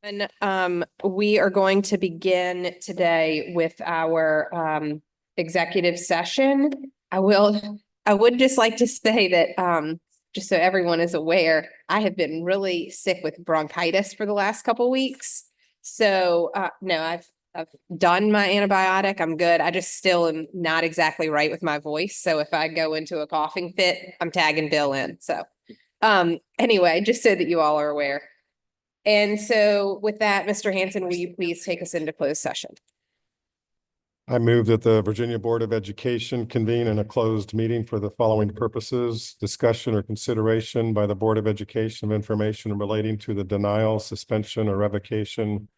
And we are going to begin today with our executive session. I would just like to say that just so everyone is aware, I have been really sick with bronchitis for the last couple weeks. So no, I've done my antibiotic. I'm good. I just still am not exactly right with my voice. So if I go into a coughing fit, I'm tagging Bill in. So anyway, just so that you all are aware. And so with that, Mr. Hanson, will you please take us into closed session? I move that the Virginia Board of Education convene in a closed meeting for the following purposes: discussion or consideration by the Board of Education of information relating to the denial, suspension, or revocation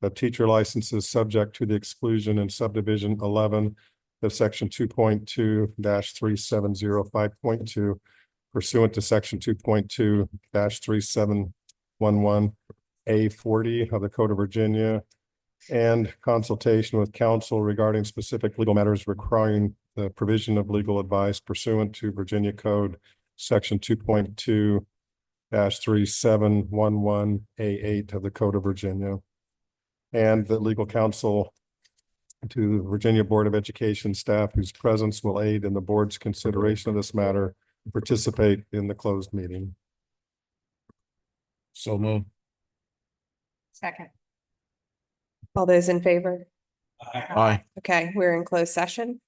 of teacher licenses subject to the exclusion in subdivision 11 of section 2.2-3705.2 pursuant to section 2.2-3711A40 of the Code of Virginia, and consultation with counsel regarding specific legal matters requiring the provision of legal advice pursuant to Virginia Code section 2.2-3711A8 of the Code of Virginia, and that legal counsel to the Virginia Board of Education staff whose presence will aid in the board's consideration of this matter participate in the closed meeting. So moved. Second. All those in favor? Aye. Okay, we're in closed session.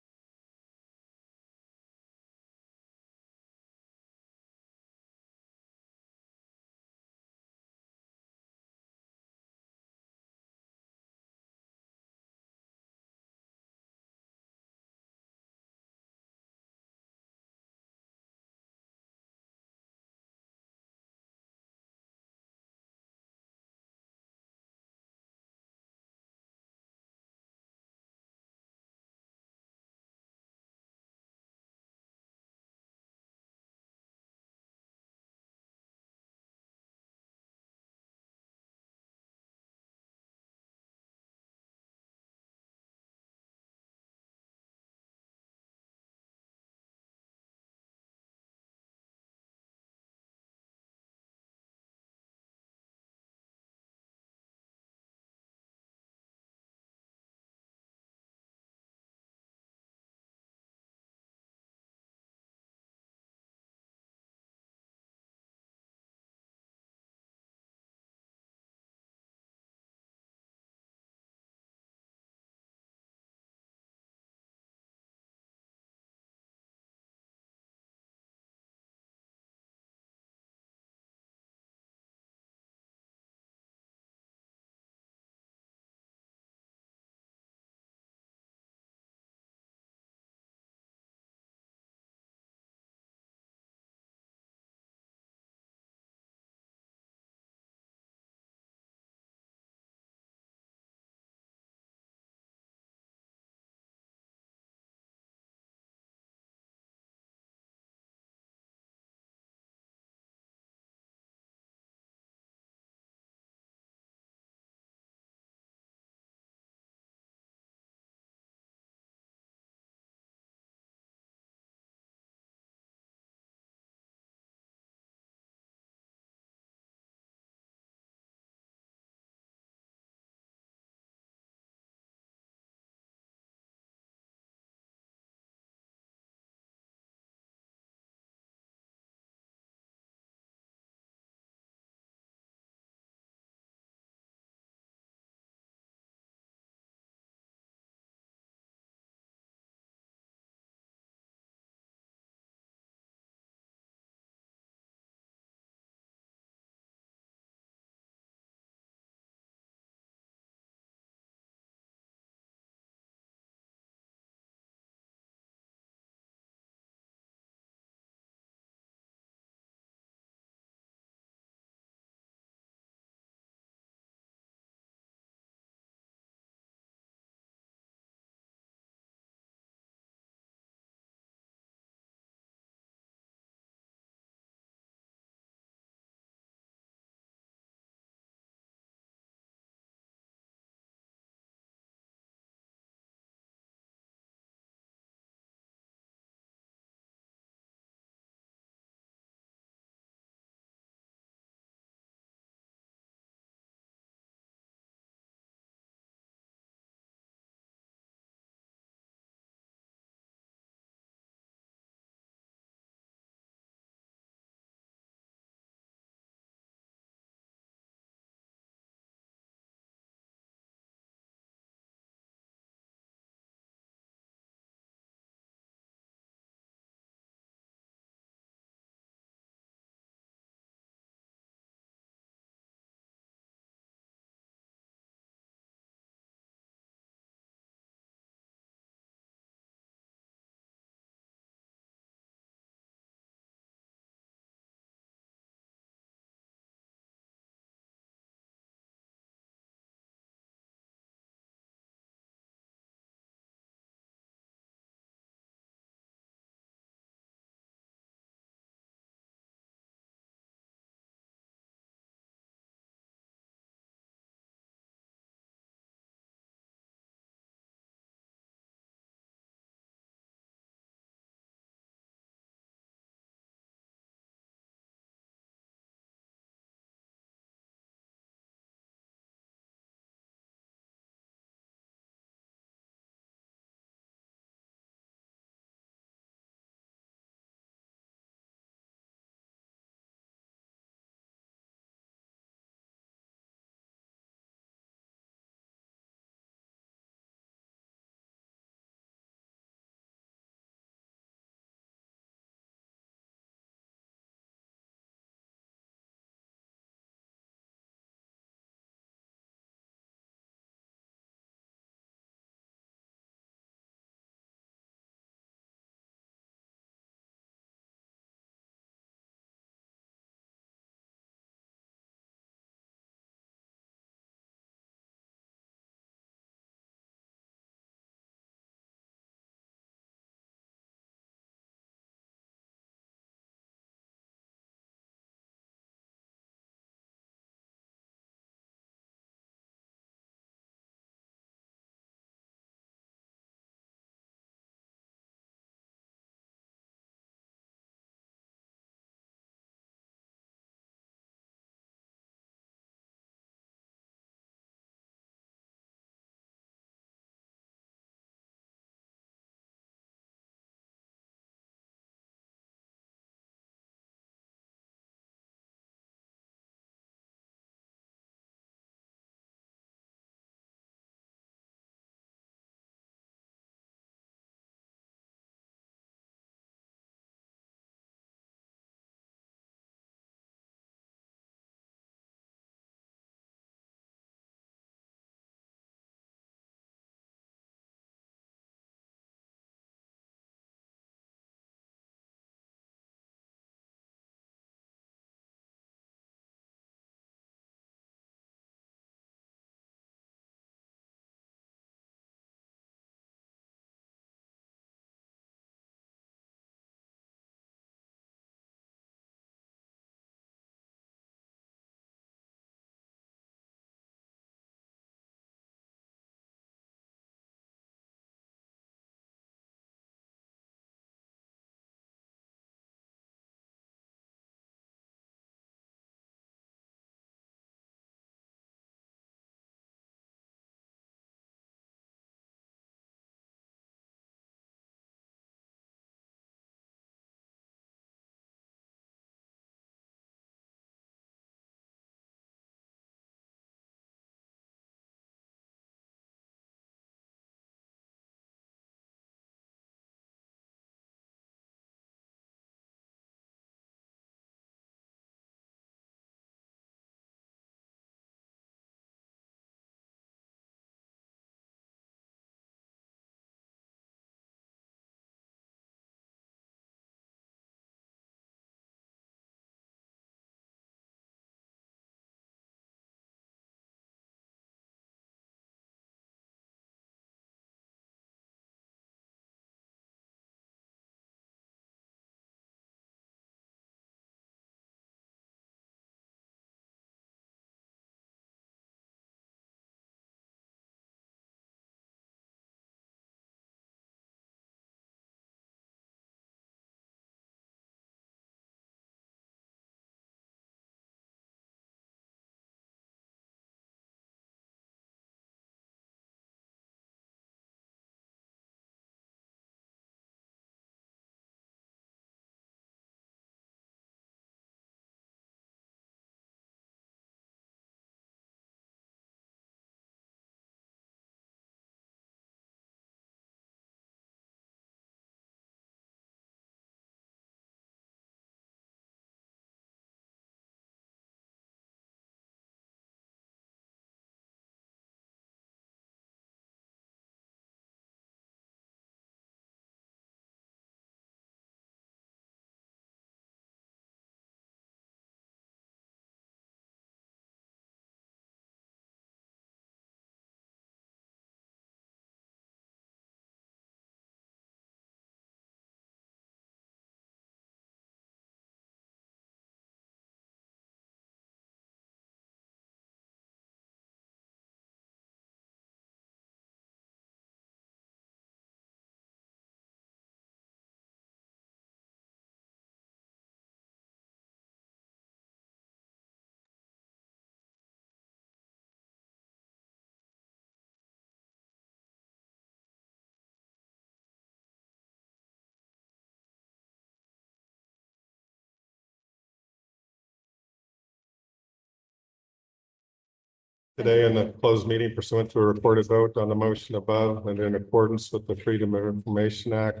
today in the closed meeting pursuant to a recorded vote on the motion above and in accordance with the Freedom of Information Act.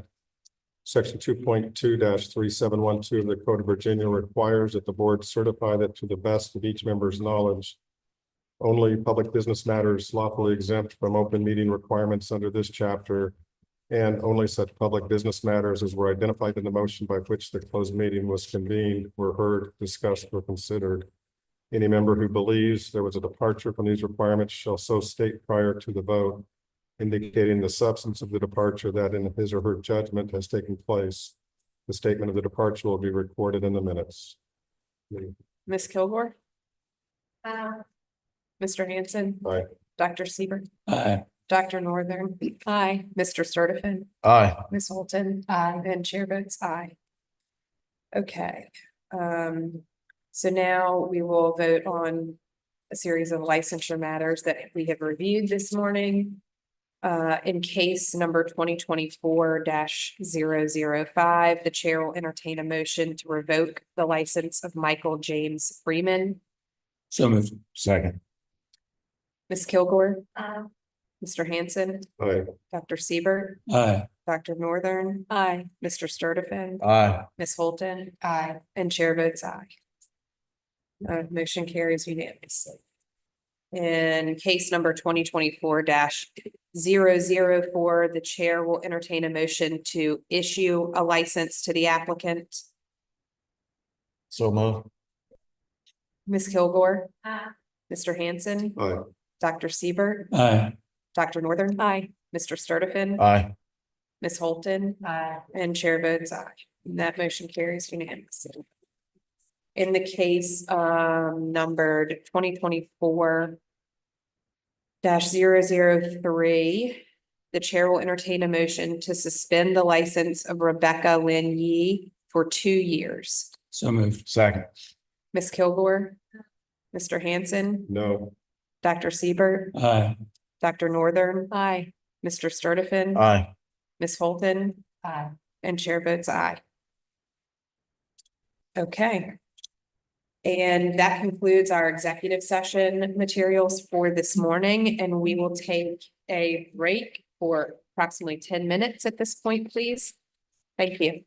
Section 2.2-3712 of the Code of Virginia requires that the board certify that to the best of each member's knowledge, only public business matters lawfully exempt from open meeting requirements under this chapter, and only such public business matters as were identified in the motion by which the closed meeting was convened were heard, discussed, or considered. Any member who believes there was a departure from these requirements shall so state prior to the vote, indicating the substance of the departure that in his or her judgment has taken place. The statement of the departure will be recorded in the minutes. Ms. Kilgore? Mr. Hanson? Aye. Dr. Seaver? Aye. Dr. Northern? Aye. Mr. Sturtevant? Aye. Ms. Holton? Aye. And chair votes aye. Okay, so now we will vote on a series of licensure matters that we have reviewed this morning. In case number 2024-005, the chair will entertain a motion to revoke the license of Michael James Freeman. So moved. Second. Ms. Kilgore? Mr. Hanson? Aye. Dr. Seaver? Aye. Dr. Northern? Aye. Mr. Sturtevant? Aye. Ms. Holton? Aye. And chair votes aye. Motion carries unanimously. In case number 2024-004, the chair will entertain a motion to issue a license to the applicant. So moved. Ms. Kilgore? Mr. Hanson? Aye. Dr. Seaver? Aye. Dr. Northern? Aye. Mr. Sturtevant? Aye. Ms. Holton? Aye. And chair votes aye. And that motion carries unanimously. In the case numbered 2024-003, the chair will entertain a motion to suspend the license of Rebecca Lynn Yee for 2 years. So moved. Second. Ms. Kilgore? Mr. Hanson? No. Dr. Siebert? Aye. Dr. Northern? Aye. Mr. Sturtevant? Aye. Ms. Holton? Aye. And chair votes aye. Okay. And that concludes our executive session materials for this morning, and we will take a break for approximately 10 minutes at this point, please. Thank you.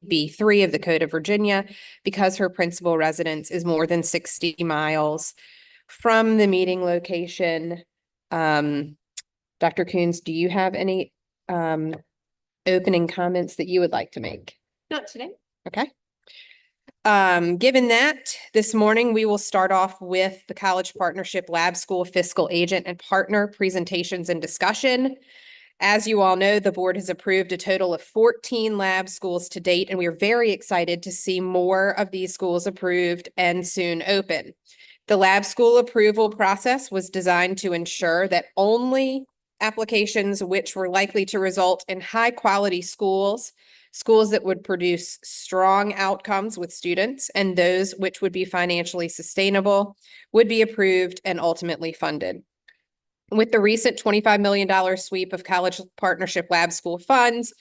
B3 of the Code of Virginia because her principal residence is more than 60 miles from the meeting location. Dr. Coons, do you have any opening comments that you would like to make? Not today. Okay. Given that, this morning we will start off with the College Partnership Lab School Fiscal Agent and Partner presentations and discussion. As you all know, the board has approved a total of 14 lab schools to date, and we are very excited to see more of these schools approved and soon open. The lab school approval process was designed to ensure that only applications which were likely to result in high-quality schools that would produce strong outcomes with students, and those which would be financially sustainable would be approved and ultimately funded. With the recent $25 million sweep of College Partnership Lab School funds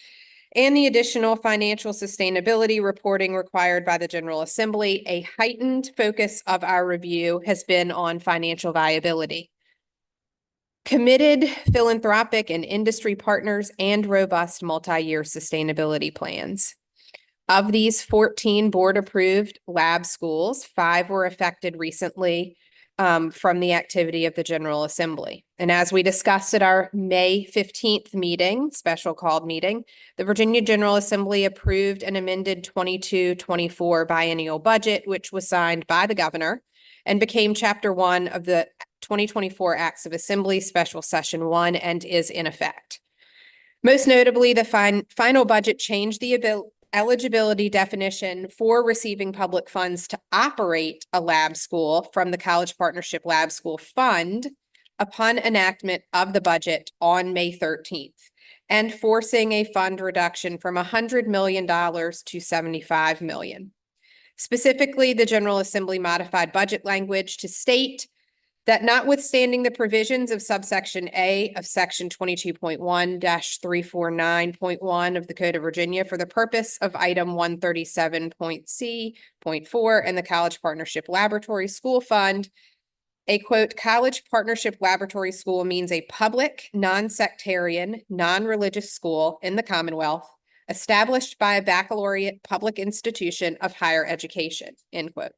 and the additional financial sustainability reporting required by the General Assembly, a heightened focus of our review has been on financial viability. Committed philanthropic and industry partners and robust multi-year sustainability plans. Of these 14 board-approved lab schools, 5 were affected recently from the activity of the General Assembly. And as we discussed at our May 15th meeting, special called meeting, the Virginia General Assembly approved an amended 22-24 biennial budget, which was signed by the governor and became Chapter 1 of the 2024 Acts of Assembly, Special Session 1, and is in effect. Most notably, the final budget changed the eligibility definition for receiving public funds to operate a lab school from the College Partnership Lab School Fund upon enactment of the budget on May 13th, and forcing a fund reduction from $100 million to $75 million. Specifically, the General Assembly modified budget language to state that notwithstanding the provisions of subsection A of section 22.1-349.1 of the Code of Virginia for the purpose of item 137.C.4 and the College Partnership Laboratory School Fund, a quote, College Partnership Laboratory School means a public, non-sectarian, non-religious school in the Commonwealth established by a baccalaureate public institution of higher education, end quote.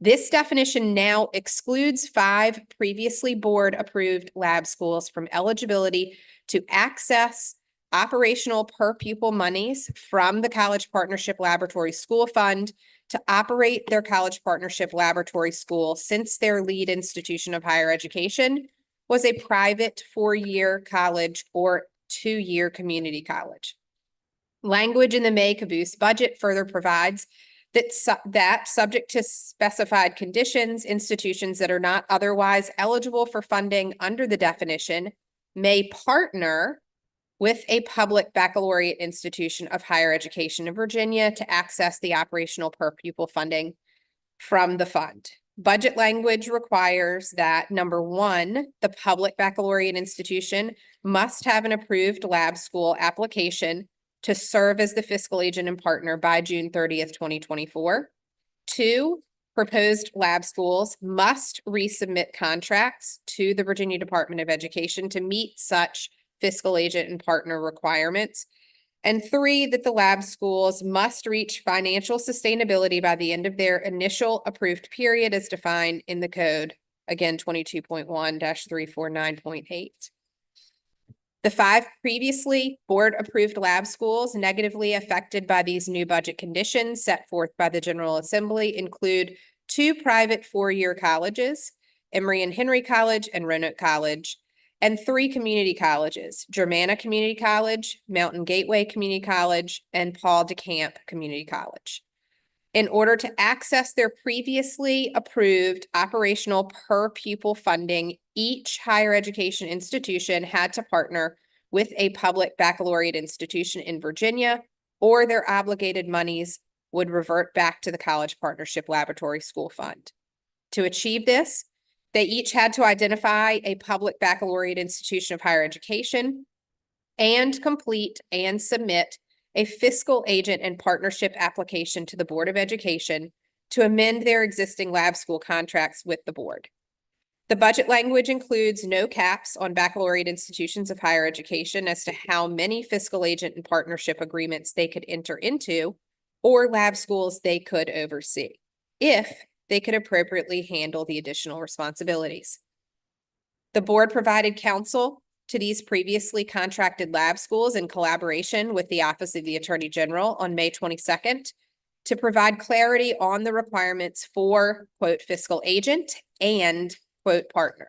This definition now excludes 5 previously board-approved lab schools from eligibility to access operational per-pupil monies from the College Partnership Laboratory School Fund to operate their College Partnership Laboratory School, since their lead institution of higher education was a private 4-year college or 2-year community college. Language in the May Caboose budget further provides that subject to specified conditions, institutions that are not otherwise eligible for funding under the definition may partner with a public baccalaureate institution of higher education in Virginia to access the operational per pupil funding from the fund. Budget language requires that, number 1, the public baccalaureate institution must have an approved lab school application to serve as the fiscal agent and partner by June 30th, 2024. 2, proposed lab schools must resubmit contracts to the Virginia Department of Education to meet such fiscal agent and partner requirements. And 3, that the lab schools must reach financial sustainability by the end of their initial approved period as defined in the code, again, 22.1-349.8. The 5 previously board-approved lab schools negatively affected by these new budget conditions set forth by the General Assembly include 2 private 4-year colleges, Emory and Henry College and Roanoke College, and 3 community colleges, Germanna Community College, Mountain Gateway Community College, and Paul DeCamp Community College. In order to access their previously approved operational per pupil funding, each higher education institution had to partner with a public baccalaureate institution in Virginia, or their obligated monies would revert back to the College Partnership Laboratory School Fund. To achieve this, they each had to identify a public baccalaureate institution of higher education and complete and submit a fiscal agent and partnership application to the Board of Education to amend their existing lab school contracts with the board. The budget language includes no caps on baccalaureate institutions of higher education as to how many fiscal agent and partnership agreements they could enter into or lab schools they could oversee, if they could appropriately handle the additional responsibilities. The board provided counsel to these previously contracted lab schools in collaboration with the Office of the Attorney General on May 22nd to provide clarity on the requirements for, quote, fiscal agent and, quote, partner,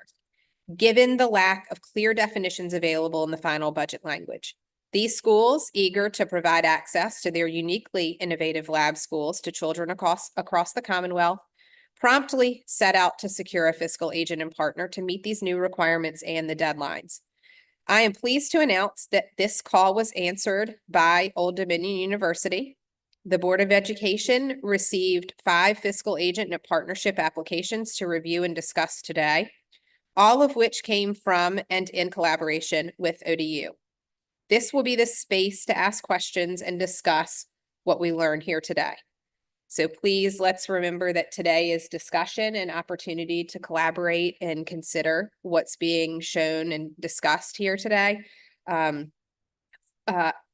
given the lack of clear definitions available in the final budget language. These schools, eager to provide access to their uniquely innovative lab schools to children across the Commonwealth, promptly set out to secure a fiscal agent and partner to meet these new requirements and the deadlines. I am pleased to announce that this call was answered by Old Dominion University. The Board of Education received 5 fiscal agent and partnership applications to review and discuss today, all of which came from and in collaboration with ODU. This will be the space to ask questions and discuss what we learned here today. So please, let's remember that today is discussion and opportunity to collaborate and consider what's being shown and discussed here today.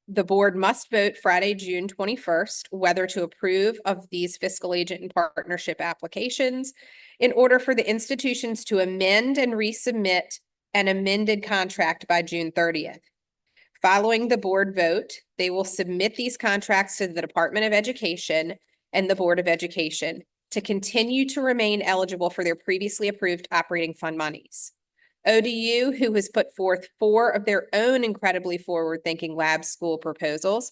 The board must vote Friday, June 21st, whether to approve of these fiscal agent and partnership applications in order for the institutions to amend and resubmit an amended contract by June 30th. Following the board vote, they will submit these contracts to the Department of Education and the Board of Education to continue to remain eligible for their previously approved operating fund monies. ODU, who has put forth 4 of their own incredibly forward-thinking lab school proposals,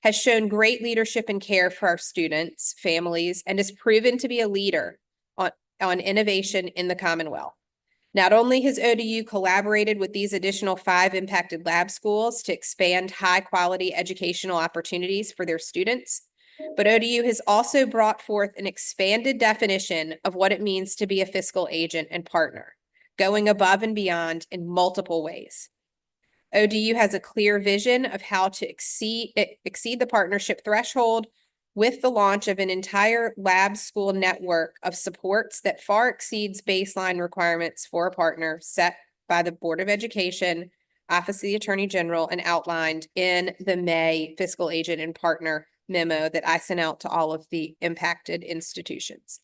has shown great leadership and care for our students, families, and has proven to be a leader on innovation in the Commonwealth. Not only has ODU collaborated with these additional 5 impacted lab schools to expand high-quality educational opportunities for their students, but ODU has also brought forth an expanded definition of what it means to be a fiscal agent and partner, going above and beyond in multiple ways. ODU has a clear vision of how to exceed the partnership threshold with the launch of an entire lab school network of supports that far exceeds baseline requirements for a partner set by the Board of Education, Office of the Attorney General, and outlined in the May fiscal agent and partner memo that I sent out to all of the impacted institutions.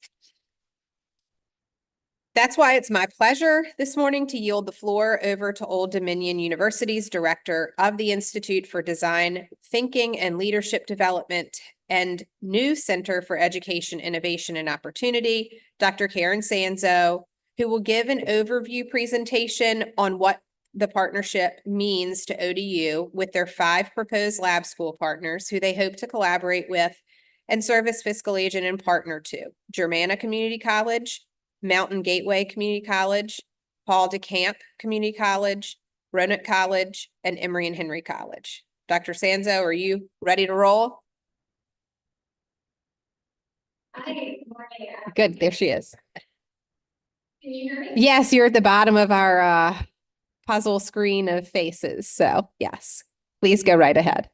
That's why it's my pleasure this morning to yield the floor over to Old Dominion University's Director of the Institute for Design Thinking and Leadership Development and new Center for Education, Innovation, and Opportunity, Dr. Karen Sanzo, who will give an overview presentation on what the partnership means to ODU with their 5 proposed lab school partners who they hope to collaborate with and serve as fiscal agent and partner to: Germanna Community College, Mountain Gateway Community College, Paul DeCamp Community College, Roanoke College, and Emory Henry College. Dr. Sanzo, are you ready to roll? Hi, good morning. Good, there she is. Can you hear me? Yes, you're at the bottom of our puzzle screen of faces, so yes, please go right ahead.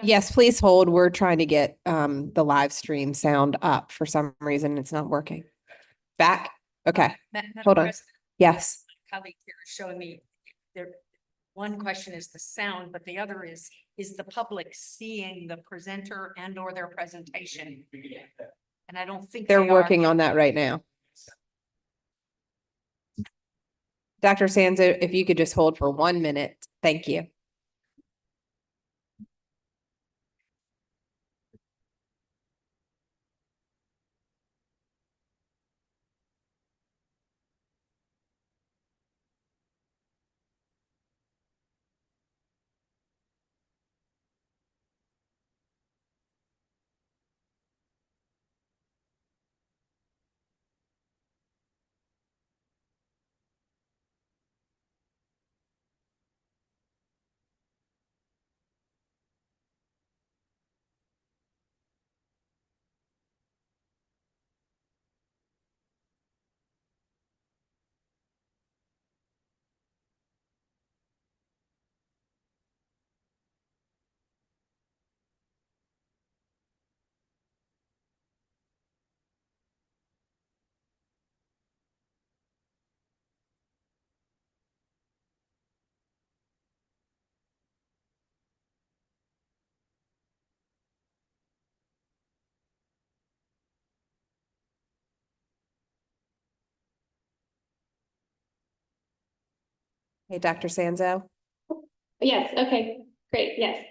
Yes, please hold. We're trying to get the live stream sound up. For some reason, it's not working. Back? Okay, Madam hold on. President, Yes. my colleague here is showing me there. One question is the sound, but the other is the public seeing the presenter and or their presentation? And I don't think They're they are. working on that right now. Dr. Sanzo, if you could just hold for 1 minute. Thank you. Hey, Dr. Sanzo. Yes, okay, great, yes.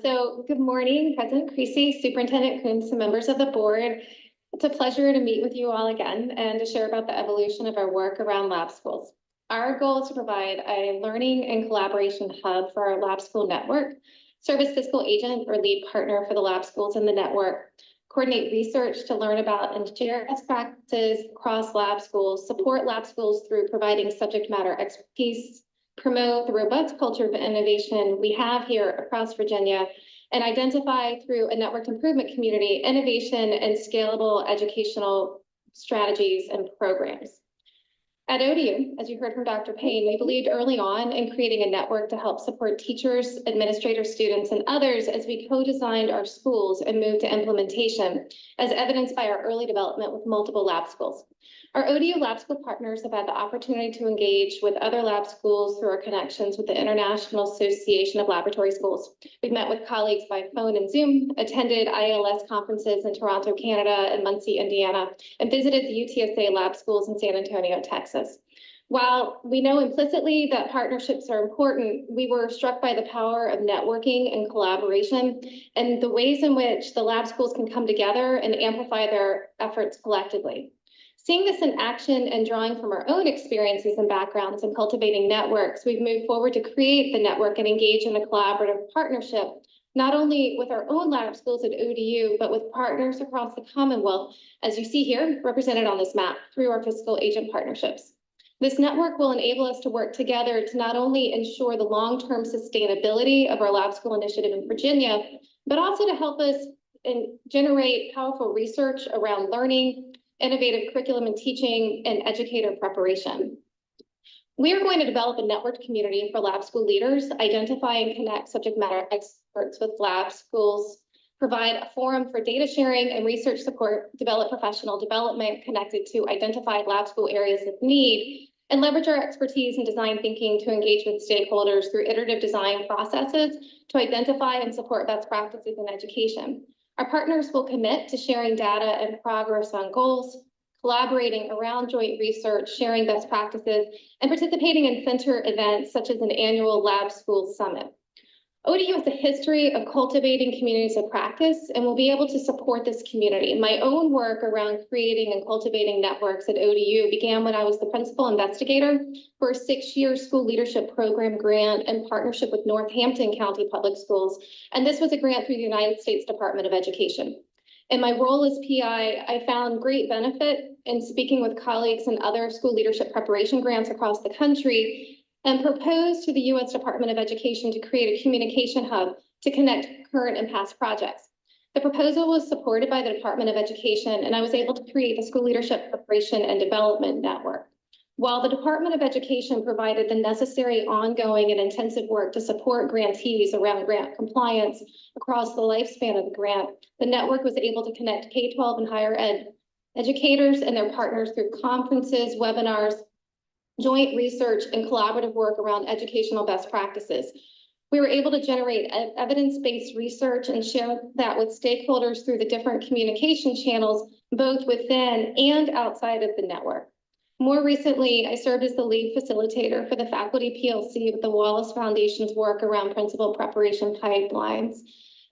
So good morning, President Creasy, Superintendent Coons, and members of the board. It's a pleasure to meet with you all again and to share about the evolution of our work around lab schools. Our goal is to provide a learning and collaboration hub for our lab school network, serve as fiscal agent or lead partner for the lab schools in the network, coordinate research to learn about and share best practices across lab schools, support lab schools through providing subject matter expertise, promote the robust culture of innovation we have here across Virginia, and identify through a networked improvement community, innovation and scalable educational strategies and programs. At ODU, as you heard from Dr. Payne, we believed early on in creating a network to help support teachers, administrators, students, and others as we co-designed our schools and moved to implementation, as evidenced by our early development with multiple lab schools. Our ODU lab school partners have had the opportunity to engage with other lab schools through our connections with the International Association of Laboratory Schools. We've met with colleagues by phone and Zoom, attended ILS conferences in Toronto, Canada, and Muncie, Indiana, and visited the UTSA lab schools in San Antonio, Texas. While we know implicitly that partnerships are important, we were struck by the power of networking and collaboration and the ways in which the lab schools can come together and amplify their efforts collectively. Seeing this in action and drawing from our own experiences and backgrounds in cultivating networks, we've moved forward to create the network and engage in a collaborative partnership, not only with our own lab schools at ODU, but with partners across the Commonwealth, as you see here, represented on this map through our fiscal agent partnerships. This network will enable us to work together to not only ensure the long-term sustainability of our lab school initiative in Virginia, but also to help us generate powerful research around learning, innovative curriculum and teaching, and educator preparation. We are going to develop a networked community for lab school leaders, identify and connect subject matter experts with lab schools, provide a forum for data sharing and research support, develop professional development connected to identified lab school areas of need, and leverage our expertise in design thinking to engage with stakeholders through iterative design processes to identify and support best practices in education. Our partners will commit to sharing data and progress on goals, collaborating around joint research, sharing best practices, and participating in center events such as an annual Lab School Summit. ODU has a history of cultivating communities of practice and will be able to support this community. My own work around creating and cultivating networks at ODU began when I was the principal investigator for a 6-year school leadership program grant in partnership with Northampton County Public Schools. And this was a grant through the United States Department of Education. In my role as PI, I found great benefit in speaking with colleagues in other school leadership preparation grants across the country and proposed to the U.S. Department of Education to create a communication hub to connect current and past projects. The proposal was supported by the Department of Education, and I was able to create the School Leadership Preparation and Development Network. While the Department of Education provided the necessary ongoing and intensive work to support grantees around grant compliance across the lifespan of the grant, the network was able to connect K-12 and higher ed educators and their partners through conferences, webinars, joint research, and collaborative work around educational best practices. We were able to generate evidence-based research and share that with stakeholders through the different communication channels, both within and outside of the network. More recently, I served as the lead facilitator for the Faculty PLC with the Wallace Foundation's work around principal preparation pipelines.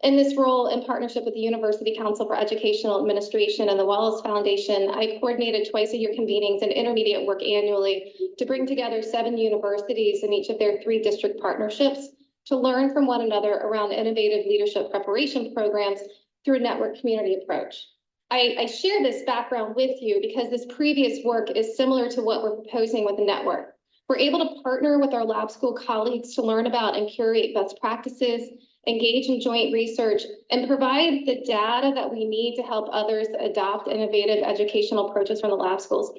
In this role, in partnership with the University Council for Educational Administration and the Wallace Foundation, I coordinated twice-a-year convenings and intermediate work annually to bring together 7 universities in each of their 3 district partnerships to learn from one another around innovative leadership preparation programs through a network community approach. I share this background with you because this previous work is similar to what we're proposing with the network. We're able to partner with our lab school colleagues to learn about and curate best practices, engage in joint research, and provide the data that we need to help others adopt innovative educational approaches from the lab schools.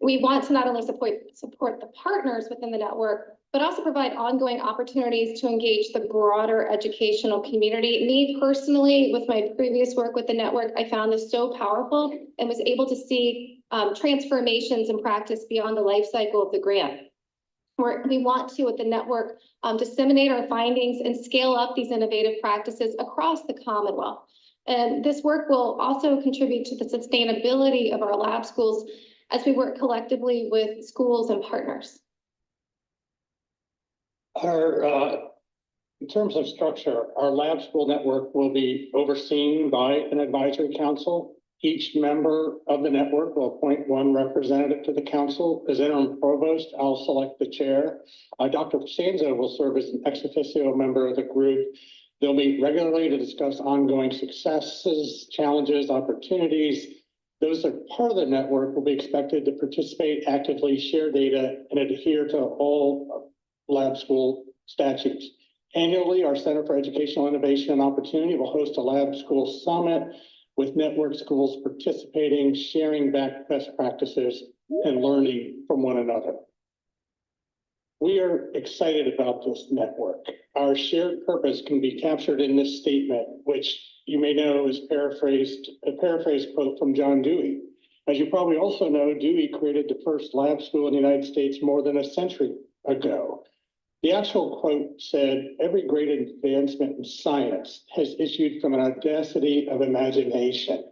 We want to not only support the partners within the network, but also provide ongoing opportunities to engage the broader educational community. Me personally, with my previous work with the network, I found this so powerful and was able to see transformations in practice beyond the life cycle of the grant. We want to, with the network, disseminate our findings and scale up these innovative practices across the Commonwealth. And this work will also contribute to the sustainability of our lab schools as we work collectively with schools and partners. In terms of structure, our lab school network will be overseen by an advisory council. Each member of the network will appoint 1 representative to the council. As interim provost, I'll select the chair. Dr. Sanzo will serve as an ex officio member of the group. They'll meet regularly to discuss ongoing successes, challenges, opportunities. Those that are part of the network will be expected to participate actively, share data, and adhere to all lab school statutes. Annually, our Center for Educational Innovation and Opportunity will host a lab school summit with network schools participating, sharing best practices, and learning from one another. We are excited about this network. Our shared purpose can be captured in this statement, which you may know is a paraphrase quote from John Dewey. As you probably also know, Dewey created the first lab school in the United States more than a century ago. The actual quote said, "Every great advancement in science has issued from an audacity of imagination."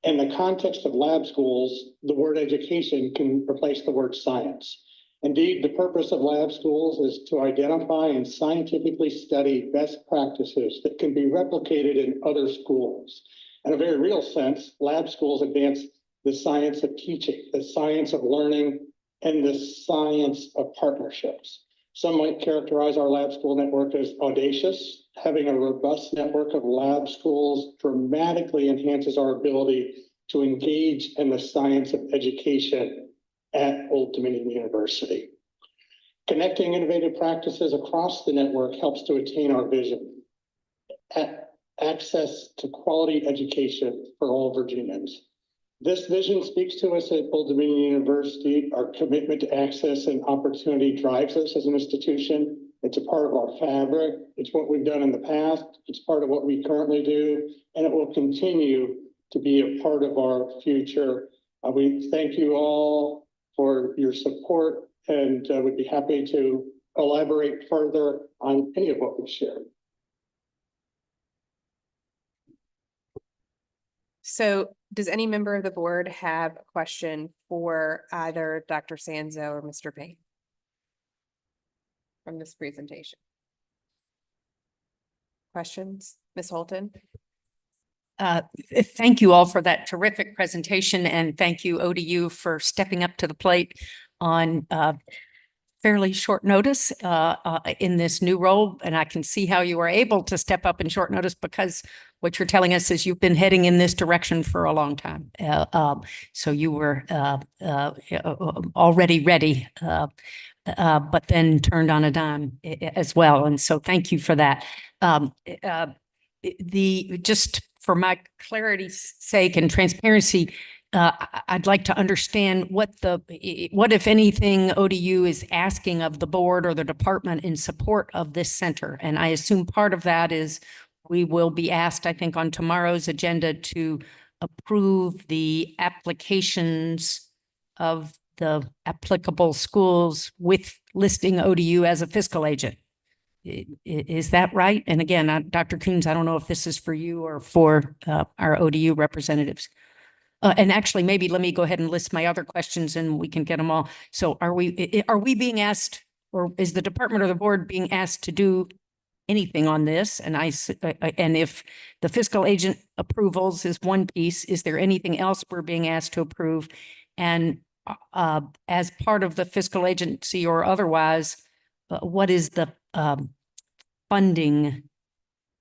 In the context of lab schools, the word education can replace the word science. Indeed, the purpose of lab schools is to identify and scientifically study best practices that can be replicated in other schools. In a very real sense, lab schools advance the science of teaching, the science of learning, and the science of partnerships. Some might characterize our lab school network as audacious. Having a robust network of lab schools dramatically enhances our ability to engage in the science of education at Old Dominion University. Connecting innovative practices across the network helps to attain our vision. Access to quality education for all Virginians. This vision speaks to us at Old Dominion University. Our commitment to access and opportunity drives us as an institution. It's a part of our fabric. It's what we've done in the past. It's part of what we currently do, and it will continue to be a part of our future. We thank you all for your support, and we'd be happy to elaborate further on any of what we've shared. So does any member of the board have a question for either Dr. Sanzo or Mr. Payne from this presentation? Questions? Ms. Holton? Thank you all for that terrific presentation, and thank you, ODU, for stepping up to the plate on fairly short notice in this new role. And I can see how you were able to step up in short notice, because what you're telling us is you've been heading in this direction for a long time. So you were already ready, but then turned on a dime as well. And so thank you for that. Just for my clarity's sake and transparency, I'd like to understand what if anything, ODU is asking of the board or the department in support of this center. And I assume part of that is we will be asked, I think, on tomorrow's agenda to approve the applications of the applicable schools with listing ODU as a fiscal agent. Is that right? And again, Dr. Coons, I don't know if this is for you or for our ODU representatives. And actually, maybe let me go ahead and list my other questions and we can get them all. So are we being asked, or is the department or the board being asked to do anything on this? And and if the fiscal agent approvals is one piece, is there anything else we're being asked to approve? And as part of the fiscal agency or otherwise, what is the funding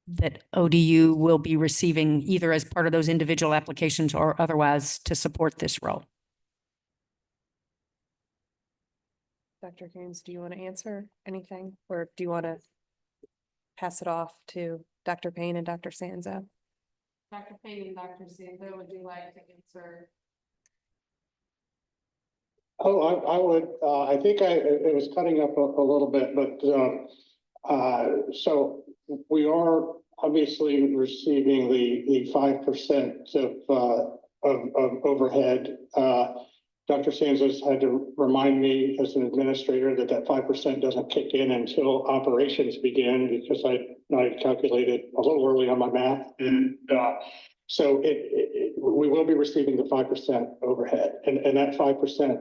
that ODU will be receiving either as part of those individual applications or otherwise to support this role? Dr. Coons, do you want to answer anything, or do you want to pass it off to Dr. Payne and Dr. Sanzo? Dr. Payne and Dr. Sanzo, would you like to answer? Oh, I would, I think it was cutting up a little bit, but, so we are obviously receiving the 5% of overhead. Dr. Sanzo's had to remind me as an administrator that 5% doesn't kick in until operations begin, because I calculated a little early on my math. And so we will be receiving the 5% overhead, and that 5%,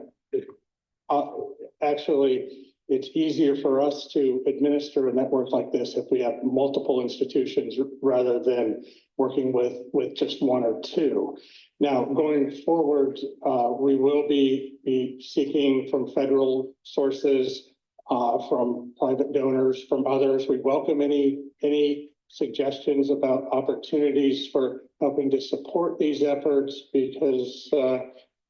actually, it's easier for us to administer a network like this if we have multiple institutions rather than working with just one or two. Now, going forward, we will be seeking from federal sources, from private donors, from others. We welcome any suggestions about opportunities for helping to support these efforts, because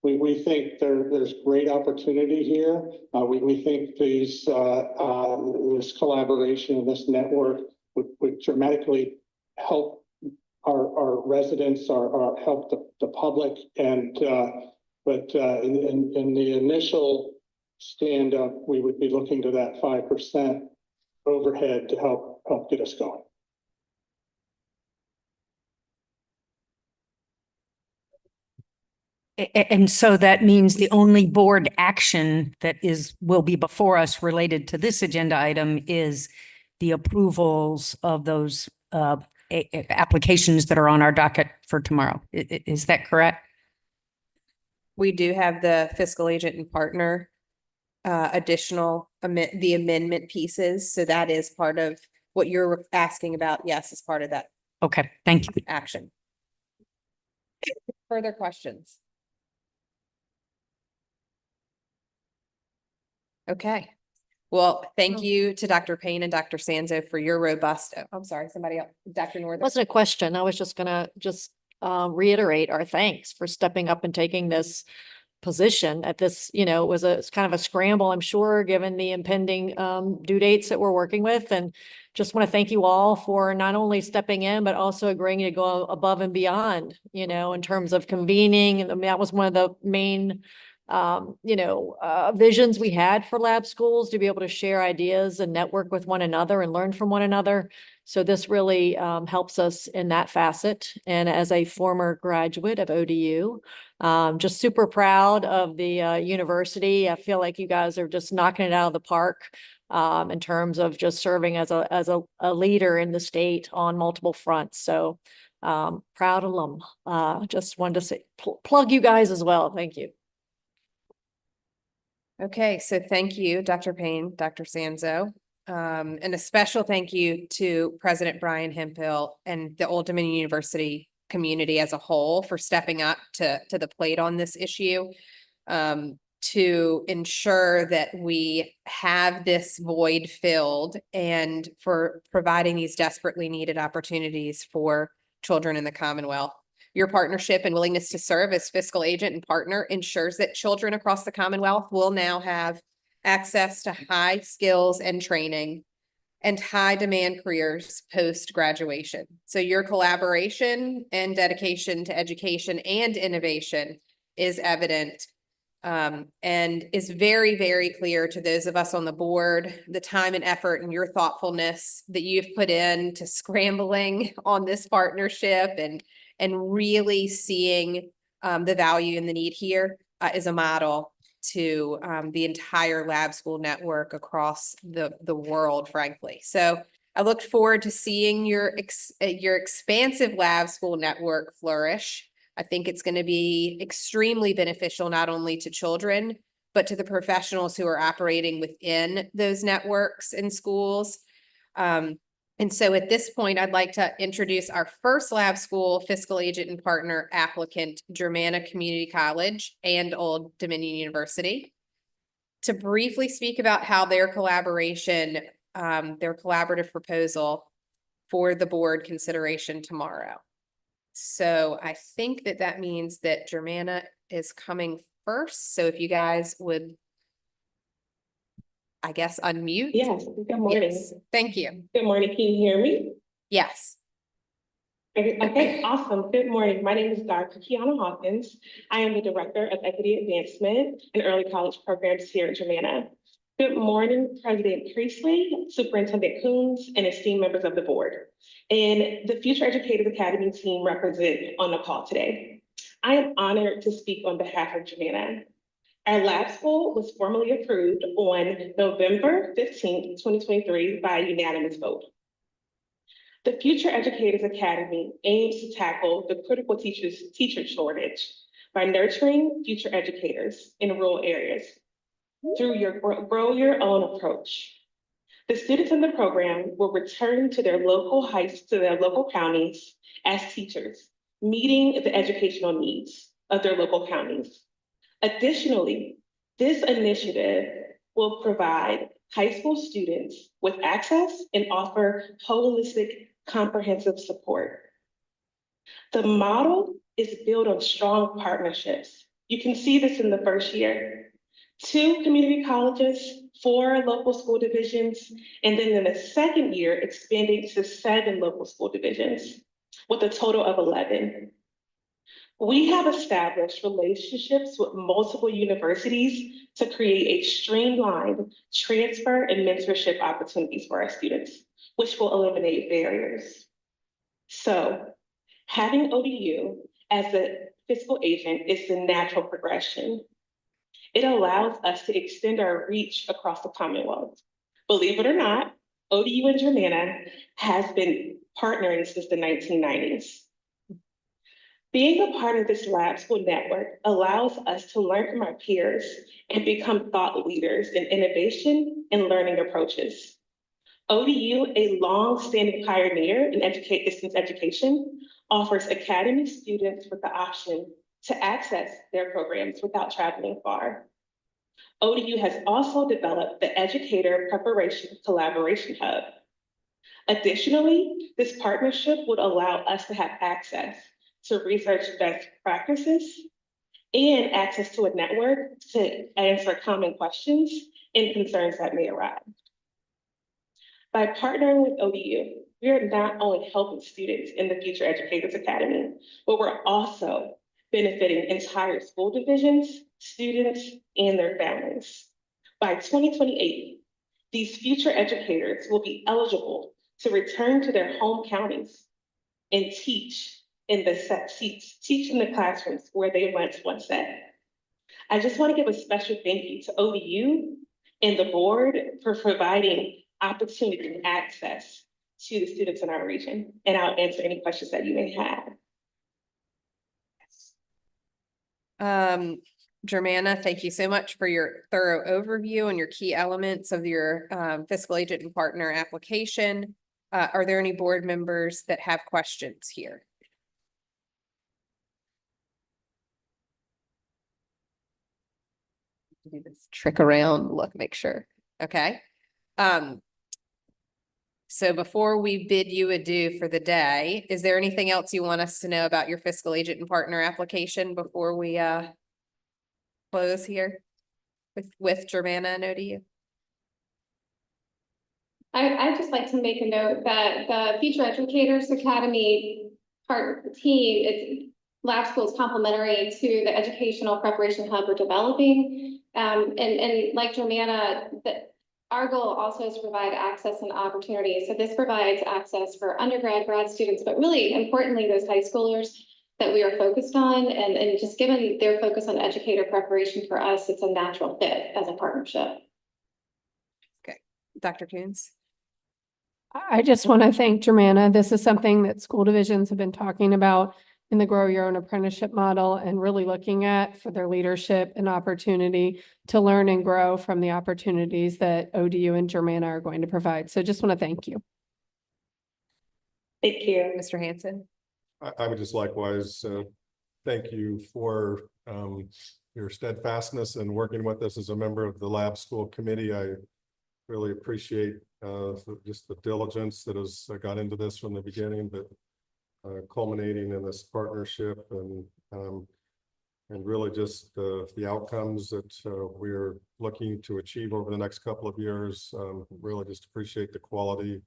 we think there's great opportunity here. We think this collaboration and this network would dramatically help our residents, help the public, and but in the initial stand up, we would be looking to that 5% overhead to help get us going. And so that means the only board action that will be before us related to this agenda item is the approvals of those applications that are on our docket for tomorrow. Is that correct? We do have the fiscal agent and partner additional the amendment pieces. So that is part of what you're asking about. Yes, as part of that Okay, thank you. action. Further questions? Okay. Well, thank you to Dr. Payne and Dr. Sanzo for your robust, I'm sorry, somebody else, Dr. Northern. Wasn't a question. I was just gonna reiterate our thanks for stepping up and taking this position at this, it's kind of a scramble, I'm sure, given the impending due dates that we're working with. And just want to thank you all for not only stepping in, but also agreeing to go above and beyond, in terms of convening. And I mean, that was one of the main visions we had for lab schools, to be able to share ideas and network with one another and learn from one another. So this really helps us in that facet. And as a former graduate of ODU, just super proud of the university. I feel like you guys are just knocking it out of the park in terms of just serving as a leader in the state on multiple fronts. So proud alum. Just wanted to say, plug you guys as well. Thank you. Okay, so thank you, Dr. Payne, Dr. Sanzo. And a special thank you to President Brian Hemphill and the Old Dominion University community as a whole for stepping up to the plate on this issue, to ensure that we have this void filled and for providing these desperately needed opportunities for children in the Commonwealth. Your partnership and willingness to serve as fiscal agent and partner ensures that children across the Commonwealth will now have access to high skills and training and high demand careers post-graduation. So your collaboration and dedication to education and innovation is evident. And is very, very clear to those of us on the board, the time and effort and your thoughtfulness that you've put in to scrambling on this partnership and really seeing the value and the need here is a model to the entire lab school network across the world, frankly. So I look forward to seeing your expansive lab school network flourish. I think it's going to be extremely beneficial, not only to children, but to the professionals who are operating within those networks in schools. And so at this point, I'd like to introduce our first lab school fiscal agent and partner applicant, Germanna Community College and Old Dominion University, to briefly speak about how their collaboration, their collaborative proposal for the board consideration tomorrow. So I think that means that Germanna is coming first. So if you guys would, I guess, unmute. Yes, good morning. Yes. Thank you. Good morning. Can you hear me? Yes. Okay, awesome. Good morning. My name is Dr. Kiana Hawkins. I am the Director of Equity Advancement and Early College Programs here at Germanna. Good morning, President Priestley, Superintendent Coons, and esteemed members of the board, and the Future Educators Academy team represent on the call today. I am honored to speak on behalf of Germanna. Our lab school was formally approved on November 15th, 2023 by unanimous vote. The Future Educators Academy aims to tackle the critical teacher shortage by nurturing future educators in rural areas through your grow your own approach. The students in the program will return to their local counties as teachers, meeting the educational needs of their local counties. Additionally, this initiative will provide high school students with access and offer holistic, comprehensive support. The model is built on strong partnerships. You can see this in the first year. 2 community colleges, 4 local school divisions, and then in the second year, expanding to 7 local school divisions with a total of 11. We have established relationships with multiple universities to create a streamlined transfer and mentorship opportunities for our students, which will eliminate barriers. So having ODU as a fiscal agent is the natural progression. It allows us to extend our reach across the Commonwealth. Believe it or not, ODU and Germanna has been partnering since the 1990s. Being a part of this lab school network allows us to learn from our peers and become thought leaders in innovation and learning approaches. ODU, a long-standing pioneer in distance education, offers academy students with the option to access their programs without traveling far. ODU has also developed the Educator Preparation Collaboration Hub. Additionally, this partnership would allow us to have access to research best practices and access to a network to answer common questions and concerns that may arise. By partnering with ODU, we are not only helping students in the Future Educators Academy, but we're also benefiting entire school divisions, students, and their families. By 2028, these future educators will be eligible to return to their home counties and teach in the classrooms where they once sat. I just want to give a special thank you to ODU and the board for providing opportunity and access to the students in our region. And I'll answer any questions that you may have. Germanna, thank you so much for your thorough overview and your key elements of your fiscal agent and partner application. Are there any board members that have questions here? Do this trick around, look, make sure. Okay. So before we bid you adieu for the day, is there anything else you want us to know about your fiscal agent and partner application before we close here with Germanna and ODU? I'd just like to make a note that the Future Educators Academy team, lab schools complementary to the educational preparation hub we're developing. And like Germanna, our goal also is to provide access and opportunities. So this provides access for undergrad, grad students, but really importantly, those high schoolers that we are focused on. And just given their focus on educator preparation for us, it's a natural fit as a partnership. Okay, Dr. Coons. I just want to thank Germanna. This is something that school divisions have been talking about in the Grow Your Own Apprenticeship model and really looking at for their leadership and opportunity to learn and grow from the opportunities that ODU and Germanna are going to provide. So just want to thank you. Thank you. Mr. Hanson. I would just likewise thank you for your steadfastness in working with us as a member of the lab school committee. I really appreciate just the diligence that has got into this from the beginning, but culminating in this partnership and really just the outcomes that we're looking to achieve over the next couple of years. Really just appreciate the quality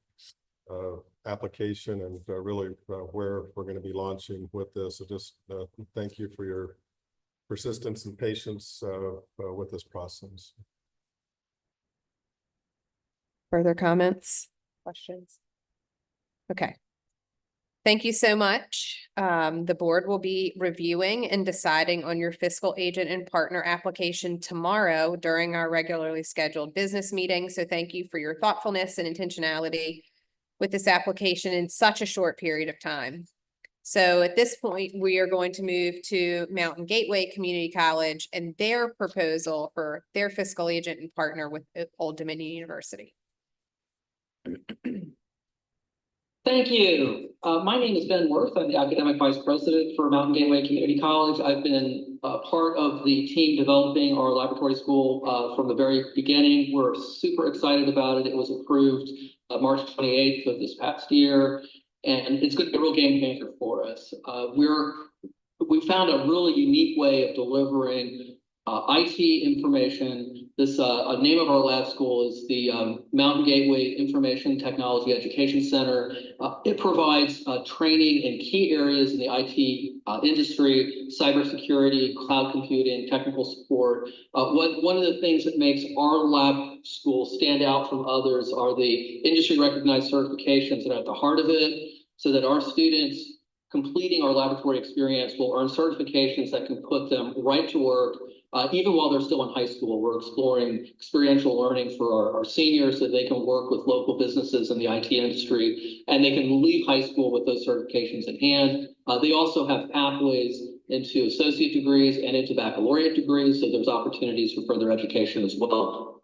application and really where we're going to be launching with this. So just thank you for your persistence and patience with this process. Further comments, questions? Okay. Thank you so much. The board will be reviewing and deciding on your fiscal agent and partner application tomorrow during our regularly scheduled business meeting. So thank you for your thoughtfulness and intentionality with this application in such a short period of time. So at this point, we are going to move to Mountain Gateway Community College and their proposal for their fiscal agent and partner with Old Dominion University. Thank you. My name is Ben Worth. I'm the academic vice president for Mountain Gateway Community College. I've been part of the team developing our laboratory school from the very beginning. We're super excited about it. It was approved March 28th of this past year, and it's going to be a real game changer for us. We found a really unique way of delivering IT information. This name of our lab school is the Mountain Gateway Information Technology Education Center. It provides training in key areas in the IT industry, cybersecurity, cloud computing, technical support. One of the things that makes our lab school stand out from others are the industry recognized certifications that are at the heart of it, so that our students completing our laboratory experience will earn certifications that can put them right to work. Even while they're still in high school, we're exploring experiential learning for our seniors so they can work with local businesses in the IT industry, and they can leave high school with those certifications in hand. They also have pathways into associate degrees and into baccalaureate degrees, so there's opportunities for further education as well.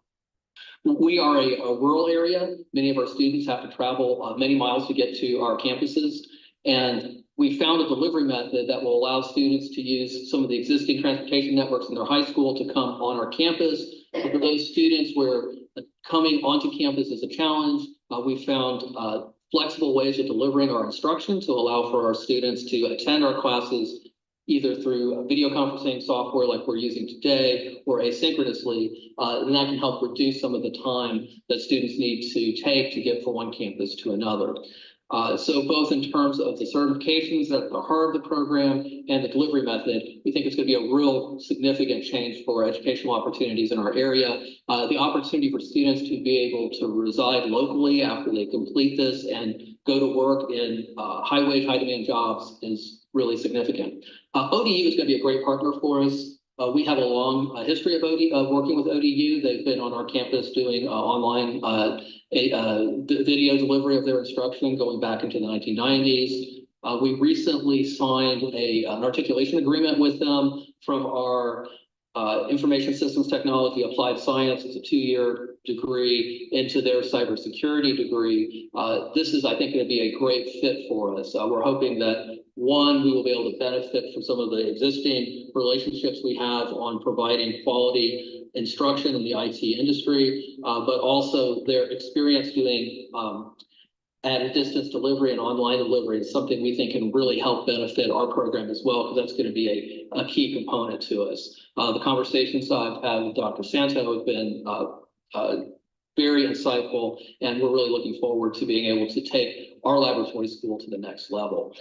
We are a rural area. Many of our students have to travel many miles to get to our campuses, and we found a delivery method that will allow students to use some of the existing transportation networks in their high school to come on our campus. For those students where coming onto campus is a challenge, we found flexible ways of delivering our instruction to allow for our students to attend our classes either through video conferencing software like we're using today or asynchronously, and that can help reduce some of the time that students need to take to get from one campus to another. So both in terms of the certifications that are at the heart of the program and the delivery method, we think it's going to be a real significant change for educational opportunities in our area. The opportunity for students to be able to reside locally after they complete this and go to work in high-wage, high-demand jobs is really significant. ODU is going to be a great partner for us. We have a long history of working with ODU. They've been on our campus doing online video delivery of their instruction going back into the 1990s. We recently signed an articulation agreement with them from our Information Systems Technology Applied Science. It's a 2-year degree into their cybersecurity degree. This is, I think, going to be a great fit for us. We're hoping that, one, we will be able to benefit from some of the existing relationships we have on providing quality instruction in the IT industry, but also their experience doing at a distance delivery and online delivery is something we think can really help benefit our program as well, because that's going to be a key component to us. The conversations I've had with Dr. Santo have been very insightful, and we're really looking forward to being able to take our laboratory school to the next level.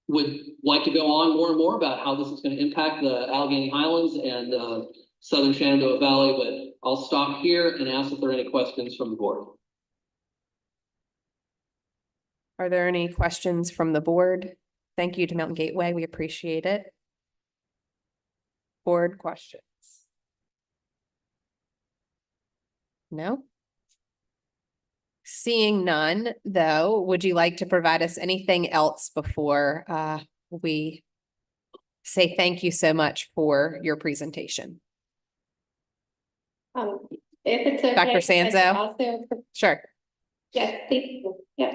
would like to go on more and more about how this is going to impact the Allegheny Highlands and Southern Shenandoah Valley, but I'll stop here and ask if there are any questions from the board. Are there any questions from the board? Thank you to Mountain Gateway. We appreciate it. Board questions? No? Seeing none, though, would you like to provide us anything else before we say thank you so much for your presentation? If it's okay. Dr. I could Sanzo? Also, Sure. yes, thank you. Yeah.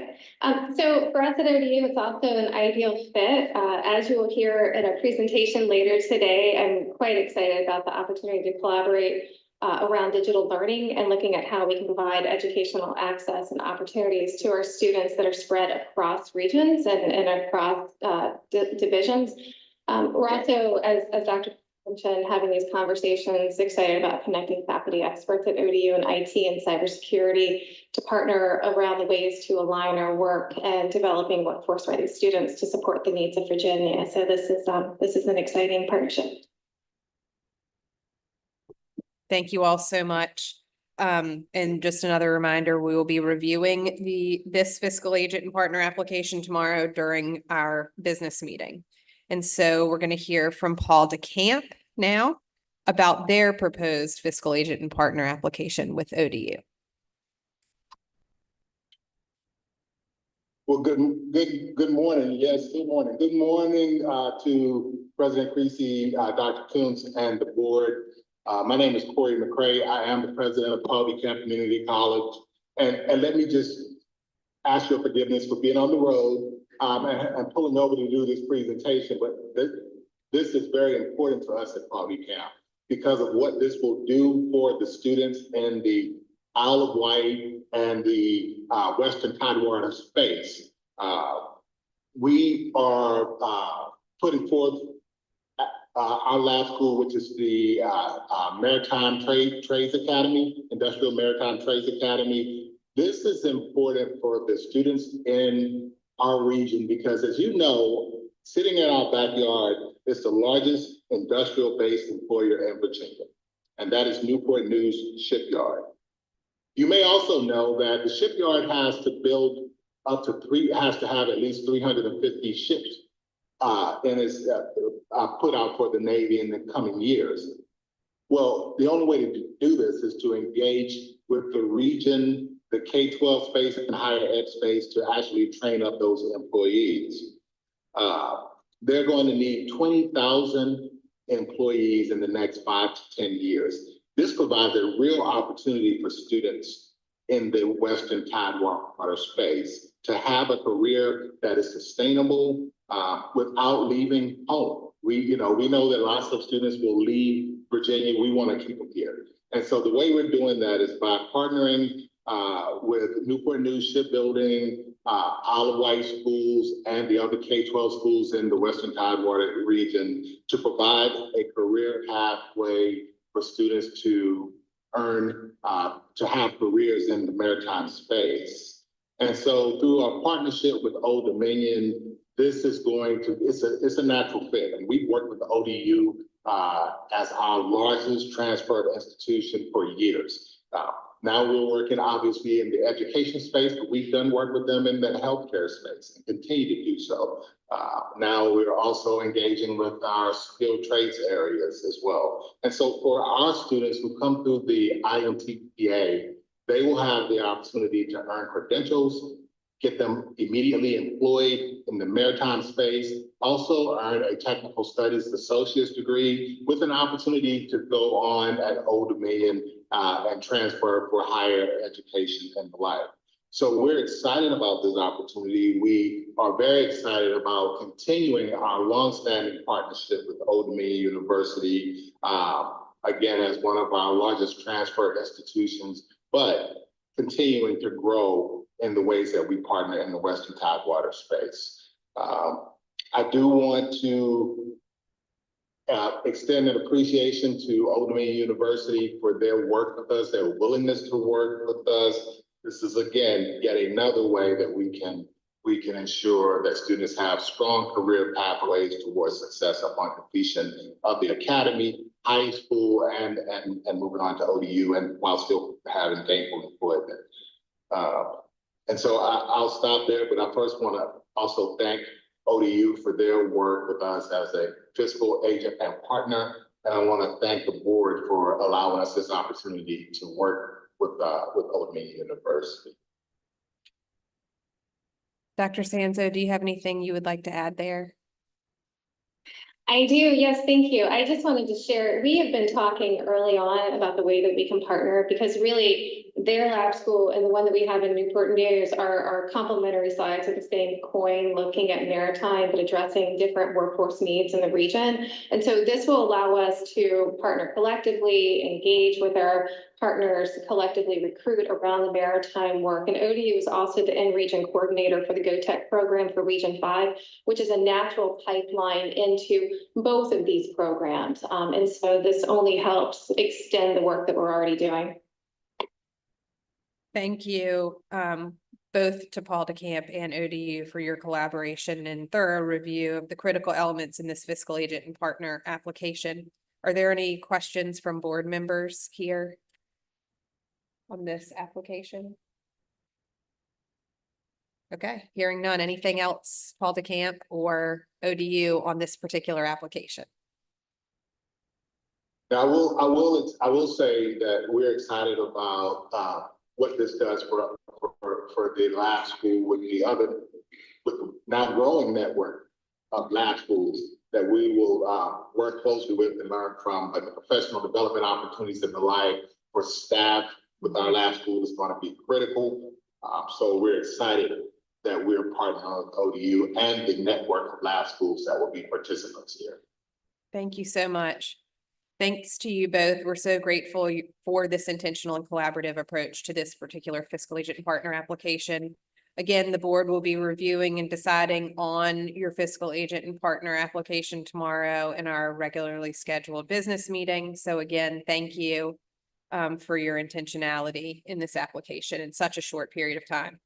So for us at ODU, it's also an ideal fit. As you will hear in a presentation later today, I'm quite excited about the opportunity to collaborate around digital learning and looking at how we can provide educational access and opportunities to our students that are spread across regions and across divisions. We're also, as Dr. mentioned, having these conversations, excited about connecting faculty experts at ODU and IT and cybersecurity to partner around the ways to align our work and developing workforce-ready students to support the needs of Virginia. So this is an exciting partnership. Thank you all so much. And just another reminder, we will be reviewing this fiscal agent and partner application tomorrow during our business meeting. And so we're going to hear from Paul DeCamp now about their proposed fiscal agent and partner application with ODU. Well, good morning. Yes, good morning. Good morning to President Creasy, Dr. Koontz, and the board. My name is Corey McCray. I am the president of Paul DeCamp Community College. And let me just ask your forgiveness for being on the road and pulling over to do this presentation. But this is very important to us at Paul DeCamp because of what this will do for the students in the Isle of Wight and the Western Tidewater space. We are putting forth our lab school, which is the Maritime Trades Academy, Industrial Maritime Trades Academy. This is important for the students in our region because, as you know, sitting in our backyard is the largest industrial-based employer in Virginia, and that is Newport News Shipyard. You may also know that the shipyard has to build has to have at least 350 ships and is put out for the Navy in the coming years. Well, the only way to do this is to engage with the region, the K-12 space and higher ed space to actually train up those employees. They're going to need 20,000 employees in the next 5 to 10 years. This provides a real opportunity for students in the Western Tidewater space to have a career that is sustainable without leaving home. We know that lots of students will leave Virginia. We want to keep them here. And so the way we're doing that is by partnering with Newport News Shipbuilding, Isle of Wight schools, and the other K-12 schools in the Western Tidewater region to provide a career pathway for students to earn, to have careers in the maritime space. And so through our partnership with Old Dominion, this is going to, it's a natural fit. And we've worked with the ODU as our largest transfer institution for years. Now we're working obviously in the education space, but we've done work with them in the healthcare space and continue to do so. Now we're also engaging with our skilled trades areas as well. And so for our students who come through the IMTPA, they will have the opportunity to earn credentials, get them immediately employed in the maritime space, also earn a technical studies associate's degree with an opportunity to go on at Old Dominion and transfer for higher education and the like. So we're excited about this opportunity. We are very excited about continuing our longstanding partnership with Old Dominion University, again, as one of our largest transfer institutions, but continuing to grow in the ways that we partner in the Western Tidewater space. I do want to extend an appreciation to Old Dominion University for their work with us, their willingness to work with us. This is, again, yet another way that we can we can ensure that students have strong career pathways towards success upon completion of the academy, high school, and moving on to ODU, and while still having gainful employment. And so I'll stop there, but I first want to also thank ODU for their work with us as a fiscal agent and partner. And I want to thank the board for allowing us this opportunity to work with Old Dominion University. Dr. Sanzo, do you have anything you would like to add there? I do, yes, thank you. I just wanted to share, we have been talking early on about the way that we can partner, because really their lab school and the one that we have in Newport News are complementary sides of the same coin, looking at maritime, but addressing different workforce needs in the region. And so this will allow us to partner collectively, engage with our partners, collectively recruit around the maritime work. And ODU is also the in-region coordinator for the GoTech program for Region 5, which is a natural pipeline into both of these programs. And so this only helps extend the work that we're already doing. Thank you, both to Paul DeCamp and ODU for your collaboration and thorough review of the critical elements in this fiscal agent and partner application. Are there any questions from board members here on this application? Okay, hearing none. Anything else, Paul DeCamp or ODU, on this particular application? Now, I will say that we're excited about what this does for the lab school with the now growing network of lab schools that we will work closely with and learn from, like the professional development opportunities and the like for staff with our lab school is going to be critical. So we're excited that we're partnering with ODU and the network of lab schools that will be participants here. Thank you so much. Thanks to you both. We're so grateful for this intentional and collaborative approach to this particular fiscal agent and partner application. Again, the board will be reviewing and deciding on your fiscal agent and partner application tomorrow in our regularly scheduled business meeting. So again, thank you for your intentionality in this application in such a short period of time.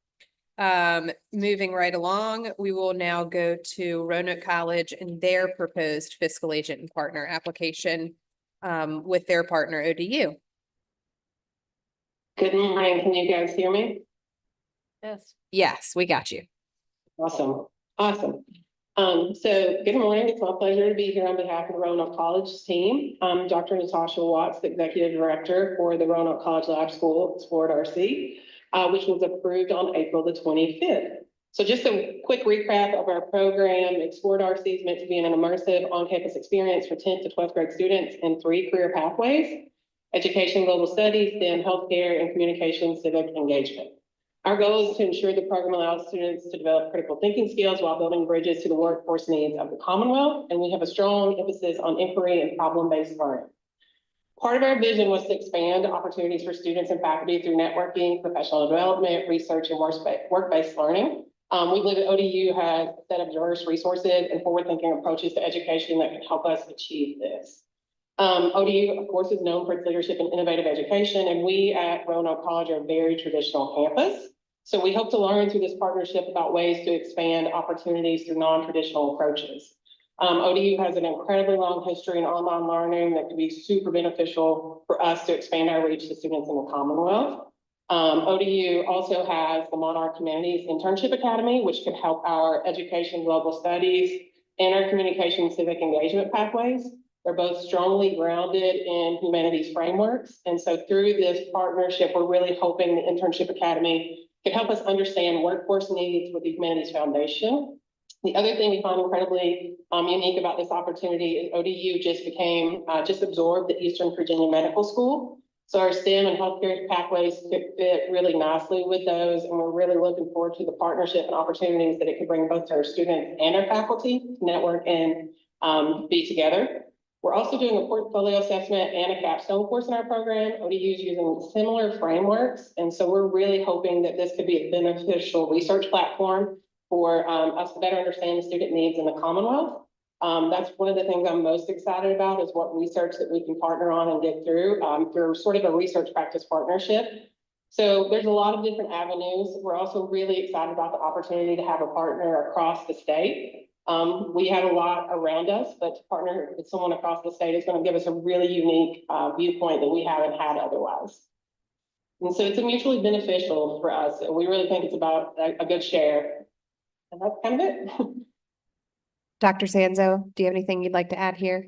Moving right along, we will now go to Roanoke College and their proposed fiscal agent and partner application with their partner ODU. Good morning. Can you guys hear me? Yes. Yes, we got you. Awesome. Awesome. So good morning. It's my pleasure to be here on behalf of the Roanoke College team. I'm Dr. Natasha Watts, the Executive Director for the Roanoke College Lab School, Explored RC, which was approved on April the 25th. So just a quick recap of our program. Explored RC is meant to be an immersive on-campus experience for 10th to 12th grade students in 3 career pathways: education, global studies, then healthcare, and communication, civic engagement. Our goal is to ensure the program allows students to develop critical thinking skills while building bridges to the workforce needs of the Commonwealth. And we have a strong emphasis on inquiry and problem-based learning. Part of our vision was to expand opportunities for students and faculty through networking, professional development, research, and work-based learning. We believe that ODU has a set of diverse resources and forward-thinking approaches to education that can help us achieve this. ODU, of course, is known for its leadership in innovative education, and we at Roanoke College are a very traditional campus. So we hope to learn through this partnership about ways to expand opportunities through non-traditional approaches. ODU has an incredibly long history in online learning that can be super beneficial for us to expand our reach to students in the Commonwealth. ODU also has the Monarch Humanities Internship Academy, which could help our education, global studies, and our communication civic engagement pathways. They're both strongly grounded in humanities frameworks. And so through this partnership, we're really hoping the Internship Academy can help us understand workforce needs with the Humanities Foundation. The other thing we find incredibly unique about this opportunity is ODU just absorbed the Eastern Virginia Medical School. So our STEM and healthcare pathways fit really nicely with those, and we're really looking forward to the partnership and opportunities that it could bring both to our students and our faculty to network and be together. We're also doing a portfolio assessment and a capstone course in our program. ODU is using similar frameworks, and so we're really hoping that this could be a beneficial research platform for us to better understand the student needs in the Commonwealth. That's one of the things I'm most excited about, is what research that we can partner on and get through sort of a research practice partnership. So there's a lot of different avenues. We're also really excited about the opportunity to have a partner across the state. We have a lot around us, but to partner with someone across the state is going to give us a really unique viewpoint that we haven't had otherwise. And so it's mutually beneficial for us. And we really think it's about a good share. And that's kind of it. Dr. Sanzo, do you have anything you'd like to add here?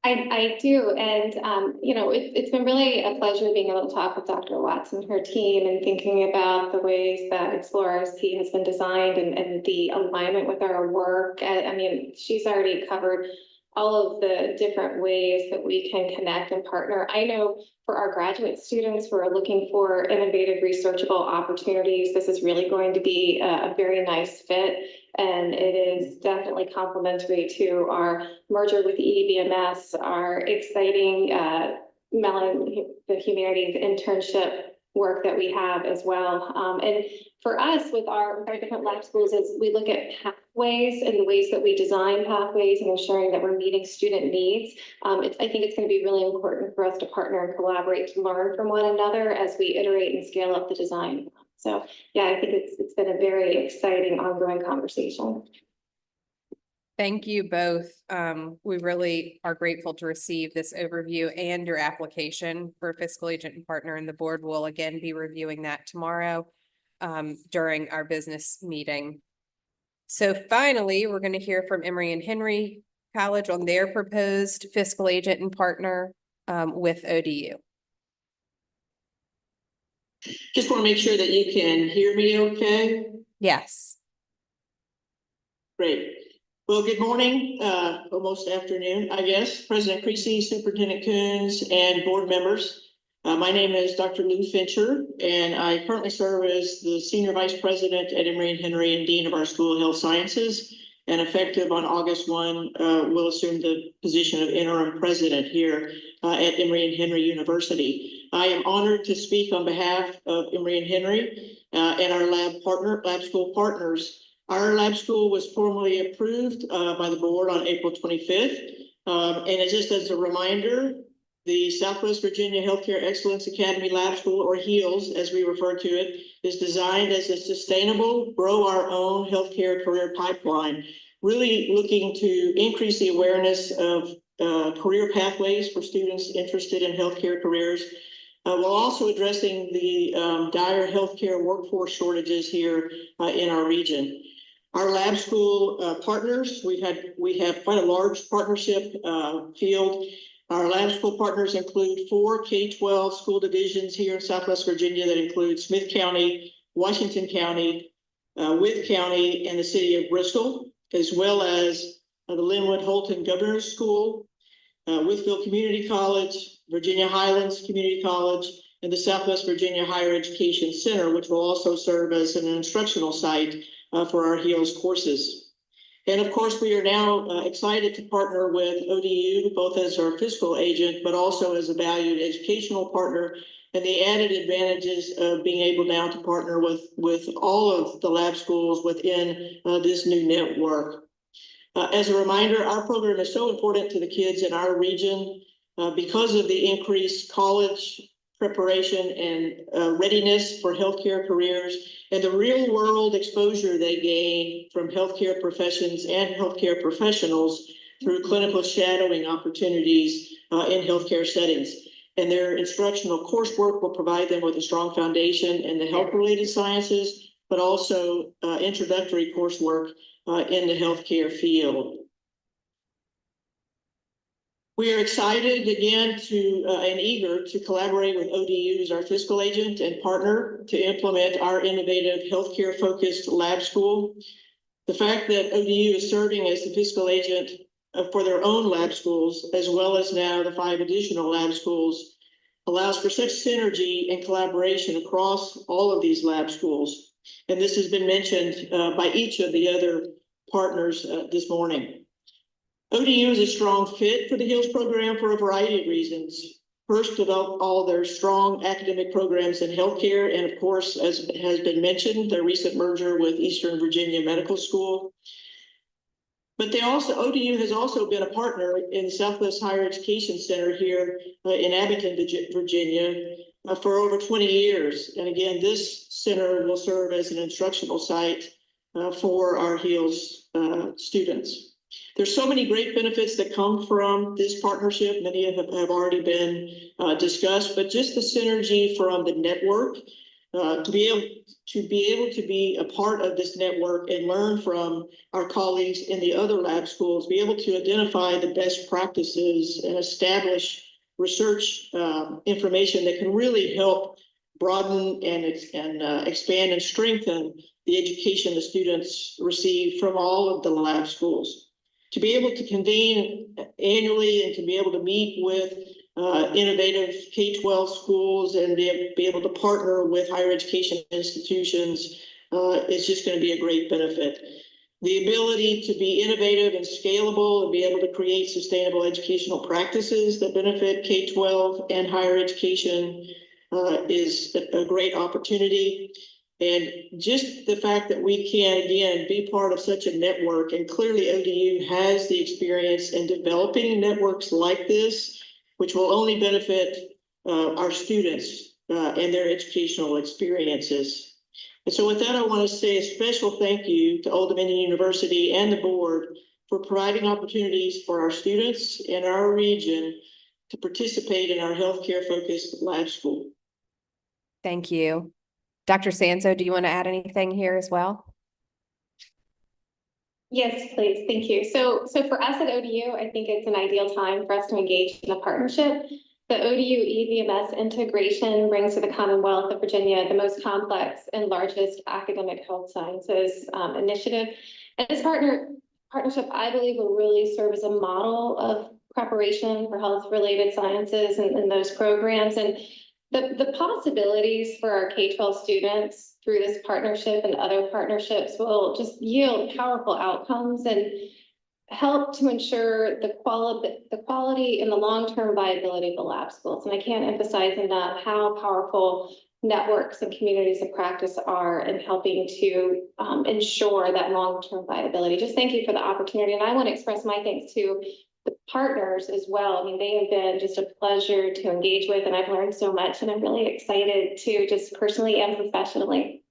I do, and you know, it's been really a pleasure being able to talk with Dr. Watts and her team and thinking about the ways that Explore RC has been designed and the alignment with our work. I mean, she's already covered all of the different ways that we can connect and partner. I know for our graduate students who are looking for innovative researchable opportunities, this is really going to be a very nice fit. And it is definitely complementary to our merger with EDBMS, our exciting the humanities internship work that we have as well. And for us, with our different lab schools, is we look at pathways and the ways that we design pathways and ensuring that we're meeting student needs. I think it's going to be really important for us to partner and collaborate to learn from one another as we iterate and scale up the design. So yeah, I think it's been a very exciting ongoing conversation. Thank you both. We really are grateful to receive this overview and your application for fiscal agent and partner, and the board will again be reviewing that tomorrow during our business meeting. So finally, we're going to hear from Emory and Henry College on their proposed fiscal agent and partner with ODU. Just want to make sure that you can hear me okay? Yes. Great. Well, good morning, almost afternoon, I guess. President Creasy, Superintendent Coons, and board members. My name is Dr. Lou Fincher, and I currently serve as the Senior Vice President at Emory Henry and Dean of our School of Health Sciences. And effective on August 1, will assume the position of interim president here at Emory Henry University. I am honored to speak on behalf of Emory Henry and our lab school partners. Our lab school was formally approved by the board on April 25th. And it's just as a reminder, the Southwest Virginia Healthcare Excellence Academy Lab School, or HEALS, as we refer to it, is designed as a sustainable, grow our own healthcare career pipeline, really looking to increase the awareness of career pathways for students interested in healthcare careers, while also addressing the dire healthcare workforce shortages here in our region. Our lab school partners, we have quite a large partnership field. Our lab school partners include 4 K-12 school divisions here in Southwest Virginia that include Smith County, Washington County, Wythe County, and the city of Bristol, as well as the Linwood Holton Governor's School, Wytheville Community College, Virginia Highlands Community College, and the Southwest Virginia Higher Education Center, which will also serve as an instructional site for our HEALS courses. And of course, we are now excited to partner with ODU, both as our fiscal agent, but also as a valued educational partner, and the added advantages of being able now to partner with all of the lab schools within this new network. As a reminder, our program is so important to the kids in our region because of the increased college preparation and readiness for healthcare careers and the real world exposure they gain from healthcare professions and healthcare professionals through clinical shadowing opportunities in healthcare settings. And their instructional coursework will provide them with a strong foundation in the health-related sciences, but also introductory coursework in the healthcare field. We are excited again and eager to collaborate with ODU as our fiscal agent and partner to implement our innovative healthcare focused lab school. The fact that ODU is serving as the fiscal agent for their own lab schools, as well as now the 5 additional lab schools, allows for such synergy and collaboration across all of these lab schools. And this has been mentioned by each of the other partners this morning. ODU is a strong fit for the HEALS program for a variety of reasons. First, develop all their strong academic programs in healthcare, and of course, as has been mentioned, their recent merger with Eastern Virginia Medical School. But ODU has also been a partner in the Southwest Higher Education Center here in Abington, Virginia, for over 20 years. And again, this center will serve as an instructional site for our HEALS students. There's so many great benefits that come from this partnership. Many have already been discussed, but just the synergy from the network, to be able to be a part of this network and learn from our colleagues in the other lab schools, be able to identify the best practices and establish research information that can really help broaden and expand and strengthen the education the students receive from all of the lab schools. To be able to convene annually and to be able to meet with innovative K-12 schools and be able to partner with higher education institutions is just going to be a great benefit. The ability to be innovative and scalable and be able to create sustainable educational practices that benefit K-12 and higher education is a great opportunity. And just the fact that we can, again, be part of such a network, and clearly ODU has the experience in developing networks like this, which will only benefit our students and their educational experiences. And so with that, I want to say a special thank you to Old Dominion University and the board for providing opportunities for our students in our region to participate in our healthcare-focused lab school. Thank you. Dr. Sanzo, do you want to add anything here as well? Yes, please. Thank you. So for us at ODU, I think it's an ideal time for us to engage in a partnership. The ODU EVMS integration brings to the Commonwealth of Virginia the most complex and largest academic health sciences initiative. And this partnership, I believe, will really serve as a model of preparation for health-related sciences and those programs. And the possibilities for our K-12 students through this partnership and other partnerships will just yield powerful outcomes and help to ensure the quality and the long-term viability of the lab schools. And I can't emphasize enough how powerful networks and communities of practice are in helping to ensure that long-term viability. Just thank you for the opportunity. And I want to express my thanks to the partners as well. I mean, they have been just a pleasure to engage with, and I've learned so much, and I'm really excited to just personally and professionally.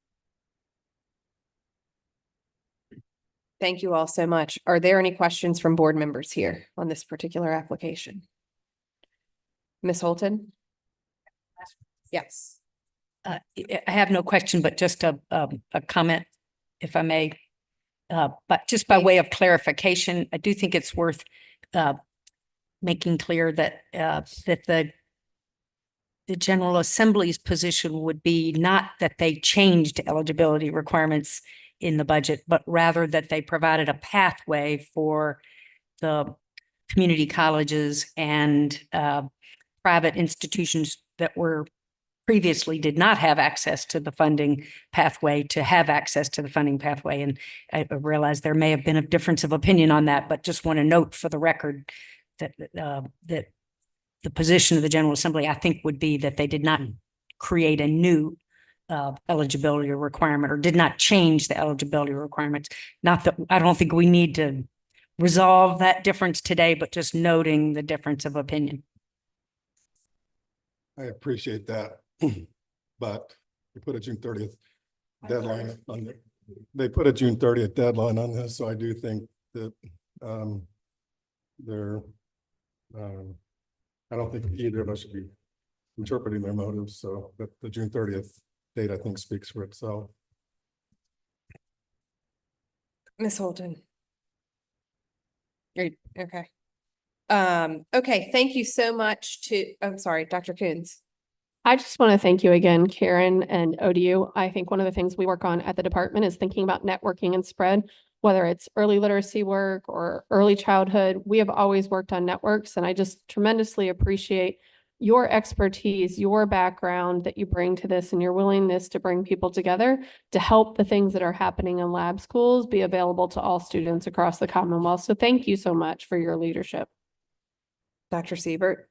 Thank you all so much. Are there any questions from board members here on this particular application? Ms. Holton? Yes. I have no question, but just a comment, if I may. But just by way of clarification, I do think it's worth making clear that that the General Assembly's position would be not that they changed eligibility requirements in the budget, but rather that they provided a pathway for the community colleges and private institutions that were previously did not have access to the funding pathway to have access to the funding pathway. And I realize there may have been a difference of opinion on that, but just want to note for the record that that the position of the General Assembly, I think, would be that they did not create a new eligibility requirement or did not change the eligibility requirements. Not that I don't think we need to resolve that difference today, but just noting the difference of opinion. I appreciate that, but we put a June 30th deadline on it. They put a June 30th deadline on this, so I do think that I don't think either of us should be interpreting their motives. So, but the June 30th date, I think, speaks for itself. Ms. Holton. Okay. Okay, thank you so much I'm sorry, Dr. Coons. I just want to thank you again, Karen and ODU. I think one of the things we work on at the department is thinking about networking and spread, whether it's early literacy work or early childhood. We have always worked on networks, and I just tremendously appreciate your expertise, your background that you bring to this, and your willingness to bring people together to help the things that are happening in lab schools be available to all students across the Commonwealth. So thank you so much for your leadership. Dr. Siebert.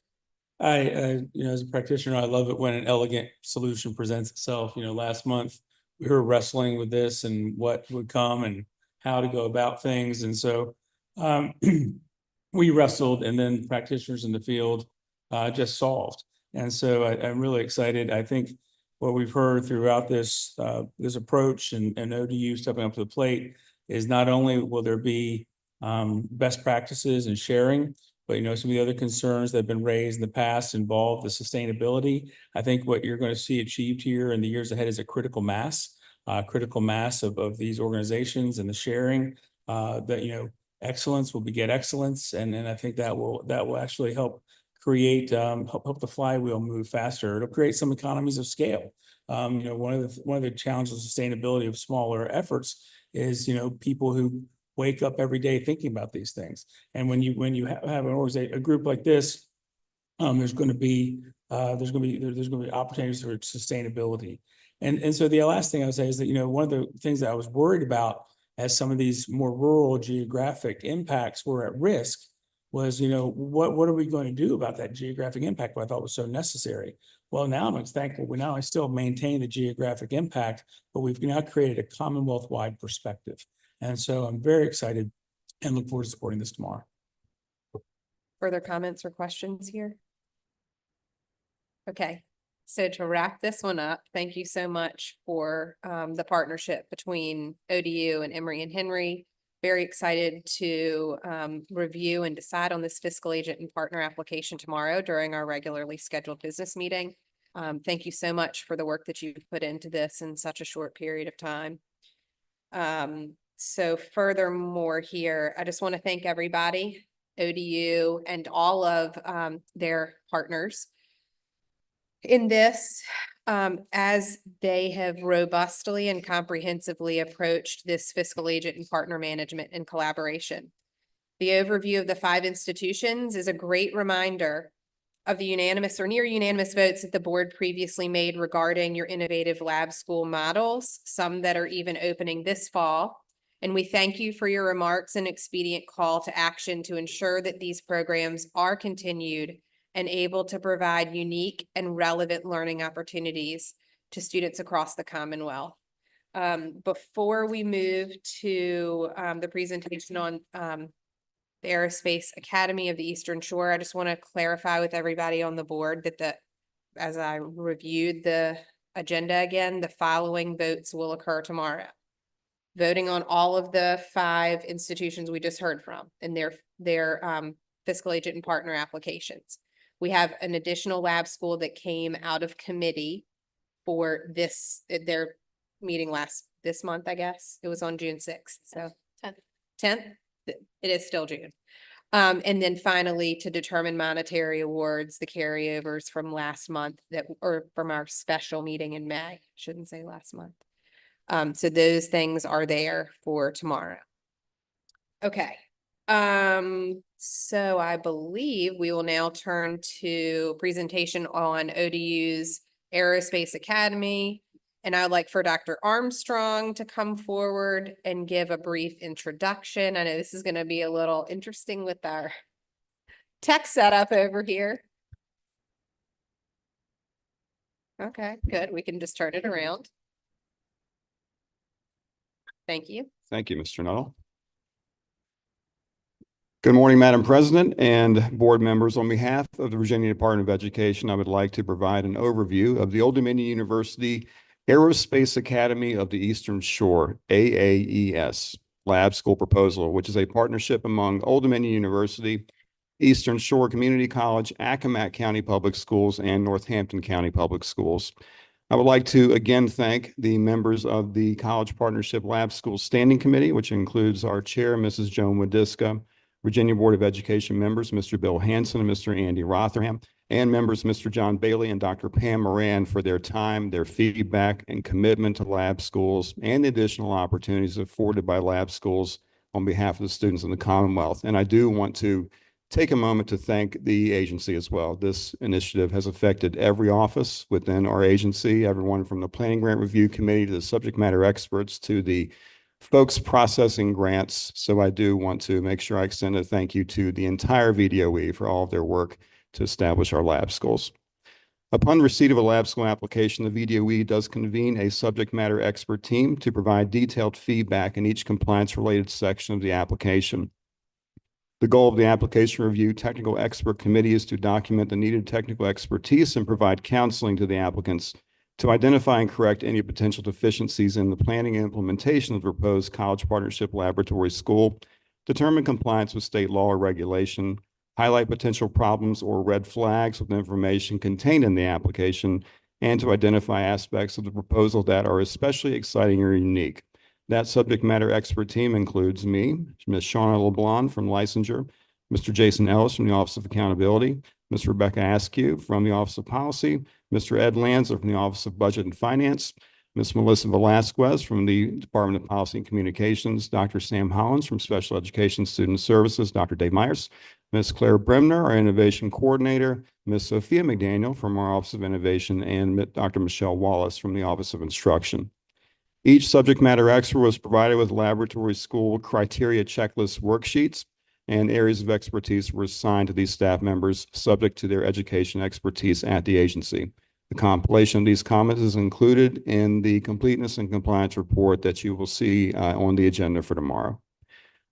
As a practitioner, I love it when an elegant solution presents itself. Last month we were wrestling with this and what would come and how to go about things. And so we wrestled, and then practitioners in the field just solved. And so I'm really excited. I think what we've heard throughout this approach and ODU stepping up to the plate is not only will there be best practices and sharing, but some of the other concerns that have been raised in the past involve the sustainability. I think what you're going to see achieved here in the years ahead is a critical mass of these organizations and the sharing that excellence will beget excellence, and I think that will actually help create help the flywheel move faster. It'll create some economies of scale. One of the challenges of sustainability of smaller efforts is people who wake up every day thinking about these things. And when you have an organization, a group like this, there's going to be opportunities for sustainability. And so the last thing I would say is that one of the things that I was worried about as some of these more rural geographic impacts were at risk was what are we going to do about that geographic impact, what I thought was so necessary. Well, now I'm thankful we now still maintain the geographic impact, but we've now created a Commonwealth-wide perspective. And so I'm very excited and look forward to supporting this tomorrow. Further comments or questions here? Okay, so to wrap this one up, thank you so much for the partnership between ODU and Emory and Henry. Very excited to review and decide on this fiscal agent and partner application tomorrow during our regularly scheduled business meeting. Thank you so much for the work that you've put into this in such a short period of time. So furthermore here, I just want to thank everybody, ODU and all of their partners in this, as they have robustly and comprehensively approached this fiscal agent and partner management and collaboration. The overview of the 5 institutions is a great reminder of the unanimous or near unanimous votes that the board previously made regarding your innovative lab school models, some that are even opening this fall. And we thank you for your remarks and expedient call to action to ensure that these programs are continued and able to provide unique and relevant learning opportunities to students across the Commonwealth. Before we move to the presentation on the Aerospace Academy of the Eastern Shore, I just want to clarify with everybody on the board that as I reviewed the agenda again, the following votes will occur tomorrow. Voting on all of the 5 institutions we just heard from and their fiscal agent and partner applications. We have an additional lab school that came out of committee for their meeting this month, I guess. It was on June 6th. So 10th. It is still June. And then finally, to determine monetary awards, the carryovers from last month or from our special meeting in May. Shouldn't say last month. So those things are there for tomorrow. Okay. So I believe we will now turn to presentation on ODU's Aerospace Academy. And I'd like for Dr. Armstrong to come forward and give a brief introduction. I know this is going to be a little interesting with our tech setup over here. Okay, good. We can just turn it around. Thank you. Thank you, Mr. Nuttall. Good morning, Madam President and board members. On behalf of the Virginia Department of Education, I would like to provide an overview of the Old Dominion University Aerospace Academy of the Eastern Shore, AAES, Lab School Proposal, which is a partnership among Old Dominion University, Eastern Shore Community College, Accomack County Public Schools, and Northampton County Public Schools. I would like to again thank the members of the College Partnership Lab School Standing Committee, which includes our chair, Mrs. Joan Wadiska, Virginia Board of Education members, Mr. Bill Hanson and Mr. Andy Rotherham, and members, Mr. John Bailey and Dr. Pam Moran, for their time, their feedback, and commitment to lab schools and the additional opportunities afforded by lab schools on behalf of the students in the Commonwealth. And I do want to take a moment to thank the agency as well. This initiative has affected every office within our agency, everyone from the Planning Grant Review Committee to the subject matter experts to the folks processing grants. So I do want to make sure I extend a thank you to the entire VDOE for all of their work to establish our lab schools. Upon receipt of a lab school application, the VDOE does convene a subject matter expert team to provide detailed feedback in each compliance-related section of the application. The goal of the application review technical expert committee is to document the needed technical expertise and provide counseling to the applicants to identify and correct any potential deficiencies in the planning and implementation of the proposed college partnership laboratory school, determine compliance with state law or regulation, highlight potential problems or red flags with information contained in the application, and to identify aspects of the proposal that are especially exciting or unique. That subject matter expert team includes me, Ms. Shauna LeBlanc from Licensure, Mr. Jason Ellis from the Office of Accountability, Ms. Rebecca Askew from the Office of Policy, Mr. Ed Lanza from the Office of Budget and Finance, Ms. Melissa Velasquez from the Department of Policy and Communications, Dr. Sam Hollins from Special Education Student Services, Dr. Dave Myers, Ms. Claire Bremner, our Innovation Coordinator, Ms. Sophia McDaniel from our Office of Innovation, and Dr. Michelle Wallace from the Office of Instruction. Each subject matter expert was provided with laboratory school criteria checklist worksheets, and areas of expertise were assigned to these staff members subject to their education expertise at the agency. The compilation of these comments is included in the completeness and compliance report that you will see on the agenda for tomorrow.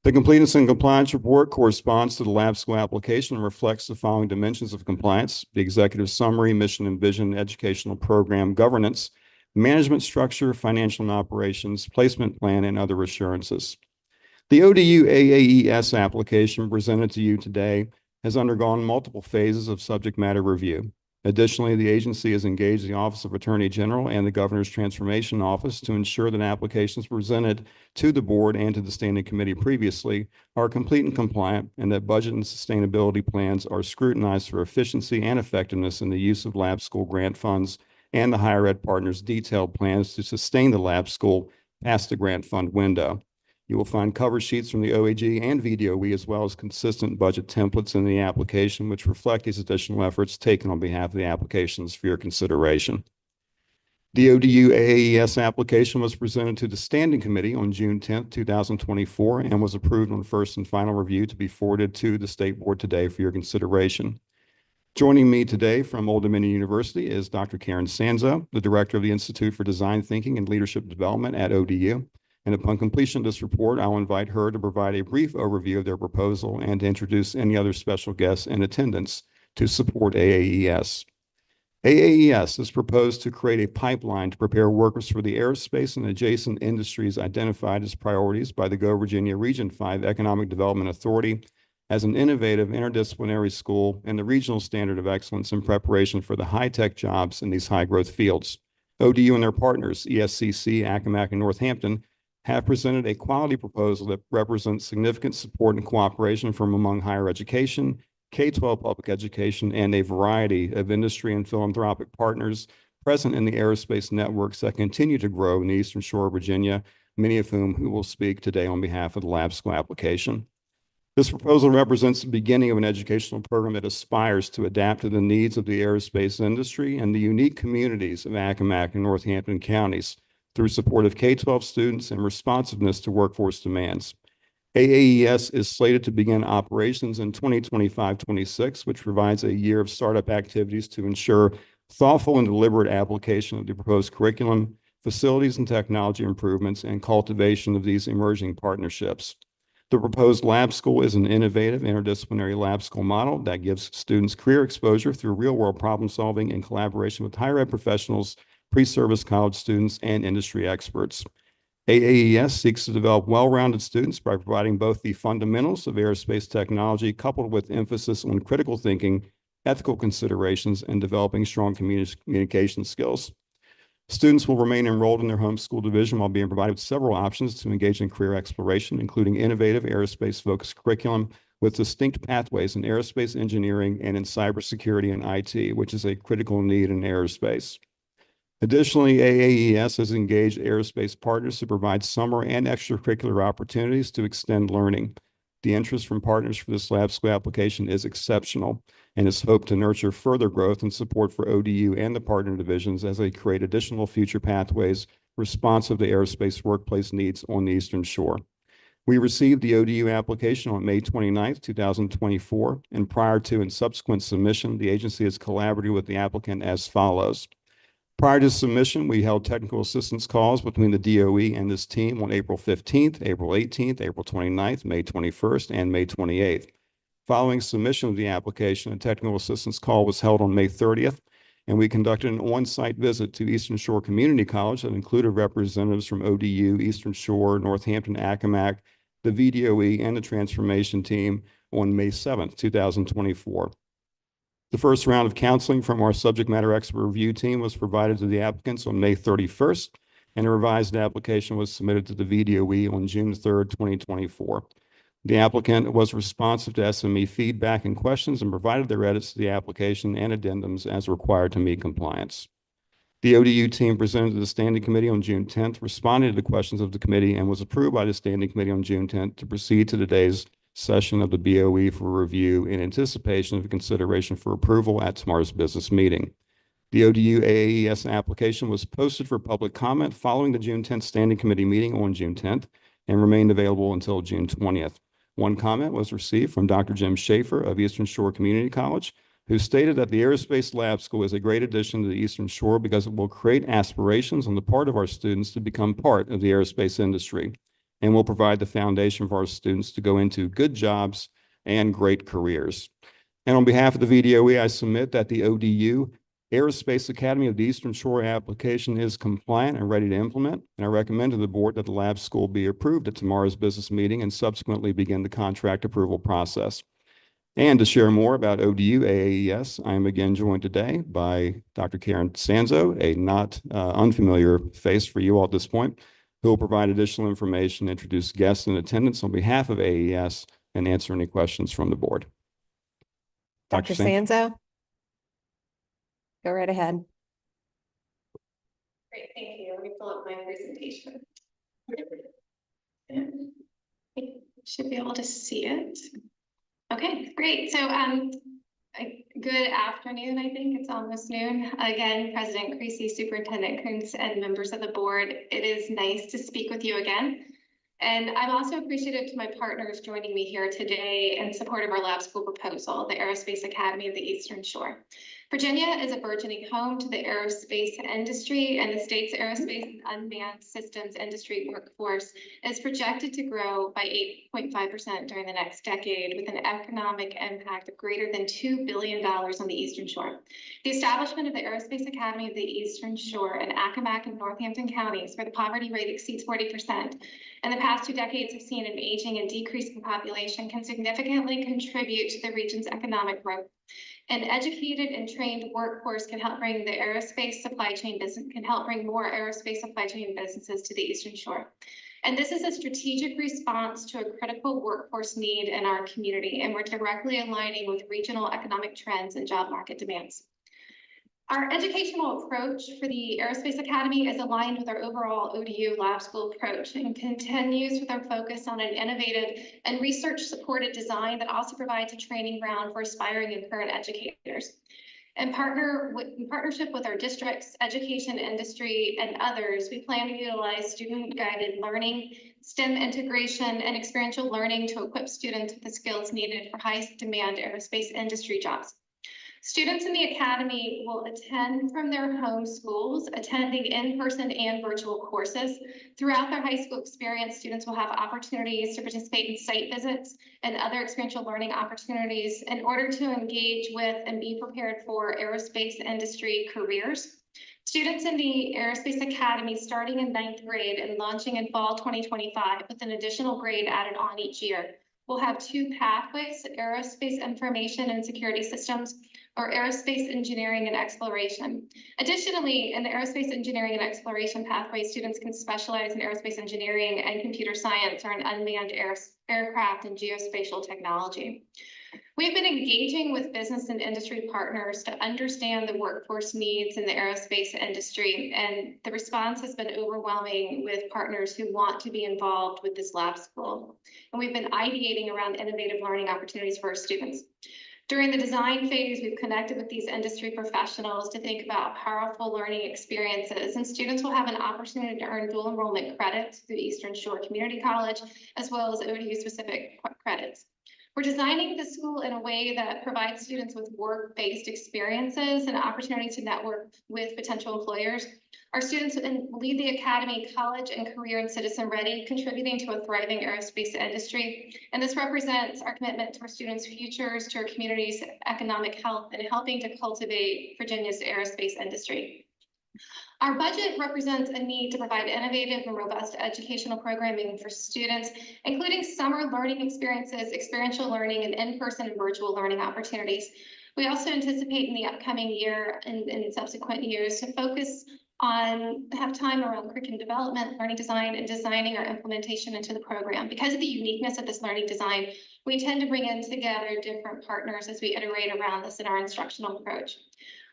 The completeness and compliance report corresponds to the lab school application and reflects the following dimensions of compliance: the executive summary, mission and vision, educational program governance, management structure, financial and operations, placement plan, and other assurances. The ODU AAES application presented to you today has undergone multiple phases of subject matter review. Additionally, the agency has engaged the Office of Attorney General and the Governor's Transformation Office to ensure that applications presented to the board and to the standing committee previously are complete and compliant, and that budget and sustainability plans are scrutinized for efficiency and effectiveness in the use of lab school grant funds and the higher ed partners' detailed plans to sustain the lab school past the grant fund window. You will find cover sheets from the OAG and VDOE, as well as consistent budget templates in the application, which reflect these additional efforts taken on behalf of the applications for your consideration. The ODU AAES application was presented to the Standing Committee on June 10th, 2024, and was approved on first and final review to be forwarded to the State Board today for your consideration. Joining me today from Old Dominion University is Dr. Karen Sanzo, the Director of the Institute for Design Thinking and Leadership Development at ODU. And upon completion of this report, I'll invite her to provide a brief overview of their proposal and to introduce any other special guests in attendance to support AAES. AAES is proposed to create a pipeline to prepare workers for the aerospace and adjacent industries identified as priorities by the Go Virginia Region 5 Economic Development Authority as an innovative interdisciplinary school and the regional standard of excellence in preparation for the high-tech jobs in these high-growth fields. ODU and their partners, ESCC, Accomack, and Northampton, have presented a quality proposal that represents significant support and cooperation from among higher education, K-12 public education, and a variety of industry and philanthropic partners present in the aerospace networks that continue to grow in the Eastern Shore of Virginia, many of whom who will speak today on behalf of the lab school application. This proposal represents the beginning of an educational program that aspires to adapt to the needs of the aerospace industry and the unique communities of Accomack and Northampton counties through support of K-12 students and responsiveness to workforce demands. AAES is slated to begin operations in 2025-26, which provides a year of startup activities to ensure thoughtful and deliberate application of the proposed curriculum, facilities and technology improvements, and cultivation of these emerging partnerships. The proposed lab school is an innovative interdisciplinary lab school model that gives students career exposure through real-world problem solving in collaboration with higher ed professionals, pre-service college students, and industry experts. AAES seeks to develop well-rounded students by providing both the fundamentals of aerospace technology coupled with emphasis on critical thinking, ethical considerations, and developing strong communication skills. Students will remain enrolled in their home school division while being provided with several options to engage in career exploration, including innovative aerospace-focused curriculum with distinct pathways in aerospace engineering and in cybersecurity and IT, which is a critical need in aerospace. Additionally, AAES has engaged aerospace partners to provide summer and extracurricular opportunities to extend learning. The interest from partners for this lab school application is exceptional and is hoped to nurture further growth and support for ODU and the partner divisions as they create additional future pathways responsive to aerospace workplace needs on the Eastern Shore. We received the ODU application on May 29th, 2024, and prior to and subsequent submission, the agency has collaborated with the applicant as follows. Prior to submission, we held technical assistance calls between the DOE and this team on April 15th, April 18th, April 29th, May 21st, and May 28th. Following submission of the application, a technical assistance call was held on May 30th, and we conducted an on-site visit to Eastern Shore Community College that included representatives from ODU, Eastern Shore, Northampton, Accomack, the VDOE, and the transformation team on May 7th, 2024. The first round of counseling from our subject matter expert review team was provided to the applicants on May 31st, and a revised application was submitted to the VDOE on June 3rd, 2024. The applicant was responsive to SME feedback and questions and provided their edits to the application and addendums as required to meet compliance. The ODU team presented to the Standing Committee on June 10th, responded to the questions of the committee, and was approved by the Standing Committee on June 10th to proceed to today's session of the BOE for review in anticipation of consideration for approval at tomorrow's business meeting. The ODU AAES application was posted for public comment following the June 10th Standing Committee meeting on June 10th and remained available until June 20th. One comment was received from Dr. Jim Schaefer of Eastern Shore Community College, who stated that the Aerospace Lab School is a great addition to the Eastern Shore because it will create aspirations on the part of our students to become part of the aerospace industry and will provide the foundation for our students to go into good jobs and great careers. And on behalf of the VDOE, I submit that the ODU Aerospace Academy of the Eastern Shore application is compliant and ready to implement, and I recommend to the board that the lab school be approved at tomorrow's business meeting and subsequently begin the contract approval process. And to share more about ODU AAES, I am again joined today by Dr. Karen Sanzo, a not unfamiliar face for you all at this point, who will provide additional information, introduce guests in attendance on behalf of AAES, and answer any questions from the board. Dr. Sanzo? Go right ahead. Great, thank you. Let me pull up my presentation. I should be able to see it. Okay, great. So good afternoon. I think it's almost noon. Again, President Creasy, Superintendent Kuntz, and members of the board. It is nice to speak with you again. And I'm also appreciative to my partners joining me here today in support of our lab school proposal, the Aerospace Academy of the Eastern Shore. Virginia is a burgeoning home to the aerospace industry, and the state's aerospace and unmanned systems industry workforce is projected to grow by 8.5% during the next decade, with an economic impact of greater than $2 billion on the Eastern Shore. The establishment of the Aerospace Academy of the Eastern Shore in Accomack and Northampton counties, where the poverty rate exceeds 40%, and the past 2 decades have seen an aging and decreasing population, can significantly contribute to the region's economic growth. An educated and trained workforce can help bring the aerospace supply chain business, can help bring more aerospace supply chain businesses to the Eastern Shore. And this is a strategic response to a critical workforce need in our community, and we're directly aligning with regional economic trends and job market demands. Our educational approach for the Aerospace Academy is aligned with our overall ODU lab school approach and continues with our focus on an innovative and research-supported design that also provides a training ground for aspiring and current educators. In partnership with our districts, education industry, and others, we plan to utilize student-guided learning, STEM integration, and experiential learning to equip students with the skills needed for high-demand aerospace industry jobs. Students in the Academy will attend from their home schools, attending in-person and virtual courses. Throughout their high school experience, students will have opportunities to participate in site visits and other experiential learning opportunities in order to engage with and be prepared for aerospace industry careers. Students in the Aerospace Academy starting in 9th grade and launching in fall 2025 with an additional grade added on each year will have 2 pathways: aerospace information and security systems, or aerospace engineering and exploration. Additionally, in the aerospace engineering and exploration pathway, students can specialize in aerospace engineering and computer science, or in unmanned aircraft and geospatial technology. We've been engaging with business and industry partners to understand the workforce needs in the aerospace industry, and the response has been overwhelming with partners who want to be involved with this lab school. And we've been ideating around innovative learning opportunities for our students. During the design phase, we've connected with these industry professionals to think about powerful learning experiences, and students will have an opportunity to earn dual enrollment credits through Eastern Shore Community College, as well as ODU specific credits. We're designing the school in a way that provides students with work-based experiences and opportunity to network with potential employers. Our students lead the academy college and career and citizen ready, contributing to a thriving aerospace industry. And this represents our commitment to our students' futures, to our community's economic health, and helping to cultivate Virginia's aerospace industry. Our budget represents a need to provide innovative and robust educational programming for students, including summer learning experiences, experiential learning, and in-person and virtual learning opportunities. We also anticipate in the upcoming year and in subsequent years to have time around curriculum development, learning design, and designing our implementation into the program. Because of the uniqueness of this learning design, we tend to bring in together different partners as we iterate around this in our instructional approach.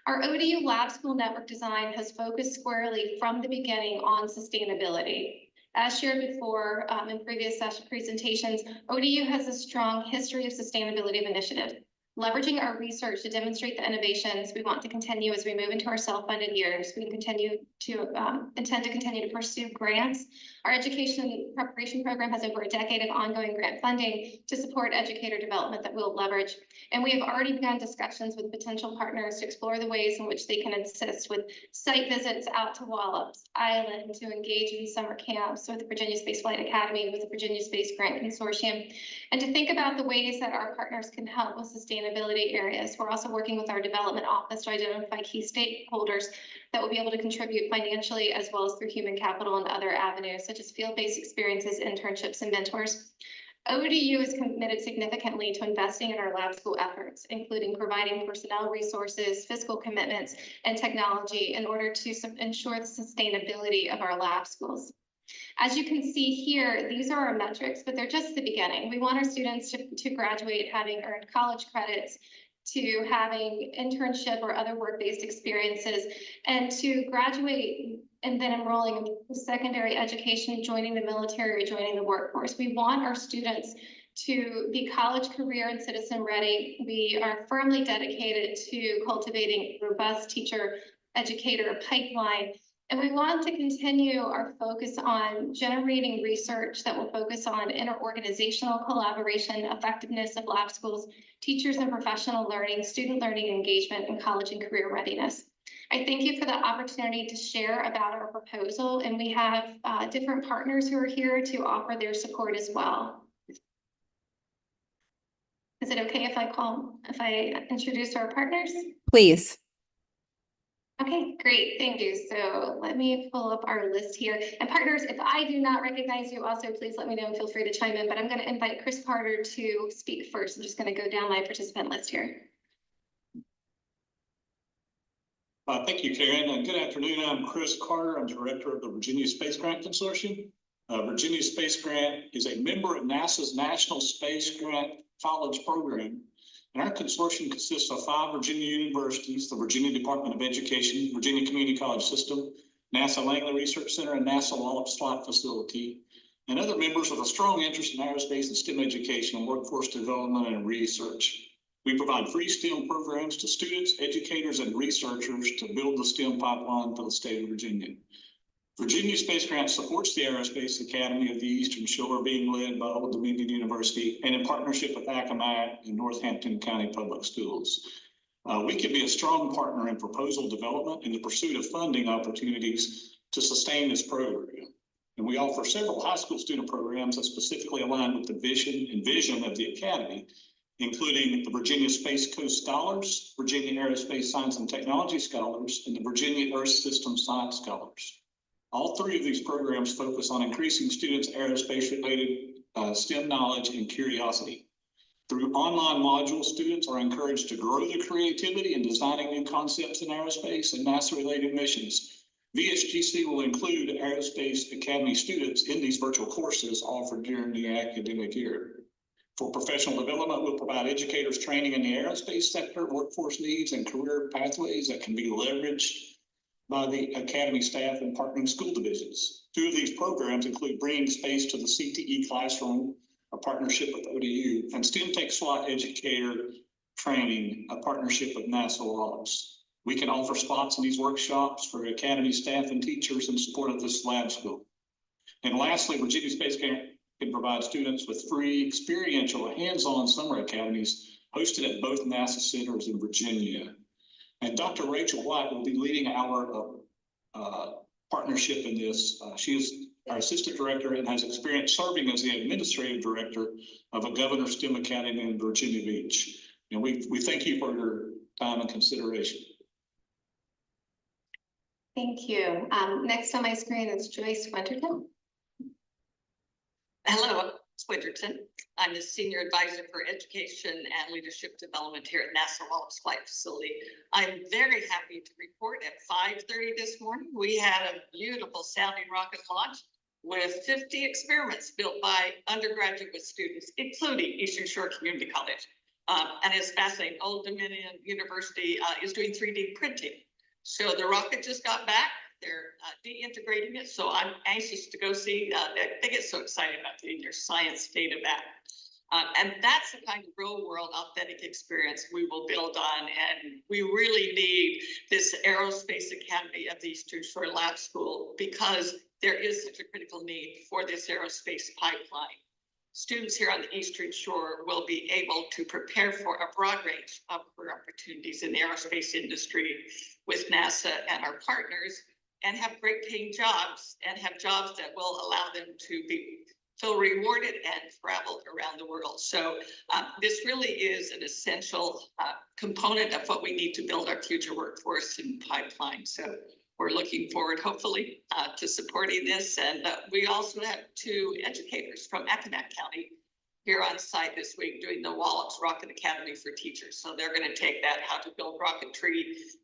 Our ODU lab school network design has focused squarely from the beginning on sustainability. As shared before in previous session presentations, ODU has a strong history of sustainability of initiative. Leveraging our research to demonstrate the innovations we want to continue as we move into our self-funded years. We intend to continue to pursue grants. Our education preparation program has over a decade of ongoing grant funding to support educator development that we'll leverage. And we have already begun discussions with potential partners to explore the ways in which they can assist with site visits out to Wallops Island, to engage in summer camps with the Virginia Space Flight Academy, with the Virginia Space Grant Consortium, and to think about the ways that our partners can help with sustainability areas. We're also working with our development office to identify key stakeholders that will be able to contribute financially as well as through human capital and other avenues such as field-based experiences, internships, and mentors. ODU is committed significantly to investing in our lab school efforts, including providing personnel resources, fiscal commitments, and technology in order to ensure the sustainability of our lab schools. As you can see here, these are our metrics, but they're just the beginning. We want our students to graduate having earned college credits, to having internship or other work-based experiences, and to graduate and then enrolling in secondary education, joining the military, or joining the workforce. We want our students to be college, career, and citizen ready. We are firmly dedicated to cultivating a robust teacher educator pipeline. And we want to continue our focus on generating research that will focus on interorganizational collaboration, effectiveness of lab schools, teachers and professional learning, student learning engagement, and college and career readiness. I thank you for the opportunity to share about our proposal, and we have different partners who are here to offer their support as well. Is it okay if I introduce our partners? Please. Okay, great, thank you. So let me pull up our list here. And partners, if I do not recognize you also, please let me know and feel free to chime in, but I'm going to invite Chris Carter to speak first. I'm just going to go down my participant list here. Thank you, Karen, and good afternoon. I'm Chris Carter. I'm Director of the Virginia Space Grant Consortium. Virginia Space Grant is a member of NASA's National Space Grant College Program. And our consortium consists of 5 Virginia universities: the Virginia Department of Education, Virginia Community College System, NASA Langley Research Center, and NASA Wallops Flight Facility, and other members with a strong interest in aerospace and STEM education and workforce development and research. We provide free STEM programs to students, educators, and researchers to build the STEM pipeline for the state of Virginia. Virginia Space Grant supports the Aerospace Academy of the Eastern Shore, being led by Old Dominion University and in partnership with Accomack and Northampton County Public Schools. We can be a strong partner in proposal development and the pursuit of funding opportunities to sustain this program. And we offer several high school student programs that specifically align with the vision of the Academy, including the Virginia Space Coast Scholars, Virginia Aerospace Science and Technology Scholars, and the Virginia Earth System Science Scholars. All 3 of these programs focus on increasing students' aerospace-related STEM knowledge and curiosity. Through online modules, students are encouraged to grow their creativity in designing new concepts in aerospace and NASA-related missions. VSGC will include Aerospace Academy students in these virtual courses offered during the academic year. For professional development, we'll provide educators training in the aerospace sector, workforce needs, and career pathways that can be leveraged by the Academy staff and partnering school divisions. 2 of these programs include Bringing Space to the CTE Classroom, a partnership with ODU, and STEM Tech SWAT Educator Training, a partnership with NASA Wallops. We can offer spots in these workshops for Academy staff and teachers in support of this lab school. And lastly, Virginia Space can provide students with free experiential hands-on summer academies hosted at both NASA centers in Virginia. And Dr. Rachel White will be leading our partnership in this. She is our assistant director and has experience serving as the administrative director of a Governor STEM Academy in Virginia Beach. And we thank you for your time and consideration. Thank you. Next on my screen is Joyce Winterton. Hello, it's Winterton. I'm the Senior Advisor for Education and Leadership Development here at NASA Wallops Flight Facility. I'm very happy to report at 5:30 this morning, we had a beautiful sounding rocket launch with 50 experiments built by undergraduate students, including Eastern Shore Community College. And it's fascinating. Old Dominion University is doing 3D printing. So the rocket just got back. They're de-integrating it. So I'm anxious to go see. They get so excited about getting their science data back. And that's the kind of real world authentic experience we will build on. And we really need this Aerospace Academy of the Eastern Shore Lab School because there is such a critical need for this aerospace pipeline. Students here on the Eastern Shore will be able to prepare for a broad range of career opportunities in the aerospace industry with NASA and our partners, and have great paying jobs and have jobs that will allow them to feel rewarded and travel around the world. So this really is an essential component of what we need to build our future workforce and pipeline. So we're looking forward, hopefully, to supporting this. And we also have 2 educators from Accomack County here on site this week doing the Wallops Rocket Academy for Teachers. So they're going to take that, how to build rocketry,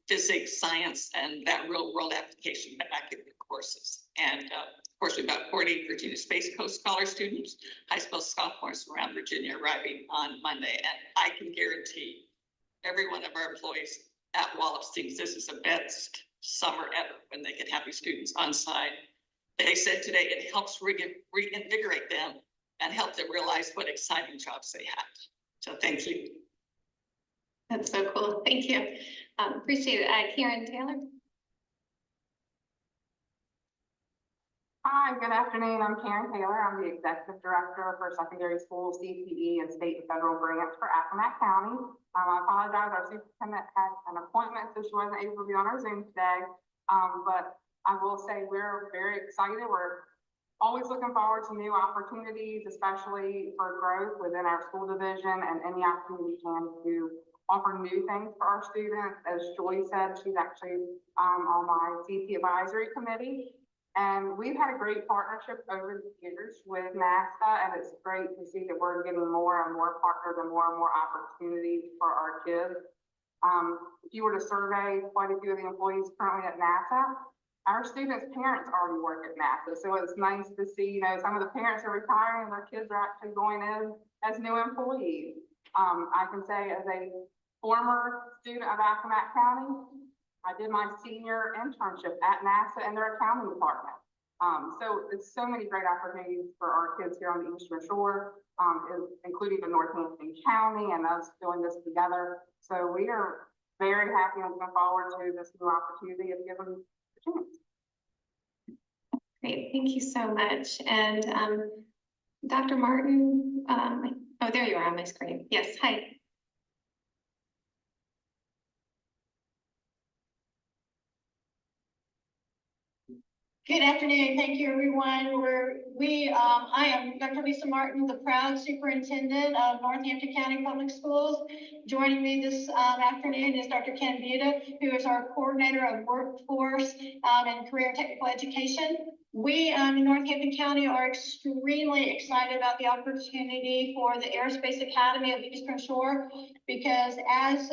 physics, science, and that real world application back in the courses. And of course, we've got 40 Virginia Space Coast Scholar students, high school sophomores around Virginia arriving on Monday. And I can guarantee every one of our employees at Wallops thinks this is the best summer ever when they can have these students on site. They said today it helps reinvigorate them and help them realize what exciting jobs they have. So thank you. That's so cool. Thank you. Appreciate it. Karen Taylor. Hi, good afternoon. I'm Karen Taylor. I'm the Executive Director for Secondary School, CPE, and State and Federal Grants for Accomack County. I apologize, our superintendent had an appointment, so she wasn't able to be on our Zoom today. But I will say we're very excited. We're always looking forward to new opportunities, especially for growth within our school division and any opportunity we can to offer new things for our students. As Joy said, she's actually on my CP advisory committee. And we've had a great partnership over the years with NASA, and it's great to see that we're getting more and more partners and more opportunities for our kids. If you were to survey quite a few of the employees currently at NASA, our students' parents already work at NASA. So it's nice to see, some of the parents are retiring and their kids are actually going in as new employees. I can say as a former student of Accomack County, I did my senior internship at NASA in their accounting department. So it's so many great opportunities for our kids here on the Eastern Shore, including the Northampton County and us doing this together. So we are very happy and looking forward to this new opportunity of given the chance. Great, thank you so much. And Dr. Martin, oh, there you are on my screen. Yes, hi. Good afternoon. Thank you, everyone. I am Dr. Lisa Martin, the proud superintendent of Northampton County Public Schools. Joining me this afternoon is Dr. Ken Buda, who is our coordinator of workforce and career and technical education. We in Northampton County are extremely excited about the opportunity for the Aerospace Academy of the Eastern Shore, because as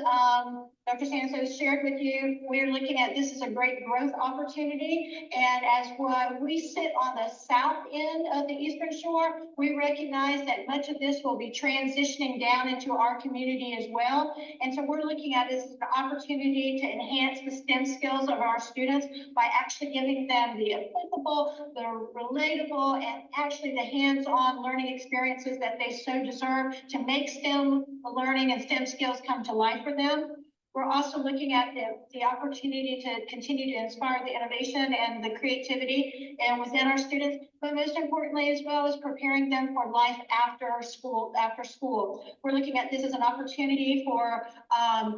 Dr. Santos shared with you, we're looking at this as a great growth opportunity. And as we sit on the south end of the Eastern Shore, we recognize that much of this will be transitioning down into our community as well. And so we're looking at this as an opportunity to enhance the STEM skills of our students by actually giving them the applicable, the relatable, and actually the hands-on learning experiences that they so deserve to make STEM learning and STEM skills come to life for them. We're also looking at the opportunity to continue to inspire the innovation and the creativity and within our students, but most importantly, as well as preparing them for life after school. We're looking at this as an opportunity for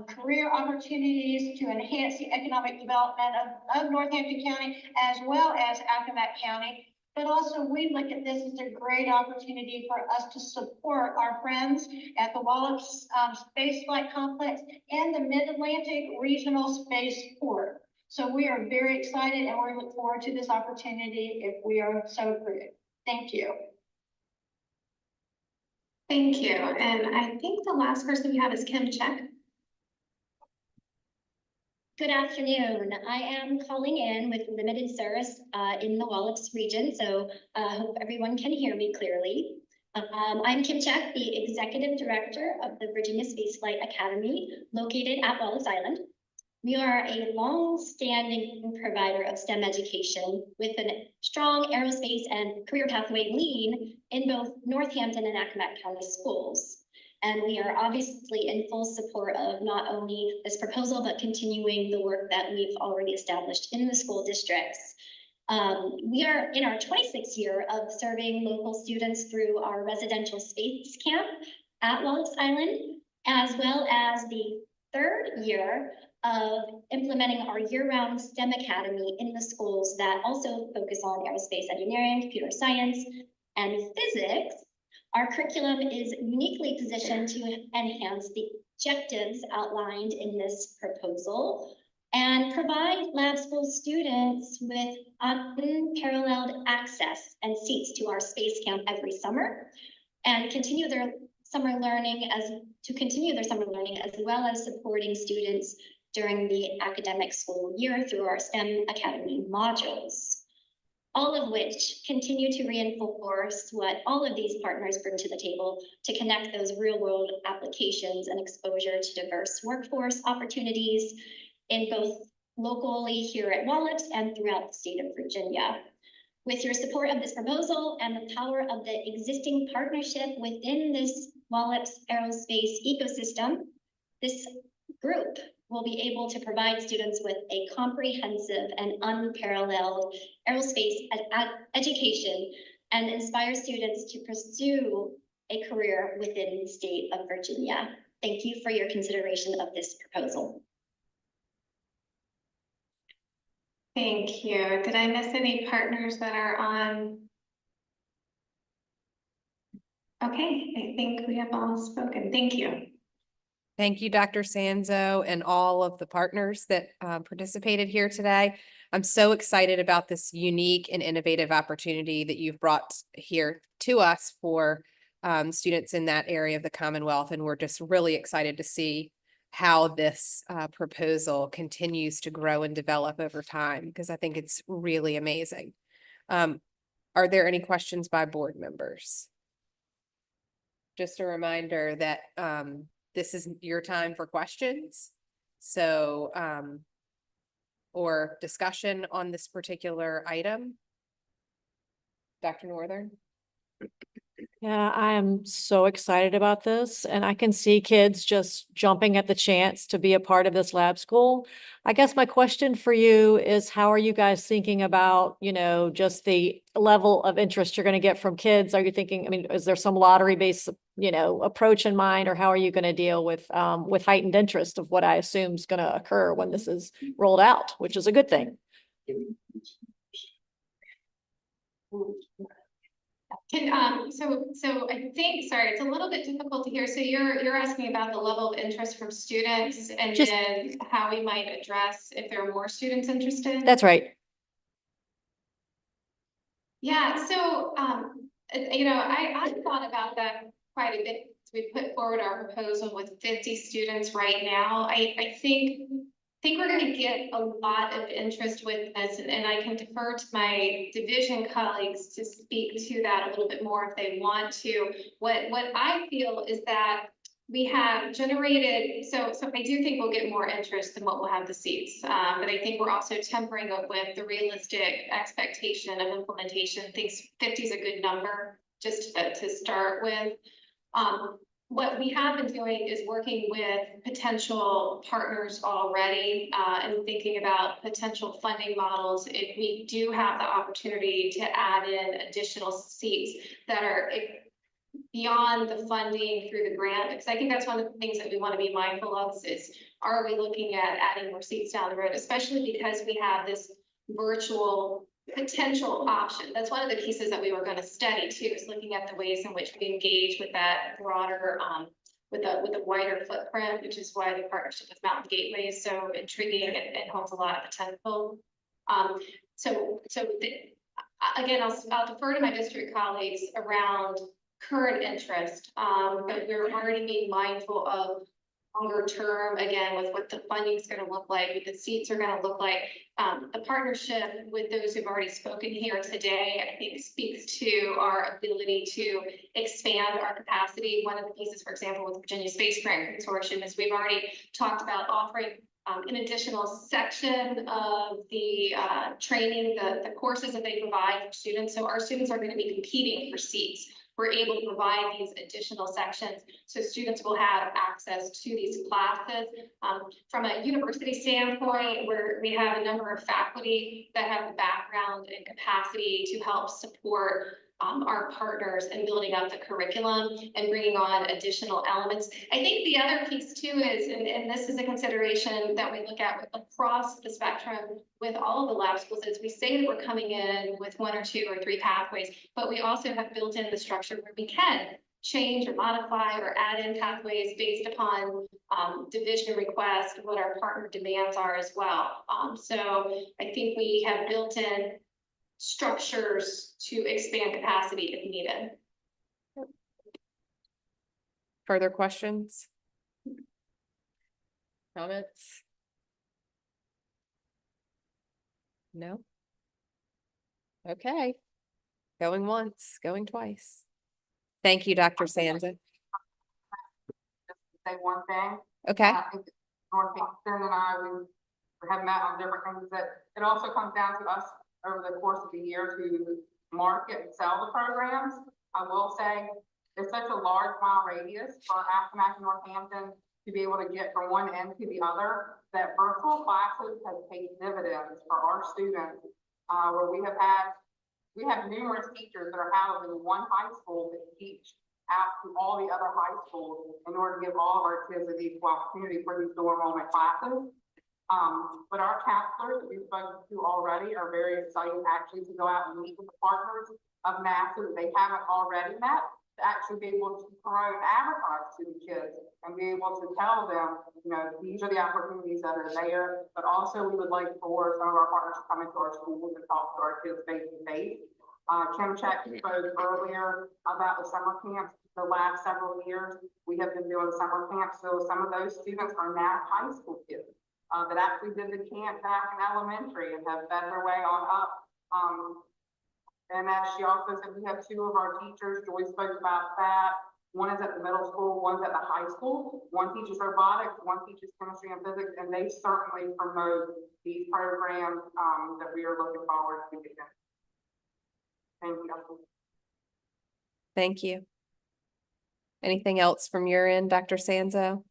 career opportunities to enhance the economic development of Northampton County as well as Accomack County. But also we look at this as a great opportunity for us to support our friends at the Wallops Space Flight Complex and the Mid-Atlantic Regional Spaceport. So we are very excited and we look forward to this opportunity if we are so approved. Thank you. Thank you. And I think the last person we have is Kim Check. Good afternoon. I am calling in with limited service in the Wallops region, so I hope everyone can hear me clearly. I'm Kim Check, the Executive Director of the Virginia Space Flight Academy, located at Wallops Island. We are a long-standing provider of STEM education with a strong aerospace and career pathway lean in both Northampton and Accomack County schools. And we are obviously in full support of not only this proposal, but continuing the work that we've already established in the school districts. We are in our 26th year of serving local students through our residential space camp at Wallops Island, as well as the 3rd year of implementing our year-round STEM Academy in the schools that also focus on aerospace engineering, computer science, and physics. Our curriculum is uniquely positioned to enhance the objectives outlined in this proposal and provide lab school students with unparalleled access and seats to our space camp every summer and continue their summer learning as well as supporting students during the academic school year through our STEM Academy modules. All of which continue to reinforce what all of these partners bring to the table to connect those real-world applications and exposure to diverse workforce opportunities in both locally here at Wallops and throughout the state of Virginia. With your support of this proposal and the power of the existing partnership within this Wallops aerospace ecosystem, this group will be able to provide students with a comprehensive and unparalleled aerospace education and inspire students to pursue a career within the state of Virginia. Thank you for your consideration of this proposal. Thank you. Did I miss any partners that are on? Okay, I think we have all spoken. Thank you. Thank you, Dr. Sanzo, and all of the partners that participated here today. I'm so excited about this unique and innovative opportunity that you've brought here to us for students in that area of the Commonwealth. And we're just really excited to see how this proposal continues to grow and develop over time, because I think it's really amazing. Are there any questions by board members? Just a reminder that this is your time for questions. So, or discussion on this particular item. Dr. Northern? Yeah, I am so excited about this, and I can see kids just jumping at the chance to be a part of this lab school. I guess my question for you is, how are you guys thinking about, just the level of interest you're going to get from kids? Are you thinking, is there some lottery-based, approach in mind, or how are you going to deal with heightened interest of what I assume is going to occur when this is rolled out, which is a good thing? So I think, sorry, it's a little bit difficult to hear. So you're asking about the level of interest from students and then how we might address if there are more students interested? That's right. Yeah, so, I thought about that quite a bit. We put forward our proposal with 50 students right now. I think we're going to get a lot of interest with this, and I can defer to my division colleagues to speak to that a little bit more if they want to. What I feel is that we have generated, so I do think we'll get more interest than what we'll have the seats, but I think we're also tempering it with the realistic expectation of implementation. I think 50 is a good number just to start with. what we have been doing is working with potential partners already, and thinking about potential funding models. If we do have the opportunity to add in additional seats that are beyond the funding through the grant, because I think that's one of the things that we want to be mindful of is, are we looking at adding more seats down the road, especially because we have this virtual potential option. That's one of the pieces that we were going to study too, is looking at the ways in which we engage with that broader, with a wider footprint, which is why the partnership with Mountain Gateway is so intriguing and holds a lot of potential. Again, I'll defer to my district colleagues around current interest, but we're already being mindful of longer term, again, with what the funding is going to look like, what the seats are going to look like. The partnership with those who've already spoken here today, I think, speaks to our ability to expand our capacity. One of the pieces, for example, with Virginia Space Grant Consortium is we've already talked about offering an additional section of the training, the courses that they provide for students. So our students are going to be competing for seats. We're able to provide these additional sections so students will have access to these classes. From a university standpoint, where we have a number of faculty that have the background and capacity to help support our partners in building up the curriculum and bringing on additional elements. I think the other piece too is, and this is a consideration that we look at across the spectrum with all of the lab schools, is we say that we're coming in with 1 or 2 or 3 pathways, but we also have built in the structure where we can change or modify or add in pathways based upon division requests, what our partner demands are as well. So I think we have built in structures to expand capacity if needed. Further questions? Comments? No? Okay. Going once, going twice. Thank you, Dr. Sanza. Say one thing. Okay. Northampton and I, we have met on different things, that it also comes down to us over the course of the year to market and sell the programs. I will say there's such a large mile radius for Accomack and Northampton to be able to get from one end to the other, that virtual classes have paid dividends for our students, where we have numerous teachers that are out of one high school that teach out to all the other high schools in order to give all of our kids an equal opportunity for these dual enrollment classes. But our counselors that we've spoken to already are very excited actually to go out and meet with the partners of NASA that they haven't already met, to actually be able to promote and advertise to the kids and be able to tell them, you know, these are the opportunities that are there. But also we would like for some of our partners to come into our schools and talk to our kids face to face. Kim Check spoke earlier about the summer camps. The last several years, we have been doing summer camps. So some of those students are now high school kids that actually did the camp back in elementary and have fed their way on up. And as she also said, we have 2 of our teachers. Joy spoke about that. One is at the middle school, one's at the high school. One teaches robotics, one teaches chemistry and physics, and they certainly promote these programs that we are looking forward to getting. Thank you. Thank you. Anything else from your end, Dr. Sanzo?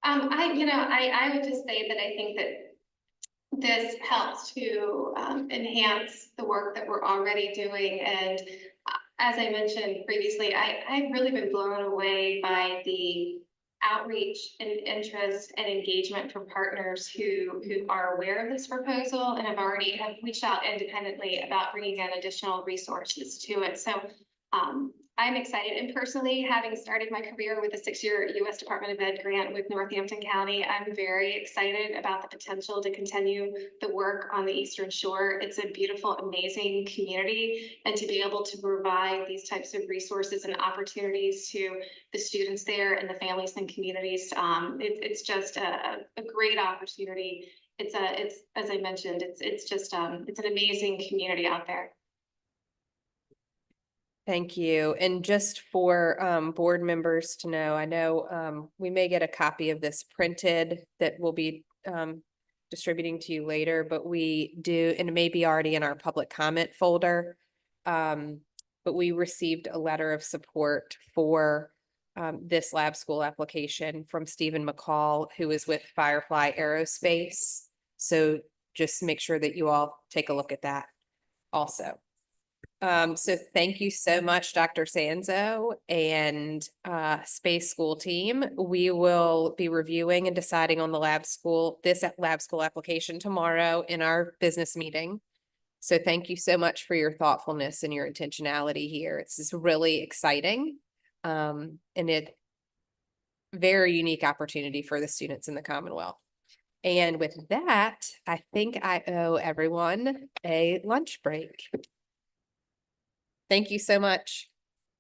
I would just say that I think that this helps to enhance the work that we're already doing. And as I mentioned previously, I've really been blown away by the outreach and interest and engagement from partners who are aware of this proposal and have reached out independently about bringing in additional resources to it. So I'm excited, and personally, having started my career with a 6-year U.S. Department of Ed grant with Northampton County, I'm very excited about the potential to continue the work on the Eastern Shore. It's a beautiful, amazing community, and to be able to provide these types of resources and opportunities to the students there and the families and communities, it's just a great opportunity. It's as I mentioned, it's an amazing community out there. Thank you. And just for board members to know, I know we may get a copy of this printed that we'll be distributing to you later, but we do, and it may be already in our public comment folder. but we received a letter of support for this lab school application from Stephen McCall, who is with Firefly Aerospace. So just make sure that you all take a look at that also. So thank you so much, Dr. Sanzo and Space School team. We will be reviewing and deciding on the lab school application tomorrow in our business meeting. So thank you so much for your thoughtfulness and your intentionality here. It's just really exciting. And it very unique opportunity for the students in the Commonwealth. And with that, I think I owe everyone a lunch break. Thank you so much.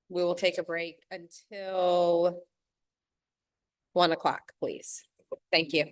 We will take a break until 1 o'clock, please. Thank you.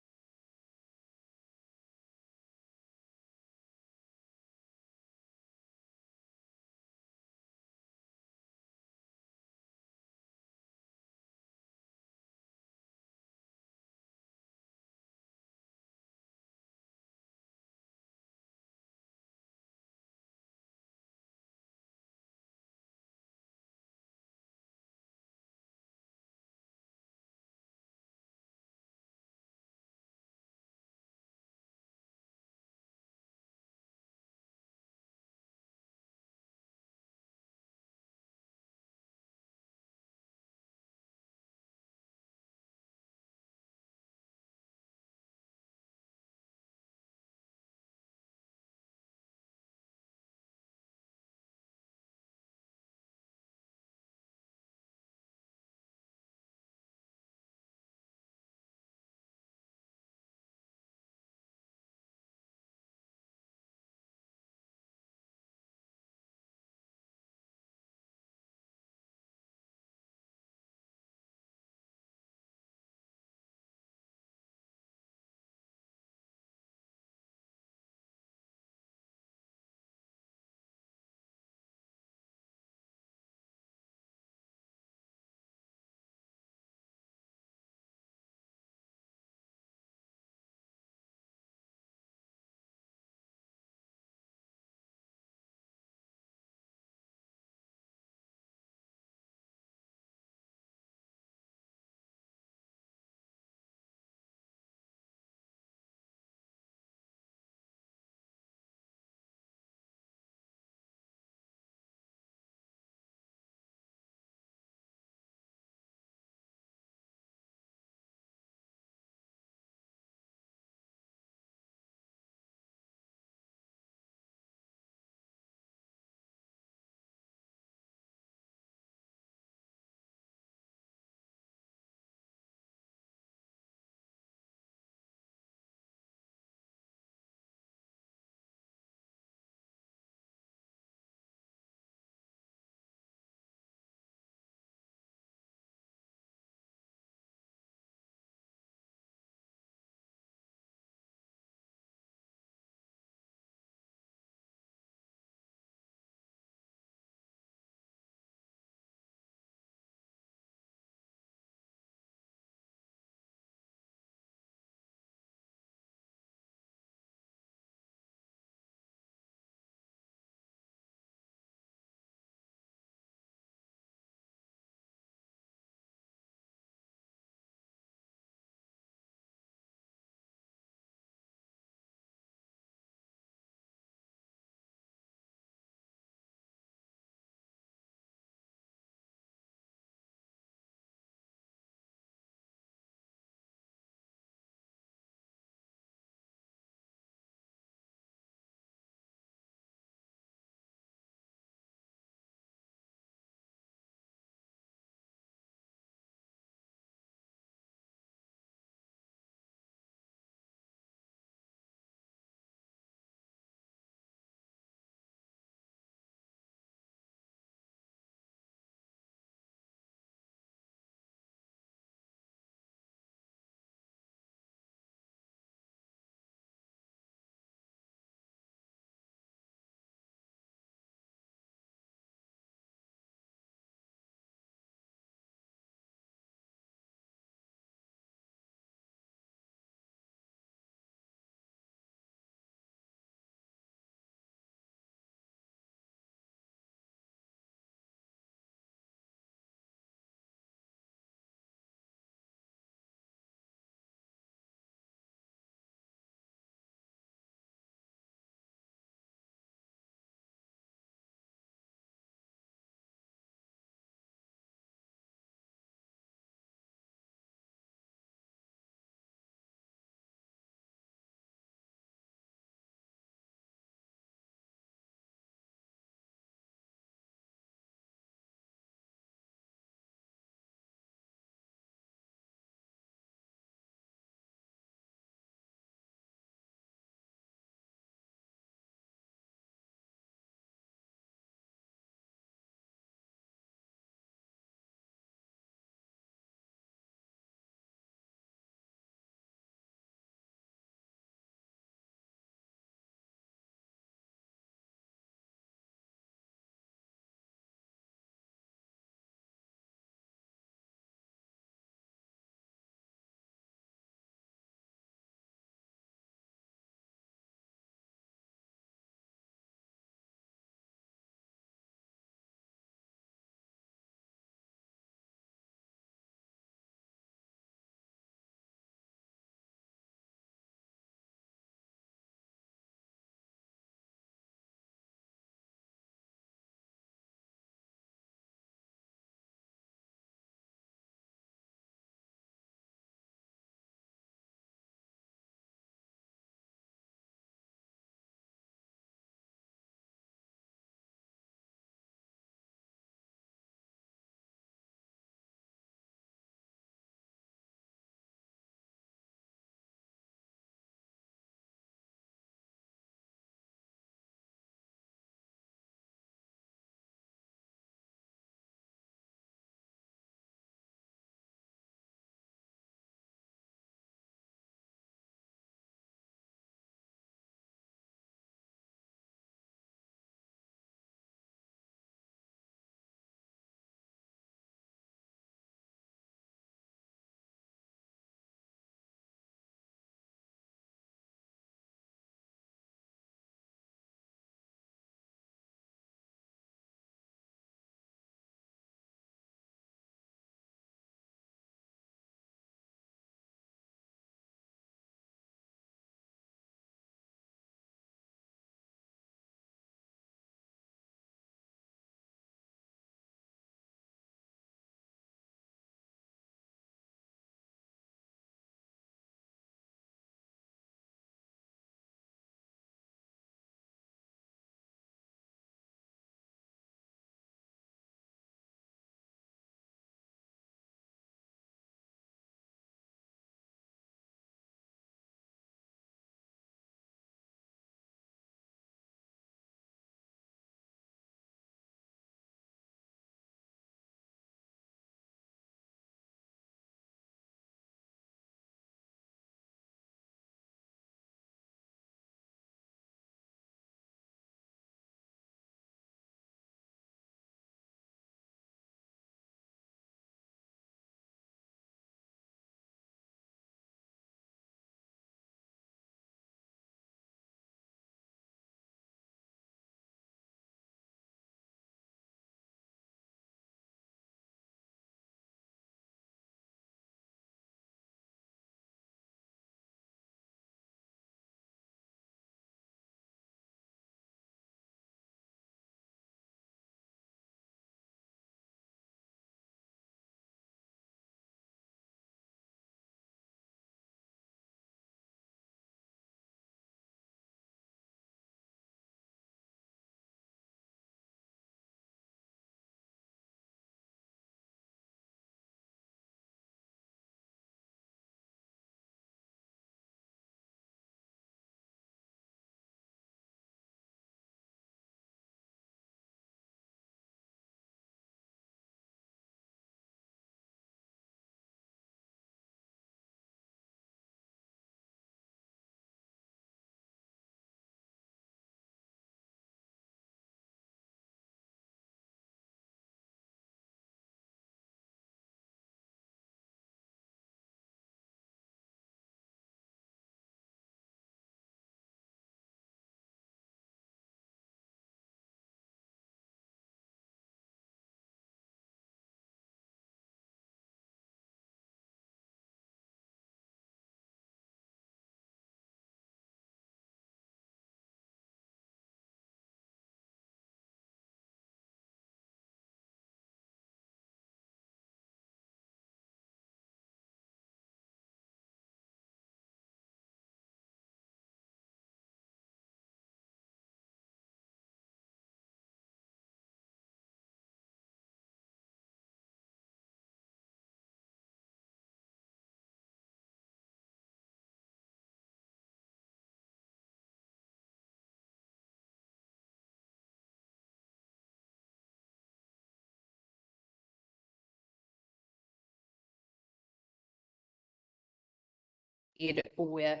with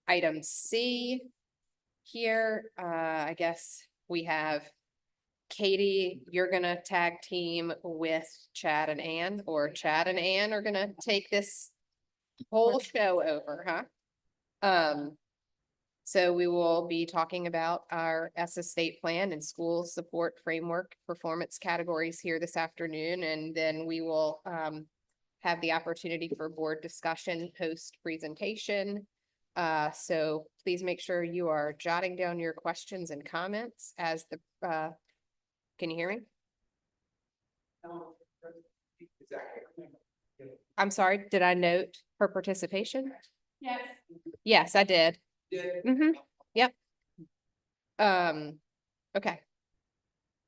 item C here. I guess we have Katie, you're gonna tag team with Chad and Ann, or Chad and Ann are gonna take this whole show over, huh? So we will be talking about our ESSA state plan and school support framework performance categories here this afternoon, and then we will have the opportunity for board discussion post presentation. So please make sure you are jotting down your questions and comments as the can you hear me? I'm sorry, did I note her participation? Yes. Yes, I did. Mm-hmm. Yep. Okay.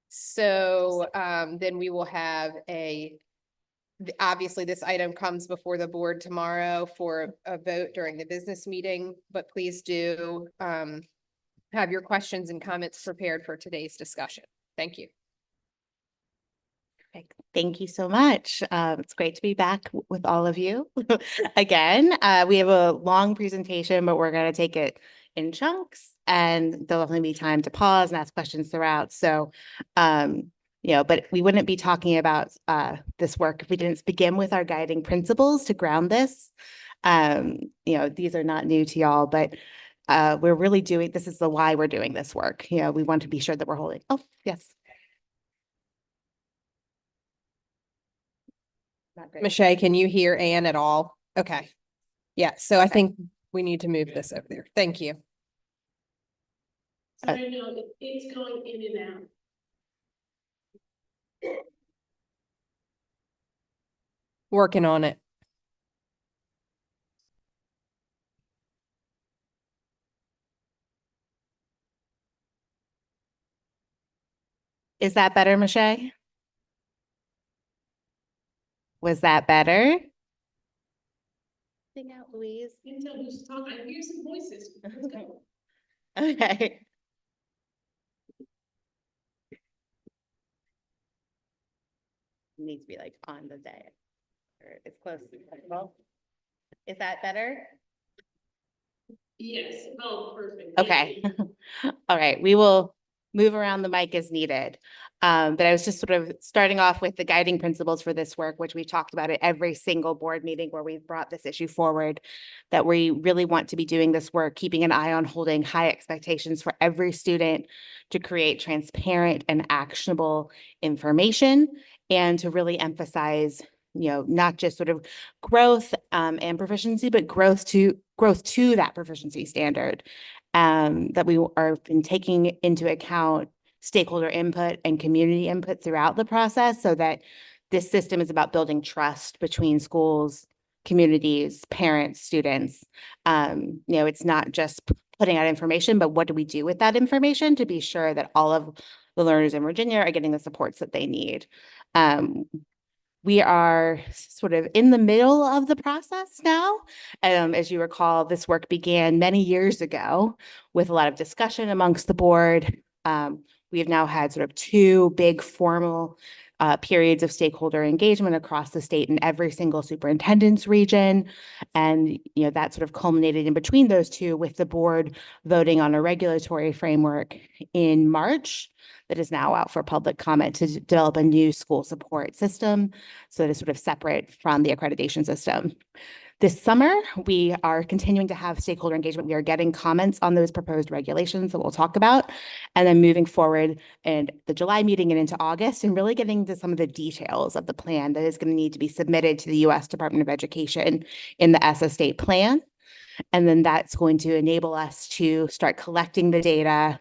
So, then we will have obviously this item comes before the board tomorrow for a vote during the business meeting, but please do, have your questions and comments prepared for today's discussion. Thank you. Thank you so much. It's great to be back with all of you again. We have a long presentation, but we're going to take it in chunks, and there'll only be time to pause and ask questions throughout. So, but we wouldn't be talking about this work if we didn't begin with our guiding principles to ground this. These are not new to y'all, but we're really this is the why we're doing this work. We want to be sure that we're holding. Oh, yes. Michelle, can you hear Ann at all? Okay. Yeah, so I think we need to move this over there. Thank you. So right now, it's going in and out. Working on it. Is that better, Michelle? Was that better? Sing out, Louise. You can tell who's talking. I hear some voices. Let's go. Okay. Needs to be like on the day. Or it's close. Well, is that better? Yes, oh, perfect. Okay. All right, we will move around the mic as needed. But I was just sort of starting off with the guiding principles for this work, which we've talked about at every single board meeting where we've brought this issue forward, that we really want to be doing this work, keeping an eye on holding high expectations for every student to create transparent and actionable information, and to really emphasize not just sort of growth and proficiency, but growth to that proficiency standard. That we are been taking into account stakeholder input and community input throughout the process, so that this system is about building trust between schools, communities, parents, students. It's not just putting out information, but what do we do with that information to be sure that all of the learners in Virginia are getting the supports that they need. We are sort of in the middle of the process now. As you recall, this work began many years ago with a lot of discussion amongst the board. We have now had sort of 2 big formal periods of stakeholder engagement across the state in every single superintendent's region. And, that sort of culminated in between those 2 with the board voting on a regulatory framework in March that is now out for public comment to develop a new school support system, so that it's sort of separate from the accreditation system. This summer, we are continuing to have stakeholder engagement. We are getting comments on those proposed regulations that we'll talk about, and then moving forward in the July meeting and into August, and really getting to some of the details of the plan that is going to need to be submitted to the U.S. Department of Education in the ESSA state plan. And then that's going to enable us to start collecting the data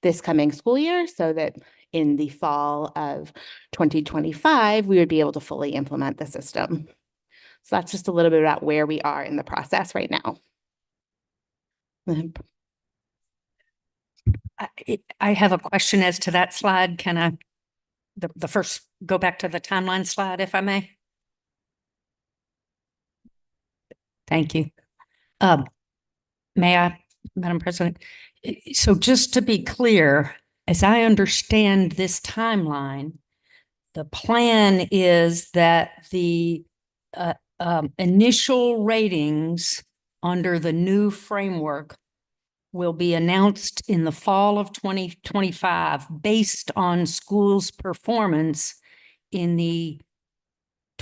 this coming school year, so that in the fall of 2025, we would be able to fully implement the system. So that's just a little bit about where we are in the process right now. I have a question as to that slide. Can I, the first, go back to the timeline slide, if I may? Thank you. May I, Madam President? So just to be clear, as I understand this timeline, the plan is that the initial ratings under the new framework will be announced in the fall of 2025 based on schools' performance in the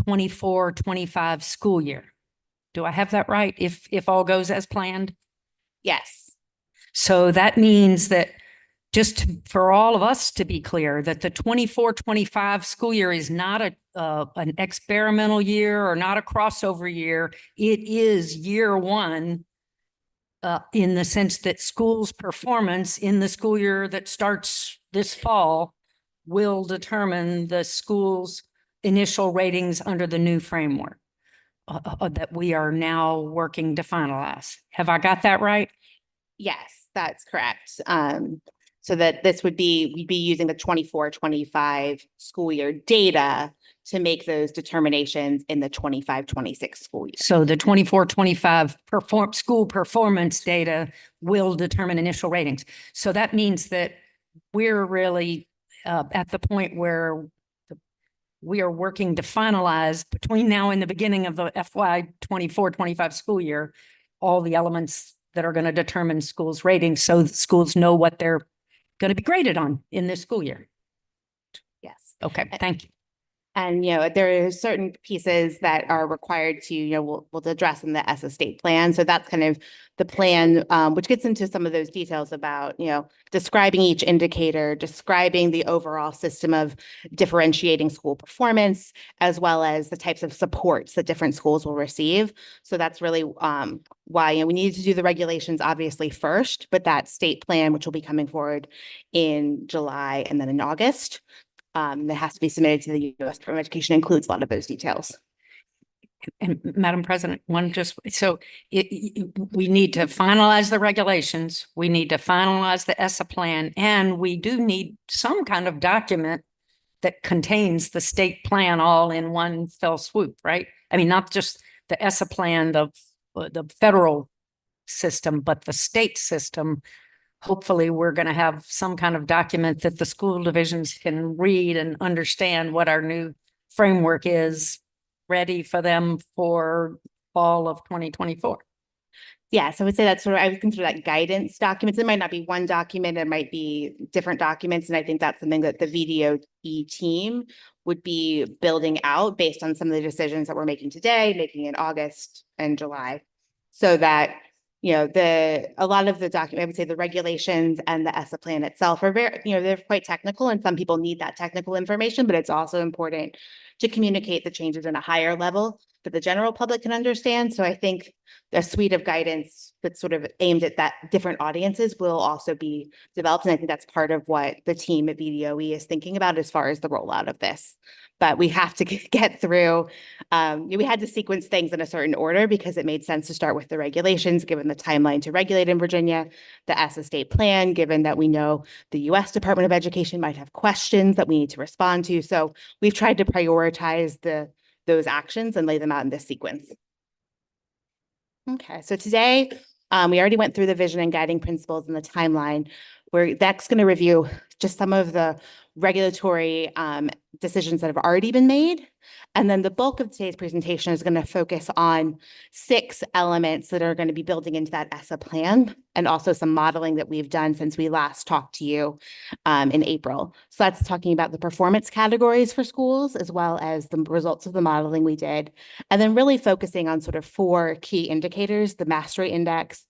24-25 school year. Do I have that right? If all goes as planned? Yes. So that means that for all of us to be clear, that the 24-25 school year is not an experimental year or not a crossover year. It is year one in the sense that schools' performance in the school year that starts this fall will determine the school's initial ratings under the new framework that we are now working to finalize. Have I got that right? Yes, that's correct. So that we'd be using the 24-25 school year data to make those determinations in the 25-26 school year. So the 24-25 school performance data will determine initial ratings. So that means that we're really at the point where we are working to finalize between now and the beginning of the FY 24-25 school year, all the elements that are going to determine schools' ratings so that schools know what they're going to be graded on in this school year. Yes. Okay, thank you. And, there are certain pieces that are required to, we'll address in the ESSA state plan. So that's kind of the plan, which gets into some of those details about, describing each indicator, describing the overall system of differentiating school performance, as well as the types of supports that different schools will receive. So that's really why we needed to do the regulations obviously first, but that state plan, which will be coming forward in July and then in August, that has to be submitted to the U.S. Department of Education, includes a lot of those details. And Madam President, we need to finalize the regulations. We need to finalize the ESSA plan, and we do need some kind of document that contains the state plan all in one fell swoop, right? I mean, not just the ESSA plan, the federal system, but the state system. Hopefully, we're going to have some kind of document that the school divisions can read and understand what our new framework is, ready for them for fall of 2024. Yeah, so I would say that's I would consider that guidance documents. It might not be one document, it might be different documents. And I think that's something that the VDOE team would be building out based on some of the decisions that we're making today, making in August and July. So that a lot of the document, I would say the regulations and the ESSA plan itself are very, they're quite technical, and some people need that technical information, but it's also important to communicate the changes in a higher level that the general public can understand. So I think a suite of guidance that's sort of aimed at that different audiences will also be developed. And I think that's part of what the team at VDOE is thinking about as far as the rollout of this. But we have to get through, we had to sequence things in a certain order because it made sense to start with the regulations, given the timeline to regulate in Virginia, the ESSA state plan, given that we know the U.S. Department of Education might have questions that we need to respond to. So we've tried to prioritize those actions and lay them out in this sequence. Okay, so today, we already went through the vision and guiding principles and the timeline. We're next going to review just some of the regulatory decisions that have already been made. And then the bulk of today's presentation is going to focus on 6 elements that are going to be building into that ESSA plan, and also some modeling that we've done since we last talked to you in April. So that's talking about the performance categories for schools, as well as the results of the modeling we did. And then really focusing on sort of 4 key indicators: the mastery index,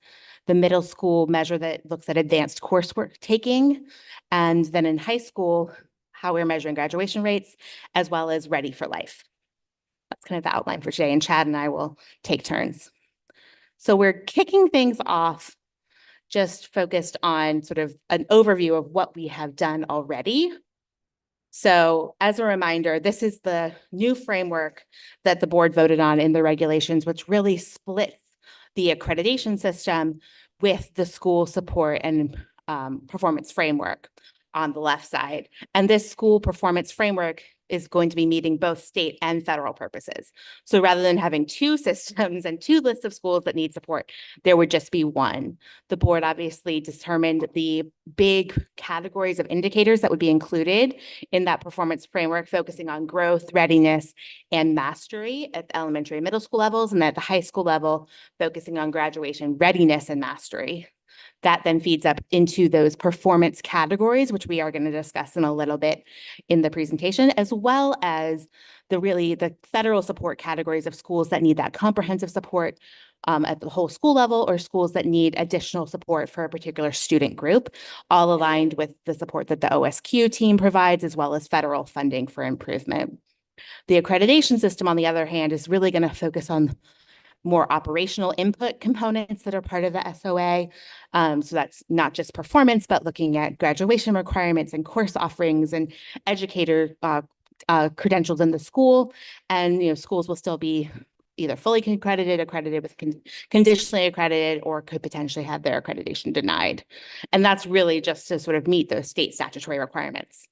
the middle school measure that looks at advanced coursework taking, and then in high school, how we're measuring graduation rates, as well as ready for life. That's kind of the outline for today, and Chad and I will take turns. So we're kicking things off just focused on sort of an overview of what we have done already. So as a reminder, this is the new framework that the board voted on in the regulations, which really splits the accreditation system with the school support and performance framework on the left side. And this school performance framework is going to be meeting both state and federal purposes. So rather than having two systems and two lists of schools that need support, there would just be one. The board obviously determined the big categories of indicators that would be included in that performance framework, focusing on growth, readiness, and mastery at the elementary and middle school levels, and at the high school level, focusing on graduation, readiness, and mastery. That then feeds up into those performance categories, which we are going to discuss in a little bit in the presentation, as well as the federal support categories of schools that need that comprehensive support at the whole school level, or schools that need additional support for a particular student group, all aligned with the support that the OSQ team provides, as well as federal funding for improvement. The accreditation system, on the other hand, is really going to focus on more operational input components that are part of the SOA. So that's not just performance, but looking at graduation requirements and course offerings and educator credentials in the school. And schools will still be either fully accredited with conditionally accredited, or could potentially have their accreditation denied. And that's really just to sort of meet those state statutory requirements.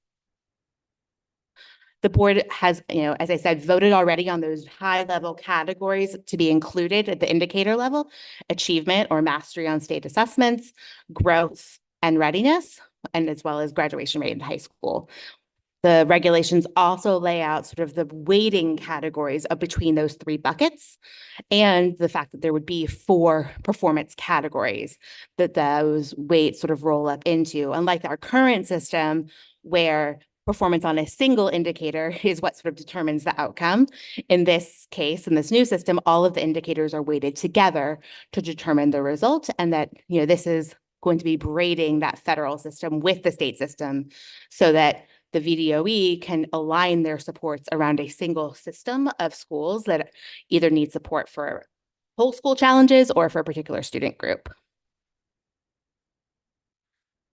The board has, as I said, voted already on those high-level categories to be included at the indicator level: achievement or mastery on state assessments, growth and readiness, and as well as graduation rate in high school. The regulations also lay out sort of the weighting categories of between those three buckets, and the fact that there would be 4 performance categories that those weights sort of roll up into. Unlike our current system, where performance on a single indicator is what sort of determines the outcome. In this case, in this new system, all of the indicators are weighted together to determine the result, and that, this is going to be braiding that federal system with the state system so that the VDOE can align their supports around a single system of schools that either need support for whole school challenges or for a particular student group.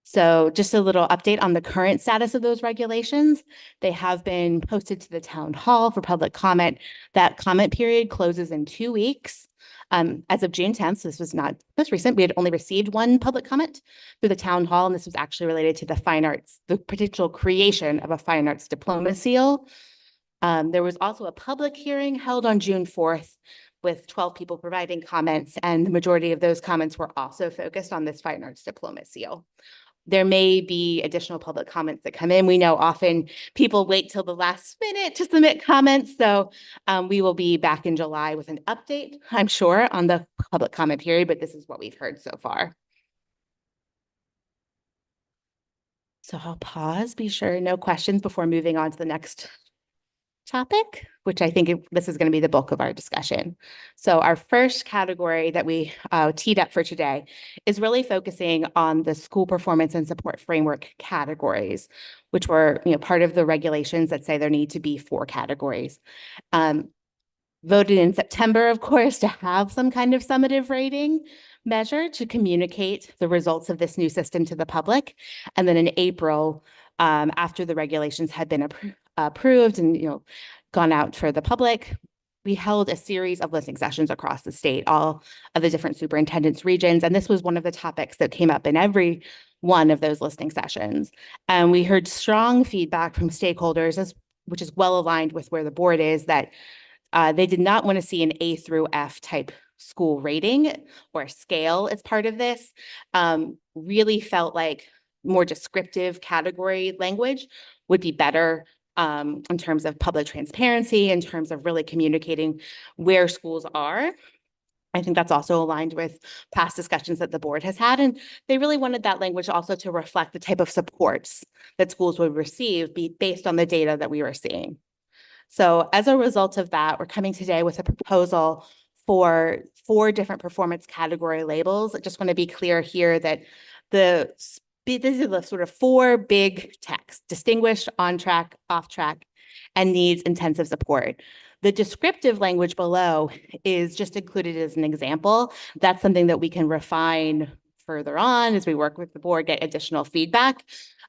So just a little update on the current status of those regulations. They have been posted to the town hall for public comment. That comment period closes in 2 weeks. As of June 10th, so this was not most recent, we had only received 1 public comment through the town hall, and this was actually related to the fine arts, the potential creation of a fine arts diploma seal. There was also a public hearing held on June 4th with 12 people providing comments, and the majority of those comments were also focused on this fine arts diploma seal. There may be additional public comments that come in. We know often people wait till the last minute to submit comments. So we will be back in July with an update, I'm sure, on the public comment period, but this is what we've heard so far. So I'll pause, be sure no questions before moving on to the next topic, which I think this is going to be the bulk of our discussion. So our first category that we teed up for today is really focusing on the school performance and support framework categories, which were part of the regulations that say there need to be 4 categories. Voted in September, of course, to have some kind of summative rating measure to communicate the results of this new system to the public. And then in April, after the regulations had been approved and gone out for the public, we held a series of listening sessions across the state, all of the different superintendents' regions, and this was one of the topics that came up in every one of those listening sessions. And we heard strong feedback from stakeholders, which is well aligned with where the board is, that they did not want to see an A through F type school rating or scale as part of this. Really felt like more descriptive category language would be better in terms of public transparency, in terms of really communicating where schools are. I think that's also aligned with past discussions that the board has had, and they really wanted that language also to reflect the type of supports that schools would receive based on the data that we were seeing. So as a result of that, we're coming today with a proposal for 4 different performance category labels. I just want to be clear here that these are the sort of 4 big texts: distinguished, on track, off track, and needs intensive support. The descriptive language below is just included as an example. That's something that we can refine further on as we work with the board, get additional feedback.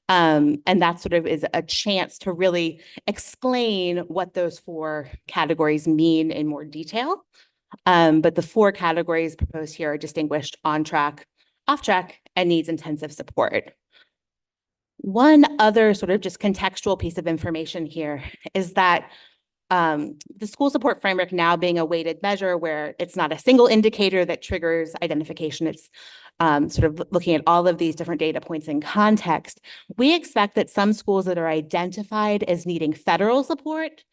And that sort of is a chance to really explain what those 4 categories mean in more detail. But the 4 categories proposed here are distinguished, on track, off track, and needs intensive support. One other sort of just contextual piece of information here is that the school support framework now being a weighted measure where it's not a single indicator that triggers identification. It's sort of looking at all of these different data points in context. We expect that some schools that are identified as needing federal support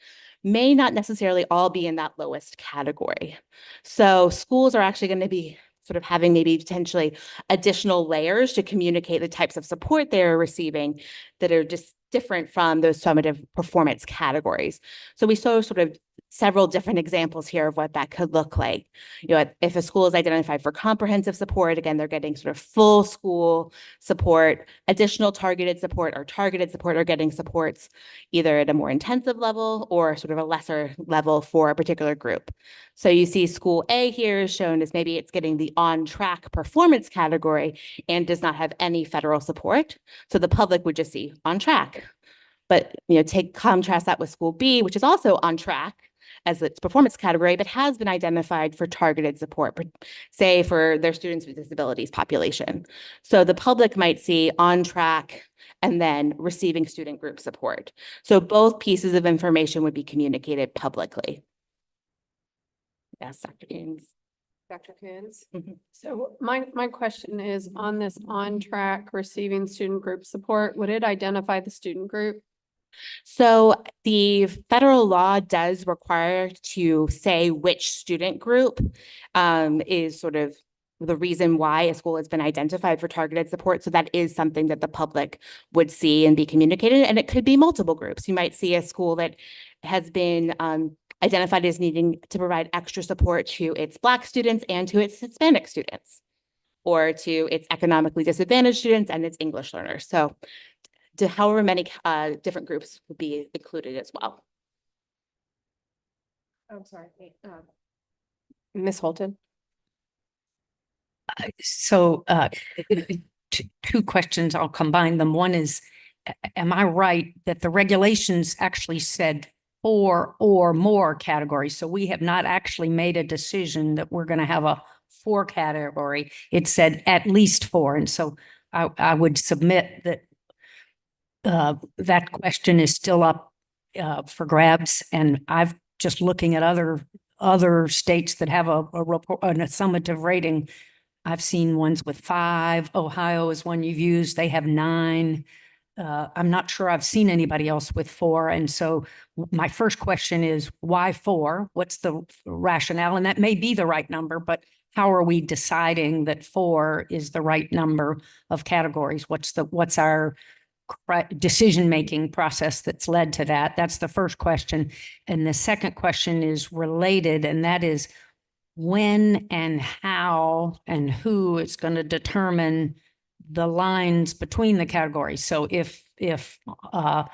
may not necessarily all be in that lowest category. So schools are actually going to be sort of having maybe potentially additional layers to communicate the types of support they're receiving that are just different from those summative performance categories. So we saw sort of several different examples here of what that could look like. You know, if a school is identified for comprehensive support, again, they're getting sort of full school support, additional targeted support are getting supports either at a more intensive level or sort of a lesser level for a particular group. So you see school A here is shown as maybe it's getting the on-track performance category and does not have any federal support. So the public would just see on track. But, you know, contrast that with school B, which is also on track as its performance category, but has been identified for targeted support, say for their students with disabilities population. So the public might see on track and then receiving student group support. So both pieces of information would be communicated publicly. Yes, Dr. Coons. Dr. Coons. So my question is on this on track receiving student group support, would it identify the student group? So the federal law does require to say which student group is sort of the reason why a school has been identified for targeted support. So that is something that the public would see and be communicated. And it could be multiple groups. You might see a school that has been identified as needing to provide extra support to its Black students and to its Hispanic students, or to its economically disadvantaged students and its English learners. So to however many different groups would be included as well. I'm sorry. Ms. Holton. So two questions, I'll combine them. One is, am I right that the regulations actually said 4 or more categories? So we have not actually made a decision that we're going to have a 4 category. It said at least 4. And so I would submit that that question is still up for grabs. And I've just looking at other states that have a summative rating. I've seen ones with 5. Ohio is one you've used. They have 9. I'm not sure I've seen anybody else with 4. And so my first question is, why 4? What's the rationale? And that may be the right number, but how are we deciding that 4 is the right number of categories? What's our decision-making process that's led to that? That's the first question. And the second question is related, and that is when and how and who is going to determine the lines between the categories. So if the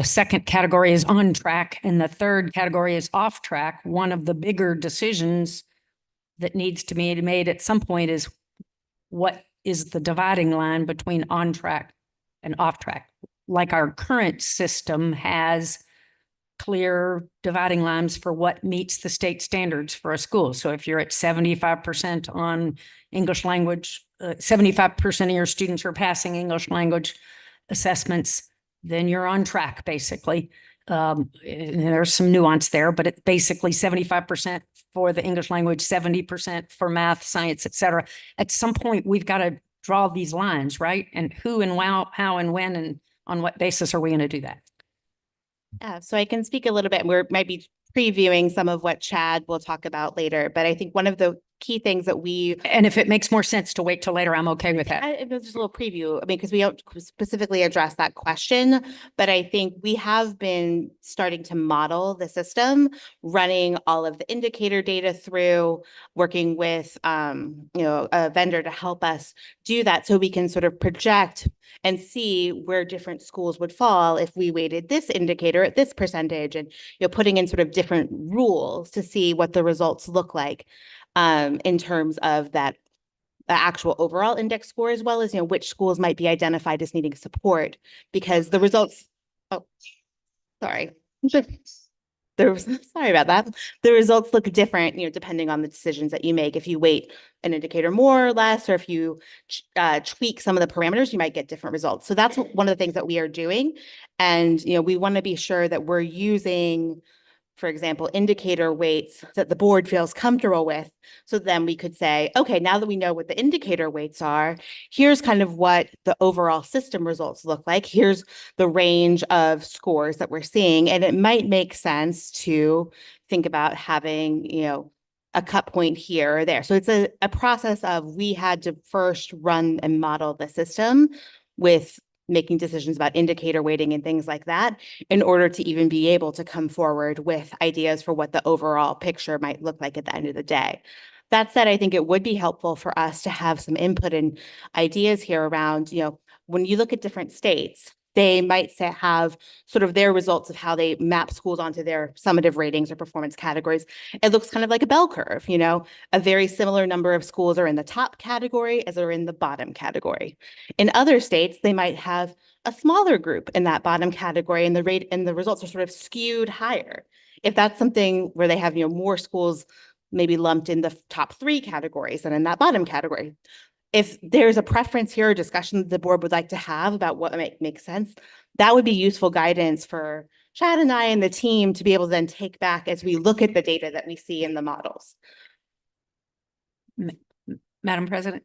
second category is on track and the third category is off track, one of the bigger decisions that needs to be made at some point is what is the dividing line between on track and off track? Like our current system has clear dividing lines for what meets the state standards for a school. So if you're at 75% on English language, 75% of your students are passing English language assessments, then you're on track, basically. And there's some nuance there, but it's basically 75% for the English language, 70% for math, science, et cetera. At some point, we've got to draw these lines, right? And who and how and when and on what basis are we going to do that? Yeah, so I can speak a little bit. We might be previewing some of what Chad will talk about later, but I think one of the key things that and if it makes more sense to wait till later, I'm okay with that. It was just a little preview. I mean, because we don't specifically address that question, but I think we have been starting to model the system, running all of the indicator data through, working with a vendor to help us do that, so we can sort of project and see where different schools would fall if we weighted this indicator at this percentage, and putting in sort of different rules to see what the results look like in terms of that actual overall index score, as well as which schools might be identified as needing support, because the results. Oh, sorry. sorry about that. The results look different, depending on the decisions that you make. If you weight an indicator more or less, or if you tweak some of the parameters, you might get different results. So that's one of the things that we are doing. And, we want to be sure that we're using, for example, indicator weights that the board feels comfortable with. So then we could say, okay, now that we know what the indicator weights are, here's kind of what the overall system results look like. Here's the range of scores that we're seeing. And it might make sense to think about having, a cut point here or there. So it's a process of, we had to first run and model the system with making decisions about indicator weighting and things like that in order to even be able to come forward with ideas for what the overall picture might look like at the end of the day. That said, I think it would be helpful for us to have some input and ideas here around, when you look at different states, they might have sort of their results of how they map schools onto their summative ratings or performance categories. It looks kind of like a bell curve, a very similar number of schools are in the top category as are in the bottom category. In other states, they might have a smaller group in that bottom category and the results are sort of skewed higher. If that's something where they have, more schools maybe lumped in the top 3 categories than in that bottom category. If there's a preference here or discussion that the board would like to have about what might make sense, that would be useful guidance for Chad and I and the team to be able to then take back as we look at the data that we see in the models. Madam President.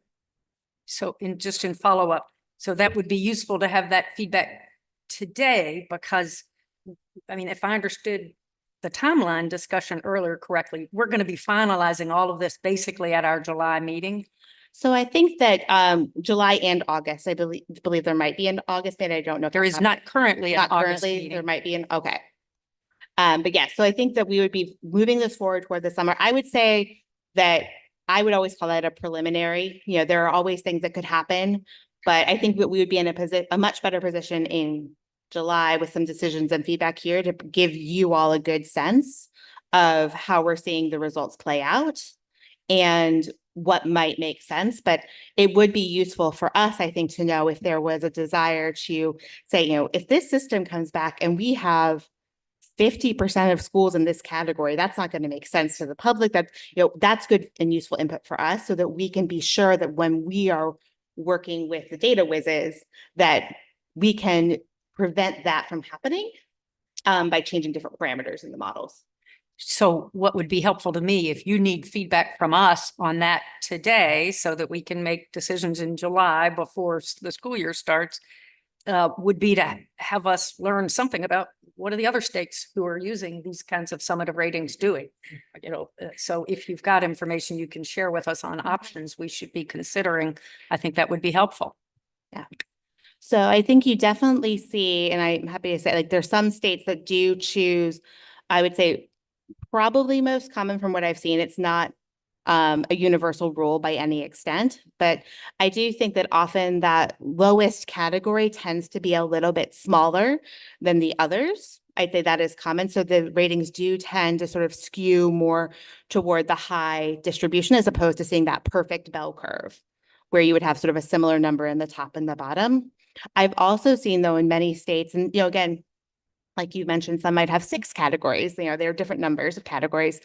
So in follow-up, so that would be useful to have that feedback today, because if I understood the timeline discussion earlier correctly, we're going to be finalizing all of this basically at our July meeting. So I think that July and August, I believe there might be an August meeting. I don't know if there is not currently an August meeting. There might be an, okay. But yes, so I think that we would be moving this forward toward the summer. I would say that I would always call that a preliminary. There are always things that could happen, but I think that we would be in a much better position in July with some decisions and feedback here to give you all a good sense of how we're seeing the results play out and what might make sense. But it would be useful for us, I think, to know if there was a desire to say, if this system comes back and we have 50% of schools in this category, that's not going to make sense to the public. That's good and useful input for us so that we can be sure that when we are working with the data whizzes, that we can prevent that from happening by changing different parameters in the models. So what would be helpful to me, if you need feedback from us on that today so that we can make decisions in July before the school year starts, would be to have us learn something about what are the other states who are using these kinds of summative ratings doing. So if you've got information you can share with us on options we should be considering, I think that would be helpful. Yeah. So I think you definitely see, and I'm happy to say, there's some states that do choose, I would say, probably most common from what I've seen. It's not a universal rule by any extent, but I do think that often that lowest category tends to be a little bit smaller than the others. I'd say that is common. So the ratings do tend to sort of skew more toward the high distribution as opposed to seeing that perfect bell curve where you would have sort of a similar number in the top and the bottom. I've also seen, though, in many states, and again, like you mentioned, some might have 6 categories. There are different numbers of categories,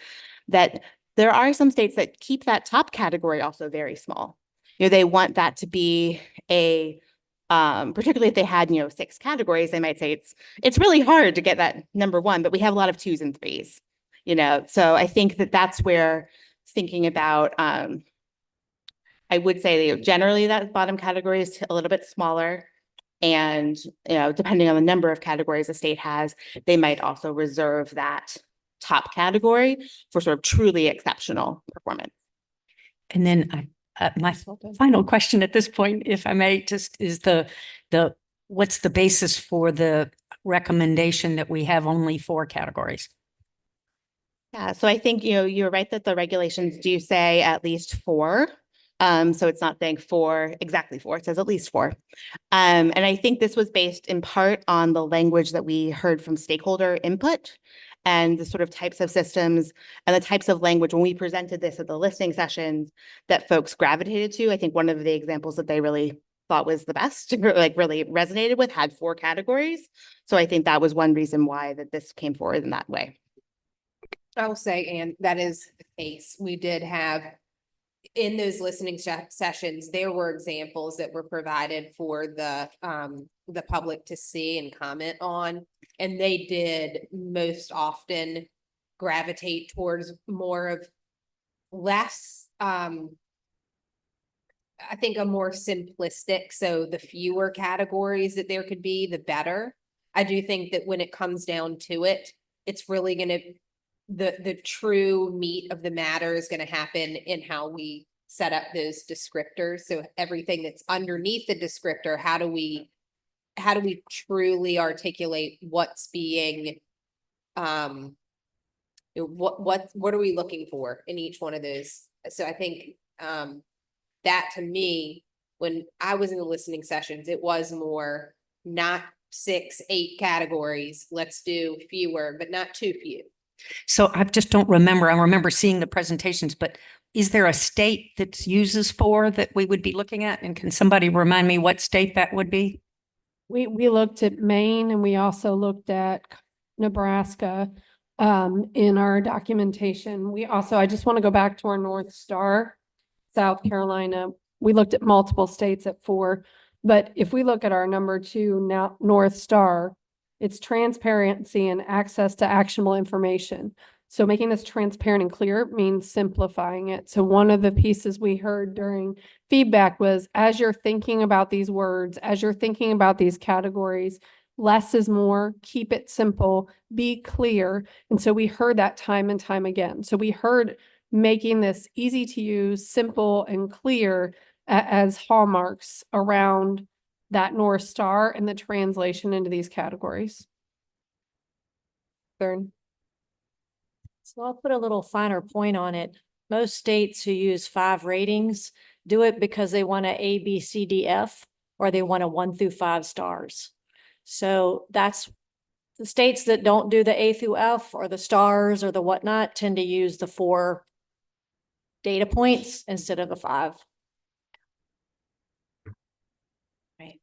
that there are some states that keep that top category also very small. They want that to be a, particularly if they had, 6 categories, they might say it's really hard to get that number 1, but we have a lot of 2s and 3s, So I think that that's where thinking about, I would say generally that bottom category is a little bit smaller. And, depending on the number of categories a state has, they might also reserve that top category for sort of truly exceptional performance. And then my final question at this point, if I may, just is what's the basis for the recommendation that we have only 4 categories? Yeah, so I think, you're right that the regulations do say at least 4. So it's not saying exactly 4, it says at least 4. And I think this was based in part on the language that we heard from stakeholder input and the sort of types of systems and the types of language when we presented this at the listening sessions that folks gravitated to. I think one of the examples that they really thought was the best, really resonated with, had 4 categories. So I think that was one reason why that this came forward in that way. I will say, and that is the case. We did have in those listening sessions, there were examples that were provided for the public to see and comment on. And they did most often gravitate towards more of less, I think a more simplistic, so the fewer categories that there could be, the better. I do think that when it comes down to it, it's really gonna, the true meat of the matter is gonna happen in how we set up those descriptors. So everything that's underneath the descriptor, how do we truly articulate what's being, what are we looking for in each one of those? So I think, that to me, when I was in the listening sessions, it was more not 6, 8 categories. Let's do fewer, but not too few. So I just don't remember. I remember seeing the presentations, but is there a state that uses 4 that we would be looking at? And can somebody remind me what state that would be? We looked at Maine and we also looked at Nebraska in our documentation. We also, I just want to go back to our North Star, South Carolina. We looked at multiple states at 4, but if we look at our number 2 now, North Star, it's transparency and access to actionable information. So making this transparent and clear means simplifying it. So one of the pieces we heard during feedback was, as you're thinking about these words, as you're thinking about these categories, less is more, keep it simple, be clear. And so we heard that time and time again. So we heard making this easy to use, simple and clear as hallmarks around that North Star and the translation into these categories. Third. So I'll put a little finer point on it. Most states who use 5 ratings do it because they want A, B, C, D, F, or they want a 1 through 5 stars. So that's the states that don't do the A through F or the stars or the whatnot tend to use the 4 data points instead of the 5. Right.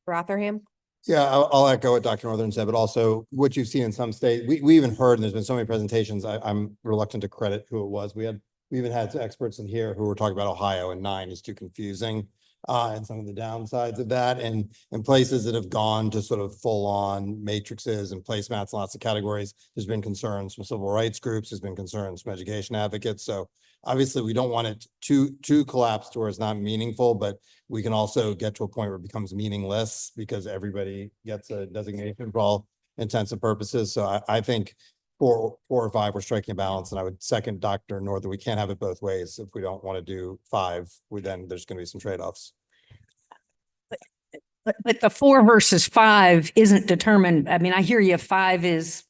Rotherham? Yeah, I'll echo what Dr. Northern said, but also what you've seen in some states. We even heard, and there's been so many presentations, I'm reluctant to credit who it was. We even had experts in here who were talking about Ohio, and 9 is too confusing. And some of the downsides of that, and in places that have gone to sort of full on matrices and placemats, lots of categories, there's been concerns from civil rights groups, there's been concerns from education advocates. So obviously we don't want it to collapse to where it's not meaningful, but we can also get to a point where it becomes meaningless because everybody gets a designation for all intents and purposes. So I think 4 or 5, we're striking a balance, and I would second Dr. Northern. We can't have it both ways. If we don't want to do 5, then there's going to be some trade-offs. But the 4 versus 5 isn't determined. I mean, I hear you, 5 is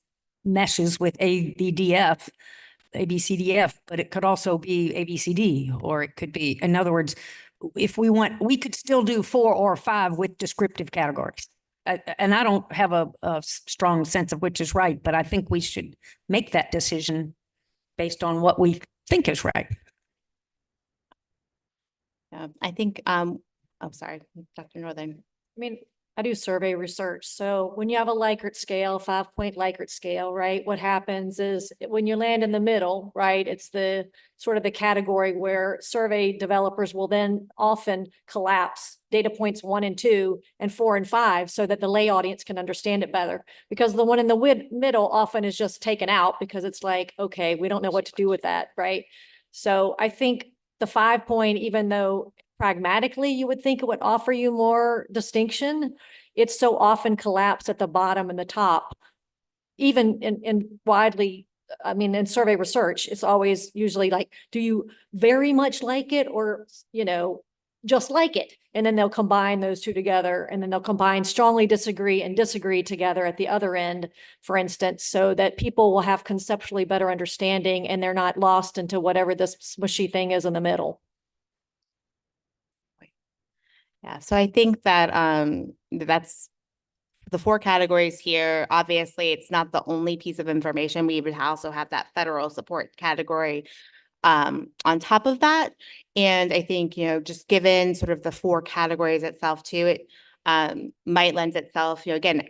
meshes with A, B, D, F, A, B, C, D, F, but it could also be A, B, C, D, or it could be, in other words, if we want, we could still do 4 or 5 with descriptive categories. And I don't have a strong sense of which is right, but I think we should make that decision based on what we think is right. I think, oh, sorry, Dr. Northern. I mean, I do survey research. So when you have a Likert scale, 5-point Likert scale, right? What happens is when you land in the middle, right? It's the sort of the category where survey developers will then often collapse data points 1 and 2 and 4 and 5 so that the lay audience can understand it better. Because the one in the middle often is just taken out because it's like, okay, we don't know what to do with that, right? So I think the 5-point, even though pragmatically you would think it would offer you more distinction, it's so often collapsed at the bottom and the top. Even in widely, I mean, in survey research, it's always usually like, do you very much like it, or, you know, just like it? And then they'll combine those 2 together, and then they'll combine strongly disagree and disagree together at the other end, for instance, so that people will have conceptually better understanding and they're not lost into whatever this smushy thing is in the middle. Yeah, so I think that that's the 4 categories here. Obviously, it's not the only piece of information. We would also have that federal support category on top of that. And I think, you know, just given sort of the 4 categories itself too, it might lend itself, you know, again,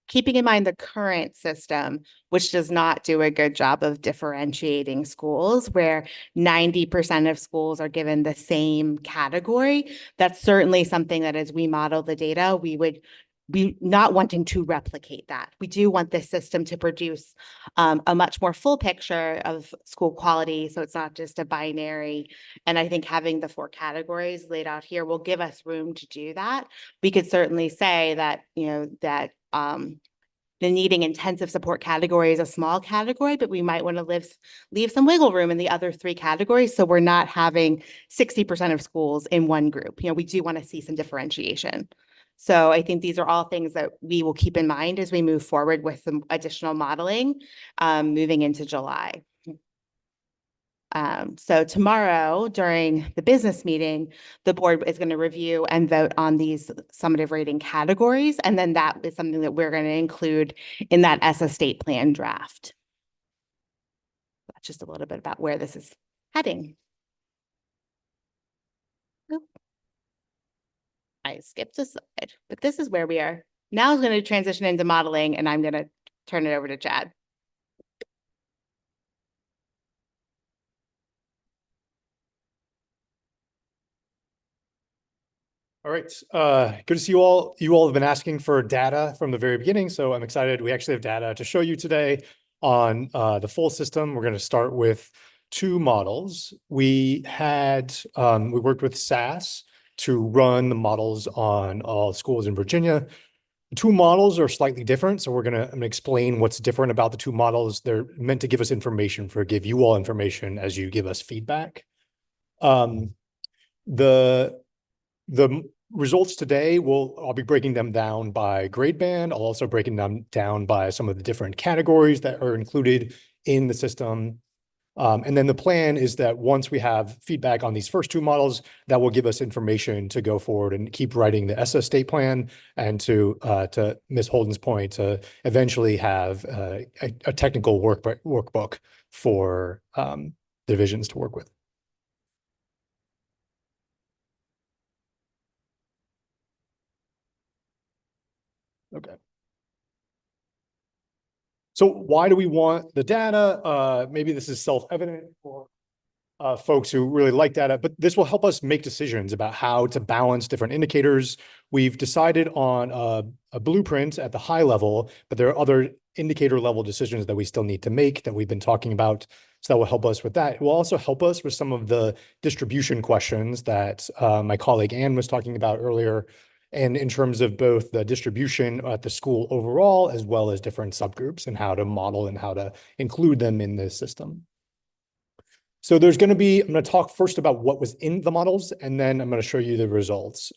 keeping in mind the current system, which does not do a good job of differentiating schools, where 90% of schools are given the same category. That's certainly something that as we model the data, we would be not wanting to replicate that. We do want this system to produce a much more full picture of school quality, so it's not just a binary. And I think having the 4 categories laid out here will give us room to do that. We could certainly say that, that the needing intensive support category is a small category, but we might want to leave some wiggle room in the other 3 categories, so we're not having 60% of schools in one group. We do want to see some differentiation. So I think these are all things that we will keep in mind as we move forward with some additional modeling moving into July. So tomorrow during the business meeting, the board is going to review and vote on these summative rating categories. And then that is something that we're going to include in that ESSA state plan draft. That's just a little bit about where this is heading. I skipped a slide, but this is where we are. Now I'm going to transition into modeling, and I'm going to turn it over to Chad. All right, good to see you all. You all have been asking for data from the very beginning, so I'm excited. We actually have data to show you today on the full system. We're going to start with 2 models. We worked with SAS to run the models on all schools in Virginia. The 2 models are slightly different, so I'm gonna explain what's different about the 2 models. They're meant to give us information, give you all information as you give us feedback. The results today, I'll be breaking them down by grade band. I'll also breaking them down by some of the different categories that are included in the system. And then the plan is that once we have feedback on these first 2 models, that will give us information to go forward and keep writing the ESSA state plan, and to Ms. Holden's point, to eventually have a technical workbook for divisions to work with. Okay. So why do we want the data? Maybe this is self-evident for folks who really like data, but this will help us make decisions about how to balance different indicators. We've decided on a blueprint at the high level, but there are other indicator level decisions that we still need to make that we've been talking about. So that will help us with that. It will also help us with some of the distribution questions that my colleague Anne was talking about earlier, and in terms of both the distribution at the school overall, as well as different subgroups and how to model and how to include them in this system. So I'm going to talk first about what was in the models, and then I'm going to show you the results.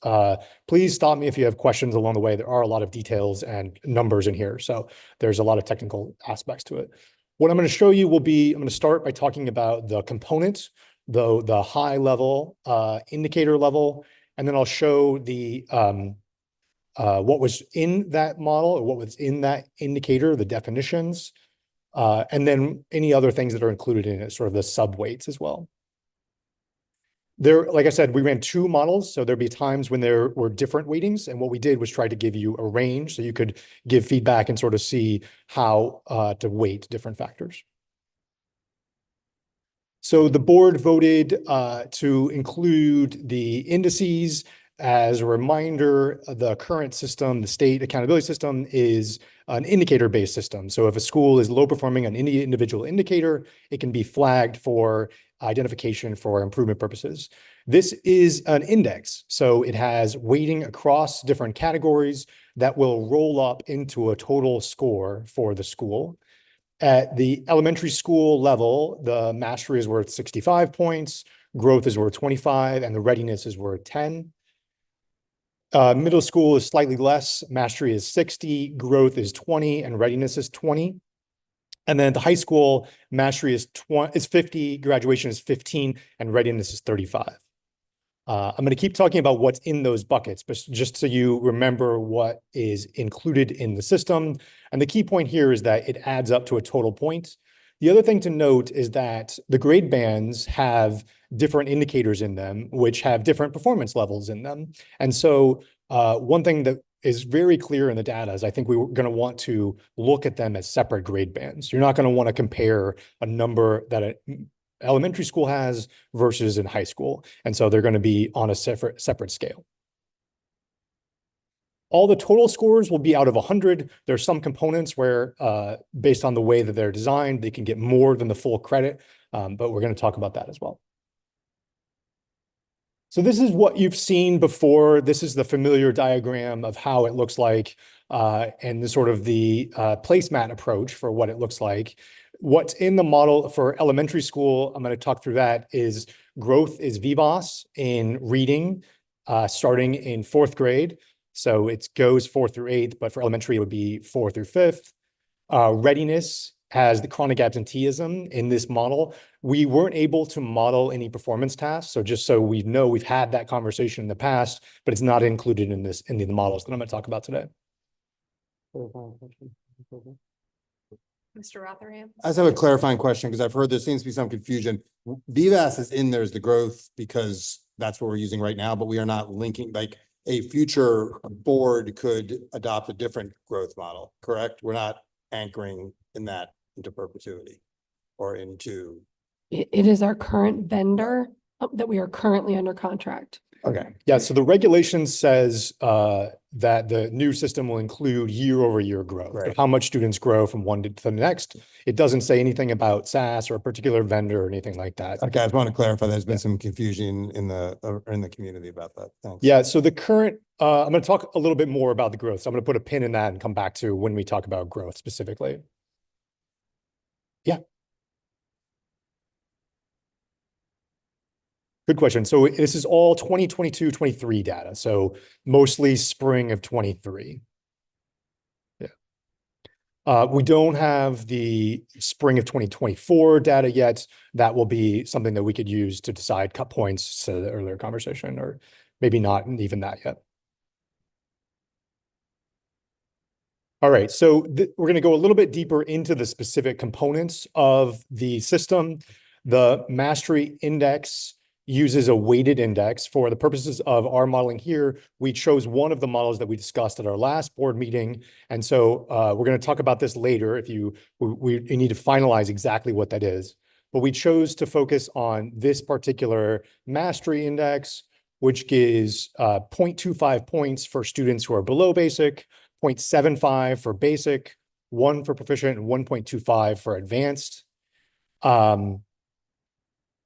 Please stop me if you have questions along the way. There are a lot of details and numbers in here, so there's a lot of technical aspects to it. What I'm going to show you I'm going to start by talking about the component, the high level, indicator level, and then I'll show the what was in that model or what was in that indicator, the definitions, and then any other things that are included in it, sort of the subweights as well. Like I said, we ran 2 models, so there'd be times when there were different weightings, and what we did was try to give you a range so you could give feedback and sort of see how to weight different factors. So the board voted to include the indices. As a reminder, the current system, the state accountability system, is an indicator-based system. So if a school is low performing on any individual indicator, it can be flagged for identification for improvement purposes. This is an index, so it has weighting across different categories that will roll up into a total score for the school. At the elementary school level, the mastery is worth 65 points, growth is worth 25, and the readiness is worth 10. Middle school is slightly less. Mastery is 60, growth is 20, and readiness is 20. And then at the high school, mastery is 50, graduation is 15, and readiness is 35. I'm going to keep talking about what's in those buckets, but just so you remember what is included in the system. And the key point here is that it adds up to a total point. The other thing to note is that the grade bands have different indicators in them, which have different performance levels in them. And so one thing that is very clear in the data is I think we were going to want to look at them as separate grade bands. You're not going to want to compare a number that an elementary school has versus in high school. And so they're going to be on a separate scale. All the total scores will be out of 100. There's some components where, based on the way that they're designed, they can get more than the full credit, but we're going to talk about that as well. So this is what you've seen before. This is the familiar diagram of how it looks like, and the sort of the placemat approach for what it looks like. What's in the model for elementary school, I'm going to talk through that, is growth is VBOS in reading, starting in 4th grade. So it goes 4th through 8th, but for elementary, it would be 4th through 5th. Readiness has the chronic absenteeism in this model. We weren't able to model any performance tasks. So just so we know, we've had that conversation in the past, but it's not included in the models that I'm going to talk about today. Mr. Rotherham? I just have a clarifying question because I've heard there seems to be some confusion. VBAS is in there as the growth because that's what we're using right now, but we are not linking, like a future board could adopt a different growth model, correct? We're not anchoring in that into perpetuity or into. It is our current vendor that we are currently under contract. Okay. Yeah. So the regulation says that the new system will include year-over-year growth. Right. So how much students grow from one to the next. It doesn't say anything about SAS or a particular vendor or anything like that. Okay, I just want to clarify. There's been some confusion in the community about that. Thanks. Yeah. So the current, I'm going to talk a little bit more about the growth. So I'm going to put a pin in that and come back to when we talk about growth specifically. Yeah. Good question. So this is all 2022-23 data. So mostly spring of 23. Yeah. We don't have the spring of 2024 data yet. That will be something that we could use to decide cut points to the earlier conversation, or maybe not even that yet. All right, so we're going to go a little bit deeper into the specific components of the system. The mastery index uses a weighted index. For the purposes of our modeling here, we chose one of the models that we discussed at our last board meeting. And so we're going to talk about this later if we need to finalize exactly what that is. But we chose to focus on this particular mastery index, which gives 0.25 points for students who are below basic, 0.75 for basic, 1 for proficient, and 1.25 for advanced.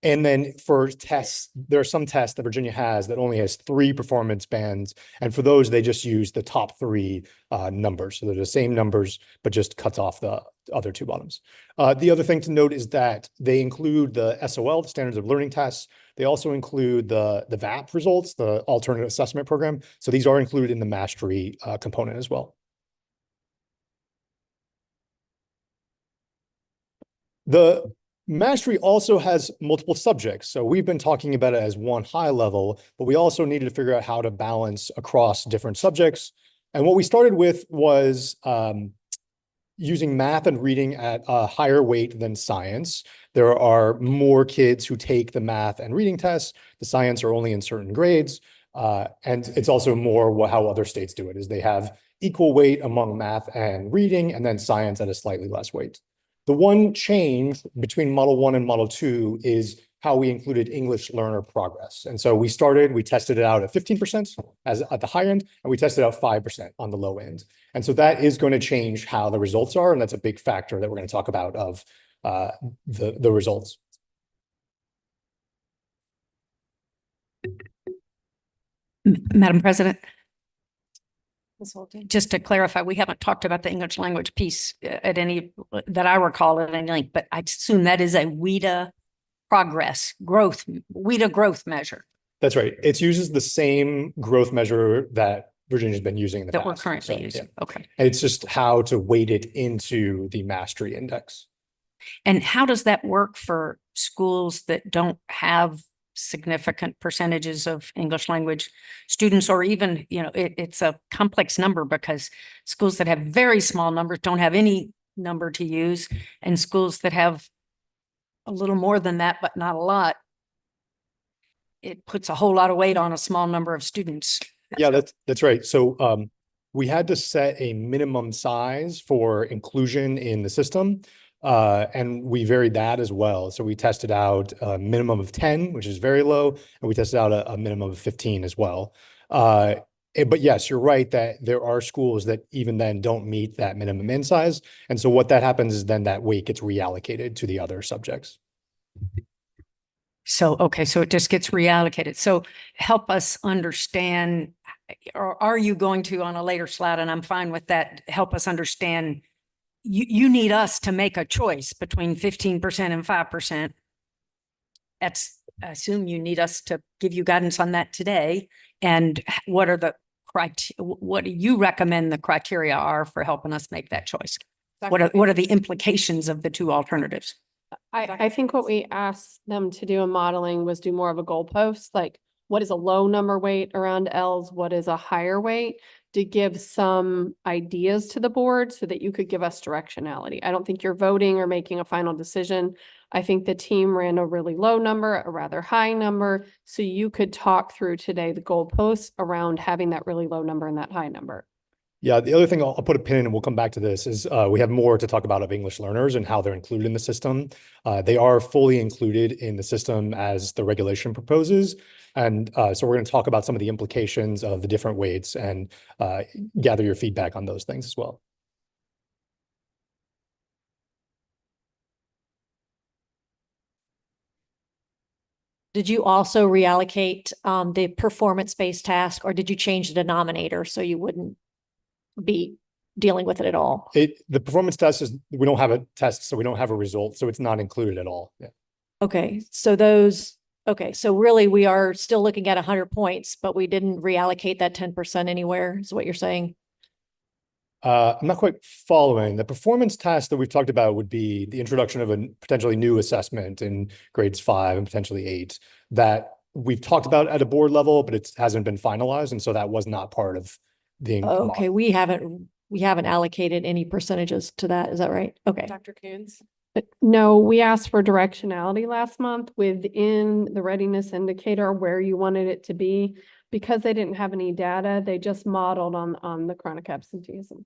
And then for tests, there are some tests that Virginia has that only has 3 performance bands. And for those, they just use the top 3 numbers. So they're the same numbers, but just cuts off the other 2 bottoms. The other thing to note is that they include the SOL, the Standards of Learning tests. They also include the VAP results, the Alternate Assessment Program. So these are included in the mastery component as well. The mastery also has multiple subjects. So we've been talking about it as one high level, but we also needed to figure out how to balance across different subjects. And what we started with was using math and reading at a higher weight than science. There are more kids who take the math and reading tests. The science are only in certain grades. And it's also more how other states do it, is they have equal weight among math and reading, and then science at a slightly less weight. The one change between Model 1 and Model 2 is how we included English learner progress. And so we tested it out at 15% at the high end, and we tested out 5% on the low end. And so that is going to change how the results are. And that's a big factor that we're going to talk about of the results. Madam President, just to clarify, we haven't talked about the English language piece at any that I recall at any length, but I assume that is a WIDA growth measure. That's right. It uses the same growth measure that Virginia's been using in the past. We're currently using. Yeah. Okay. And it's just how to weight it into the mastery index. And how does that work for schools that don't have significant percentages of English language students, or even, it's a complex number because schools that have very small numbers don't have any number to use, and schools that have a little more than that, but not a lot, it puts a whole lot of weight on a small number of students. Yeah, that's right. So we had to set a minimum size for inclusion in the system. And we varied that as well. So we tested out a minimum of 10, which is very low, and we tested out a minimum of 15 as well. But yes, you're right that there are schools that even then don't meet that minimum in size. And so what that happens is then that weight gets reallocated to the other subjects. So, okay, so it just gets reallocated. So help us understand, or are you going to on a later slide, and I'm fine with that, help us understand, you need us to make a choice between 15% and 5%. That's, I assume you need us to give you guidance on that today. And what are the what do you recommend the criteria are for helping us make that choice? What are the implications of the two alternatives? I think what we asked them to do in modeling was do more of a goalpost, like what is a low number weight around L's, what is a higher weight, to give some ideas to the board so that you could give us directionality. I don't think you're voting or making a final decision. I think the team ran a really low number, a rather high number, so you could talk through today the goalposts around having that really low number and that high number. Yeah, the other thing I'll put a pin in and we'll come back to this is we have more to talk about of English learners and how they're included in the system. They are fully included in the system as the regulation proposes. And so we're going to talk about some of the implications of the different weights and gather your feedback on those things as well. Did you also reallocate the performance-based task, or did you change the denominator so you wouldn't be dealing with it at all? The performance test is, we don't have a test, so we don't have a result, so it's not included at all. Yeah. Okay, so those, okay, so really we are still looking at 100 points, but we didn't reallocate that 10% anywhere, is what you're saying? I'm not quite following. The performance task that we've talked about would be the introduction of a potentially new assessment in grades 5 and potentially 8 that we've talked about at a board level, but it hasn't been finalized. And so that was not part of the Okay, we haven't allocated any percentages to that. Is that right? Okay. Dr. Coons? But no, we asked for directionality last month within the readiness indicator where you wanted it to be. Because they didn't have any data, they just modeled on the chronic absenteeism.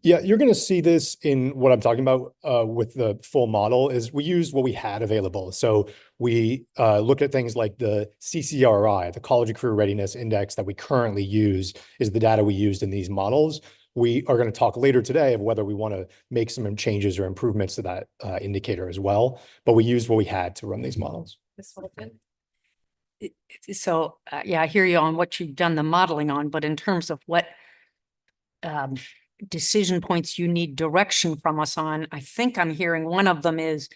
Yeah, you're going to see this in what I'm talking about with the full model is we used what we had available. So we looked at things like the CCRI, the College and Career Readiness Index that we currently use is the data we used in these models. We are going to talk later today of whether we want to make some changes or improvements to that indicator as well. But we used what we had to run these models. So, yeah, I hear you on what you've done the modeling on, but in terms of what decision points you need direction from us on, I think I'm hearing one of them is,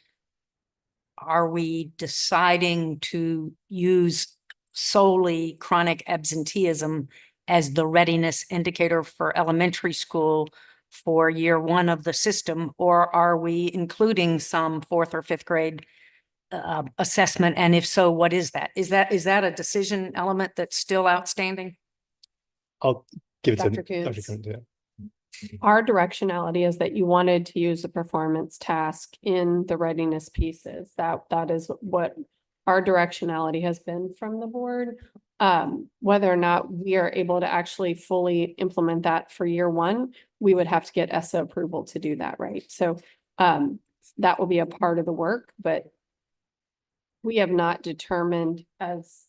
are we deciding to use solely chronic absenteeism as the readiness indicator for elementary school for year 1 of the system, or are we including some 4th or 5th grade assessment? And if so, what is that? Is that a decision element that's still outstanding? I'll give it Dr. to Dr. Coons. Coons. Yeah. Our directionality is that you wanted to use the performance task in the readiness pieces. That is what our directionality has been from the board. Whether or not we are able to actually fully implement that for year 1, we would have to get ESSA approval to do that, right? So that will be a part of the work, but we have not determined as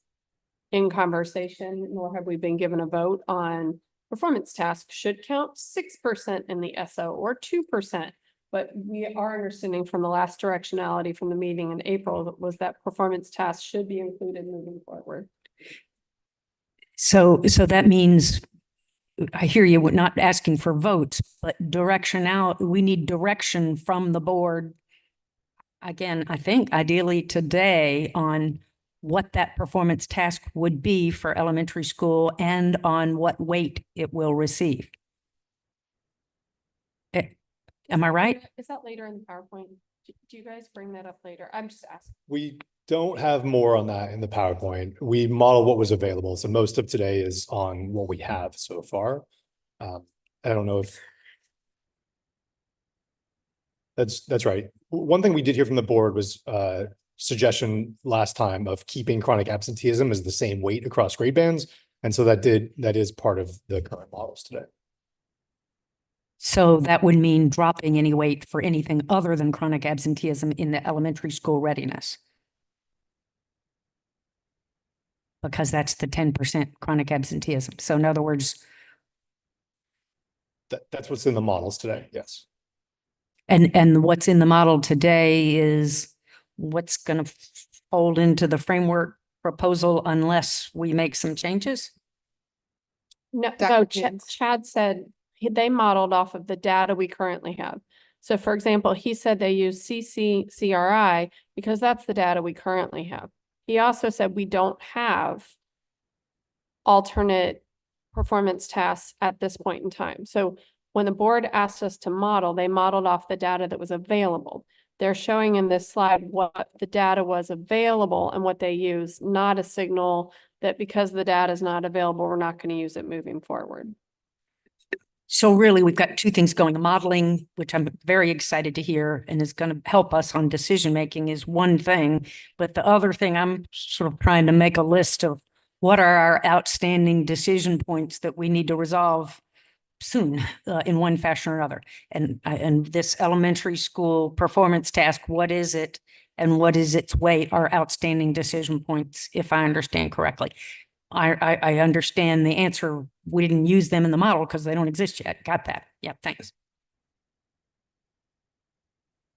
in conversation, nor have we been given a vote on performance tasks should count 6% in the SO or 2%. But our understanding from the last directionality from the meeting in April was that performance tasks should be included moving forward. So that means, I hear you, we're not asking for votes, but we need direction from the board. Again, I think ideally today on what that performance task would be for elementary school and on what weight it will receive. Am I right? Is that later in the PowerPoint? Do you guys bring that up later? I'm just asking. We don't have more on that in the PowerPoint. We model what was available. So most of today is on what we have so far. I don't know if that's right. One thing we did hear from the board was suggestion last time of keeping chronic absenteeism as the same weight across grade bands. And so that is part of the current models today. So that would mean dropping any weight for anything other than chronic absenteeism in the elementary school readiness. Because that's the 10% chronic absenteeism. So in other words, That's what's in the models today. Yes. and what's in the model today is what's going to fold into the framework proposal unless we make some changes? No, Dr. Chad said they modeled off of the data we currently have. So for example, he said they use CCCRI because that's the data we currently have. He also said we don't have alternate performance tasks at this point in time. So when the board asked us to model, they modeled off the data that was available. They're showing in this slide what the data was available and what they use, not a signal that because the data is not available, we're not going to use it moving forward. So really, we've got two things going. Modeling, which I'm very excited to hear and is going to help us on decision making, is one thing. But the other thing, I'm sort of trying to make a list of what are our outstanding decision points that we need to resolve soon in one fashion or another. And this elementary school performance task, what is it and what is its weight, are outstanding decision points, if I understand correctly. I understand the answer. We didn't use them in the model because they don't exist yet. Got that. Yeah, thanks.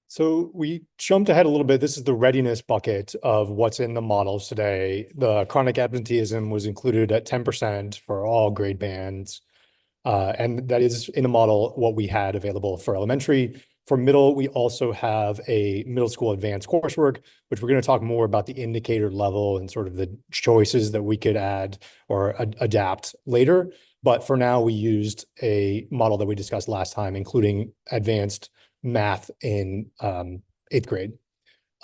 So we jumped ahead a little bit. This is the readiness bucket of what's in the models today. The chronic absenteeism was included at 10% for all grade bands. And that is in the model what we had available for elementary. For middle, we also have a middle school advanced coursework, which we're going to talk more about the indicator level and sort of the choices that we could add or adapt later. But for now, we used a model that we discussed last time, including advanced math in 8th grade.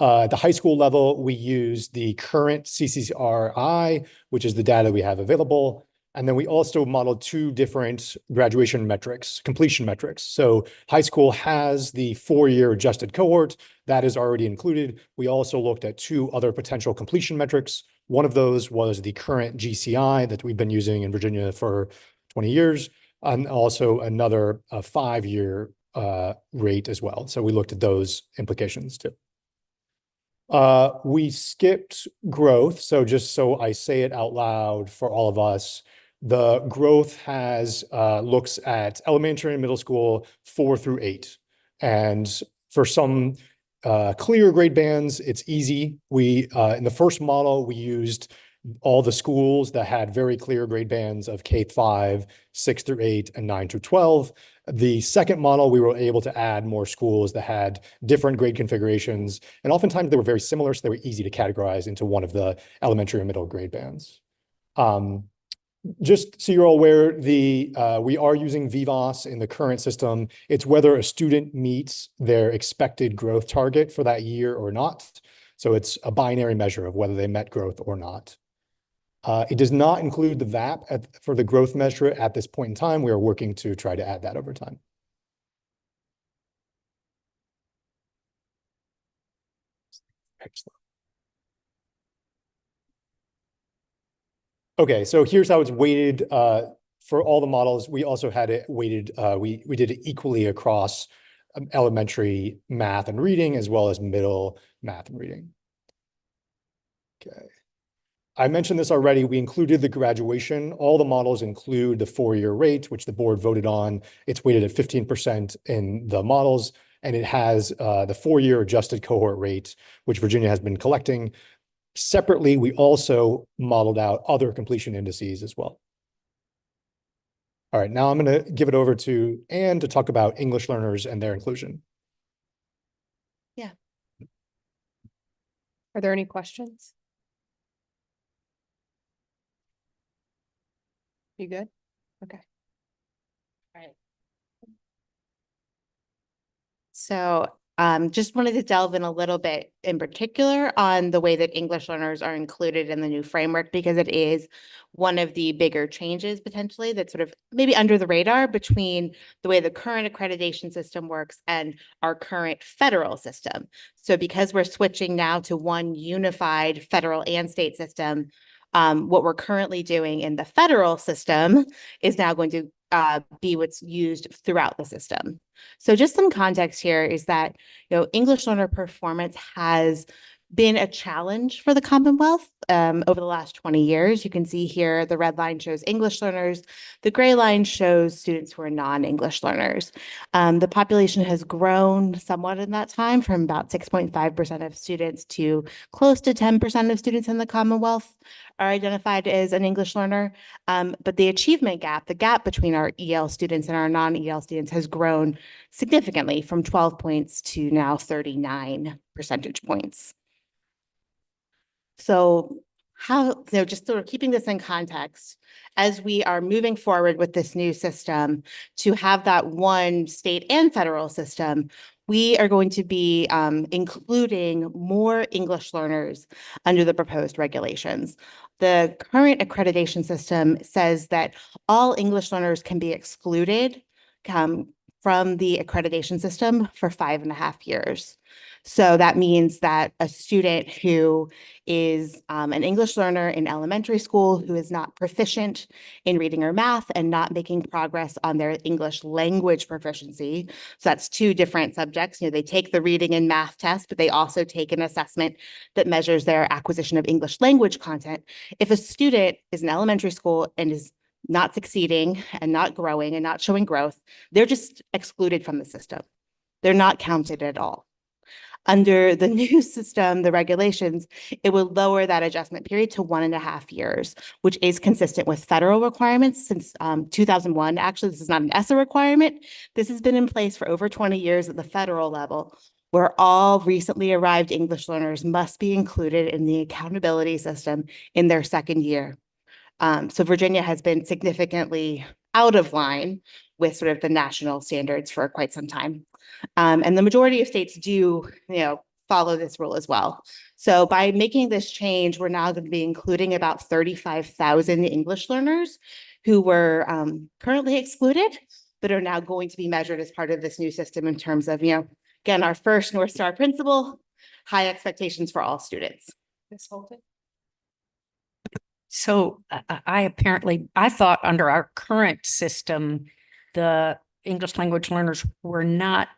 At the high school level, we use the current CCRI, which is the data we have available. And then we also modeled two different graduation metrics, completion metrics. So high school has the 4-year adjusted cohort that is already included. We also looked at two other potential completion metrics. One of those was the current GCI that we've been using in Virginia for 20 years, and also another 5-year rate as well. So we looked at those implications too. We skipped growth. So just so I say it out loud for all of us, the growth has looks at elementary and middle school 4 through 8. And for some clear grade bands, it's easy. We in the first model, we used all the schools that had very clear grade bands of K-5, 6 through 8, and 9 through 12. The second model, we were able to add more schools that had different grade configurations, and oftentimes they were very similar, so they were easy to categorize into one of the elementary and middle grade bands. Just so you're all aware, we are using VVOS in the current system. It's whether a student meets their expected growth target for that year or not. So it's a binary measure of whether they met growth or not. It does not include the VAP for the growth measure at this point in time. We are working to try to add that over time. Excellent. Okay, so here's how it's weighted for all the models. We also had it weighted, we did it equally across elementary math and reading as well as middle math and reading. Okay. I mentioned this already. We included the graduation. All the models include the 4-year rate, which the board voted on. It's weighted at 15% in the models, and it has the 4-year adjusted cohort rate, which Virginia has been collecting. Separately, we also modeled out other completion indices as well. All right, now I'm going to give it over to Anne to talk about English learners and their inclusion. Yeah. Are there any questions? You good? Okay. All right. So just wanted to delve in a little bit in particular on the way that English learners are included in the new framework, because it is one of the bigger changes potentially that's sort of maybe under the radar between the way the current accreditation system works and our current federal system. So because we're switching now to one unified federal and state system, what we're currently doing in the federal system is now going to be what's used throughout the system. So just some context here is that, English learner performance has been a challenge for the Commonwealth over the last 20 years. You can see here the red line shows English learners. The gray line shows students who are non-English learners. The population has grown somewhat in that time from about 6.5% of students to close to 10% of students in the Commonwealth are identified as an English learner. But the achievement gap, the gap between our EL students and our non-EL students has grown significantly from 12 points to now 39 percentage points. So just sort of keeping this in context, as we are moving forward with this new system to have that one state and federal system, we are going to be including more English learners under the proposed regulations. The current accreditation system says that all English learners can be excluded from the accreditation system for 5.5 years. So that means that a student who is an English learner in elementary school who is not proficient in reading or math and not making progress on their English language proficiency. So that's two different subjects. They take the reading and math test, but they also take an assessment that measures their acquisition of English language content. If a student is in elementary school and is not succeeding and not growing and not showing growth, they're just excluded from the system. They're not counted at all. Under the new system, the regulations, it would lower that adjustment period to 1.5 years, which is consistent with federal requirements since 2001. Actually, this is not an ESSA requirement. This has been in place for over 20 years at the federal level, where all recently arrived English learners must be included in the accountability system in their second year. So Virginia has been significantly out of line with sort of the national standards for quite some time. And the majority of states do, follow this rule as well. So by making this change, we're now going to be including about 35,000 English learners who were currently excluded, but are now going to be measured as part of this new system in terms of, again, our first North Star principle, high expectations for all students. Ms. Holton? So I thought under our current system, the English language learners were not,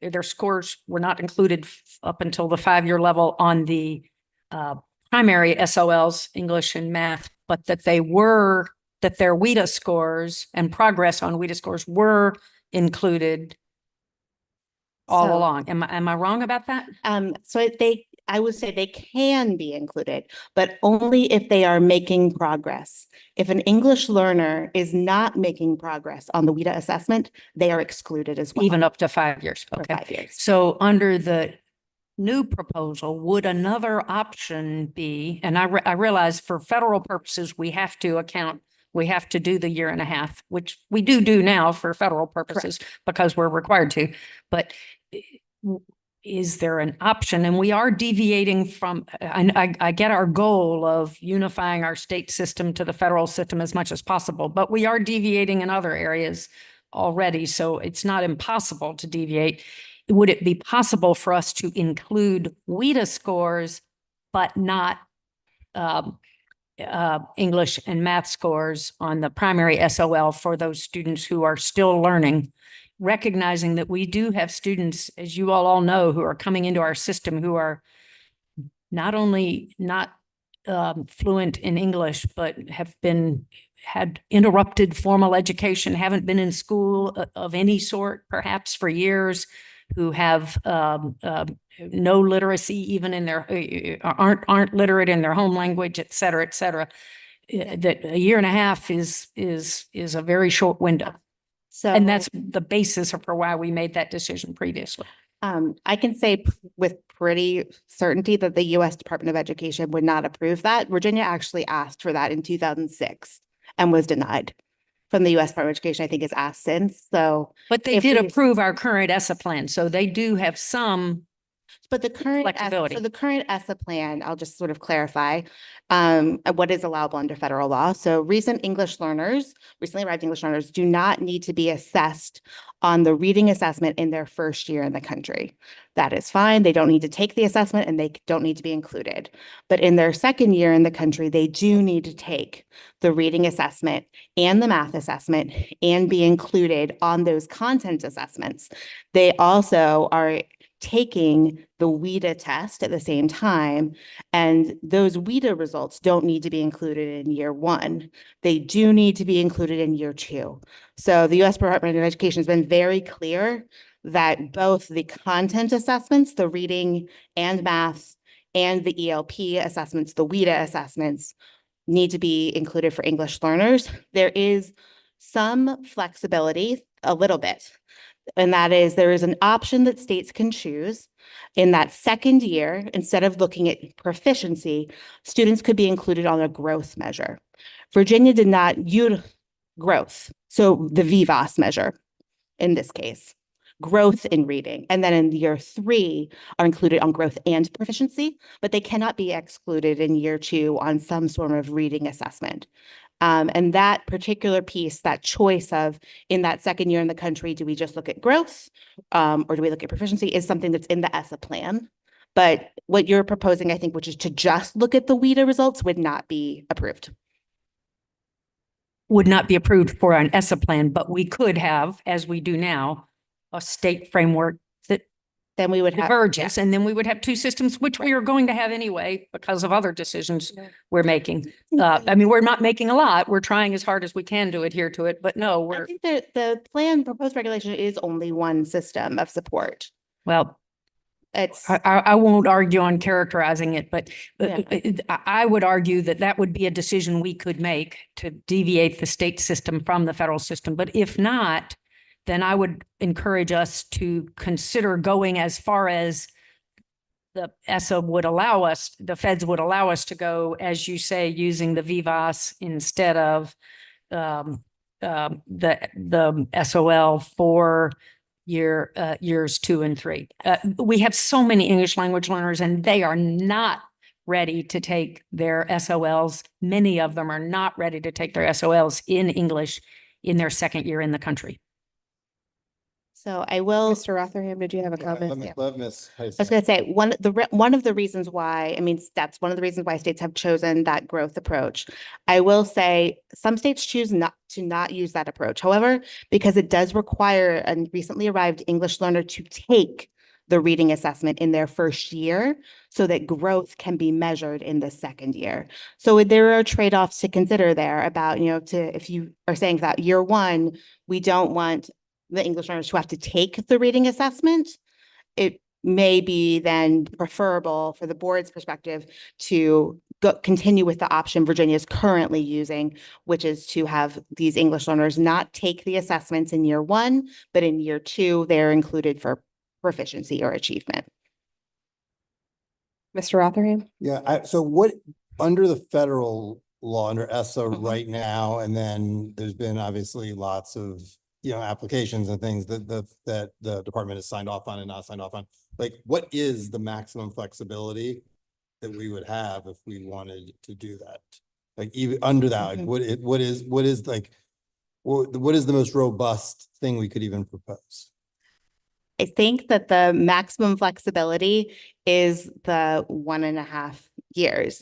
their scores were not included up until the 5-year level on the primary SOLs, English and math, but that their WIDA scores and progress on WIDA scores were included all along. Am I wrong about that? I would say they can be included, but only if they are making progress. If an English learner is not making progress on the WIDA assessment, they are excluded as well. Even up to 5 years. Okay. 5 years. So under the new proposal, would another option be, and I realize for federal purposes, we have to do the 1.5 years, which we do now for federal purposes because we're required to, but is there an option? And we are deviating from, I get our goal of unifying our state system to the federal system as much as possible, but we are deviating in other areas already. So it's not impossible to deviate. Would it be possible for us to include WIDA scores, but not English and math scores on the primary SOL for those students who are still learning, recognizing that we do have students, as you all know, who are coming into our system who are not only not fluent in English, but had interrupted formal education, haven't been in school of any sort, perhaps for years, who have no literacy even in their, aren't literate in their home language, et cetera, that 1.5 years is a very short window. So, and that's the basis for why we made that decision previously. I can say with pretty certainty that the U.S. Department of Education would not approve that. Virginia actually asked for that in 2006 and was denied from the U.S. Department of Education. I think has asked since. So, but they did approve our current ESSA plan, so they do have some But the current, Flexibility. so the current ESSA plan, I'll just sort of clarify, what is allowable under federal law. So recently arrived English learners do not need to be assessed on the reading assessment in their first year in the country. That is fine. They don't need to take the assessment and they don't need to be included. But in their second year in the country, they do need to take the reading assessment and the math assessment and be included on those content assessments. They also are taking the WIDA test at the same time, and those WIDA results don't need to be included in year one. They do need to be included in year two. So the U.S. Department of Education has been very clear that both the content assessments, the reading and math, and the ELP assessments, the WIDA assessments, need to be included for English learners. There is some flexibility, a little bit, and that is there is an option that states can choose. In that second year, instead of looking at proficiency, students could be included on a growth measure. Virginia did not use growth, so the VIVAS measure in this case, growth in reading. And then in year 3 are included on growth and proficiency, but they cannot be excluded in year 2 on some sort of reading assessment. And that particular piece, that choice of in that second year in the country, do we just look at growth or do we look at proficiency, is something that's in the ESSA plan. But what you're proposing, I think, which is to just look at the WIDA results, would not be approved. Would not be approved for an ESSA plan, but we could have, as we do now, a state framework that then we would have diverges, and then we would have two systems, which we are going to have anyway because of other decisions we're making. I mean, we're not making a lot. We're trying as hard as we can to adhere to it, but no, I think that the plan proposed regulation is only one system of support. Well, it's I won't argue on characterizing it, but Yeah. I would argue that that would be a decision we could make to deviate the state system from the federal system. But if not, then I would encourage us to consider going as far as the ESSA would allow us, the feds would allow us to go, as you say, using the VIVAS instead of the SOL for years 2 and 3. We have so many English language learners and they are not ready to take their SOLs. Many of them are not ready to take their SOLs in English in their second year in the country. So I will, Mr. Rotherham, did you have a comment? Yeah. Let Ms. I was going to say, one of the reasons why, I mean, that's one of the reasons why states have chosen that growth approach. I will say some states choose not to use that approach. However, because it does require a recently arrived English learner to take the reading assessment in their first year so that growth can be measured in the second year. So there are trade-offs to consider there about, if you are saying that year 1, we don't want the English learners who have to take the reading assessment, it may be then preferable for the board's perspective to continue with the option Virginia is currently using, which is to have these English learners not take the assessments in year 1, but in year 2, they're included for proficiency or achievement. Mr. Rotherham? Yeah, so what, under the federal law, under ESSA right now, and then there's been obviously lots of applications and things that the department has signed off on and not signed off on. Like, what is the maximum flexibility that we would have if we wanted to do that? Like, even under that, like, what is the most robust thing we could even propose? I think that the maximum flexibility is the 1.5 years.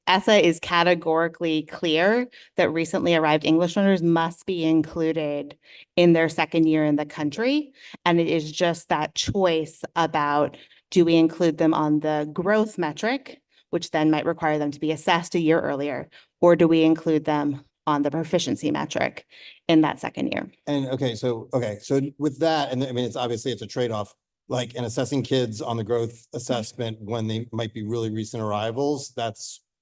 ESSA is categorically clear that recently arrived English learners must be included in their second year in the country. And it is just that choice about, do we include them on the growth metric, which then might require them to be assessed a year earlier, or do we include them on the proficiency metric in that second year? And so with that, and I mean, it's a trade-off, like in assessing kids on the growth assessment when they might be really recent arrivals,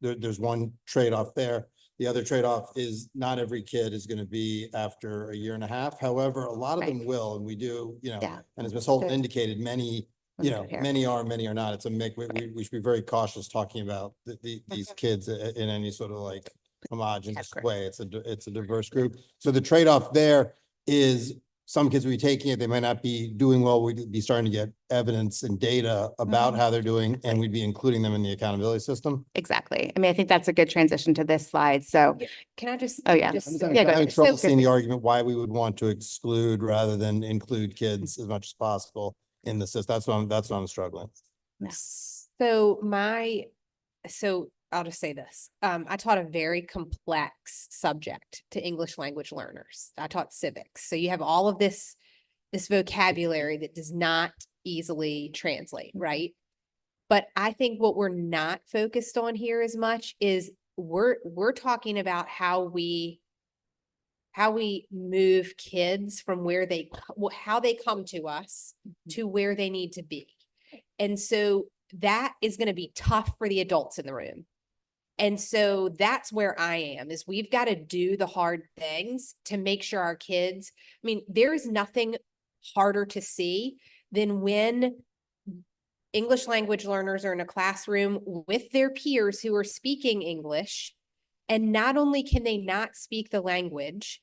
there's one trade-off there. The other trade-off is not every kid is going to be after 1.5 years. However, a lot of them will, and we do, and as Ms. Holt indicated, many are, many are not. It's a mix. We should be very cautious talking about these kids in any sort of like homogenous way. It's a diverse group. So the trade-off there is some kids will be taking it, they might not be doing well. We'd be starting to get evidence and data about how they're doing, and we'd be including them in the accountability system. Exactly. I mean, I think that's a good transition to this slide. So, Can I just? oh yeah. just- I'm Yeah, go having ahead. trouble So- seeing the argument why we would want to exclude rather than include kids as much as possible in the system. That's what I'm struggling. So I'll just say this. I taught a very complex subject to English language learners. I taught civics. So you have all of this vocabulary that does not easily translate, right? But I think what we're not focused on here as much is we're talking about how we move kids from how they come to us to where they need to be. And so that is going to be tough for the adults in the room. And so that's where I am, is we've got to do the hard things to make sure our kids, I mean, there is nothing harder to see than when English language learners are in a classroom with their peers who are speaking English, and not only can they not speak the language,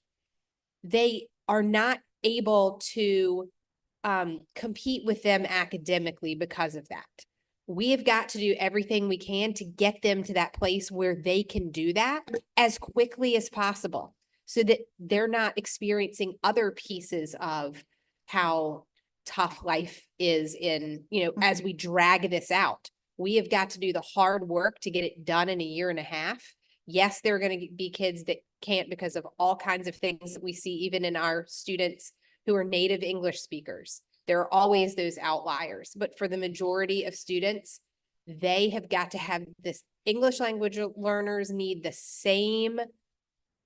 they are not able to compete with them academically because of that. We have got to do everything we can to get them to that place where they can do that as quickly as possible, so that they're not experiencing other pieces of how tough life is as we drag this out. We have got to do the hard work to get it done in a year and a half. Yes, there are going to be kids that can't because of all kinds of things that we see even in our students who are native English speakers. There are always those outliers, but for the majority of students, they have got to have this. English language learners need the same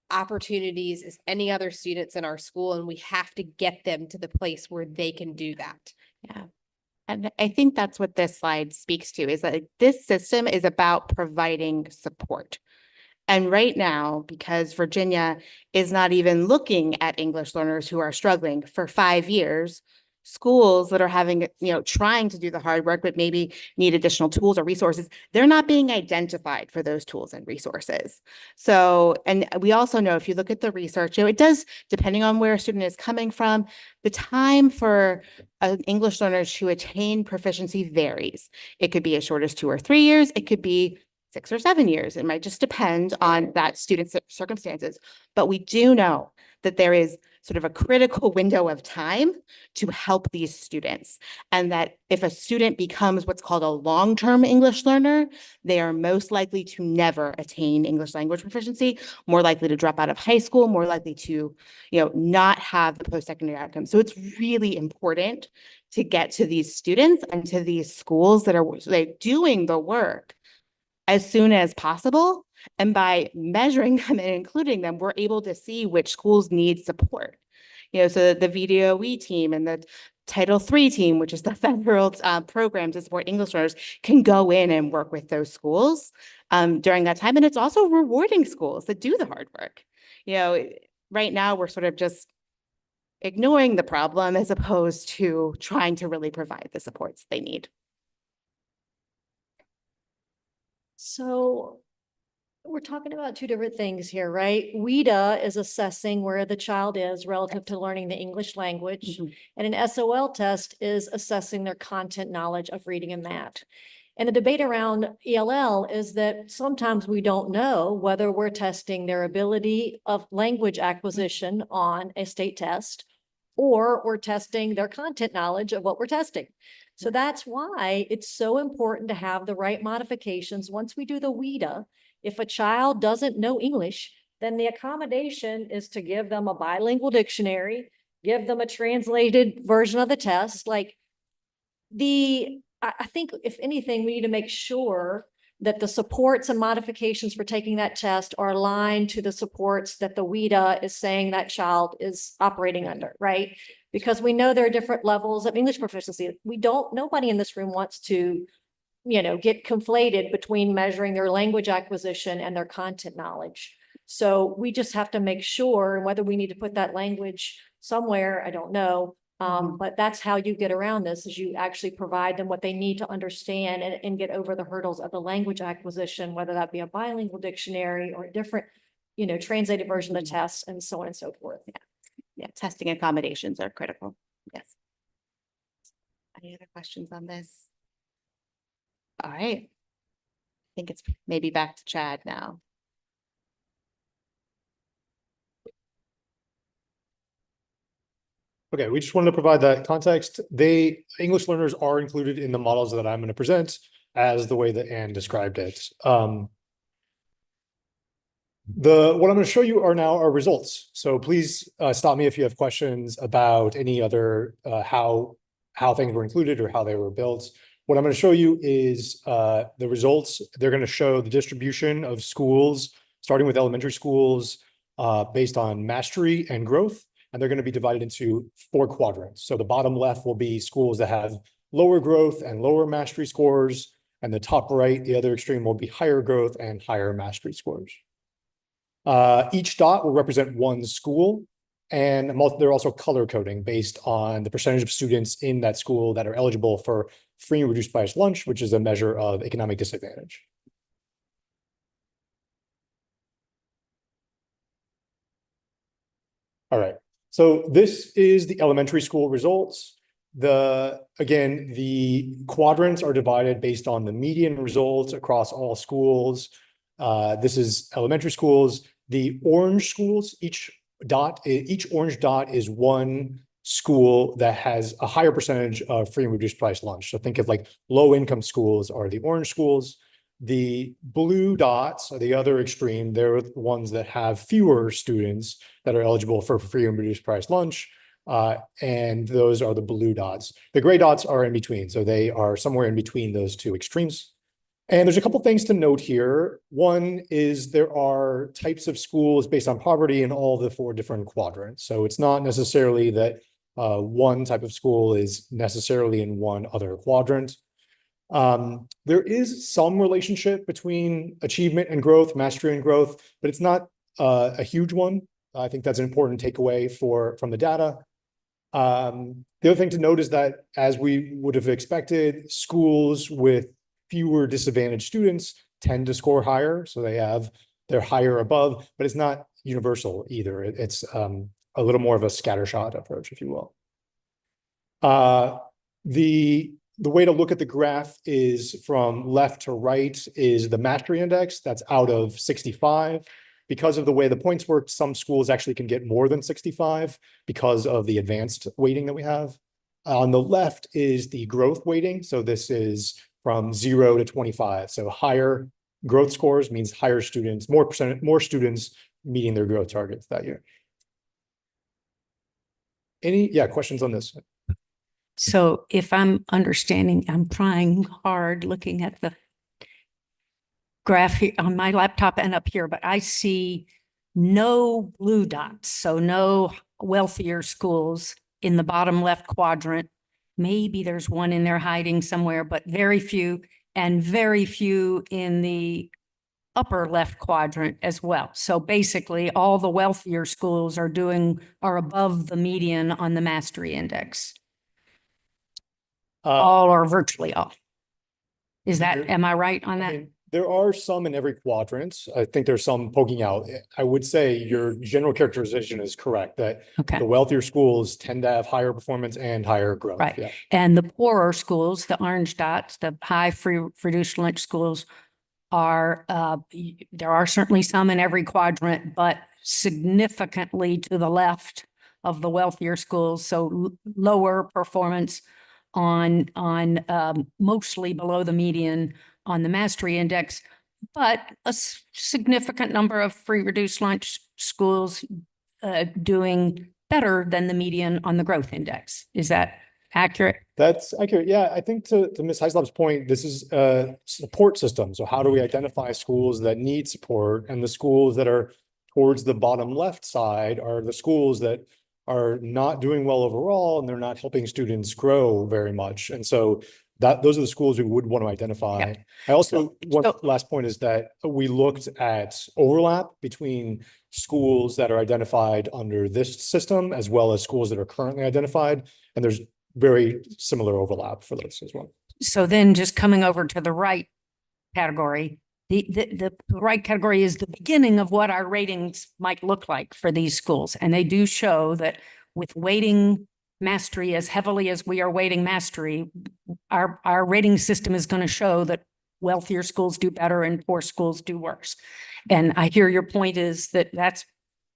opportunities as any other students in our school, and we have to get them to the place where they can do that. Yeah. And I think that's what this slide speaks to, is that this system is about providing support. And right now, because Virginia is not even looking at English learners who are struggling for 5 years, schools that are having, trying to do the hard work, but maybe need additional tools or resources, they're not being identified for those tools and resources. So, and we also know, if you look at the research, it does, depending on where a student is coming from, the time for an English learner to attain proficiency varies. It could be as short as 2 or 3 years. It could be 6 or 7 years. It might just depend on that student's circumstances. But we do know that there is sort of a critical window of time to help these students. And that if a student becomes what's called a long-term English learner, they are most likely to never attain English language proficiency, more likely to drop out of high school, more likely to, not have the post-secondary outcome. So it's really important to get to these students and to these schools that are doing the work as soon as possible. And by measuring them and including them, we're able to see which schools need support. So the VDOE team and the Title III team, which is the federal program to support English learners, can go in and work with those schools during that time. And it's also rewarding schools that do the hard work. Right now we're sort of just ignoring the problem as opposed to trying to really provide the supports they need. So we're talking about two different things here, right? WIDA is assessing where the child is relative to learning the English language. And an SOL test is assessing their content knowledge of reading and math. And the debate around ELL is that sometimes we don't know whether we're testing their ability of language acquisition on a state test, or we're testing their content knowledge of what we're testing. So that's why it's so important to have the right modifications. Once we do the WIDA, if a child doesn't know English, then the accommodation is to give them a bilingual dictionary, give them a translated version of the test. I think if anything, we need to make sure that the supports and modifications for taking that test are aligned to the supports that the WIDA is saying that child is operating under, right? Because we know there are different levels of English proficiency. Nobody in this room wants to, get conflated between measuring their language acquisition and their content knowledge. So we just have to make sure, and whether we need to put that language somewhere, I don't know. But that's how you get around this, is you actually provide them what they need to understand and get over the hurdles of the language acquisition, whether that be a bilingual dictionary or a different, translated version of the test, and so on and so forth. Yeah, testing accommodations are critical. Yes. Any other questions on this? All right. I think it's maybe back to Chad now. Okay, we just wanted to provide that context. English learners are included in the models that I'm going to present as the way that Anne described it. What I'm going to show you are now our results. So please stop me if you have questions about any other how things were included or how they were built. What I'm going to show you is the results. They're going to show the distribution of schools, starting with elementary schools based on mastery and growth. And they're going to be divided into 4 quadrants. So the bottom left will be schools that have lower growth and lower mastery scores. And the top right, the other extreme, will be higher growth and higher mastery scores. Each dot will represent one school, and they're also color coding based on the percentage of students in that school that are eligible for free and reduced price lunch, which is a measure of economic disadvantage. All right, so this is the elementary school results. Again, the quadrants are divided based on the median results across all schools. This is elementary schools. The orange schools, each orange dot is one school that has a higher percentage of free and reduced price lunch. So think of like low income schools are the orange schools. The blue dots are the other extreme. They're the ones that have fewer students that are eligible for free and reduced price lunch. And those are the blue dots. The gray dots are in between. So they are somewhere in between those two extremes. And there's a couple things to note here. One is there are types of schools based on poverty in all the 4 different quadrants. So it's not necessarily that one type of school is necessarily in one other quadrant. There is some relationship between achievement and growth, mastery and growth, but it's not a huge one. I think that's an important takeaway from the data. The other thing to note is that, as we would have expected, schools with fewer disadvantaged students tend to score higher. So they're higher above, but it's not universal either. It's a little more of a scattershot approach, if you will. The way to look at the graph is from left to right is the mastery index. That's out of 65. Because of the way the points work, some schools actually can get more than 65 because of the advanced weighting that we have. On the left is the growth weighting. So this is from 0 to 25. So higher growth scores means higher students, more students meeting their growth targets that year. Questions on this? So if I'm understanding, I'm trying hard looking at the graph here on my laptop and up here, but I see no blue dots. So no wealthier schools in the bottom left quadrant. Maybe there's one in there hiding somewhere, but very few, and very few in the upper left quadrant as well. So basically all the wealthier schools are above the median on the mastery index. All or virtually all. Am I right on that? I mean, there are some in every quadrant. I think there's some poking out. I would say your general characterization is correct, that the wealthier schools tend to have higher performance and higher growth. Right. Yeah. And the poorer schools, the orange dots, the high free reduced lunch schools are, there are certainly some in every quadrant, but significantly to the left of the wealthier schools. So lower performance on mostly below the median on the mastery index, but a significant number of free reduced lunch schools doing better than the median on the growth index. Is that accurate? That's accurate. Yeah, I think to Ms. Heislop's point, this is a support system. So how do we identify schools that need support? And the schools that are towards the bottom left side are the schools that are not doing well overall, and they're not helping students grow very much. And so those are the schools we would want to identify. Yep. I also, last point is that we looked at overlap between schools that are identified under this system as well as schools that are currently identified. And there's very similar overlap for those as well. So then just coming over to the right category, the right category is the beginning of what our ratings might look like for these schools. And they do show that with weighting mastery as heavily as we are weighting mastery, our rating system is going to show that wealthier schools do better and poor schools do worse. And I hear your point is that that's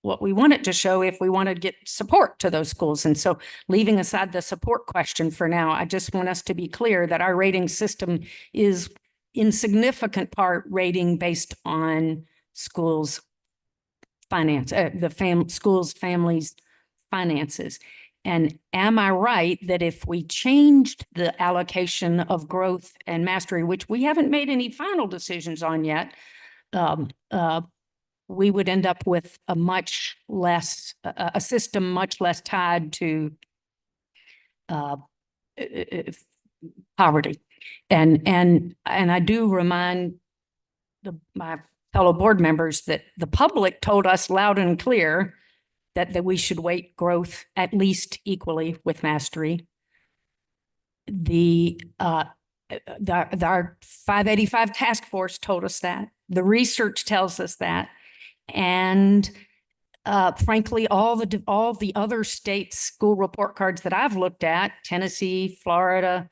what we want it to show if we want to get support to those schools. And so leaving aside the support question for now, I just want us to be clear that our rating system is in significant part rating based on schools' finance, schools' families' finances. And am I right that if we changed the allocation of growth and mastery, which we haven't made any final decisions on yet, we would end up with a much less, a system much less tied to poverty. And I do remind my fellow board members that the public told us loud and clear that we should weight growth at least equally with mastery. Our 585 task force told us that. The research tells us that. And frankly, all the other states' school report cards that I've looked at, Tennessee, Florida,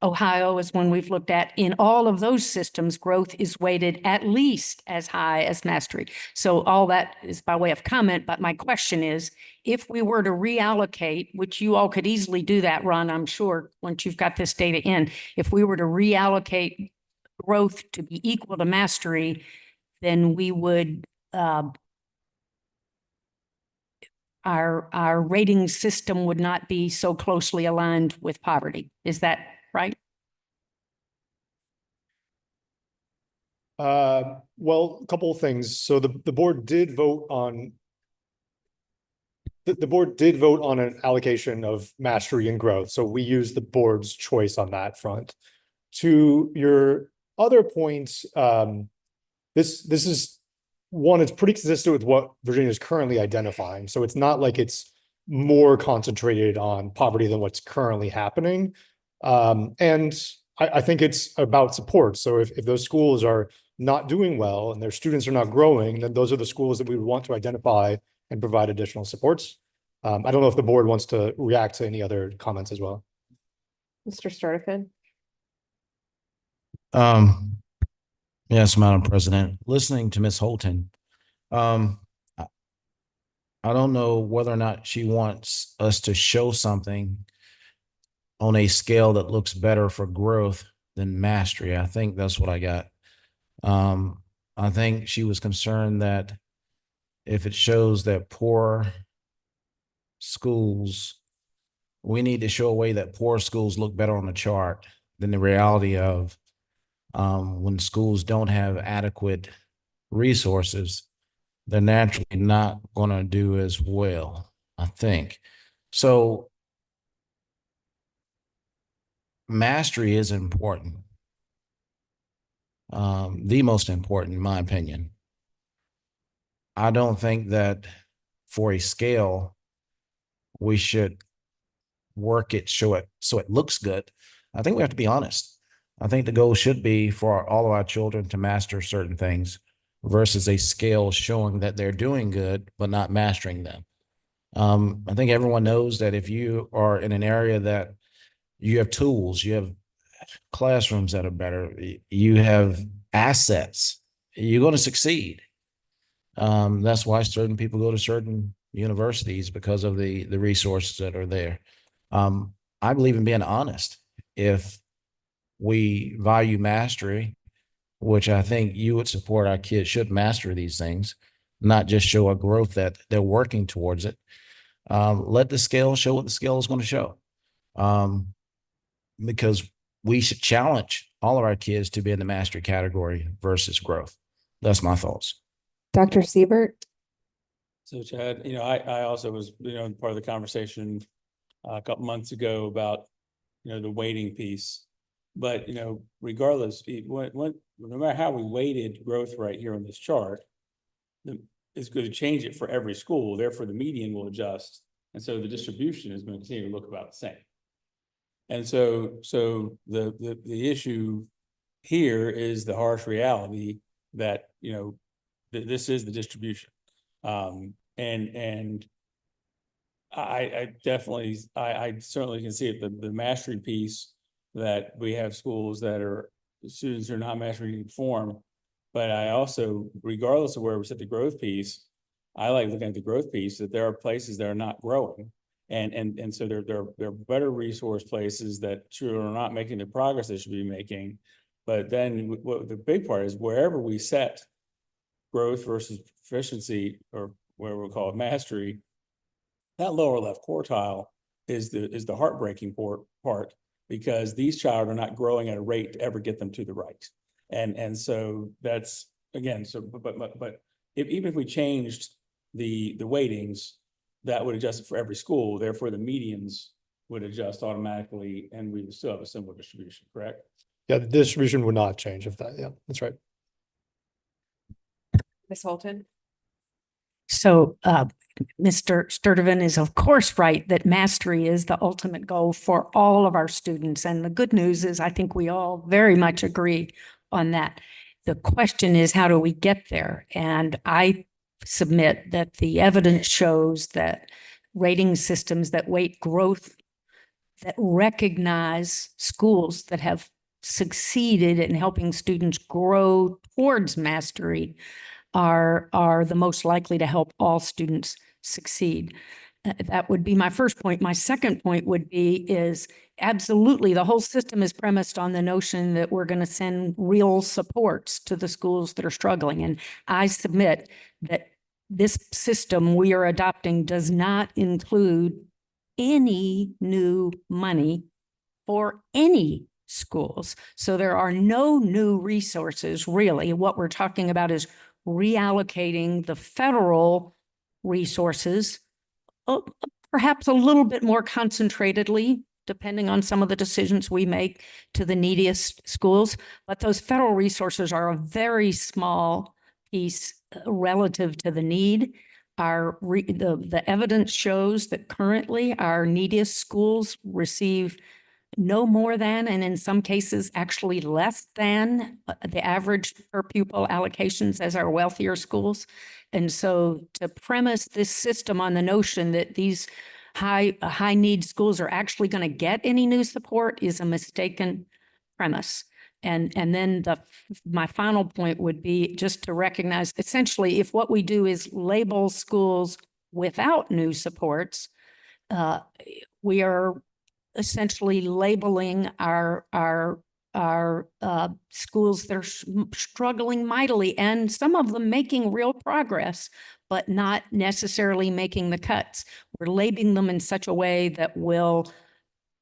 Ohio is one we've looked at. In all of those systems, growth is weighted at least as high as mastery. So all that is by way of comment, but my question is, if we were to reallocate, which you all could easily do that, Ron, I'm sure, once you've got this data in, if we were to reallocate growth to be equal to mastery, then we would, our rating system would not be so closely aligned with poverty. Is that right? Well, a couple of things. So the board did vote on the board did vote on an allocation of mastery and growth. So we used the board's choice on that front. To your other points, this is one, it's pretty consistent with what Virginia is currently identifying. So it's not like it's more concentrated on poverty than what's currently happening. And I think it's about support. So if those schools are not doing well and their students are not growing, then those are the schools that we would want to identify and provide additional supports. I don't know if the board wants to react to any other comments as well. Mr. Sturdivant? Yes, Madam President, listening to Ms. Holton, I don't know whether or not she wants us to show something on a scale that looks better for growth than mastery. I think that's what I got. I think she was concerned that if it shows that poor schools, we need to show a way that poor schools look better on the chart than the reality of when schools don't have adequate resources, they're naturally not going to do as well, I think. So mastery is important. The most important, in my opinion. I don't think that for a scale, we should work it, show it, so it looks good. I think we have to be honest. I think the goal should be for all of our children to master certain things versus a scale showing that they're doing good, but not mastering them. I think everyone knows that if you are in an area that you have tools, you have classrooms that are better, you have assets, you're going to succeed. That's why certain people go to certain universities, because of the resources that are there. I believe in being honest. If we value mastery, which I think you would support, our kids should master these things, not just show a growth that they're working towards it. Let the scale show what the scale is going to show. Because we should challenge all of our kids to be in the mastery category versus growth. That's my thoughts. Dr. Siebert? So Chad, I also was, part of the conversation a couple months ago about, the weighting piece. But, regardless, no matter how we weighted growth right here on this chart, it's going to change it for every school. Therefore, the median will adjust. And so the distribution is going to continue to look about the same. And so the issue here is the harsh reality that, you know, this is the distribution. And I definitely, I certainly can see it, the mastery piece, that we have schools that are, students are not mastering form. But I also, regardless of where we set the growth piece, I like looking at the growth piece, that there are places that are not growing. And so there are better resource places that children are not making the progress they should be making. But then what the big part is, wherever we set growth versus proficiency, or whatever we call it, mastery, that lower left quartile is the heartbreaking part, because these child are not growing at a rate to ever get them to the right. And so that's, again, so but even if we changed the weightings, that would adjust it for every school, therefore the medians would adjust automatically, and we would still have a similar distribution, correct? Yeah, the distribution would not change if that, yeah, that's right. Ms. Holton? So Mr. Sturtevant is of course right that mastery is the ultimate goal for all of our students. And the good news is I think we all very much agree on that. The question is, how do we get there? And I submit that the evidence shows that rating systems that weight growth, that recognize schools that have succeeded in helping students grow towards mastery are the most likely to help all students succeed. That would be my first point. My second point would be is absolutely the whole system is premised on the notion that we're going to send real supports to the schools that are struggling. And I submit that this system we are adopting does not include any new money for any schools. So there are no new resources, really. What we're talking about is reallocating the federal resources, perhaps a little bit more concentratedly, depending on some of the decisions we make, to the neediest schools. But those federal resources are a very small piece relative to the need. The evidence shows that currently our neediest schools receive no more than, and in some cases actually less than, the average per pupil allocations as our wealthier schools. And so to premise this system on the notion that these high need schools are actually going to get any new support is a mistaken premise. And then my final point would be just to recognize, essentially, if what we do is label schools without new supports, we are essentially labeling our schools that are struggling mightily, and some of them making real progress, but not necessarily making the cuts. We're labeling them in such a way that will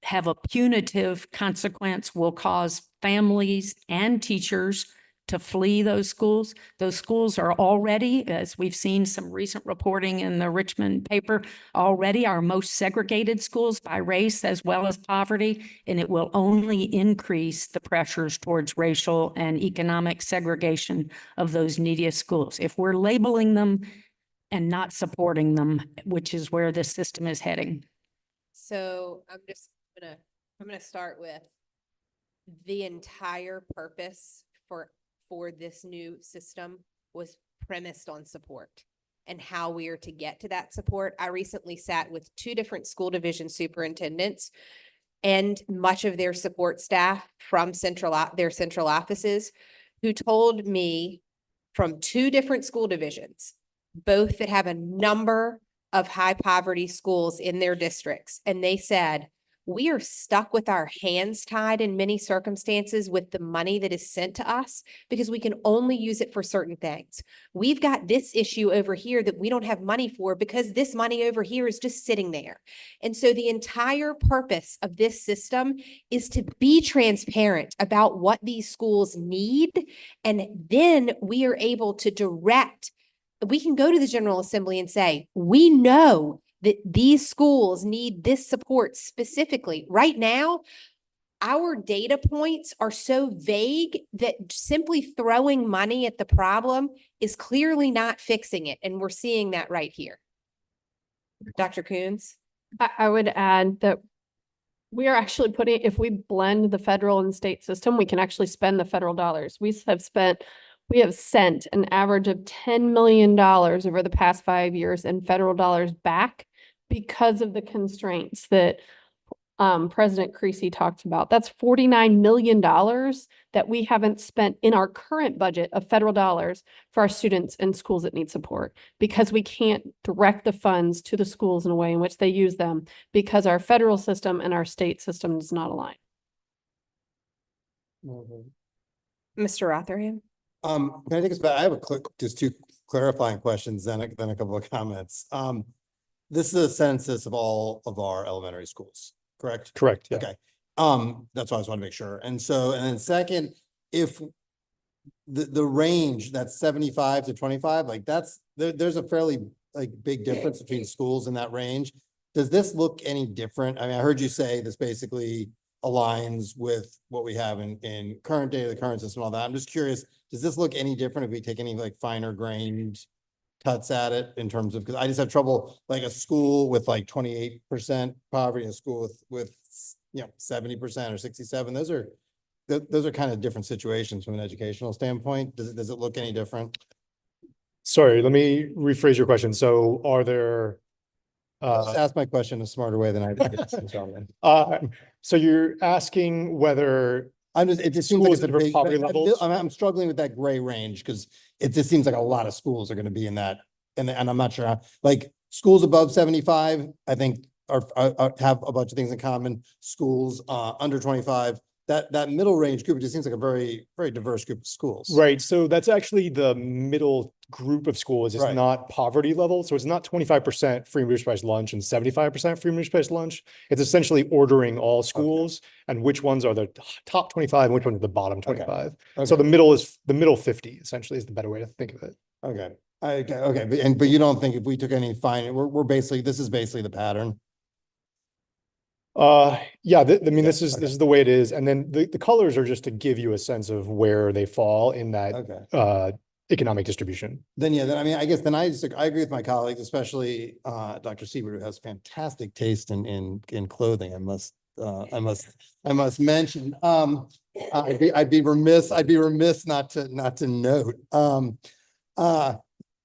have a punitive consequence, will cause families and teachers to flee those schools. Those schools are already, as we've seen some recent reporting in the Richmond paper, already our most segregated schools by race as well as poverty, and it will only increase the pressures towards racial and economic segregation of those neediest schools. If we're labeling them and not supporting them, which is where this system is heading. So I'm gonna start with the entire purpose for this new system was premised on support and how we are to get to that support. I recently sat with 2 different school division superintendents and much of their support staff from their central offices, who told me from 2 different school divisions, both that have a number of high poverty schools in their districts. And they said, we are stuck with our hands tied in many circumstances with the money that is sent to us because we can only use it for certain things. We've got this issue over here that we don't have money for because this money over here is just sitting there. And so the entire purpose of this system is to be transparent about what these schools need. And then we are able to direct. We can go to the General Assembly and say, we know that these schools need this support specifically. Right now, our data points are so vague that simply throwing money at the problem is clearly not fixing it. And we're seeing that right here. Dr. Coons? I would add that We are actually putting, if we blend the federal and state system, we can actually spend the federal dollars. We have sent an average of $10 million over the past 5 years in federal dollars back because of the constraints that President Creasy talked about. That's $49 million that we haven't spent in our current budget of federal dollars for our students in schools that need support, because we can't direct the funds to the schools in a way in which they use them because our federal system and our state system does not align. Mr. Rotherham? Can I take us back? I have just two clarifying questions, then a couple of comments. This is a census of all of our elementary schools, correct? Correct, yeah. Okay. That's why I just want to make sure. And then second, if the range that's 75 to 25, like there's a fairly like big difference between schools in that range. Does this look any different? I mean, I heard you say this basically aligns with what we have in current data, the current system, all that. I'm just curious, does this look any different if we take any like finer grained cuts at it in terms of, because I just have trouble, like a school with like 28% poverty, a school with 70% or 67, those are kind of different situations from an educational standpoint. Does it look any different? Sorry, let me rephrase your question. So are there Let's ask my question a smarter way than I did. so you're asking whether it just seems like it's a different big, poverty levels? I'm struggling with that gray range because it just seems like a lot of schools are going to be in that. And I'm not sure how, like schools above 75, I think are have a bunch of things in common. Schools under 25, that middle range group, it just seems like a very, very diverse group of schools. Right. So that's actually the middle group of schools. It's not poverty level. So it's not 25% free and reduced price lunch and 75% free and reduced price lunch. It's essentially ordering all schools and which ones are the top 25 and which ones are the bottom 25. So the middle 50 essentially is the better way to think of it. Okay. Okay. But you don't think if we took any fine, we're basically, this is basically the pattern. Yeah, I mean, this is the way it is. And then the colors are just to give you a sense of where they fall in that economic distribution. Then I mean, I guess then I agree with my colleagues, especially Dr. Siebert, who has fantastic taste in clothing. I must mention. I'd be remiss not to note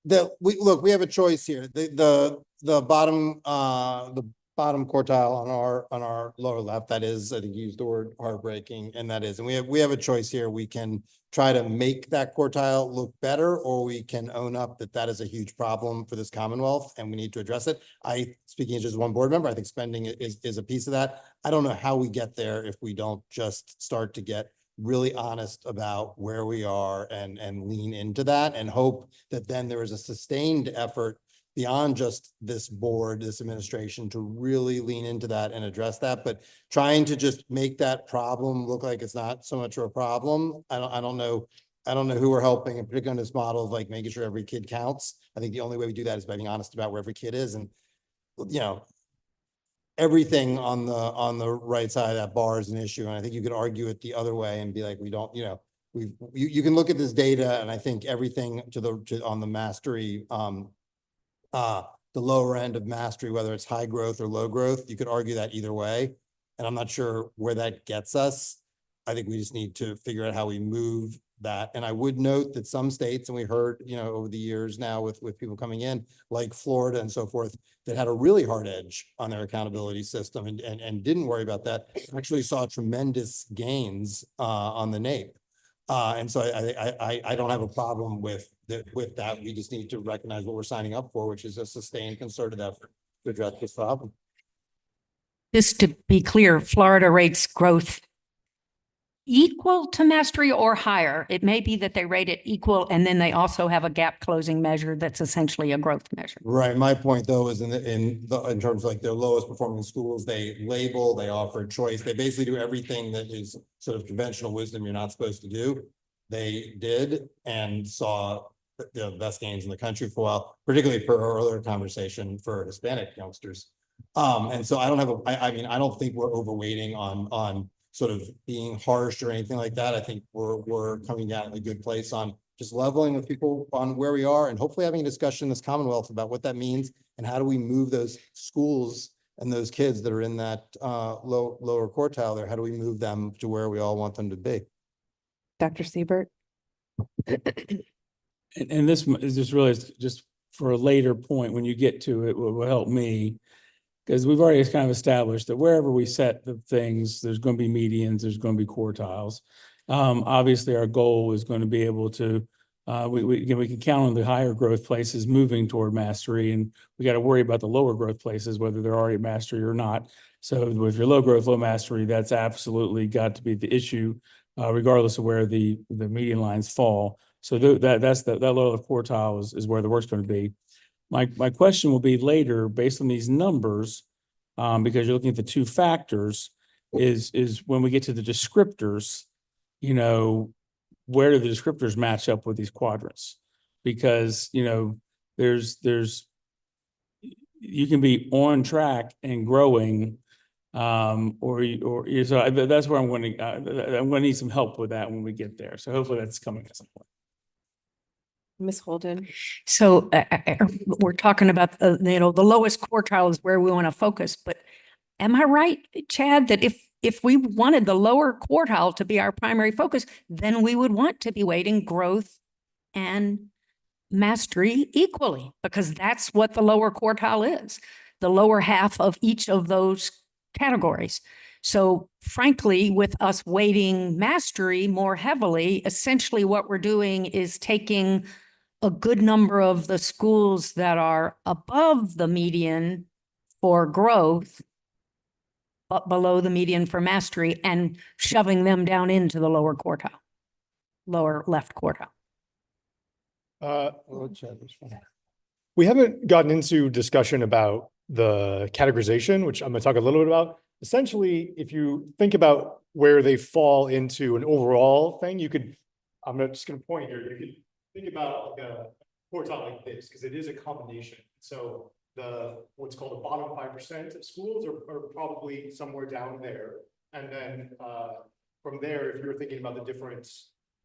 that we have a choice here. The bottom quartile on our lower left, that is, I think you used the word heartbreaking, and that is, and we have a choice here. We can try to make that quartile look better, or we can own up that is a huge problem for this Commonwealth and we need to address it. Speaking as just one board member, I think spending is a piece of that. I don't know how we get there if we don't just start to get really honest about where we are and lean into that and hope that then there is a sustained effort beyond just this board, this administration, to really lean into that and address that. But trying to just make that problem look like it's not so much of a problem, I don't know who we're helping, and particularly on this model of like making sure every kid counts. I think the only way we do that is by being honest about where every kid is. And everything on the right side of that bar is an issue. And I think you could argue it the other way and be like, we don't, you can look at this data, and I think everything on the mastery, the lower end of mastery, whether it's high growth or low growth, you could argue that either way. And I'm not sure where that gets us. I think we just need to figure out how we move that. And I would note that some states, and we heard, over the years now with people coming in, like Florida and so forth, that had a really hard edge on their accountability system and didn't worry about that, actually saw tremendous gains on the NAEP. And so I don't have a problem with that. We just need to recognize what we're signing up for, which is a sustained concerted effort to address this problem. Just to be clear, Florida rates growth equal to mastery or higher. It may be that they rate it equal, and then they also have a gap closing measure that's essentially a growth measure. Right. My point though is in terms of like their lowest performing schools, they label, they offer choice. They basically do everything that is sort of conventional wisdom you're not supposed to do. They did and saw the best gains in the country for a while, particularly per our earlier conversation for Hispanic youngsters. And so I don't think we're overweighting on sort of being harsh or anything like that. I think we're coming down in a good place on just leveling with people on where we are, and hopefully having a discussion in this Commonwealth about what that means and how do we move those schools And those kids that are in that lower quartile there, how do we move them to where we all want them to be? Dr. Siebert? And this is just really just for a later point, when you get to it, will help me. Because we've already kind of established that wherever we set the things, there's going to be medians, there's going to be quartiles. Obviously, our goal is going to be able to, we can count on the higher growth places moving toward mastery, and we got to worry about the lower growth places, whether they're already at mastery or not. So if you're low growth, low mastery, that's absolutely got to be the issue, regardless of where the median lines fall. So that lower quartile is where the work's going to be. My question will be later, based on these numbers, because you're looking at the two factors, is when we get to the descriptors, you know, where do the descriptors match up with these quadrants? Because, you know, you can be on track and growing, so that's where I'm going to need some help with that when we get there. So hopefully that's coming at some point. Ms. Holden? So we're talking about, the lowest quartile is where we want to focus, but am I right, Chad, that if we wanted the lower quartile to be our primary focus, then we would want to be weighting growth and mastery equally, because that's what the lower quartile is, the lower half of each of those categories. So frankly, with us weighting mastery more heavily, essentially what we're doing is taking a good number of the schools that are above the median for growth, but below the median for mastery, and shoving them down into the lower quartile, lower left quartile. We haven't gotten into discussion about the categorization, which I'm going to talk a little bit about. Essentially, if you think about where they fall into an overall thing, I'm just going to point here, you could think about like a quartile like this, because it is a combination. So what's called the bottom 5% of schools are probably somewhere down there. And then from there, if you're thinking about the different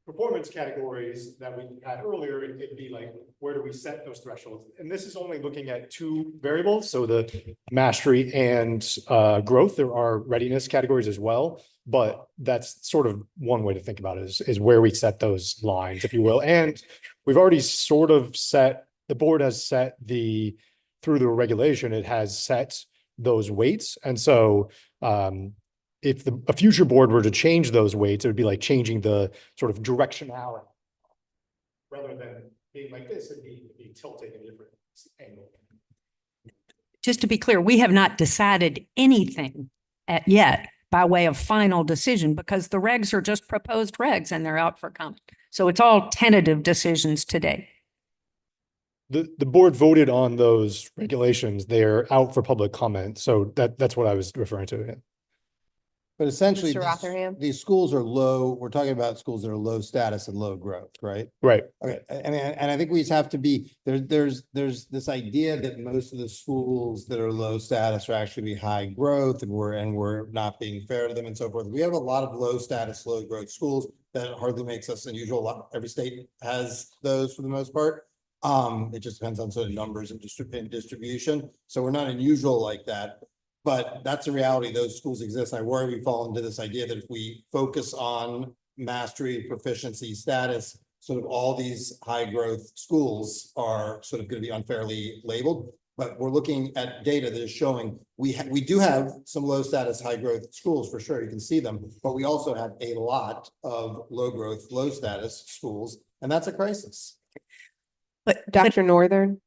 performance categories that we had earlier, it'd be like, where do we set those thresholds? And this is only looking at two variables. So the mastery and growth. There are readiness categories as well, but that's sort of one way to think about it, is where we set those lines, if you will. And we've already sort of set, the board has set through the regulation, it has set those weights. And so if a future board were to change those weights, it would be like changing the sort of directionality. Rather than being like this, it'd be tilting a different angle. Just to be clear, we have not decided anything yet by way of final decision, because the regs are just proposed regs and they're out for comment. So it's all tentative decisions today. The board voted on those regulations. They're out for public comment. So that's what I was referring to. Yeah. But essentially, Mr. Rotherham? these schools are low. We're talking about schools that are low status and low growth, right? Right. Okay. And I think we just have to be there's this idea that most of the schools that are low status are actually be high growth, and we're not being fair to them and so forth. We have a lot of low status, low growth schools that hardly makes us unusual. Every state has those for the most part. It just depends on sort of numbers and distribution. So we're not unusual like that. But that's a reality. Those schools exist. I worry we fall into this idea that if we focus on mastery, proficiency, status, sort of all these high growth schools are sort of going to be unfairly labeled. But we're looking at data that is showing we do have some low status, high growth schools for sure. You can see them, but we also have a lot of low growth, low status schools, and that's a crisis. But Dr. Northern?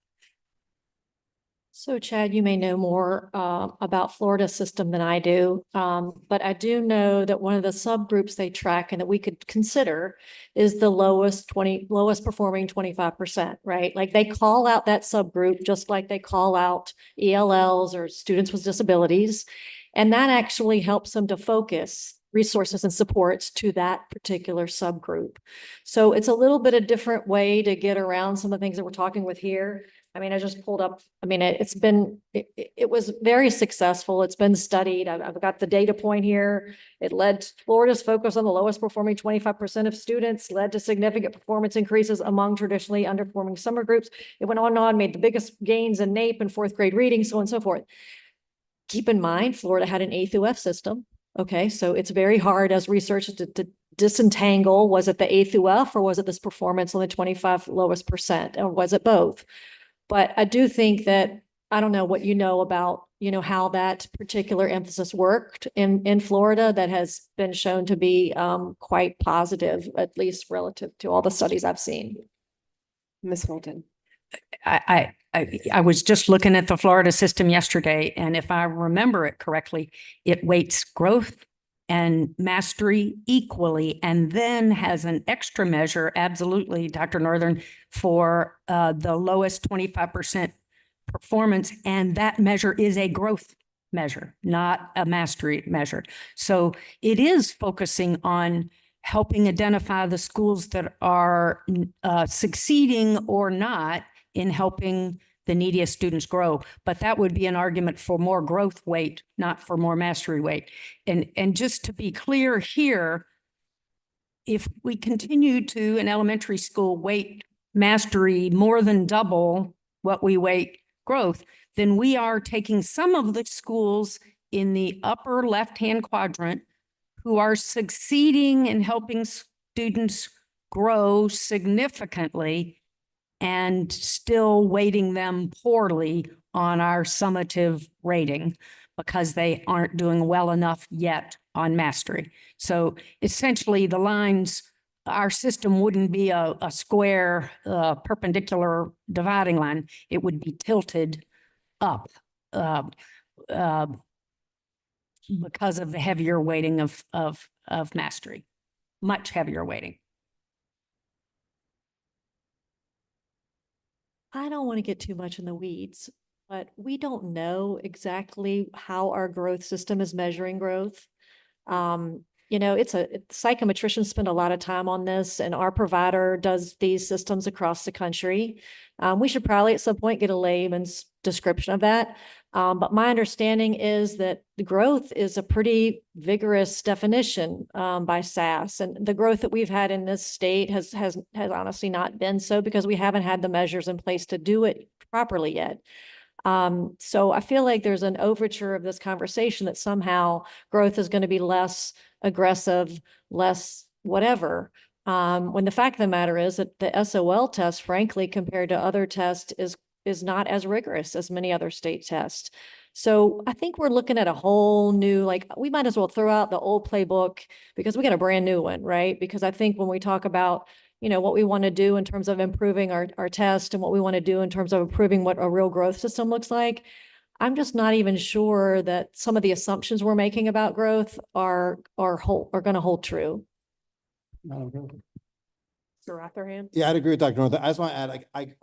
So Chad, you may know more about Florida's system than I do, but I do know that one of the subgroups they track and that we could consider is the lowest performing 25%, right? Like they call out that subgroup just like they call out ELLs or students with disabilities, and that actually helps them to focus resources and supports to that particular subgroup. So it's a little bit a different way to get around some of the things that we're talking with here. I mean, I just pulled up, I mean, it was very successful. It's been studied. I've got the data point here. It led to Florida's focus on the lowest performing 25% of students, led to significant performance increases among traditionally underperforming summer groups. It went on and on, made the biggest gains in NAEP and fourth grade reading, so on and so forth. keep in mind, Florida had an A through F system. Okay, so it's very hard as researchers to disentangle, was it the A through F or was it this performance on the 25 lowest percent, or was it both? But I do think that, I don't know what you know about, how that particular emphasis worked in Florida that has been shown to be quite positive, at least relative to all the studies I've seen. Ms. Walton. I was just looking at the Florida system yesterday, and if I remember it correctly, it weights growth and mastery equally, and then has an extra measure, absolutely, Dr. Northern, for the lowest 25% performance, and that measure is a growth measure, not a mastery measure. So it is focusing on helping identify the schools that are succeeding or not in helping the neediest students grow. But that would be an argument for more growth weight, not for more mastery weight. And just to be clear here, if we continue to, in elementary school, weight mastery more than double what we weight growth, then we are taking some of the schools in the upper left-hand quadrant who are succeeding in helping students grow significantly and still weighting them poorly on our summative rating because they aren't doing well enough yet on mastery. So essentially the lines, our system wouldn't be a square perpendicular dividing line. It would be tilted up because of the heavier weighting of mastery, much heavier weighting. I don't want to get too much in the weeds, but we don't know exactly how our growth system is measuring growth. Psychometricians spend a lot of time on this, and our provider does these systems across the country. We should probably at some point get a layman's description of that. But my understanding is that the growth is a pretty vigorous definition by SAS, and the growth that we've had in this state has honestly not been so because we haven't had the measures in place to do it properly yet. So I feel like there's an overture of this conversation that somehow growth is going to be less aggressive, less whatever. When the fact of the matter is that the SOL test, frankly, compared to other tests, is not as rigorous as many other state tests. So I think we're looking at a whole new, we might as well throw out the old playbook because we got a brand new one, right? Because I think when we talk about what we want to do in terms of improving our test and what we want to do in terms of improving what a real growth system looks like, I'm just not even sure that some of the assumptions we're making about growth are going to hold true. Mr. Rotherham? Yeah, I'd agree with Dr. North. I just want to add,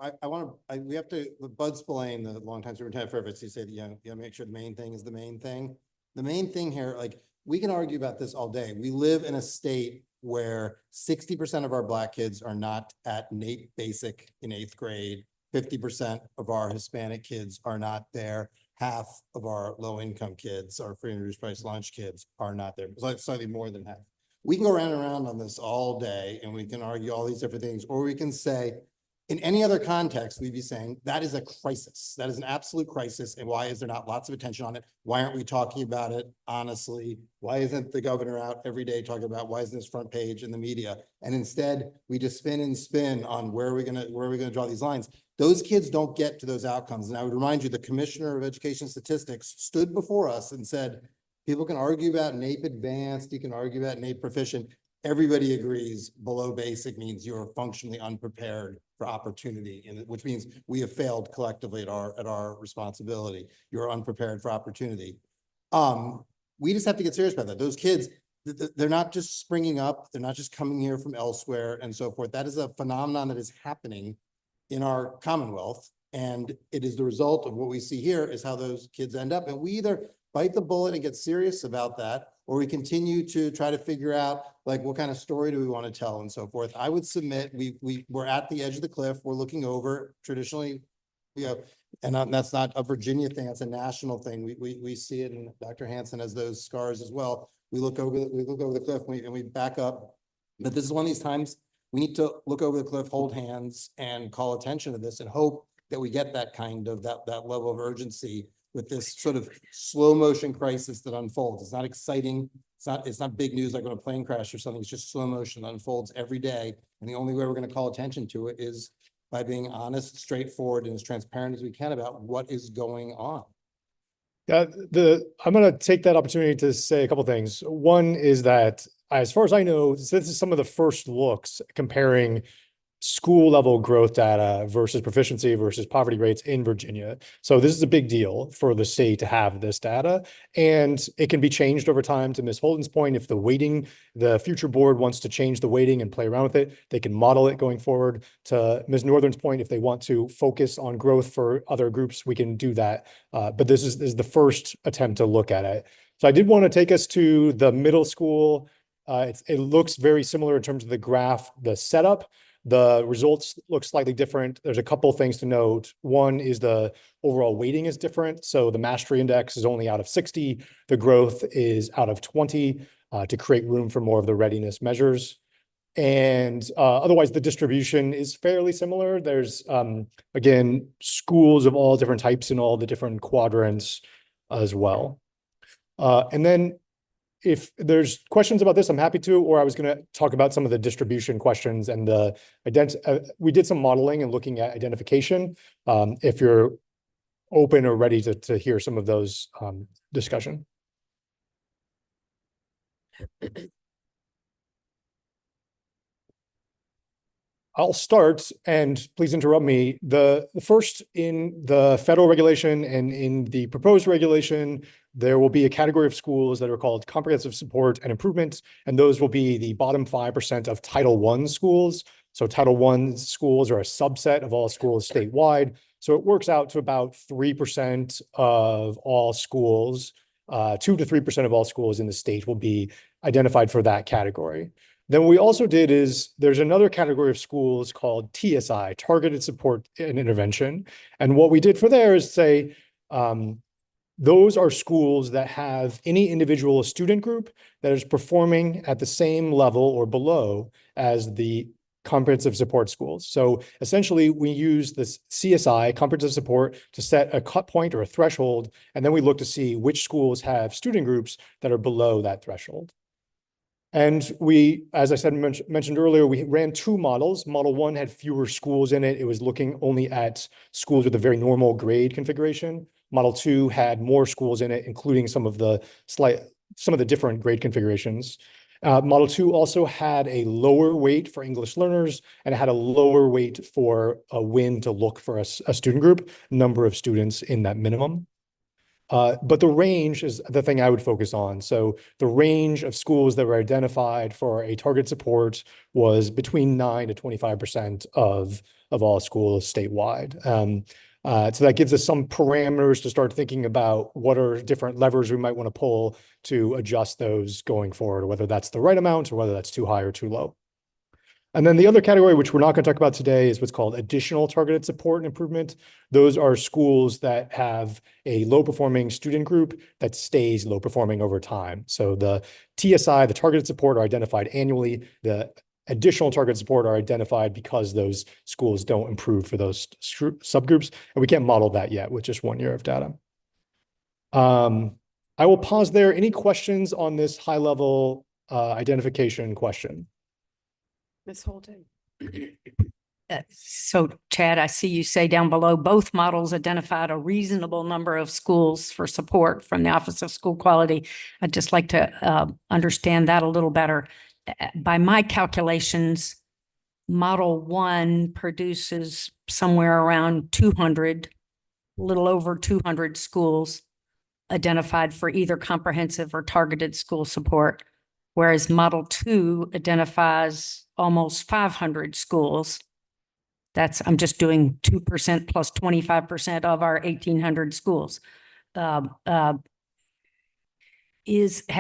we have to, Bud Spillane, the longtime superintendent for Everett, he said, you gotta make sure the main thing is the main thing. The main thing here, we can argue about this all day. We live in a state where 60% of our Black kids are not at NAEP basic in 8th grade. 50% of our Hispanic kids are not there. Half of our low-income kids, our free and reduced price lunch kids, are not there. It's slightly more than half. We can go around and around on this all day, and we can argue all these different things, or we can say, in any other context, we'd be saying that is a crisis. That is an absolute crisis. And why is there not lots of attention on it? Why aren't we talking about it honestly? Why isn't the governor out every day talking about why isn't this front page in the media? And instead, we just spin on where are we gonna draw these lines? Those kids don't get to those outcomes. And I would remind you, the Commissioner of Education Statistics stood before us and said, people can argue about NAEP advanced, you can argue about NAEP proficient. Everybody agrees below basic means you're functionally unprepared for opportunity, which means we have failed collectively at our responsibility. You're unprepared for opportunity. We just have to get serious about that. Those kids, they're not just springing up. They're not just coming here from elsewhere and so forth. That is a phenomenon that is happening in our Commonwealth. And it is the result of what we see here is how those kids end up. And we either bite the bullet and get serious about that, or we continue to try to figure out what kind of story do we want to tell and so forth. I would submit we're at the edge of the cliff. We're looking over traditionally, and that's not a Virginia thing. That's a national thing. We see it, and Dr. Hansen has those scars as well. We look over the cliff and we back up. But this is one of these times we need to look over the cliff, hold hands, and call attention to this and hope that we get that kind of, that level of urgency with this sort of slow motion crisis that unfolds. It's not exciting. It's not big news like when a plane crash or something. It's just slow motion, unfolds every day. And the only way we're going to call attention to it is by being honest, straightforward, and as transparent as we can about what is going on. I'm going to take that opportunity to say a couple things. One is that, as far as I know, this is some of the first looks comparing school level growth data versus proficiency versus poverty rates in Virginia. So this is a big deal for the state to have this data, and it can be changed over time. To Ms. Holden's point, if the future board wants to change the weighting and play around with it, they can model it going forward. To Ms. Northern's point, if they want to focus on growth for other groups, we can do that. But this is the first attempt to look at it. So I did want to take us to the middle school. It looks very similar in terms of the graph, the setup. The results look slightly different. There's a couple things to note. One is the overall weighting is different. So the mastery index is only out of 60. The growth is out of 20 to create room for more of the readiness measures. And otherwise, the distribution is fairly similar. There's, again, schools of all different types in all the different quadrants as well. And then if there's questions about this, I'm happy to, or I was going to talk about some of the distribution questions and we did some modeling and looking at identification. If you're open or ready to hear some of those discussion. I'll start, and please interrupt me. The first, in the federal regulation and in the proposed regulation, there will be a category of schools that are called comprehensive support and improvement, and those will be the bottom 5% of Title I schools. So Title I schools are a subset of all schools statewide. So it works out to about 3% of all schools, 2 to 3% of all schools in the state will be identified for that category. Then what we also did is there's another category of schools called TSI, Targeted Support and Intervention. And what we did for there is say, those are schools that have any individual student group that is performing at the same level or below as the comprehensive support schools. So essentially we use this CSI, comprehensive support, to set a cut point or a threshold. And then we look to see which schools have student groups that are below that threshold. And we, as I said, mentioned earlier, we ran 2 models. Model 1 had fewer schools in it. It was looking only at schools with a very normal grade configuration. Model 2 had more schools in it, including some of the different grade configurations. Model 2 also had a lower weight for English learners, and it had a lower weight for a win to look for a student group, number of students in that minimum. But the range is the thing I would focus on. So the range of schools that were identified for a target support was between 9 to 25% of all schools statewide. So that gives us some parameters to start thinking about what are different levers we might want to pull to adjust those going forward, whether that's the right amount or whether that's too high or too low. And then the other category, which we're not going to talk about today, is what's called additional targeted support and improvement. Those are schools that have a low performing student group that stays low performing over time. So the TSI, the targeted support, are identified annually. The additional targeted support are identified because those schools don't improve for those subgroups. And we can't model that yet with just 1 year of data. I will pause there. Any questions on this high level identification question? Ms. Holden. So Chad, I see you say down below, both models identified a reasonable number of schools for support from the Office of School Quality. I'd just like to understand that a little better. By my calculations, Model 1 produces somewhere around 200, a little over 200 schools identified for either comprehensive or targeted school support, whereas Model 2 identifies almost 500 schools. I'm just doing 2% plus 25% of our 1,800 schools. Have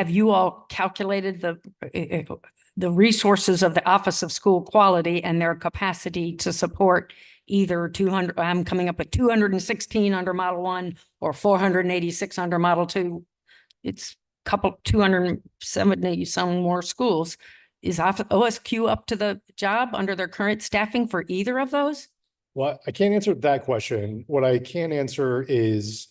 you all calculated the resources of the Office of School Quality and their capacity to support either 200, I'm coming up with 216 under Model 1 or 486 under Model 2. It's a couple, 270 some more schools. Is OSQ up to the job under their current staffing for either of those? Well, I can't answer that question. What I can answer is,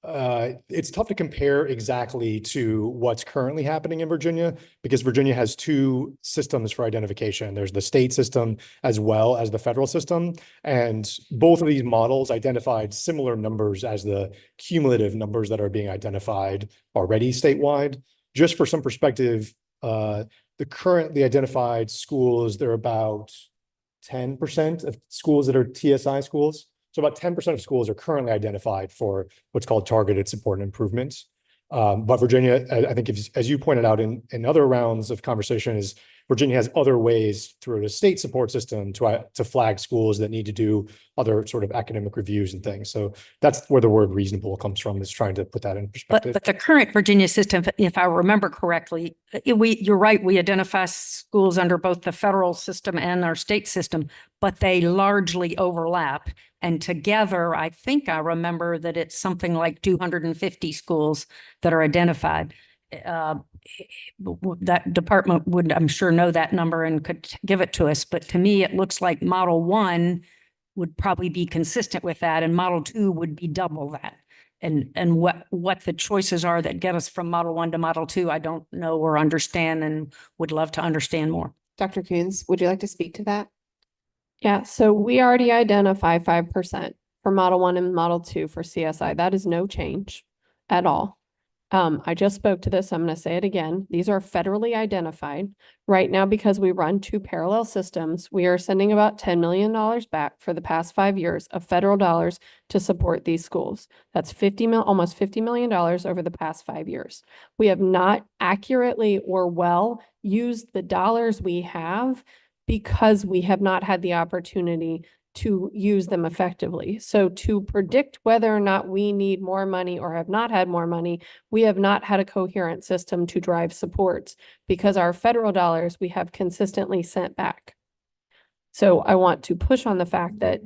it's tough to compare exactly to what's currently happening in Virginia because Virginia has two systems for identification. There's the state system as well as the federal system. And both of these models identified similar numbers as the cumulative numbers that are being identified already statewide. Just for some perspective, the currently identified schools, they're about 10% of schools that are TSI schools. So about 10% of schools are currently identified for what's called targeted support and improvements. But Virginia, I think as you pointed out in other rounds of conversation, is Virginia has other ways through the state support system to flag schools that need to do other sort of academic reviews and things. So that's where the word reasonable comes from, is trying to put that in perspective. But the current Virginia system, if I remember correctly, you're right, we identify schools under both the federal system and our state system, but they largely overlap. And together, I think I remember that it's something like 250 schools that are identified. That department would, I'm sure, know that number and could give it to us. But to me, it looks like Model 1 would probably be consistent with that, and Model 2 would be double that. And what the choices are that get us from Model 1 to Model 2, I don't know or understand, and would love to understand more. Dr. Coons, would you like to speak to that? Yeah, so we already identify 5% for Model 1 and Model 2 for CSI. That is no change at all. I just spoke to this. I'm going to say it again. These are federally identified. Right now, because we run two parallel systems, we are sending about $10 million back for the past 5 years of federal dollars to support these schools. That's almost $50 million over the past 5 years. We have not accurately or well used the dollars we have because we have not had the opportunity to use them effectively. So to predict whether or not we need more money or have not had more money, we have not had a coherent system to drive supports because our federal dollars we have consistently sent back. So I want to push on the fact that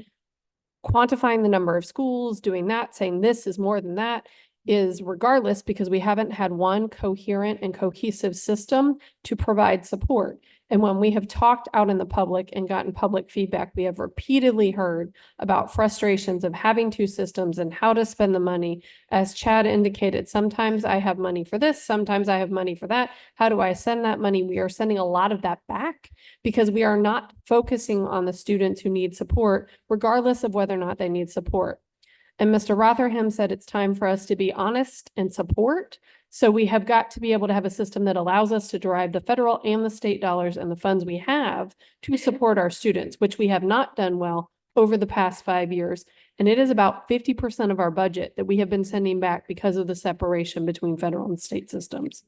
quantifying the number of schools, doing that, saying this is more than that, is regardless because we haven't had one coherent and cohesive system to provide support. And when we have talked out in the public and gotten public feedback, we have repeatedly heard about frustrations of having two systems and how to spend the money. As Chad indicated, sometimes I have money for this, sometimes I have money for that. How do I send that money? We are sending a lot of that back because we are not focusing on the students who need support, regardless of whether or not they need support. And Mr. Rotherham said it's time for us to be honest and support. So we have got to be able to have a system that allows us to derive the federal and the state dollars and the funds we have to support our students, which we have not done well over the past 5 years. And it is about 50% of our budget that we have been sending back because of the separation between federal and state systems.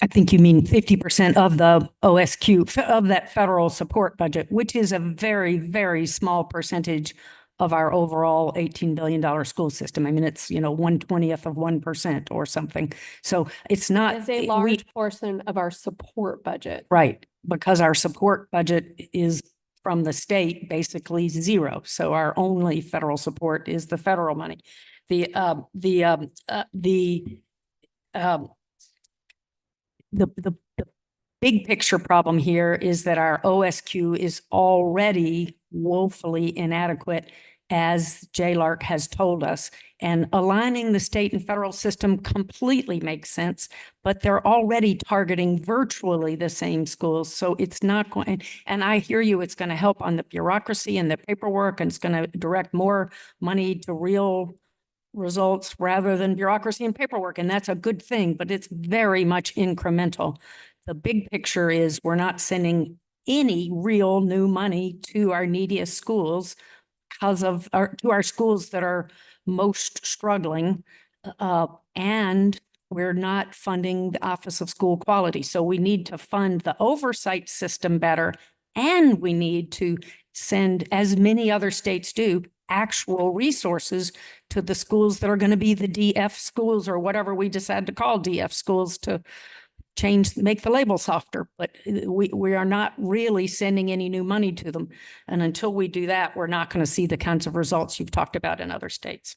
I think you mean 50% of the OSQ, of that federal support budget, which is a very, very small percentage of our overall $18 billion school system. I mean, it's, 1/20th of 1% or something. So it's not. It's a large portion of our support budget. Right, because our support budget is from the state basically zero. So our only federal support is the federal money. The big picture problem here is that our OSQ is already woefully inadequate, as JLARC has told us, and aligning the state and federal system completely makes sense, but they're already targeting virtually the same schools. So it's not going, and I hear you, it's going to help on the bureaucracy and the paperwork, and it's going to direct more money to real results rather than bureaucracy and paperwork. And that's a good thing, but it's very much incremental. The big picture is we're not sending any real new money to our neediest schools to our schools that are most struggling. And we're not funding the Office of School Quality. So we need to fund the oversight system better. And we need to send, as many other states do, actual resources to the schools that are going to be the DF schools, or whatever we decide to call DF schools, to make the label softer. But we are not really sending any new money to them. And until we do that, we're not going to see the kinds of results you've talked about in other states.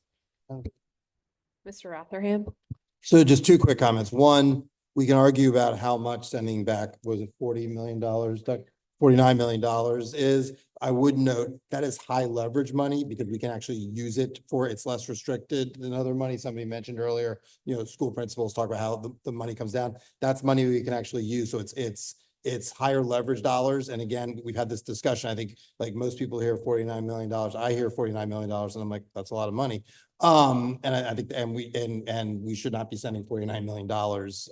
Mr. Rotherham? So just two quick comments. One, we can argue about how much sending back, was it $40 million, Doug? $49 million is, I would note that is high leverage money because we can actually use it for, it's less restricted than other money. Somebody mentioned earlier, school principals talk about how the money comes down. That's money we can actually use. So it's higher leverage dollars. And again, we've had this discussion. I think like most people hear $49 million. I hear $49 million and I'm like, that's a lot of money. And I think, and we should not be sending $49 million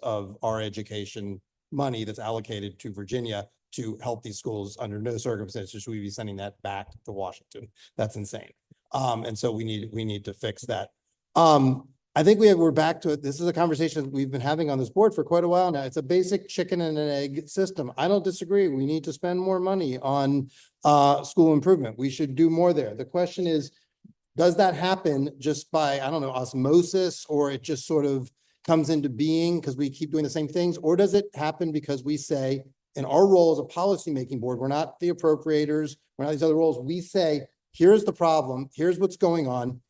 of our education money that's allocated to Virginia to help these schools. Under no circumstances should we be sending that back to Washington. That's insane. And so we need to fix that. I think we're back to it. This is a conversation we've been having on this board for quite a while now. It's a basic chicken and an egg system. I don't disagree. We need to spend more money on school improvement. We should do more there. The question is, does that happen just by, I don't know, osmosis, or it just sort of comes into being because we keep doing the same things? Or does it happen because we say, in our role as a policymaking board, we're not the appropriators, we're not these other roles. We say, here's the problem, here's what's going on.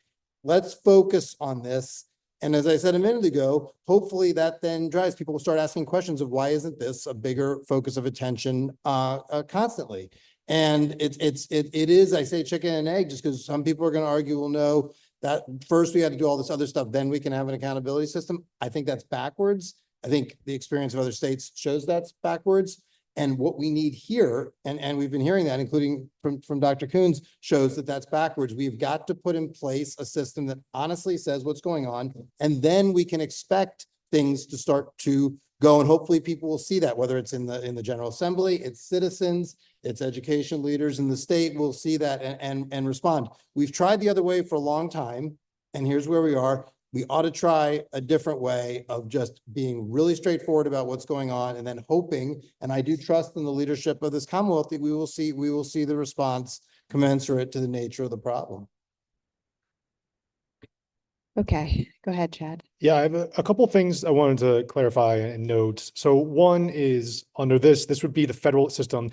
Let's focus on this. And as I said a minute ago, hopefully that then drives people to start asking questions of why isn't this a bigger focus of attention constantly? And it is, I say chicken and egg, just because some people are going to argue, well, no, that first we had to do all this other stuff, then we can have an accountability system. I think that's backwards. I think the experience of other states shows that's backwards. And what we need here, and we've been hearing that, including from Dr. Coons, shows that that's backwards. We've got to put in place a system that honestly says what's going on, and then we can expect things to start to go. And hopefully people will see that, whether it's in the General Assembly, it's citizens, it's education leaders in the state will see that and respond. We've tried the other way for a long time, and here's where we are. We ought to try a different way of just being really straightforward about what's going on, and then hoping, and I do trust in the leadership of this Commonwealth, that we will see the response commensurate to the nature of the problem. Okay, go ahead, Chad. Yeah, I have a couple of things I wanted to clarify and note. So one is under this would be the federal system.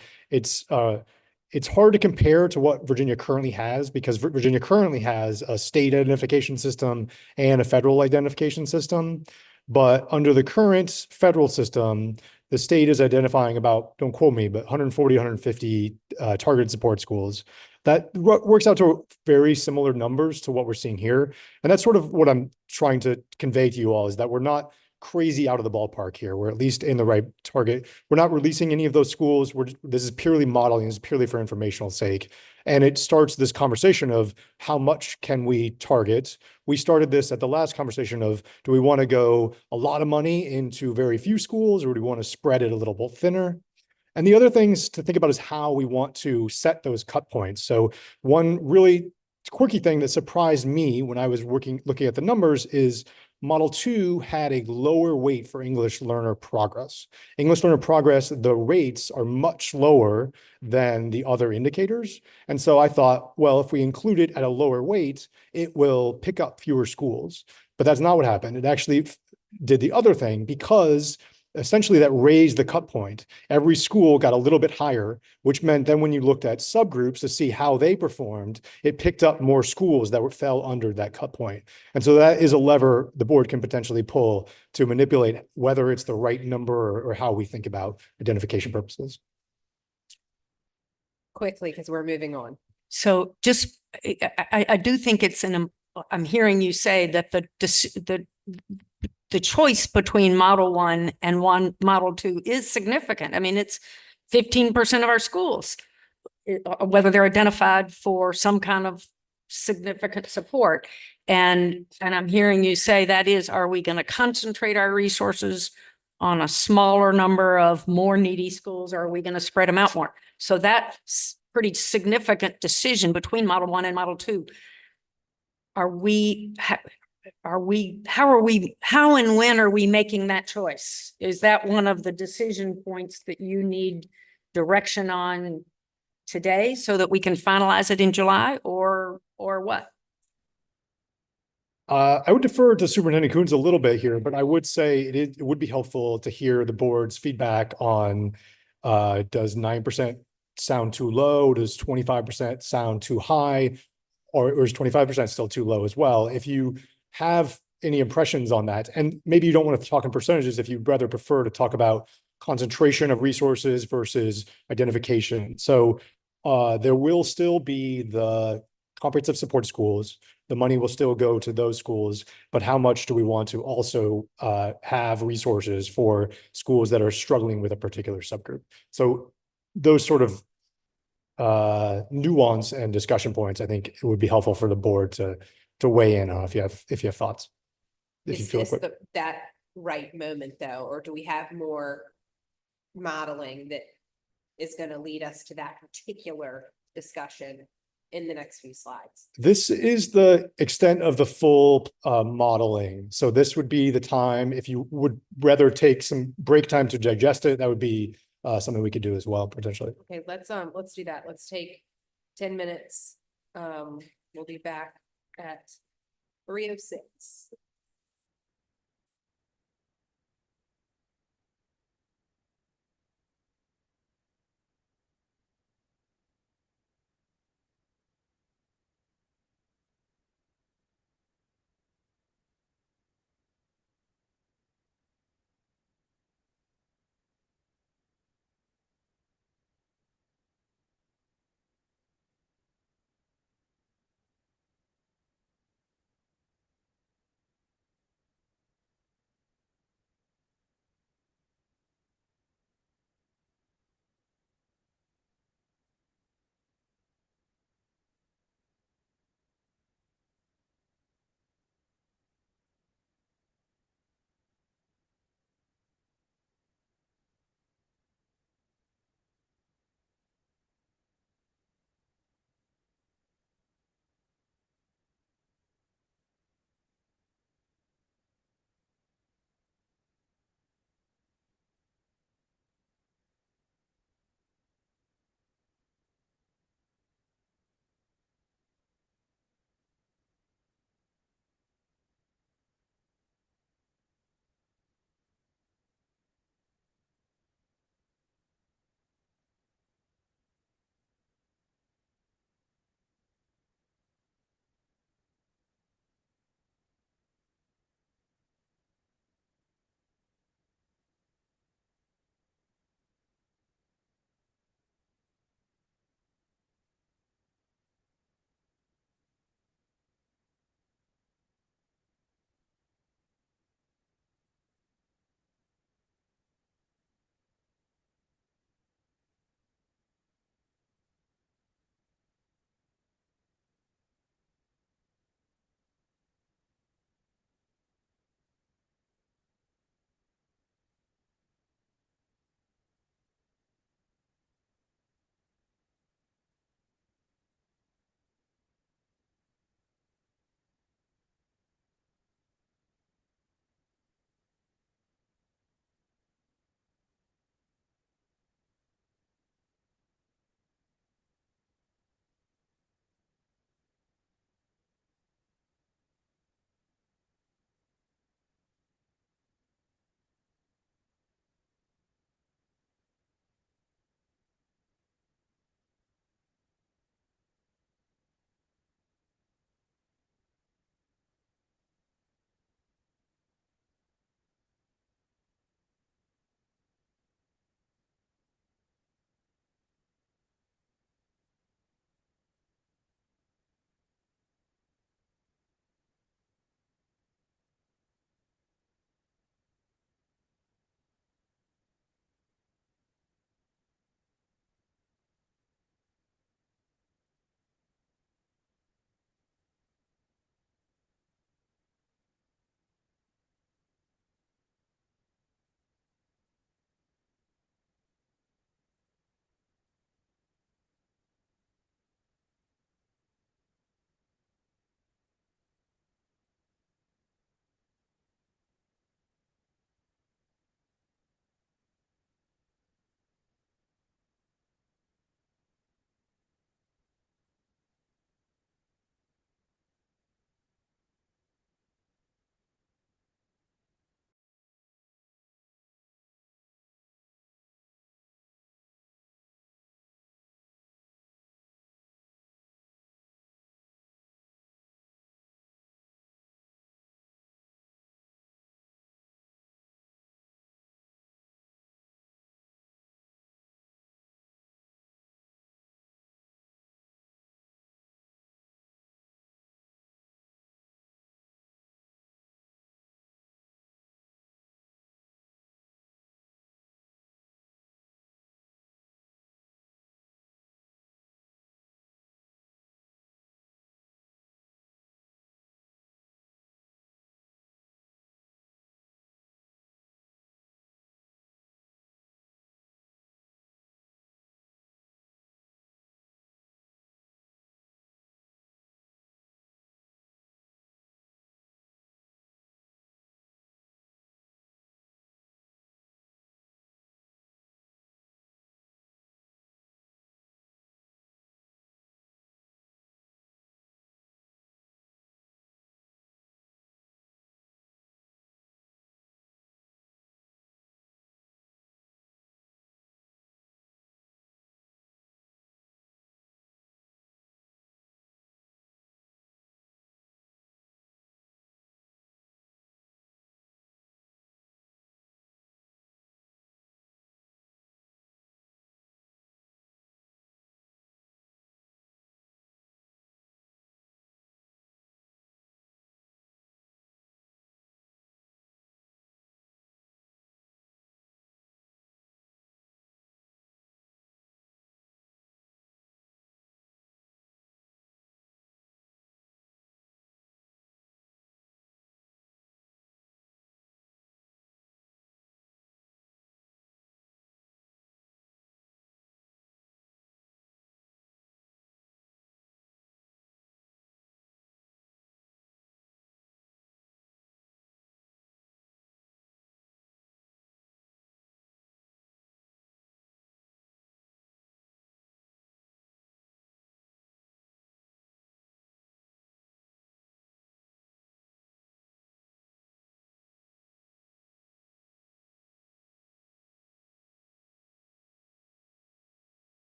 It's hard to compare to what Virginia currently has, because Virginia currently has a state identification system and a federal identification system. But under the current federal system, the state is identifying about, don't quote me, but 140, 150 targeted support schools. That works out to very similar numbers to what we're seeing here. And that's sort of what I'm trying to convey to you all, is that we're not crazy out of the ballpark here. We're at least in the right target. We're not releasing any of those schools. This is purely modeling. This is purely for informational sake. And it starts this conversation of how much can we target? We started this at the last conversation of, do we want to go a lot of money into very few schools, or do we want to spread it a little bit thinner? And the other things to think about is how we want to set those cut points. So one really quirky thing that surprised me when I was looking at the numbers is Model 2 had a lower weight for English learner progress. English learner progress, the rates are much lower than the other indicators. And so I thought, well, if we include it at a lower weight, it will pick up fewer schools. But that's not what happened. It actually did the other thing, because essentially that raised the cut point. Every school got a little bit higher, which meant then when you looked at subgroups to see how they performed, it picked up more schools that fell under that cut point. And so that is a lever the board can potentially pull to manipulate whether it's the right number or how we think about identification purposes. Quickly, because we're moving on. So just, I do think I'm hearing you say that the choice between Model 1 and Model 2 is significant. I mean, it's 15% of our schools, whether they're identified for some kind of significant support. And I'm hearing you say that is, are we going to concentrate our resources on a smaller number of more needy schools, or are we going to spread them out more? So that's pretty significant decision between Model 1 and Model 2. How and when are we making that choice? Is that one of the decision points that you need direction on today so that we can finalize it in July, or what? I would defer to Superintendent Coons a little bit here, but I would say it would be helpful to hear the board's feedback on, does 9% sound too low? Does 25% sound too high? Or is 25% still too low as well? If you have any impressions on that, and maybe you don't want to talk in percentages, if you'd rather prefer to talk about concentration of resources versus identification. So there will still be the comprehensive support schools. The money will still go to those schools, but how much do we want to also have resources for schools that are struggling with a particular subgroup? So those sort of nuance and discussion points, I think it would be helpful for the board to weigh in on if you have thoughts. If you Is feel this equipped. that right moment though, or do we have more modeling that is going to lead us to that particular discussion in the next few slides? This is the extent of the full modeling. So this would be the time, if you would rather take some break time to digest it, that would be something we could do as well, potentially. Okay, let's do that. Let's take 10 minutes. We'll be back at 3:06.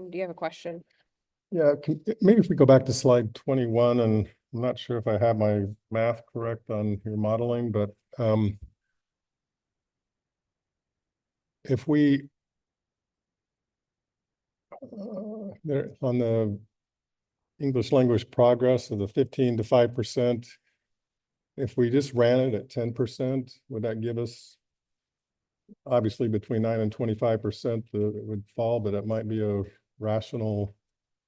do you have a question? Yeah, maybe if we go back to slide 21, and I'm not sure if I have my math correct on your modeling, but if we there on the English language progress of the 15 to 5%, if we just ran it at 10%, would that give us obviously between 9 and 25% that it would fall, but it might be a rational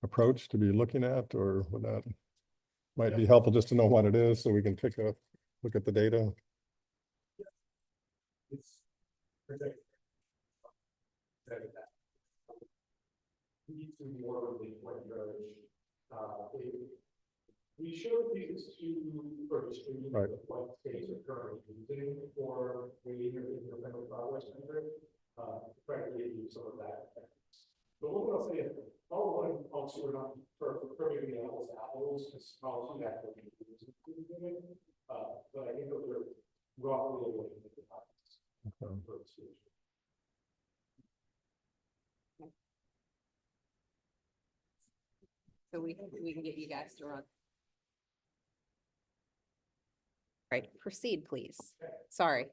approach to be looking at, or would that might be helpful just to know what it is so we can look at the data? We showed these two for distributing Right. what states are currently using for weighting or incremental progress measure. Try to give you some of that. But what I'll say is, all one also we're not perfectly apples to apples, because policy that will be used. But I think that we're roughly away from the topics. So we can get you guys to run. Right, proceed, please. Sorry.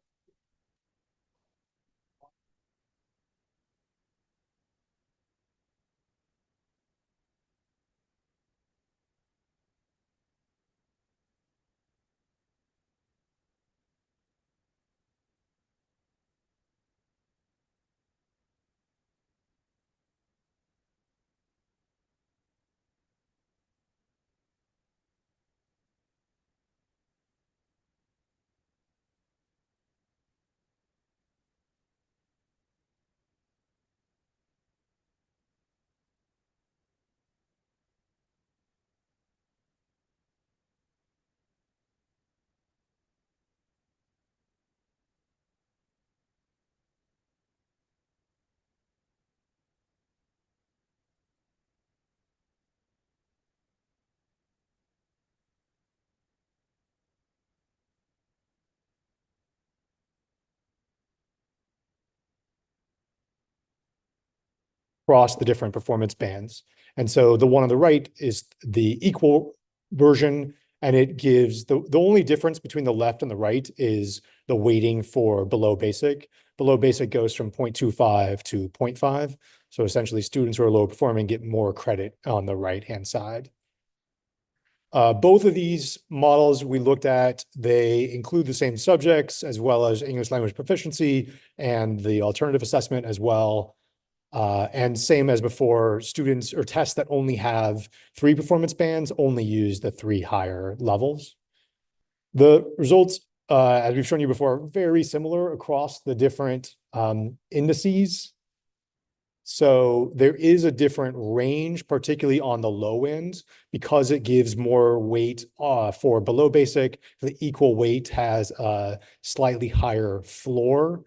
Across the different performance bands. And so the one on the right is the equal version, and it gives the only difference between the left and the right is the weighting for below basic. Below basic goes from 0.25 to 0.5. So essentially students who are low performing get more credit on the right-hand side. Both of these models we looked at, they include the same subjects as well as English language proficiency and the alternative assessment as well. And same as before, students or tests that only have 3 performance bands only use the 3 higher levels. The results, as we've shown you before, are very similar across the different indices. So there is a different range, particularly on the low end, because it gives more weight for below basic. The equal weight has a slightly higher floor.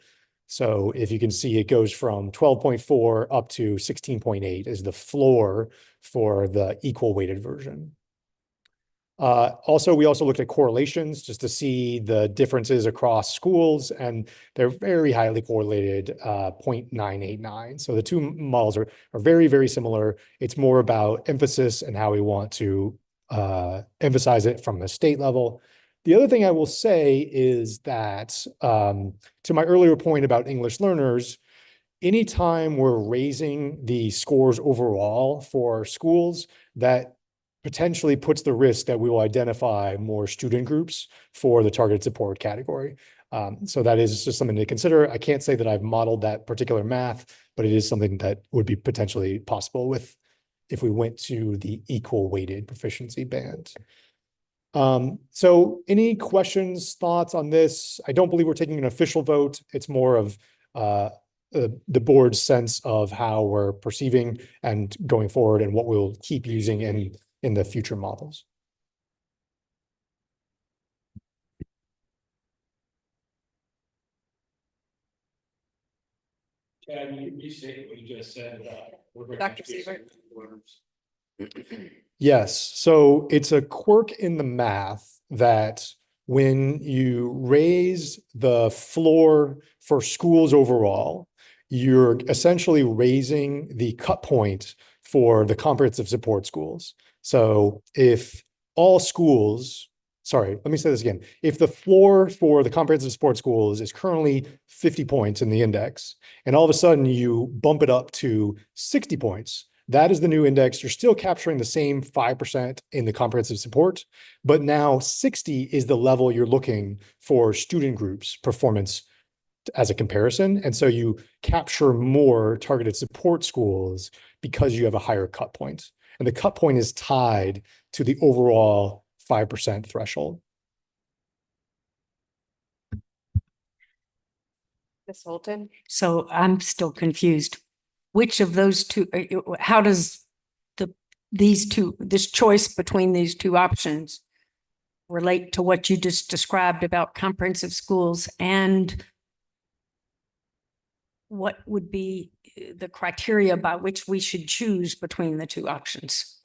So if you can see, it goes from 12.4 up to 16.8 is the floor for the equal weighted version. Also, we also looked at correlations just to see the differences across schools, and they're very highly correlated, 0.989. So the two models are very, very similar. It's more about emphasis and how we want to emphasize it from the state level. The other thing I will say is that to my earlier point about English learners, anytime we're raising the scores overall for schools, that potentially puts the risk that we will identify more student groups for the targeted support category. So that is just something to consider. I can't say that I've modeled that particular math, but it is something that would be potentially possible if we went to the equal weighted proficiency band. So any questions, thoughts on this? I don't believe we're taking an official vote. It's more of the board's sense of how we're perceiving and going forward and what we'll keep using in the future models. Chad, you restate what you just said about. Dr. Siebert. Yes, so it's a quirk in the math that when you raise the floor for schools overall, you're essentially raising the cut point for the comprehensive support schools. So if all schools, sorry, let me say this again. If the floor for the comprehensive support schools is currently 50 points in the index, and all of a sudden you bump it up to 60 points, that is the new index. You're still capturing the same 5% in the comprehensive support, but now 60 is the level you're looking for student groups performance as a comparison. And so you capture more targeted support schools because you have a higher cut point. And the cut point is tied to the overall 5% threshold. Ms. Holton? So I'm still confused. Which of those two, how does this choice between these two options relate to what you just described about comprehensive schools, and what would be the criteria by which we should choose between the two options?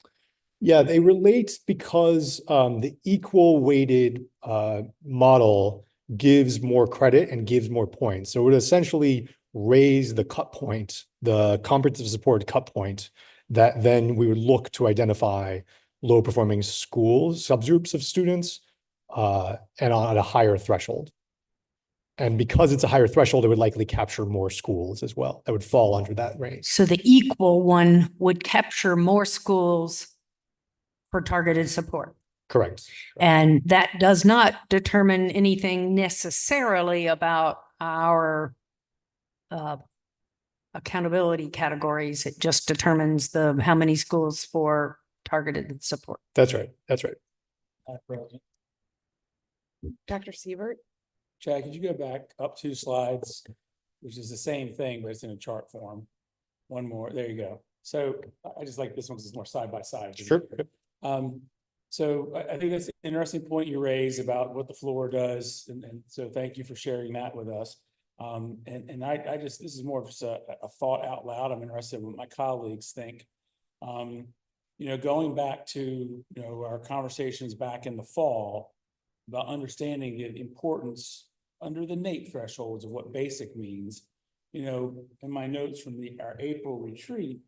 Yeah, they relate because the equal weighted model gives more credit and gives more points. So it would essentially raise the cut point, the comprehensive support cut point, that then we would look to identify low performing schools, subgroups of students, and on a higher threshold. And because it's a higher threshold, it would likely capture more schools as well that would fall under that range. So the equal one would capture more schools for targeted support. Correct. And that does not determine anything necessarily about our accountability categories. It just determines how many schools for targeted support. That's right. That's right. Dr. Siebert? Chad, could you go back up 2 slides, which is the same thing, but it's in a chart form? One more, there you go. So I just like this one because it's more side by side. Sure. So I think that's an interesting point you raise about what the floor does. And so thank you for sharing that with us. And I just, this is more of just a thought out loud. I'm interested in what my colleagues think. Going back to, our conversations back in the fall about understanding the importance under the NAEP thresholds of what basic means. In my notes from our April retreat,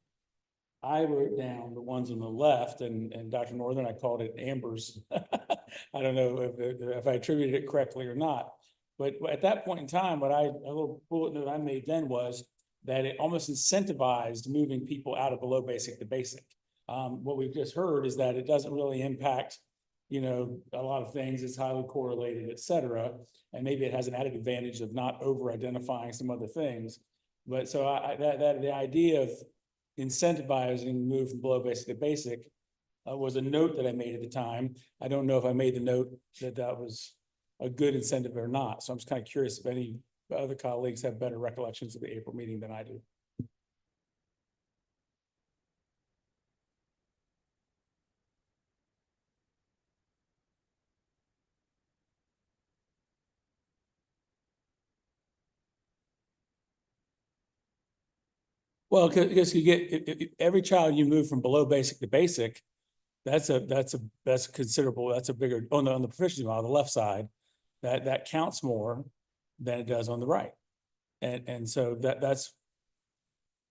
I wrote down the ones on the left, and Dr. Northern, I called it Amber's. I don't know if I attributed it correctly or not, but at that point in time, a little bullet note I made then was that it almost incentivized moving people out of below basic to basic. What we've just heard is that it doesn't really impact, a lot of things. It's highly correlated, et cetera. And maybe it has an added advantage of not over-identifying some other things. But so the idea of incentivizing move from below basic to basic was a note that I made at the time. I don't know if I made the note that was a good incentive or not. So I'm just kind of curious if any other colleagues have better recollections of the April meeting than I do. Well, because you get every child you move from below basic to basic, that's considerable. That's a bigger on the proficiency model, the left side, that counts more than it does on the right, and so that's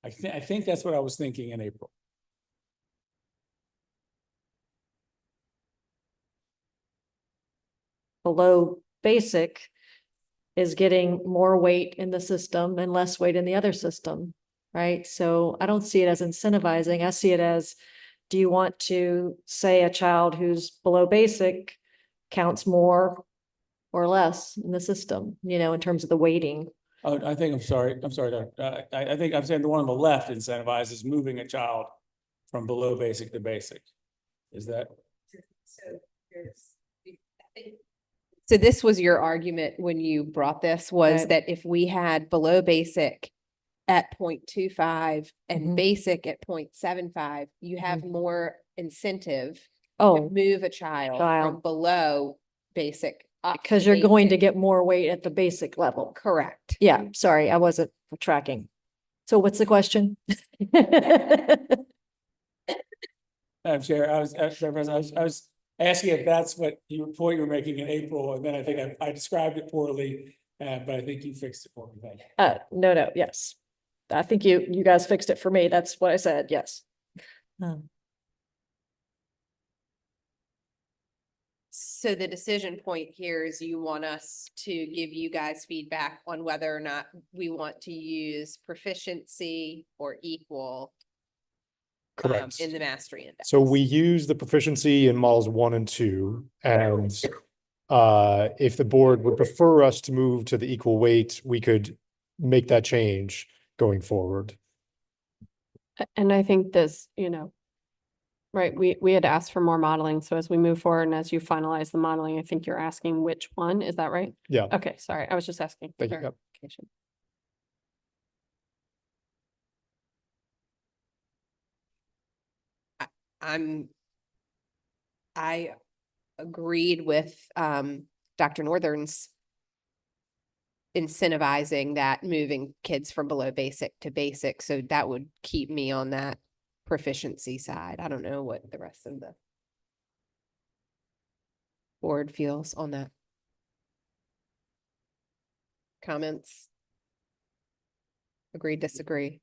I think that's what I was thinking in April. Below basic is getting more weight in the system and less weight in the other system, right? So I don't see it as incentivizing. I see it as, do you want to say a child who's below basic counts more or less in the system, in terms of the weighting? Oh, I'm sorry, Doctor. I think I'm saying the one on the left incentivizes moving a child from below basic to basic. Is that? So this was your argument when you brought this, was Right. that if we had below basic at 0.25 and Mhm. basic at 0.75, you have more incentive to Oh, move a child from below basic up because to you're going to basic. get more weight at the basic level. Correct. Yeah, sorry, I wasn't tracking. So what's the question? Madam Chair, I was asking if that's what point you were making in April, and then I think I described it poorly, but I think you fixed it for me. Thank you. No, yes. I think you guys fixed it for me. That's what I said, yes. So the decision point here is you want us to give you guys feedback on whether or not we want to use proficiency or equal Correct. in the mastery index. So we use the proficiency in models 1 and 2, and if the board would prefer us to move to the equal weight, we could make that change going forward. And I think this, right, we had asked for more modeling. So as we move forward and as you finalize the modeling, I think you're asking which one, is that right? Yeah. Okay, sorry, I was just asking. Thank you. Yep. clarification. I agreed with Dr. Northern's incentivizing that, moving kids from below basic to basic. So that would keep me on that proficiency side. I don't know what the rest of the board feels on that. Comments? Agree, disagree?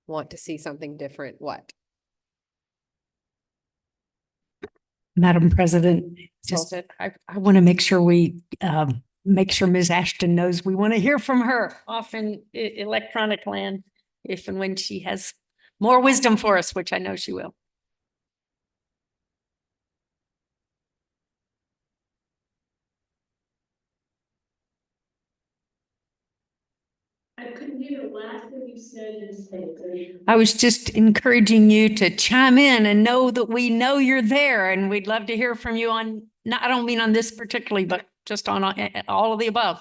Want to see something different? What? Madam President, just, Sultan? I want to make sure we, make sure Ms. Ashton knows we want to hear from her off in electronic land, if and when she has more wisdom for us, which I know she will. I couldn't hear the last thing you said. I was just encouraging you to chime in and know that we know you're there, and we'd love to hear from you on, I don't mean on this particularly, but just on all of the above.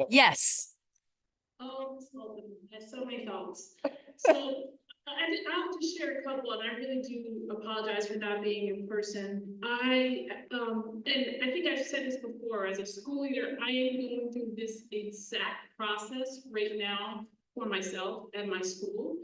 Yes. Oh, has so many thoughts. So I'll just share a couple, and I really do apologize for not being in person. And I think I've said this before, as a school leader, I am going through this exact process right now for myself and my school.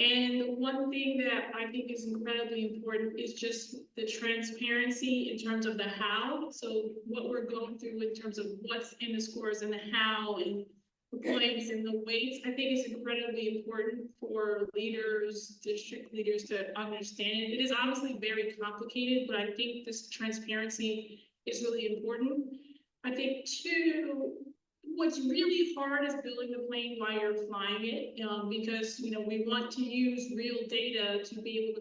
And the one thing that I think is incredibly important is just the transparency in terms of the how. So what we're going through in terms of what's in the scores and the how and the points and the weights, I think is incredibly important for leaders, district leaders to understand. It is obviously very complicated, but I think this transparency is really important. I think too, what's really hard is building the plane while you're flying it, because we want to use real data to be able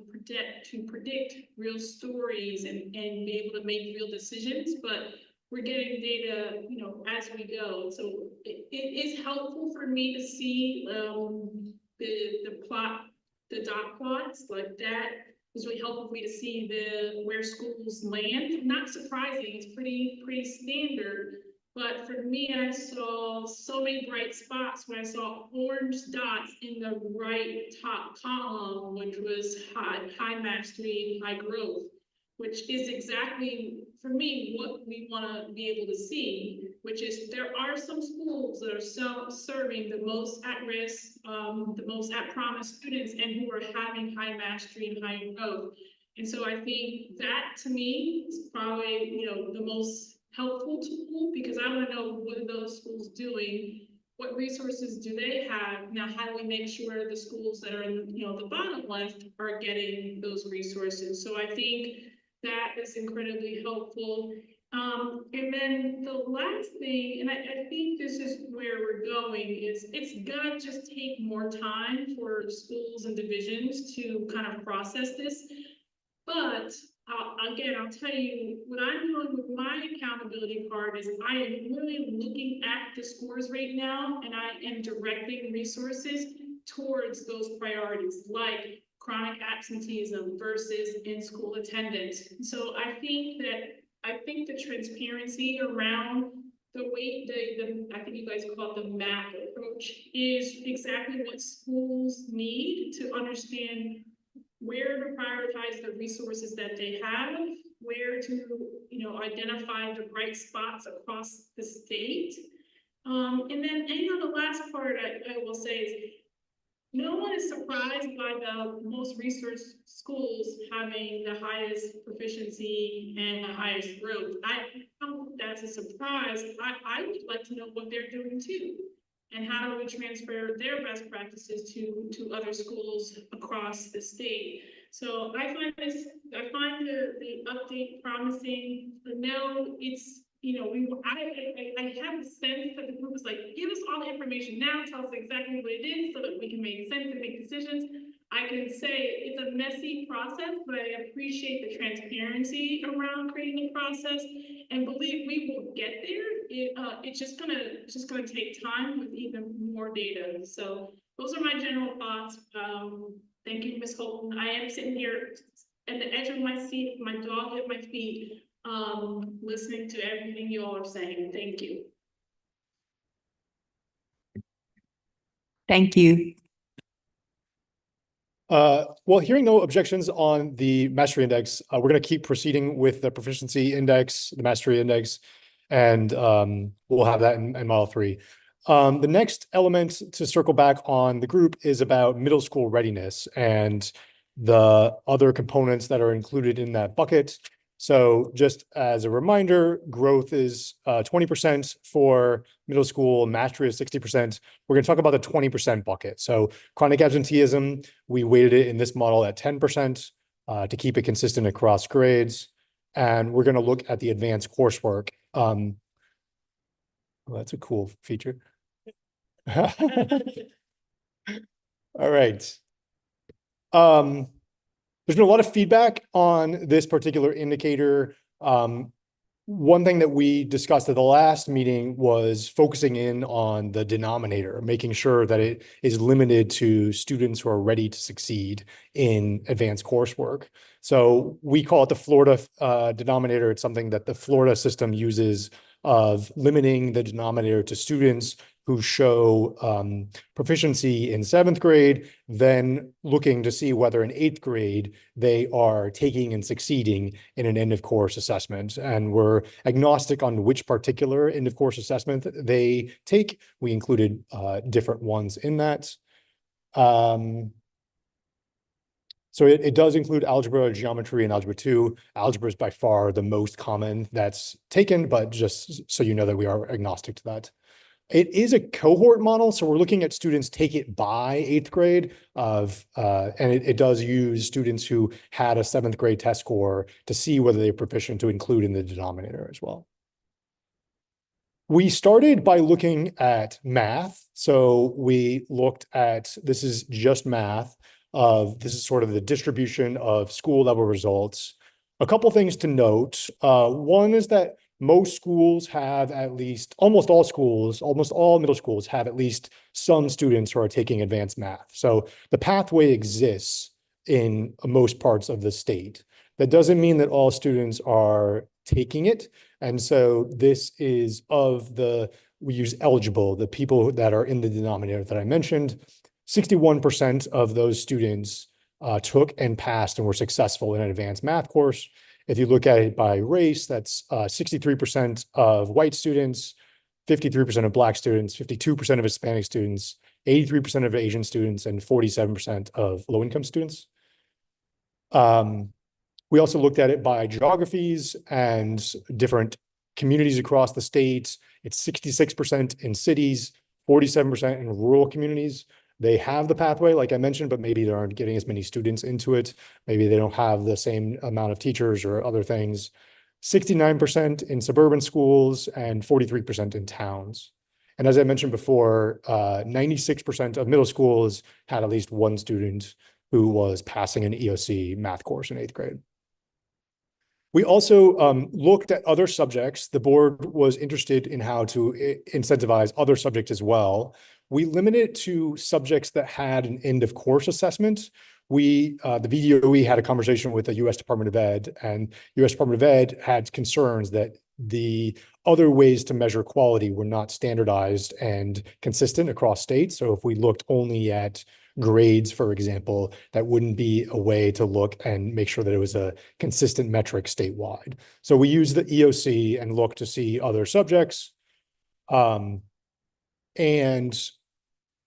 to predict real stories and be able to make real decisions, but we're getting data as we go. So it is helpful for me to see the dot plots like that. It's really helpful for me to see where schools land. Not surprising, it's pretty standard. But for me, I saw so many bright spots when I saw orange dots in the right top column, which was high mastery, high growth, which is exactly, for me, what we want to be able to see, which is there are some schools that are serving the most at risk, the most at promise students, and who are having high mastery and high growth. And so I think that, to me, is probably, the most helpful tool, because I want to know what are those schools doing, what resources do they have. Now, how do we make sure the schools that are in the bottom left are getting those resources? So I think that is incredibly helpful. And then the last thing, and I think this is where we're going, is it's gonna just take more time for schools and divisions to kind of process this. But again, I'll tell you, what I'm doing with my accountability part is I am really looking at the scores right now, and I am directing resources towards those priorities, like chronic absenteeism versus in-school attendance. So I think the transparency around the way I think you guys call it the MAP approach is exactly what schools need to understand where to prioritize the resources that they have, where to, identify the bright spots across the state. And then, the last part I will say is, no one is surprised by the most researched schools having the highest proficiency and the highest growth. I don't think that's a surprise. I would like to know what they're doing too. and how do we transfer their best practices to other schools across the state. So I find the update promising. No, it's, you know, I have a sense that the group is like, give us all the information now, tell us exactly what it is so that we can make sense and make decisions. I can say it's a messy process, but I appreciate the transparency around creating the process, and believe we will get there. It's just gonna take time with even more data. So those are my general thoughts. Thank you, Ms. Holton. I am sitting here at the edge of my seat, with my dog at my feet, listening to everything you all are saying. Thank you. Thank you. Well, hearing no objections on the mastery index, we're going to keep proceeding with the proficiency index, the mastery index, and we'll have that in model 3. The next element to circle back on the group is about middle school readiness and the other components that are included in that bucket. So just as a reminder, growth is 20% for middle school, mastery is 60%. We're going to talk about the 20% bucket. So chronic absenteeism, we weighted it in this model at 10% to keep it consistent across grades. And we're going to look at the advanced coursework. Well, that's a cool feature. All right. There's been a lot of feedback on this particular indicator. One thing that we discussed at the last meeting was focusing in on the denominator, making sure that it is limited to students who are ready to succeed in advanced coursework. So we call it the Florida denominator. It's something that the Florida system uses of limiting the denominator to students who show proficiency in 7th grade, then looking to see whether in 8th grade they are taking and succeeding in an end of course assessment. And we're agnostic on which particular end of course assessment they take. We included different ones in that. So it does include algebra, geometry, and algebra 2. Algebra is by far the most common that's taken, but just so you know that we are agnostic to that. It is a cohort model, so we're looking at students take it by 8th grade and it does use students who had a 7th grade test score to see whether they're proficient to include in the denominator as well. We started by looking at math. So we looked at, this is just math, this is sort of the distribution of school level results. A couple things to note. One is that most schools have at least, almost all middle schools have at least some students who are taking advanced math. So the pathway exists in most parts of the state. That doesn't mean that all students are taking it. And so this is we use eligible, the people that are in the denominator that I mentioned. 61% of those students took and passed and were successful in an advanced math course. If you look at it by race, that's 63% of white students, 53% of Black students, 52% of Hispanic students, 83% of Asian students, and 47% of low-income students. We also looked at it by geographies and different communities across the state. It's 66% in cities, 47% in rural communities. They have the pathway, like I mentioned, but maybe they aren't getting as many students into it. Maybe they don't have the same amount of teachers or other things. 69% in suburban schools and 43% in towns. And as I mentioned before, 96% of middle schools had at least one student who was passing an EOC math course in 8th grade. We also looked at other subjects. The board was interested in how to incentivize other subjects as well. We limited it to subjects that had an end of course assessment. The VDOE had a conversation with the U.S. Department of Ed, and U.S. Department of Ed had concerns that the other ways to measure quality were not standardized and consistent across states. So if we looked only at grades, for example, that wouldn't be a way to look and make sure that it was a consistent metric statewide. So we used the EOC and looked to see other subjects. And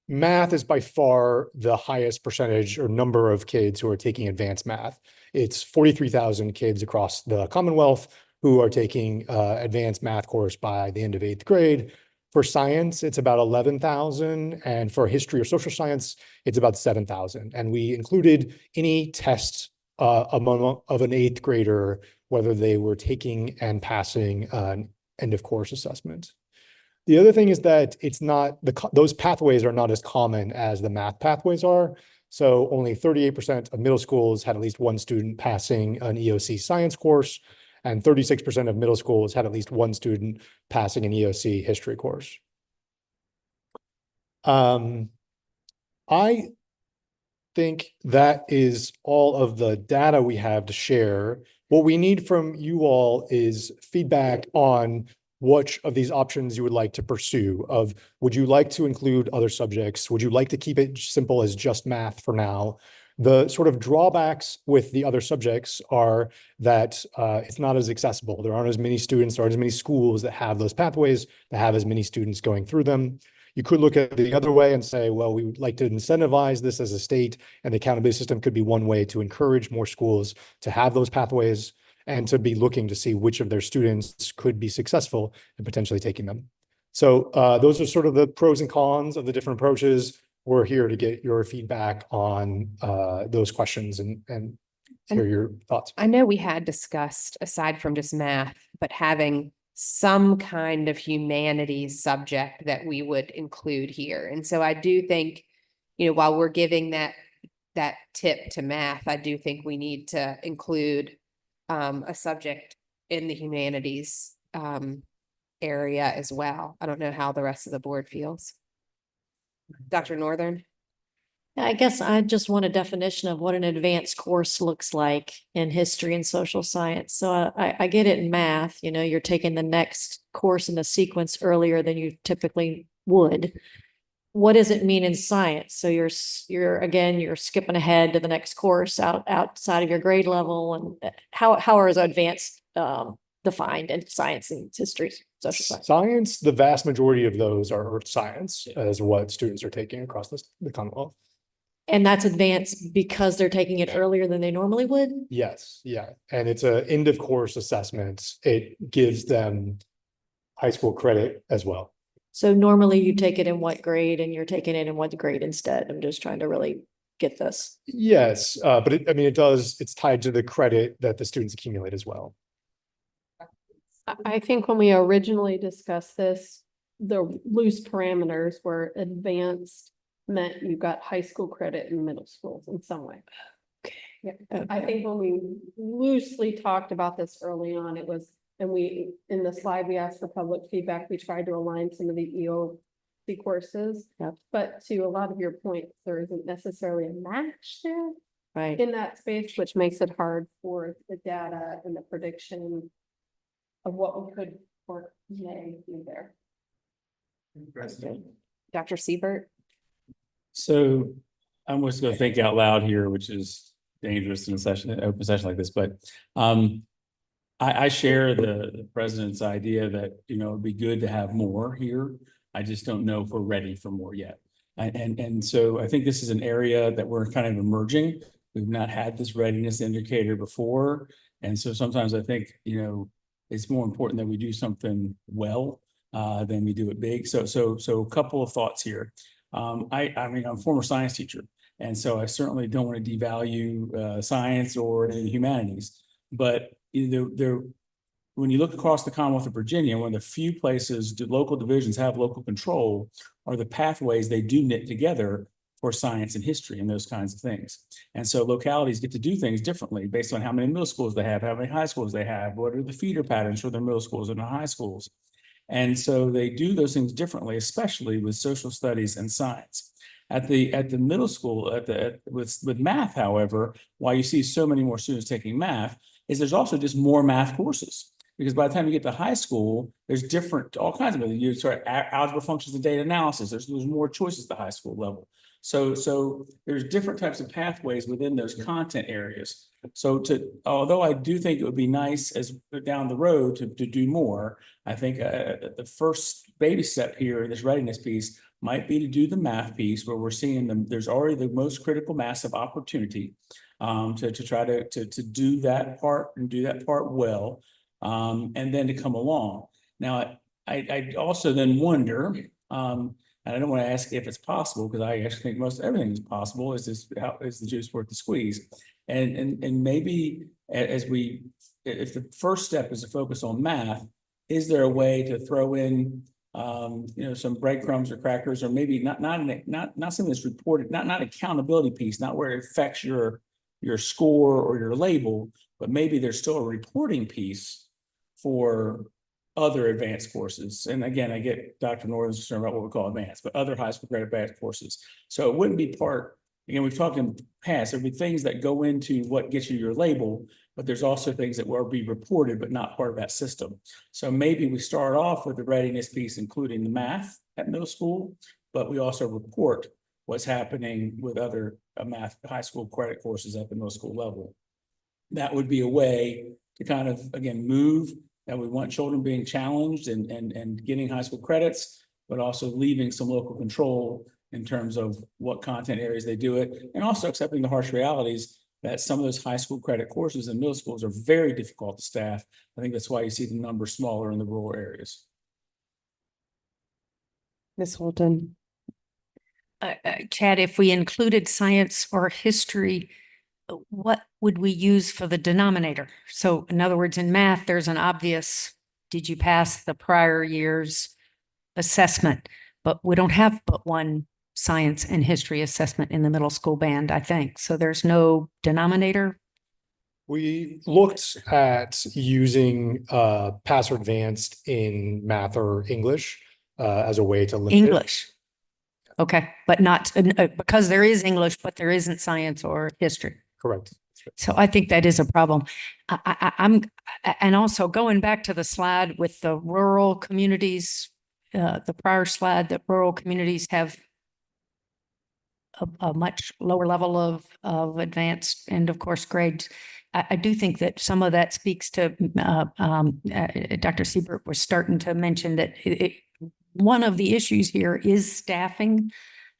math is by far the highest percentage or number of kids who are taking advanced math. It's 43,000 kids across the Commonwealth who are taking advanced math course by the end of 8th grade. For science, it's about 11,000, and for history or social science, it's about 7,000. And we included any tests among of an 8th grader, whether they were taking and passing an end of course assessment. The other thing is that it's not those pathways are not as common as the math pathways are. So only 38% of middle schools had at least one student passing an EOC science course, and 36% of middle schools had at least one student passing an EOC history course. I think that is all of the data we have to share. What we need from you all is feedback on which of these options you would like to pursue. Would you like to include other subjects? Would you like to keep it simple as just math for now? The sort of drawbacks with the other subjects are that it's not as accessible. There aren't as many students, there aren't as many schools that have those pathways, that have as many students going through them. You could look at it the other way and say, well, we would like to incentivize this as a state, and the accountability system could be one way to encourage more schools to have those pathways and to be looking to see which of their students could be successful in potentially taking them. So those are sort of the pros and cons of the different approaches. We're here to get your feedback on those questions and hear your thoughts. I know we had discussed, aside from just math, but having some kind of humanities subject that we would include here. And so I do think, while we're giving that tip to math, I do think we need to include a subject in the humanities area as well. I don't know how the rest of the board feels. Dr. Northern? I guess I just want a definition of what an advanced course looks like in history and social science. So I get it in math, you're taking the next course in the sequence earlier than you typically would. What does it mean in science? So you're skipping ahead to the next course outside of your grade level, and how are advanced defined in science and history, social science? Science, the vast majority of those are earth science as what students are taking across the Commonwealth. And that's advanced because they're taking it earlier than they normally would? Yes, yeah. And it's an end of course assessment. It gives them high school credit as well. So normally you take it in what grade, and you're taking it in what grade instead? I'm just trying to really get this. Yes, but it's tied to the credit that the students accumulate as well. I think when we originally discussed this, the loose parameters were advanced meant you got high school credit in middle schools in some way. Okay. Yeah. I think when we loosely talked about this early on, it was, and in the slide, we asked for public feedback. We tried to align some of the EOC courses, but to a lot of your points, there isn't necessarily a match there in that space, which makes it hard for the data and the prediction of what we could or may do there. Dr. Siebert? So I'm just going to think out loud here, which is dangerous in an open session like this, but I share the president's idea that, it'd be good to have more here. I just don't know if we're ready for more yet. And so I think this is an area that we're kind of emerging. We've not had this readiness indicator before. And so sometimes I think, it's more important that we do something well than we do it big. So a couple of thoughts here. I'm a former science teacher, and so I certainly don't want to devalue science or the humanities. But when you look across the Commonwealth of Virginia, one of the few places local divisions have local control are the pathways they do knit together for science and history and those kinds of things. And so localities get to do things differently based on how many middle schools they have, how many high schools they have, what are the feeder patterns for their middle schools and their high schools. And so they do those things differently, especially with social studies and science. At the middle school, with math, however, why you see so many more students taking math is there's also just more math courses. Because by the time you get to high school, there's all kinds of you start algebra functions and data analysis. There's more choices at the high school level. So there's different types of pathways within those content areas. So although I do think it would be nice as down the road to do more, I think the first baby step here in this readiness piece might be to do the math piece where we're seeing there's already the most critical mass of opportunity to try to do that part and do that part well, and then to come along. Now, I also then wonder, and I don't want to ask if it's possible, because I actually think most everything is possible. Is this, how is the juice worth the squeeze? And maybe as we, if the first step is to focus on math, is there a way to throw in, some breadcrumbs or crackers, or maybe not something that's reported, not accountability piece, not where it affects your score or your label, but maybe there's still a reporting piece for other advanced courses. And again, I get Dr. Northern's concern about what we call advanced, but other high school grade advanced courses. So it wouldn't be part, again, we've talked in the past, there'd be things that go into what gets you your label, but there's also things that will be reported, but not part of that system. So maybe we start off with the readiness piece, including the math at middle school, but we also report what's happening with other math high school credit courses at the middle school level. That would be a way to kind of, again, move that we want children being challenged and getting high school credits, but also leaving some local control in terms of what content areas they do it, and also accepting the harsh realities that some of those high school credit courses in middle schools are very difficult to staff. I think that's why you see the numbers smaller in the rural areas. Ms. Holton. Chad, if we included science or history, what would we use for the denominator? So in other words, in math, there's an obvious, did you pass the prior year's assessment? But we don't have but one science and history assessment in the middle school band, I think. So there's no denominator. We looked at using pass or advanced in math or English as a way to limit English. Okay, but not because there is English, but there isn't science or history. Correct. So I think that is a problem. And also going back to the slide with the rural communities, the prior slide, that rural communities have a much lower level of advanced and of course grades. I do think that some of that speaks to Dr. Siebert was starting to mention that one of the issues here is staffing.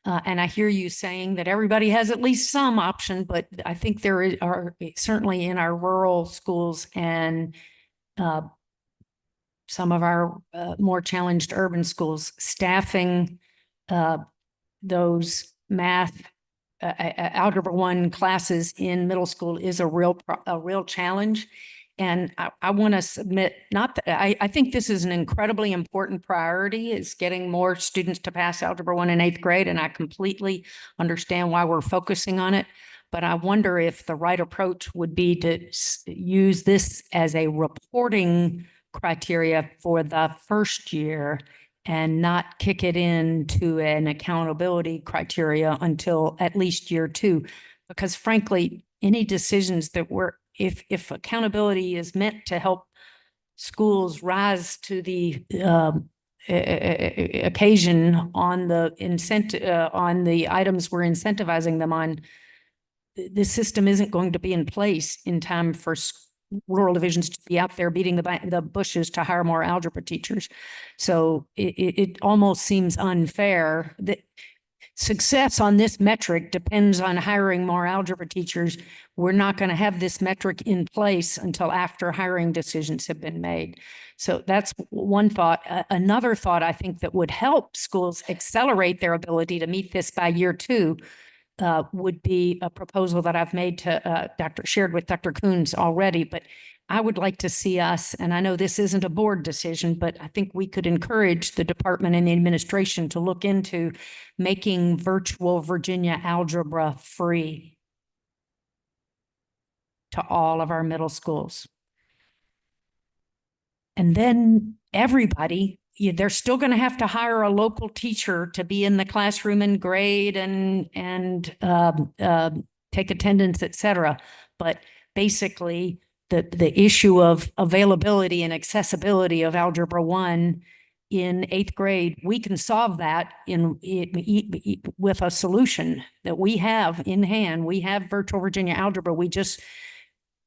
And I hear you saying that everybody has at least some option, but I think there are certainly in our rural schools and some of our more challenged urban schools, staffing those math Algebra 1 classes in middle school is a real challenge. And I want to submit, not that I think this is an incredibly important priority, is getting more students to pass Algebra 1 in 8th grade. And I completely understand why we're focusing on it. But I wonder if the right approach would be to use this as a reporting criteria for the first year and not kick it into an accountability criteria until at least year 2. Because frankly, any decisions that if accountability is meant to help schools rise to the occasion on the on the items we're incentivizing them on, the system isn't going to be in place in time for rural divisions to be out there beating the bushes to hire more algebra teachers. So it almost seems unfair that success on this metric depends on hiring more algebra teachers. We're not going to have this metric in place until after hiring decisions have been made. So that's one thought. Another thought I think that would help schools accelerate their ability to meet this by year 2 would be a proposal that I've made to shared with Dr. Coons already, but I would like to see us, and I know this isn't a board decision, but I think we could encourage the department and the administration to look into making virtual Virginia algebra free to all of our middle schools. And then everybody, they're still going to have to hire a local teacher to be in the classroom and grade and take attendance, et cetera. But basically, the issue of availability and accessibility of Algebra 1 in 8th grade, we can solve that with a solution that we have in hand. We have virtual Virginia algebra. We just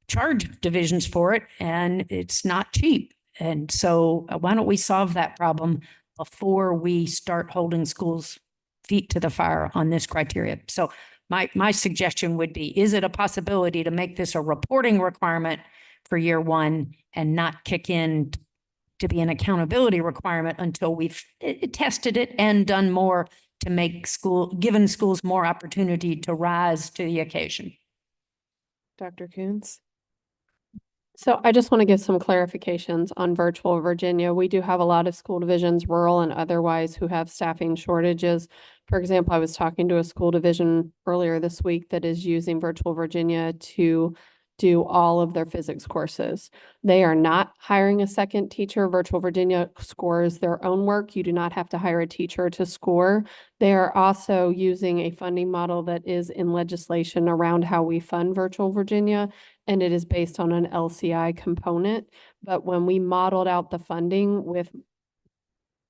charge divisions for it, and it's not cheap. And so why don't we solve that problem before we start holding schools' feet to the fire on this criteria? So my suggestion would be, is it a possibility to make this a reporting requirement for year 1 and not kick in to be an accountability requirement until we've tested it and done more to make given schools more opportunity to rise to the occasion. Dr. Coons? So I just want to give some clarifications on virtual Virginia. We do have a lot of school divisions, rural and otherwise, who have staffing shortages. For example, I was talking to a school division earlier this week that is using virtual Virginia to do all of their physics courses. They are not hiring a second teacher. Virtual Virginia scores their own work. You do not have to hire a teacher to score. They are also using a funding model that is in legislation around how we fund virtual Virginia, and it is based on an LCI component. But when we modeled out the funding with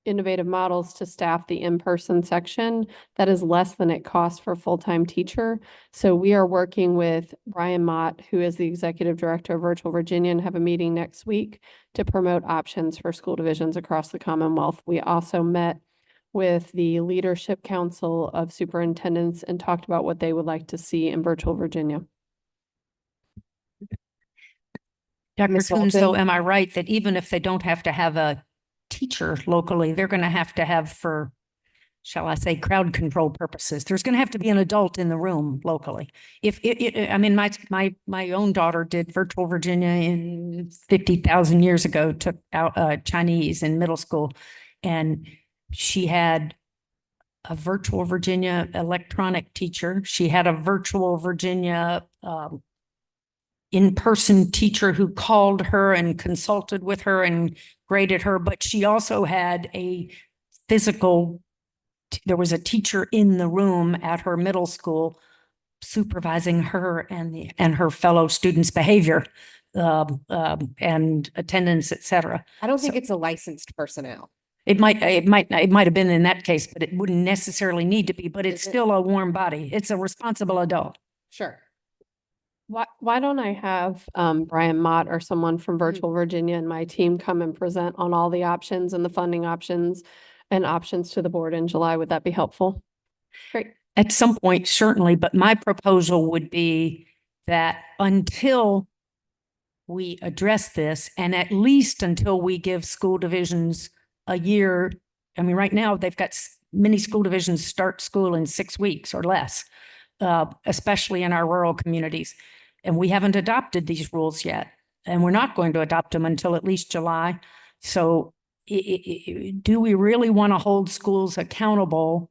innovative models to staff the in-person section, that is less than it costs for a full-time teacher. So we are working with Brian Mott, who is the executive director of Virtual Virginia, and have a meeting next week to promote options for school divisions across the Commonwealth. We also met with the Leadership Council of Superintendents and talked about what they would like to see in Virtual Virginia. Dr. Ms. Coons, so Walton? am I right that even if they don't have to have a teacher locally, they're going to have for, shall I say, crowd control purposes, there's going to have to be an adult in the room locally. I mean, my own daughter did virtual Virginia in 50,000 years ago, took out Chinese in middle school, and she had a virtual Virginia electronic teacher. She had a virtual Virginia in-person teacher who called her and consulted with her and graded her, but she also had a physical, there was a teacher in the room at her middle school supervising her and her fellow students' behavior and attendance, et cetera. I don't think it's a licensed personnel. It might have been in that case, but it wouldn't necessarily need to be, but it's still a warm body. It's a responsible adult. Sure. Why don't I have Brian Mott or someone from Virtual Virginia and my team come and present on all the options and the funding options and options to the board in July? Would that be helpful? Great. At some point, certainly, but my proposal would be that until we address this, and at least until we give school divisions a year, I mean, right now they've got many school divisions start school in 6 weeks or less, especially in our rural communities. And we haven't adopted these rules yet, and we're not going to adopt them until at least July. So do we really want to hold schools accountable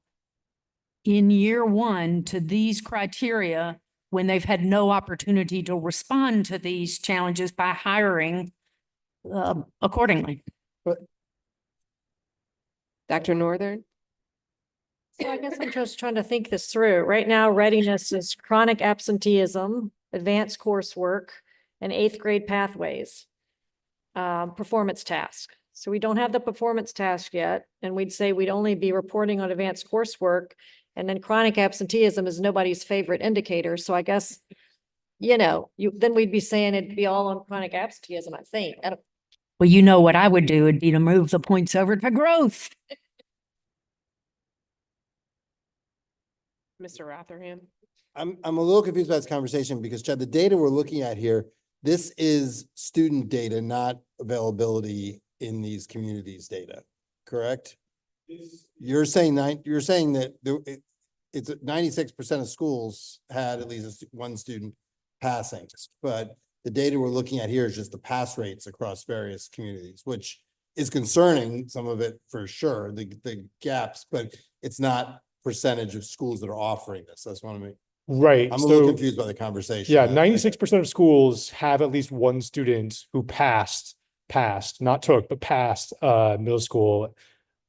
in year one to these criteria when they've had no opportunity to respond to these challenges by hiring accordingly? Dr. Northern? So I guess I'm just trying to think this through. Right now, readiness is chronic absenteeism, advanced coursework, and 8th grade pathways, performance task. So we don't have the performance task yet, and we'd say we'd only be reporting on advanced coursework, and then chronic absenteeism is nobody's favorite indicator. So I guess, then we'd be saying it'd be all on chronic absenteeism, I think. Well, you know what I would do would be to move the points over to growth. Mr. Rotherham? I'm a little confused by this conversation because, Chad, the data we're looking at here, this is student data, not availability in these communities data, correct? You're saying that it's 96% of schools had at least one student passing, but the data we're looking at here is just the pass rates across various communities, which is concerning, some of it for sure, the gaps, but it's not percentage of schools that are offering this. That's what I mean. Right. I'm a little confused by the conversation. Yeah, 96% of schools have at least one student who passed, not took, but passed middle school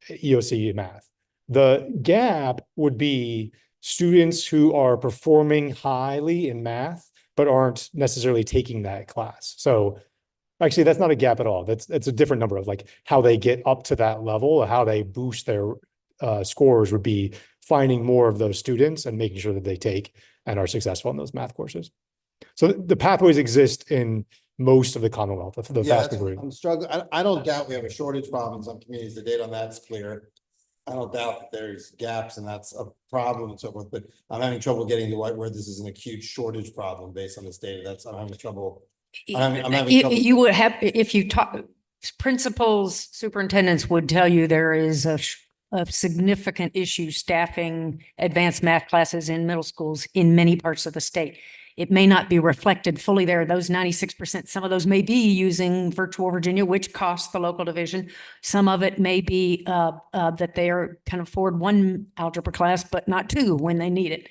EOC math. The gap would be students who are performing highly in math, but aren't necessarily taking that class. So actually, that's not a gap at all. That's a different number of like how they get up to that level, how they boost their scores would be finding more of those students and making sure that they take and are successful in those math courses. So the pathways exist in most of the Commonwealth, the vast majority. I'm struggling. I don't doubt we have a shortage problem in some communities. The data on that's clear. I don't doubt that there's gaps and that's a problem and so forth, but I'm having trouble getting to where this is an acute shortage problem based on this data. I'm having trouble. I'm having trouble. You would have, if you talk, Principals, superintendents would tell you there is a significant issue staffing advanced math classes in middle schools in many parts of the state. It may not be reflected fully there. Those 96%, some of those may be using Virtual Virginia, which costs the local division. Some of it may be that they can afford one algebra class, but not two when they need it.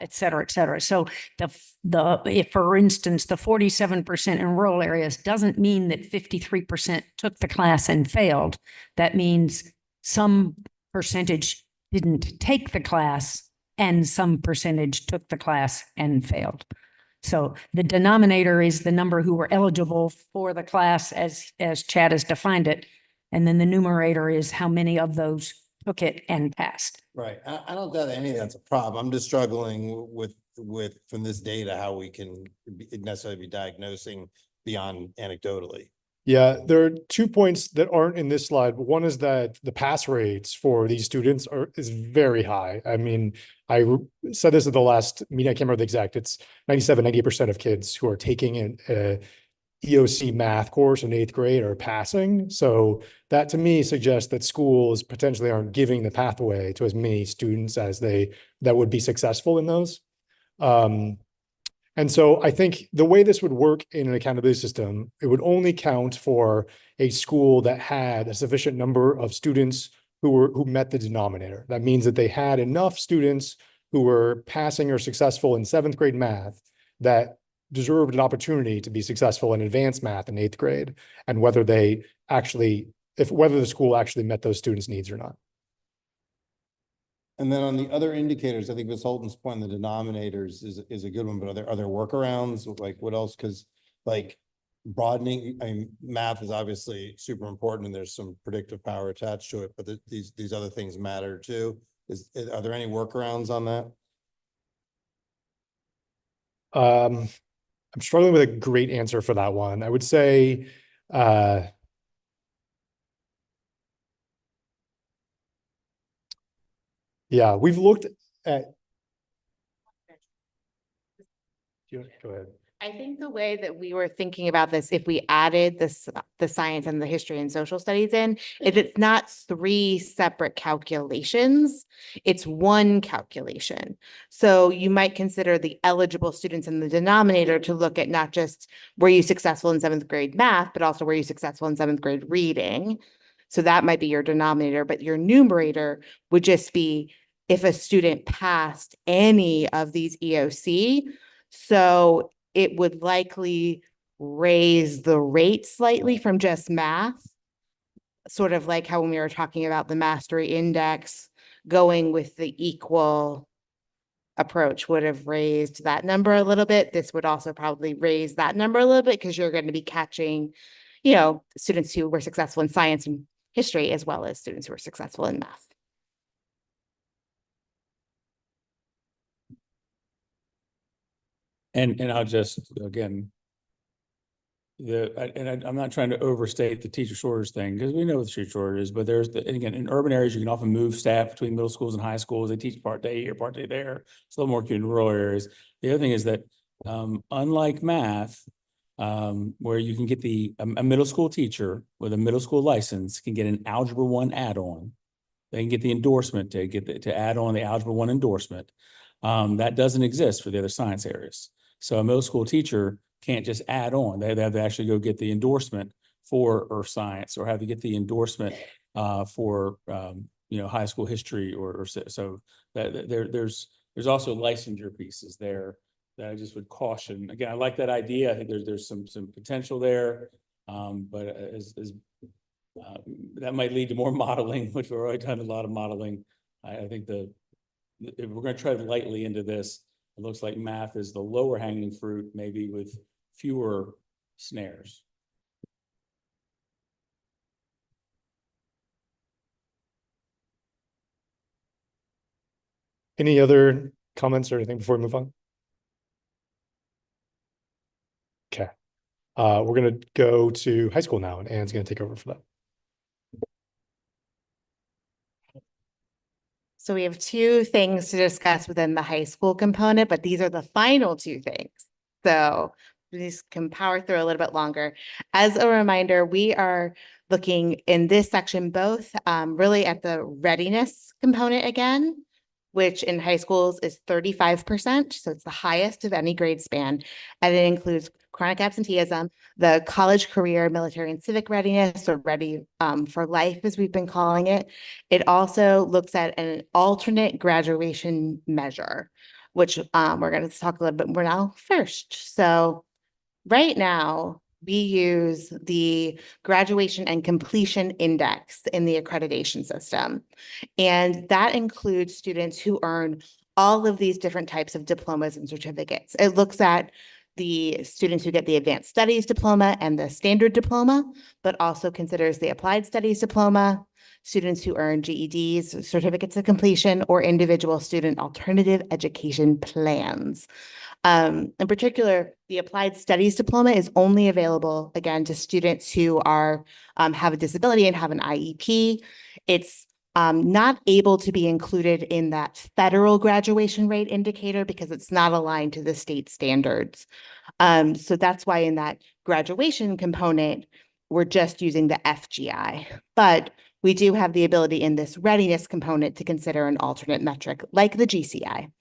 Et cetera, et cetera. So if, for instance, the 47% in rural areas doesn't mean that 53% took the class and failed. That means some percentage didn't take the class and some percentage took the class and failed. So the denominator is the number who were eligible for the class as Chad has defined it. And then the numerator is how many of those took it and passed. Right. I don't doubt any of that's a problem. I'm just struggling with from this data, how we can necessarily be diagnosing beyond anecdotally. Yeah, there are 2 points that aren't in this slide, but one is that the pass rates for these students is very high. I mean, said this at the last meeting, I can't remember the exact, it's 98% of kids who are taking a EOC math course in 8th grade are passing. So that to me suggests that schools potentially aren't giving the pathway to as many students as that would be successful in those. And so I think the way this would work in an accountability system, it would only count for a school that had a sufficient number of students who met the denominator. That means that they had enough students who were passing or successful in 7th grade math that deserved an opportunity to be successful in advanced math in 8th grade, and whether the school actually met those students' needs or not. And then on the other indicators, I think Ms. Holton's point on the denominators is a good one, but are there workarounds? Like what else? Because like broadening, I mean, math is obviously super important and there's some predictive power attached to it, but these other things matter too. Are there any workarounds on that? I'm struggling with a great answer for that one. I would say, yeah, we've looked at. Go ahead. I think the way that we were thinking about this, if we added the science and the history and social studies in, is it's not 3 separate calculations, it's one calculation. So you might consider the eligible students in the denominator to look at not just were you successful in 7th grade math, but also were you successful in 7th grade reading. So that might be your denominator, but your numerator would just be if a student passed any of these EOC. So it would likely raise the rate slightly from just math. Sort of like how when we were talking about the mastery index, going with the equal approach would have raised that number a little bit. This would also probably raise that number a little bit because you're going to be catching, students who were successful in science and history as well as students who were successful in math. And I'll just, again, I'm not trying to overstate the teacher shortage thing, because we know what the teacher shortage is, but and again, in urban areas, you can often move staff between middle schools and high schools. They teach part day here, part day there. It's a little more acute in rural areas. The other thing is that, unlike math, where you can get a middle school teacher with a middle school license can get an Algebra 1 add-on. They can get the endorsement to add on the Algebra 1 endorsement. That doesn't exist for the other science areas. So a middle school teacher can't just add on. They have to actually go get the endorsement for earth science, or have to get the endorsement for high school history, or so that there's also licensure pieces there that I just would caution. Again, I like that idea. I think there's some potential there, but that might lead to more modeling, which we've already done a lot of modeling. I think if we're going to tread lightly into this, it looks like math is the lower hanging fruit, maybe with fewer snares. Any other comments or anything before we move on? Okay. We're going to go to high school now, and Anne's going to take over for that. So we have 2 things to discuss within the high school component, but these are the final 2 things. So these can power through a little bit longer. As a reminder, we are looking in this section both really at the readiness component again, which in high schools is 35%. So it's the highest of any grade span. And it includes chronic absenteeism, the college, career, military, and civic readiness, or ready for life, as we've been calling it. It also looks at an alternate graduation measure, which we're going to talk a little bit more now first. So right now, we use the graduation and completion index in the accreditation system. And that includes students who earn all of these different types of diplomas and certificates. It looks at the students who get the advanced studies diploma and the standard diploma, but also considers the applied studies diploma, students who earn GEDs, certificates of completion, or individual student alternative education plans. In particular, the applied studies diploma is only available, again, to students who are have a disability and have an IEP. It's not able to be included in that federal graduation rate indicator because it's not aligned to the state standards. So that's why in that graduation component, we're just using the FGI. But we do have the ability in this readiness component to consider an alternate metric like the GCI.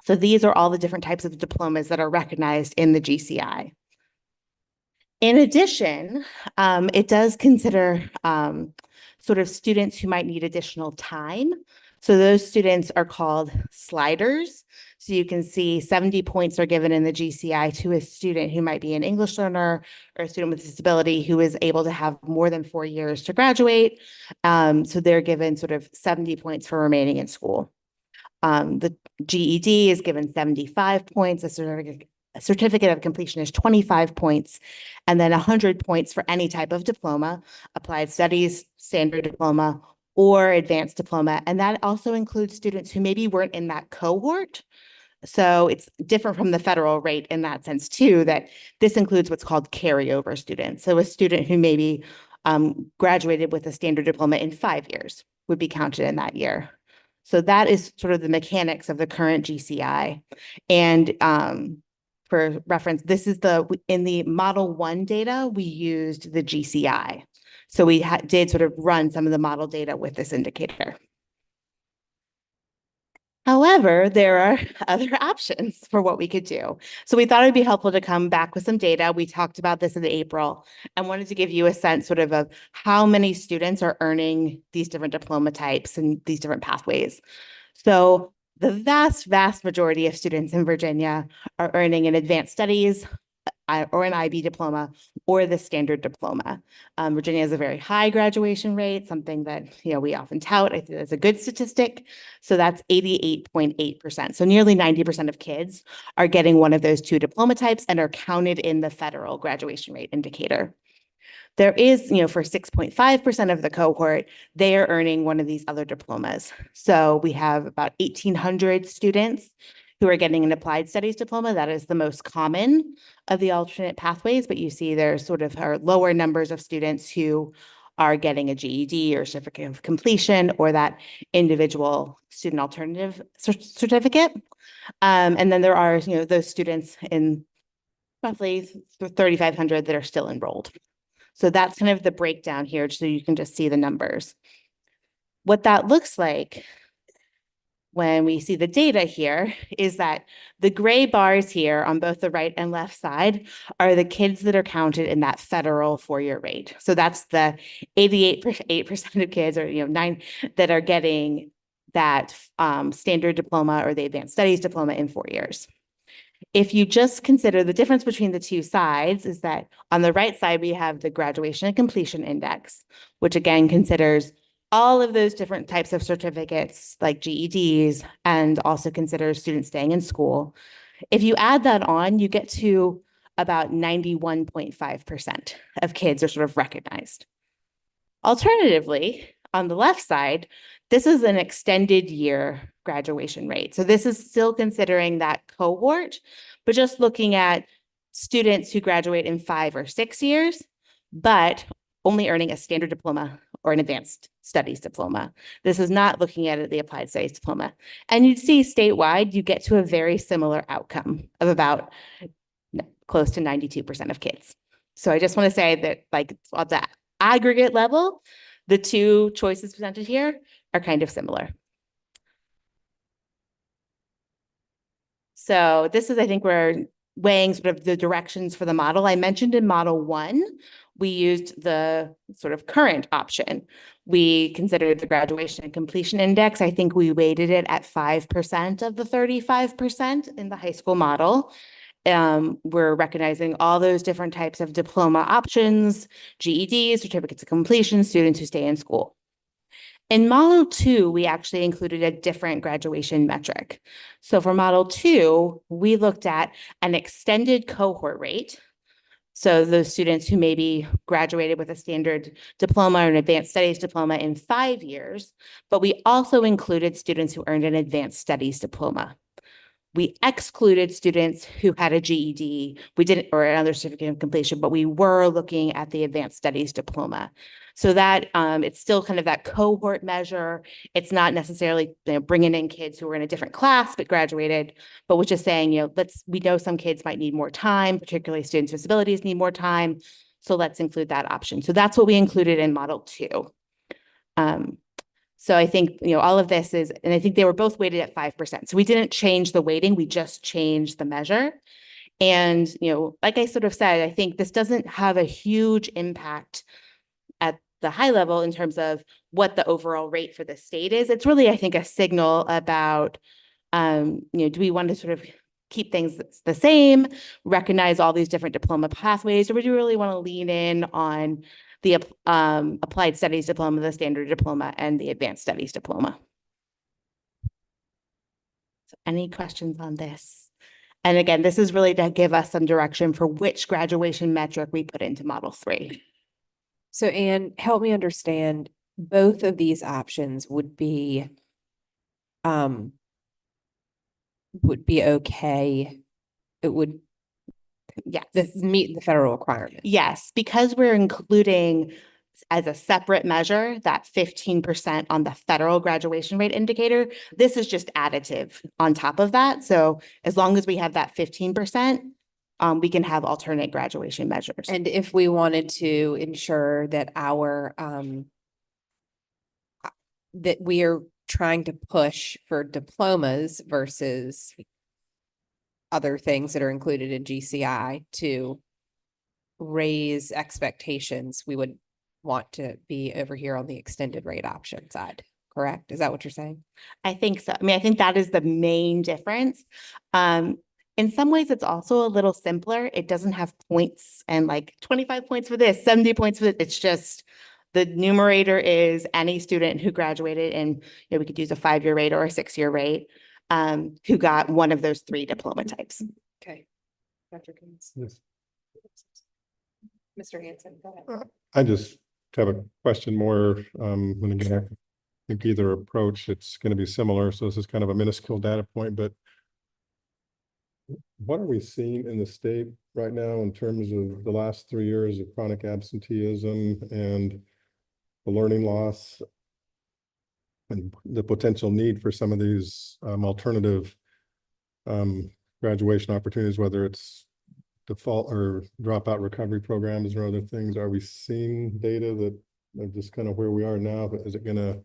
So these are all the different types of diplomas that are recognized in the GCI. In addition, it does consider sort of students who might need additional time. So those students are called sliders. So you can see 70 points are given in the GCI to a student who might be an English learner or a student with a disability who is able to have more than 4 years to graduate. So they're given sort of 70 points for remaining in school. The GED is given 75 points. A certificate of completion is 25 points, and then 100 points for any type of diploma, applied studies, standard diploma, or advanced diploma. And that also includes students who maybe weren't in that cohort. So it's different from the federal rate in that sense too, that this includes what's called carryover students. So a student who maybe graduated with a standard diploma in 5 years would be counted in that year. So that is sort of the mechanics of the current GCI. And for reference, this is in the Model 1 data, we used the GCI. So we did sort of run some of the model data with this indicator. However, there are other options for what we could do. So we thought it'd be helpful to come back with some data. We talked about this in April and wanted to give you a sense sort of how many students are earning these different diploma types and these different pathways. So the vast majority of students in Virginia are earning an advanced studies or an IB diploma or the standard diploma. Virginia has a very high graduation rate, something that we often tout. I think that's a good statistic. So that's 88.8%. So nearly 90% of kids are getting one of those two diploma types and are counted in the federal graduation rate indicator. There is, for 6.5% of the cohort, they are earning one of these other diplomas. So we have about 1,800 students who are getting an applied studies diploma. That is the most common of the alternate pathways, but you see there's sort of lower numbers of students who are getting a GED or certificate of completion or that individual student alternative certificate. And then there are, those students in roughly 3,500 that are still enrolled. So that's kind of the breakdown here, so you can just see the numbers. What that looks like when we see the data here is that the gray bars here on both the right and left side are the kids that are counted in that federal 4-year rate. So that's the 88% of kids, or 9 that are getting that standard diploma or the advanced studies diploma in 4 years. If you just consider the difference between the two sides is that on the right side, we have the graduation and completion index, which again considers all of those different types of certificates like GEDs and also considers students staying in school. If you add that on, you get to about 91.5% of kids are sort of recognized. Alternatively, on the left side, this is an extended year graduation rate. So this is still considering that cohort, but just looking at students who graduate in 5 or 6 years, but only earning a standard diploma or an advanced studies diploma. This is not looking at the applied studies diploma. And you'd see statewide, you get to a very similar outcome of about close to 92% of kids. So I just want to say that like on the aggregate level, the two choices presented here are kind of similar. So this is, I think, we're weighing sort of the directions for the model. I mentioned in model 1, we used the sort of current option. We considered the graduation and completion index. I think we weighted it at 5% of the 35% in the high school model. We're recognizing all those different types of diploma options, GEDs, certificates of completion, students who stay in school. In model 2, we actually included a different graduation metric. So for model 2, we looked at an extended cohort rate. So those students who maybe graduated with a standard diploma or an advanced studies diploma in 5 years, but we also included students who earned an advanced studies diploma. We excluded students who had a GED, we didn't, or another certificate of completion, but we were looking at the advanced studies diploma. So that it's still kind of that cohort measure. It's not necessarily bringing in kids who were in a different class but graduated, but we're just saying, we know some kids might need more time, particularly students with disabilities need more time. So let's include that option. So that's what we included in model 2. So I think, all of this is, and I think they were both weighted at 5%. So we didn't change the weighting, we just changed the measure. And, like I sort of said, I think this doesn't have a huge impact at the high level in terms of what the overall rate for the state is. It's really, I think, a signal about, do we want to sort of keep things the same, recognize all these different diploma pathways, or do we really want to lean in on the applied studies diploma, the standard diploma, and the advanced studies diploma? So any questions on this? And again, this is really to give us some direction for which graduation metric we put into model 3. So Anne, help me understand, both of these options would be okay. It would meet the federal requirement. Yes, because we're including as a separate measure that 15% on the federal graduation rate indicator. This is just additive on top of that. So as long as we have that 15%, we can have alternate graduation measures. And if we wanted to ensure that that we are trying to push for diplomas versus other things that are included in GCI to raise expectations, we would want to be over here on the extended rate option side, correct? Is that what you're saying? I think so. I mean, I think that is the main difference. In some ways, it's also a little simpler. It doesn't have points and like 25 points for this, 70 points for this. It's just the numerator is any student who graduated, and we could use a 5-year rate or a 6-year rate, who got one of those 3 diploma types. Okay. Dr. Keynes. Yes. Mr. Hanson, go ahead. I just have a question more, and again, I think either approach, it's going to be similar. So this is kind of a minuscule data point, but what are we seeing in the state right now in terms of the last 3 years of chronic absenteeism and the learning loss and the potential need for some of these alternative graduation opportunities, whether it's default or dropout recovery programs or other things? Are we seeing data that are just kind of where we are now? Is it going to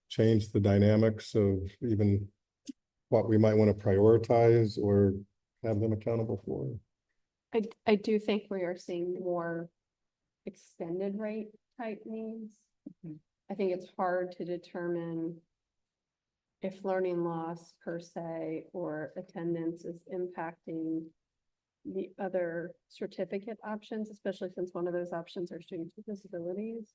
change the dynamics of even what we might want to prioritize or have them accountable for? I do think we are seeing more extended rate type needs. I think it's hard to determine if learning loss per se or attendance is impacting the other certificate options, especially since one of those options are students with disabilities.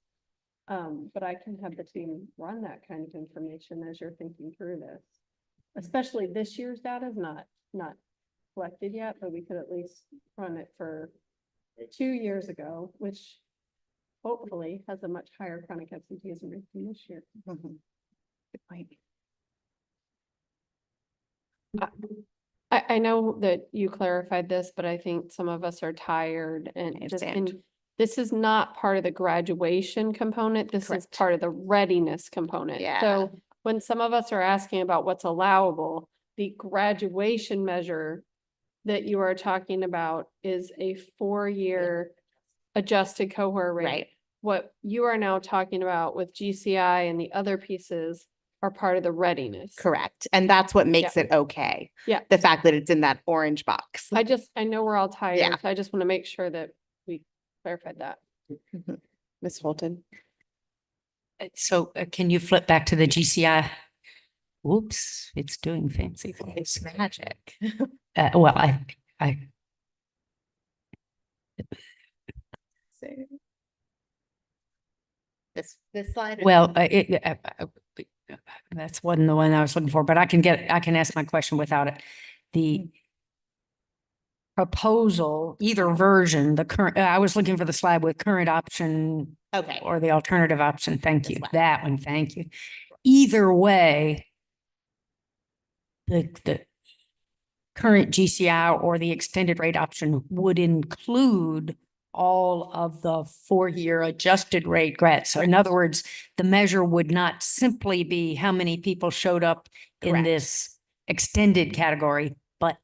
But I can have the team run that kind of information as you're thinking through this. Especially this year's data is not collected yet, but we could at least run it for 2 years ago, which hopefully has a much higher chronic absenteeism rate than this year. Good point. I know that you clarified this, but I think some of us are tired and this is not part of the graduation component. This is part of the readiness component. Yeah. So when some of us are asking about what's allowable, the graduation measure that you are talking about is a 4-year adjusted cohort rate. Right. What you are now talking about with GCI and the other pieces are part of the readiness. Correct. And that's what makes it okay. Yeah. The fact that it's in that orange box. I know we're all tired. Yeah. So I just want to make sure that we clarified that. Ms. Holton. So can you flip back to the GCI? Oops, it's doing fancy things. It's magic. Well, I This slide. well, that's wasn't the one I was looking for, but I can ask my question without it. The proposal, either version, the current, I was looking for the slide with current option. Okay. Or the alternative option. Thank you. This one. That one. Thank you. Either way, the current GCI or the extended rate option would include all of the 4-year adjusted rate grads. So in other words, the measure would not simply be how many people showed up in Correct. this extended category, but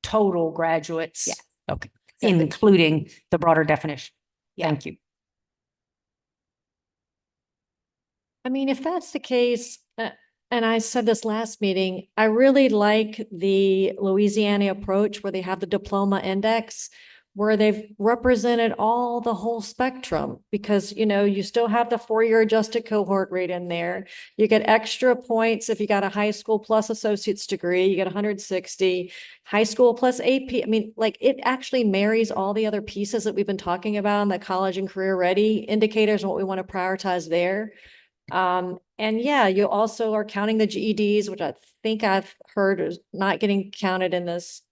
total graduates. Yes. Okay. So Including the broader definition. Yeah. Thank you. I mean, if that's the case, and I said this last meeting, I really like the Louisiana approach where they have the diploma index, where they've represented the whole spectrum, because, you still have the 4-year adjusted cohort rate in there. You get extra points if you got a high school plus associate's degree, you get 160, high school plus AP. I mean, like, it actually marries all the other pieces that we've been talking about in the college and career ready indicators and what we want to prioritize there. And yeah, you also are counting the GEDs, which I think I've heard is not getting counted in this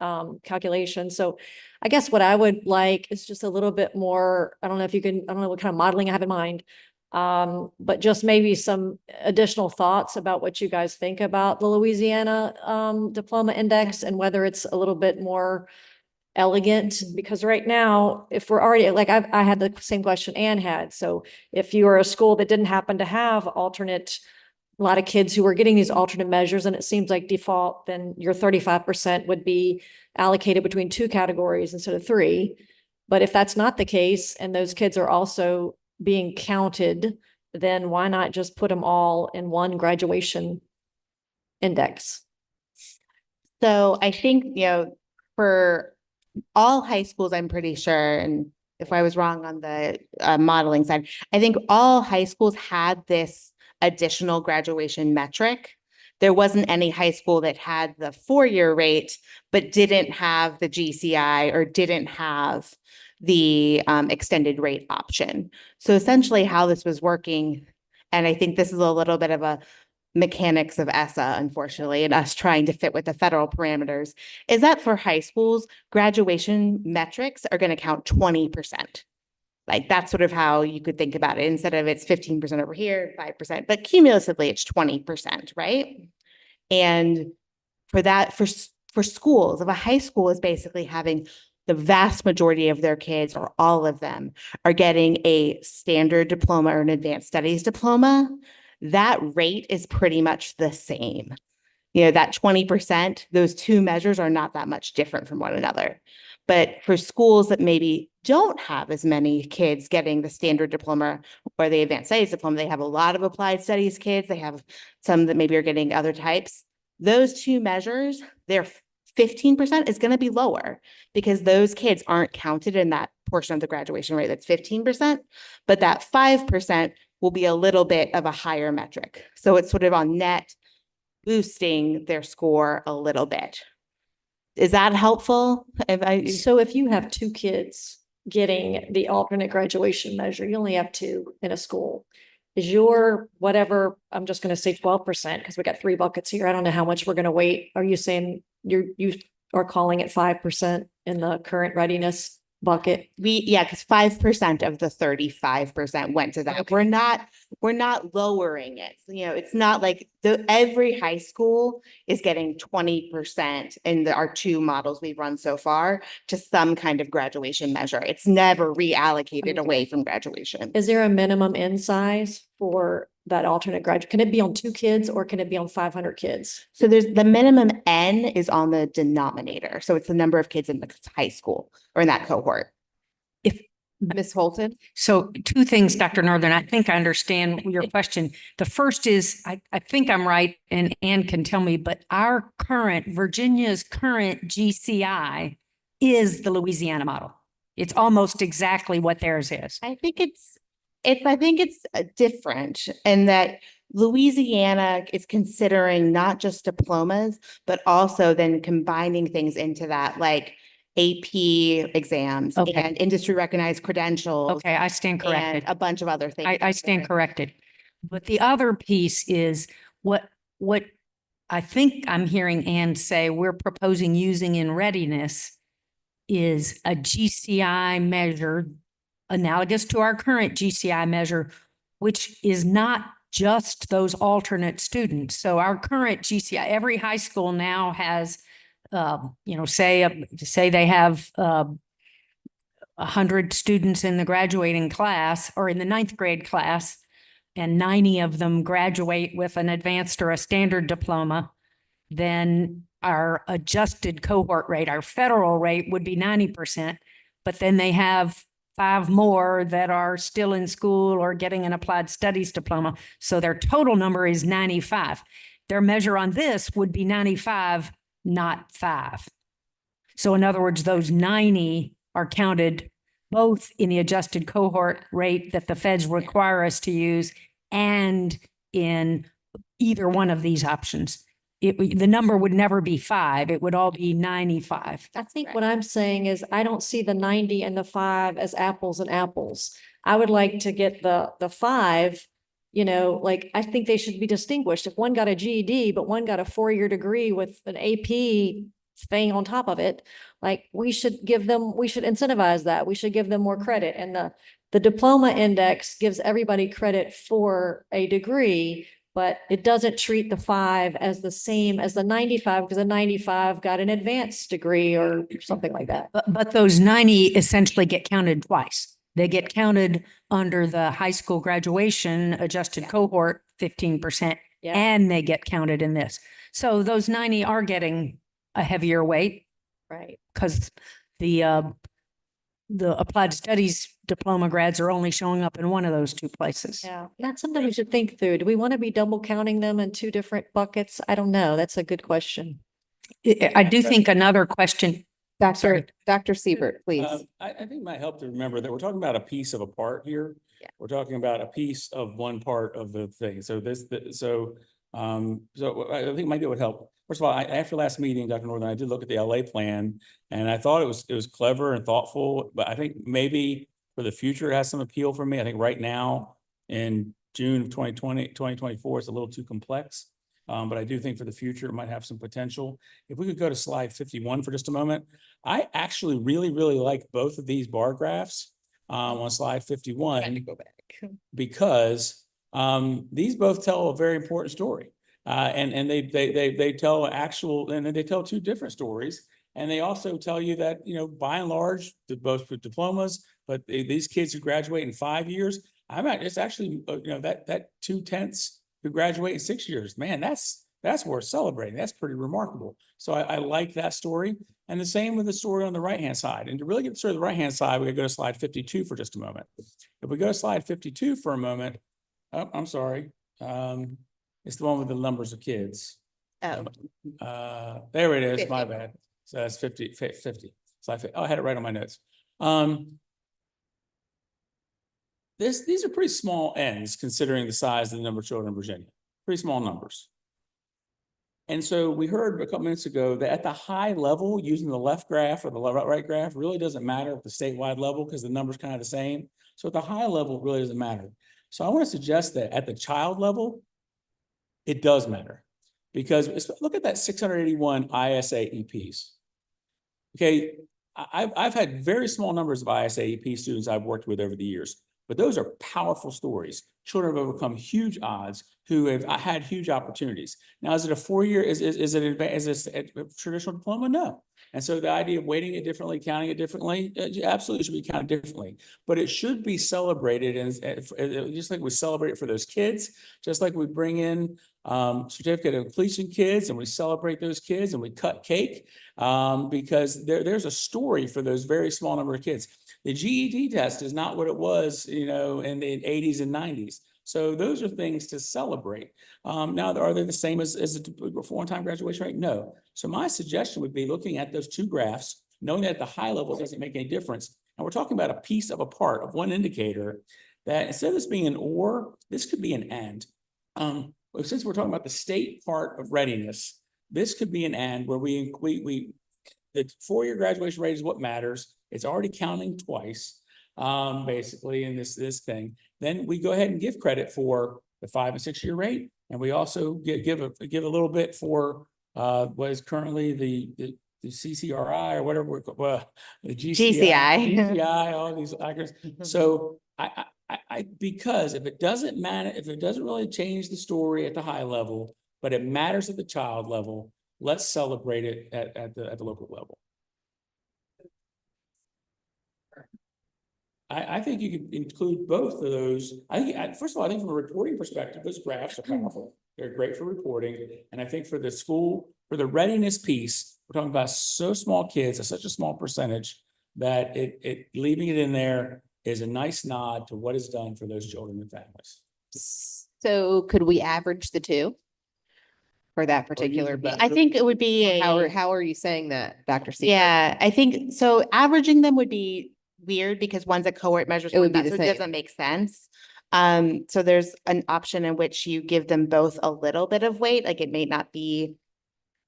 calculation. So I guess what I would like is just a little bit more, I don't know what kind of modeling I have in mind. But just maybe some additional thoughts about what you guys think about the Louisiana diploma index and whether it's a little bit more elegant, because right now, if we're already, like, I had the same question Ann had. So if you are a school that didn't happen to have a lot of kids who were getting these alternate measures, and it seems like default, then your 35% would be allocated between 2 categories instead of 3. But if that's not the case, and those kids are also being counted, then why not just put them all in one graduation index? So I think, for all high schools, I'm pretty sure, and if I was wrong on the modeling side, I think all high schools had this additional graduation metric. There wasn't any high school that had the 4-year rate, but didn't have the GCI or didn't have the extended rate option. So essentially how this was working, and I think this is a little bit of a mechanics of ESSA, unfortunately, and us trying to fit with the federal parameters, is that for high schools, graduation metrics are going to count 20%. Like, that's sort of how you could think about it. Instead of it's 15% over here, 5%, but cumulatively it's 20%, right? And for that, for schools, if a high school is basically having the vast majority of their kids, or all of them, are getting a standard diploma or an advanced studies diploma, that rate is pretty much the same. That 20%, those 2 measures are not that much different from one another. But for schools that maybe don't have as many kids getting the standard diploma or the advanced studies diploma, they have a lot of applied studies kids, they have some that maybe are getting other types. Those 2 measures, their 15% is going to be lower because those kids aren't counted in that portion of the graduation rate that's 15%, but that 5% will be a little bit of a higher metric. So it's sort of on net boosting their score a little bit. Is that helpful? So if you have 2 kids getting the alternate graduation measure, you only have 2 in a school. Is your whatever, I'm just going to say 12%, because we got 3 buckets here. I don't know how much we're going to wait. Are you saying you are calling it 5% in the current readiness bucket? Because 5% of the 35% went to that. Okay. We're not lowering it. It's not like every high school is getting 20% in our 2 models we've run so far to some kind of graduation measure. It's never reallocated away from graduation. Is there a minimum in size for that alternate graduate? Can it be on 2 kids or can it be on 500 kids? So there's the minimum N is on the denominator. So it's the number of kids in the high school or in that cohort. Ms. Holton? So 2 things, Dr. Northern. I think I understand your question. The first is, I think I'm right, and Ann can tell me, but Virginia's current GCI is the Louisiana model. It's almost exactly what theirs is. I think it's different in that Louisiana is considering not just diplomas, but also then combining things into that, like AP exams and industry recognized credentials. Okay, I stand corrected. And a bunch of other things. I stand corrected. But the other piece is what I think I'm hearing Ann say we're proposing using in readiness is a GCI measure analogous to our current GCI measure, which is not just those alternate students. So our current GCI, every high school now has, say they have 100 students in the graduating class or in the 9th grade class, and 90 of them graduate with an advanced or a standard diploma, then our adjusted cohort rate, our federal rate would be 90%, but then they have 5 more that are still in school or getting an applied studies diploma. So their total number is 95. Their measure on this would be 95, not 5. So in other words, those 90 are counted both in the adjusted cohort rate that the feds require us to use and in either one of these options. The number would never be 5. It would all be 95. I think what I'm saying is I don't see the 90 and the 5 as apples and apples. I would like to get the 5, like I think they should be distinguished. If one got a GED, but one got a 4-year degree with an AP thing on top of it, like we should incentivize that. We should give them more credit. And the diploma index gives everybody credit for a degree, but it doesn't treat the 5 as the same as the 95 because the 95 got an advanced degree or something like that. But those 90 essentially get counted twice. They get counted under the high school graduation adjusted cohort 15%, and they get counted in this. So those 90 are getting a heavier weight. Right. Because the applied studies diploma grads are only showing up in one of those 2 places. Yeah, that's something we should think through. Do we want to be double counting them in 2 different buckets? I don't know. That's a good question. I do think another question. Dr. Siebert, please. I think it might help to remember that we're talking about a piece of a part here. Yeah. We're talking about a piece of one part of the thing. So so I think it might be what would help. First of all, after last meeting, Dr. Northern, I did look at the LA plan and I thought it was clever and thoughtful, but I think maybe for the future, it has some appeal for me. I think right now in June of 2024, it's a little too complex. But I do think for the future, it might have some potential. If we could go to slide 51 for just a moment. I actually really, really like both of these bar graphs on slide 51 Go back. because these both tell a very important story. And they tell and they tell 2 different stories. And they also tell you that, by and large, both diplomas, but these kids who graduate in 5 years, it's actually, that 2/10 who graduate in 6 years, man, that's worth celebrating. That's pretty remarkable. So I like that story. And the same with the story on the right-hand side. And to really get the story on the right-hand side, we gotta go to slide 52 for just a moment. If we go to slide 52 for a moment, I'm sorry. It's the one with the numbers of kids. Oh. There it is, 50. my bad. So that's 50. Slide 50. I had it right on my notes. These are pretty small ends considering the size of the number of children in Virginia. Pretty small numbers. And so we heard a couple minutes ago that at the high level, using the left graph or the right graph really doesn't matter at the statewide level because the number's kind of the same. So at the high level, it really doesn't matter. So I want to suggest that at the child level, it does matter. Because look at that 681 ISA EPs. Okay, I've had very small numbers of ISA EP students I've worked with over the years, but those are powerful stories. children have overcome huge odds who have had huge opportunities. Now, is it a 4-year, is it a traditional diploma? No. And so the idea of weighting it differently, counting it differently, absolutely should be counted differently, but it should be celebrated just like we celebrate it for those kids, just like we bring in certificate of completion kids and we celebrate those kids and we cut cake because there's a story for those very small number of kids. The GED test is not what it was, in the 80s and 90s. So those are things to celebrate. Now, are they the same as a foreign-time graduation rate? No. So my suggestion would be looking at those two graphs, knowing that at the high level it doesn't make any difference. And we're talking about a piece of a part of one indicator that instead of this being an or, this could be an and. Since we're talking about the state part of readiness, this could be an and where the 4-year graduation rate is what matters. It's already counting twice, basically in this thing. Then we go ahead and give credit for the 5 and 6-year rate, and we also give a little bit for what is currently the CCRI or whatever the GCI, all these acronyms. So because if it doesn't matter, if it doesn't really change the story at the high level, but it matters at the child level, let's celebrate it at the local level. I think you could include both of those. First of all, I think from a reporting perspective, those graphs are powerful. They're great for reporting. And I think for the school, for the readiness piece, we're talking about so small kids, it's such a small percentage that leaving it in there is a nice nod to what is done for those children and families. So could we average the two for that particular? I think it would be How are you saying that, Dr. Seaver? Yeah, I think so. Averaging them would be weird because one's a cohort measure, so It would be that the so it same. doesn't make sense. So there's an option in which you give them both a little bit of weight, like it may not be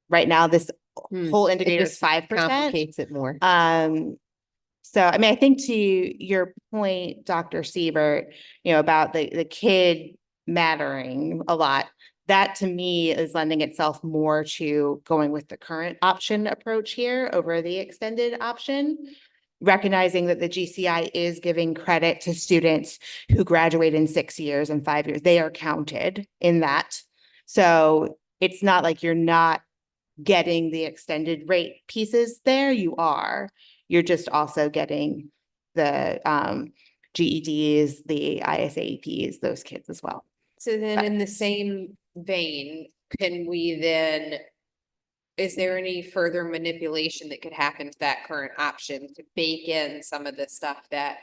right now, this whole indicator is 5%. Complicates it more. So, I mean, I think to your point, Dr. Siebert, about the kid mattering a lot, that to me is lending itself more to going with the current option approach here over the extended option, recognizing that the GCI is giving credit to students who graduate in 6 years and 5 years. They are counted in that. So it's not like you're not getting the extended rate pieces there. You are. You're just also getting the GEDs, the ISAPs, those kids as well. So then in the same vein, can we then, is there any further manipulation that could happen to that current option to bake in some of the stuff that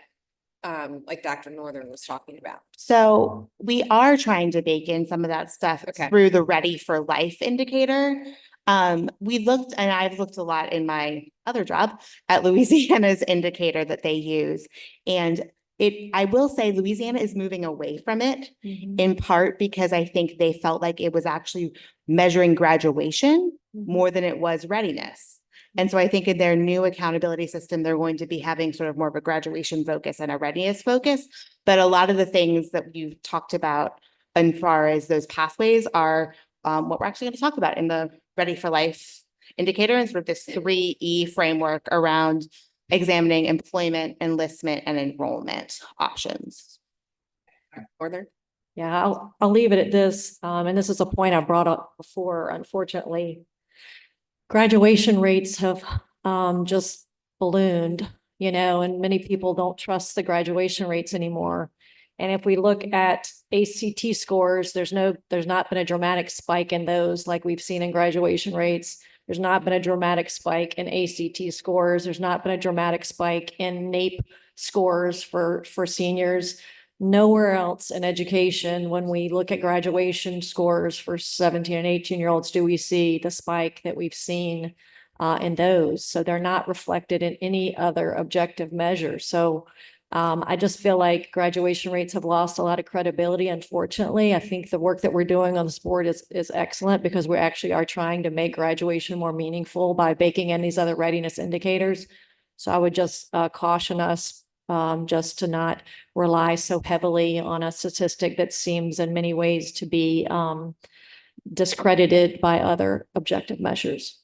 like Dr. Northern was talking about? So we are trying to bake in some of that stuff through the Ready for Life indicator. We looked, and I've looked a lot in my other job at Louisiana's indicator that they use. And I will say Louisiana is moving away from it in part because I think they felt like it was actually measuring graduation more than it was readiness. And so I think in their new accountability system, they're going to be having sort of more of a graduation focus and a readiness focus. But a lot of the things that you've talked about as far as those pathways are what we're actually going to talk about in the Ready for Life indicator and sort of this 3E framework around examining employment, enlistment, and enrollment options. Northern? Yeah, I'll leave it at this. And this is a point I brought up before, unfortunately. Graduation rates have just ballooned, and many people don't trust the graduation rates anymore. And if we look at ACT scores, there's not been a dramatic spike in those like we've seen in graduation rates. There's not been a dramatic spike in ACT scores. There's not been a dramatic spike in NAEP scores for seniors. Nowhere else in education, when we look at graduation scores for 17 and 18-year-olds, do we see the spike that we've seen in those. So they're not reflected in any other objective measure. So I just feel like graduation rates have lost a lot of credibility, unfortunately. I think the work that we're doing on this board is excellent because we actually are trying to make graduation more meaningful by baking in these other readiness indicators. So I would just caution us just to not rely so heavily on a statistic that seems in many ways to be discredited by other objective measures.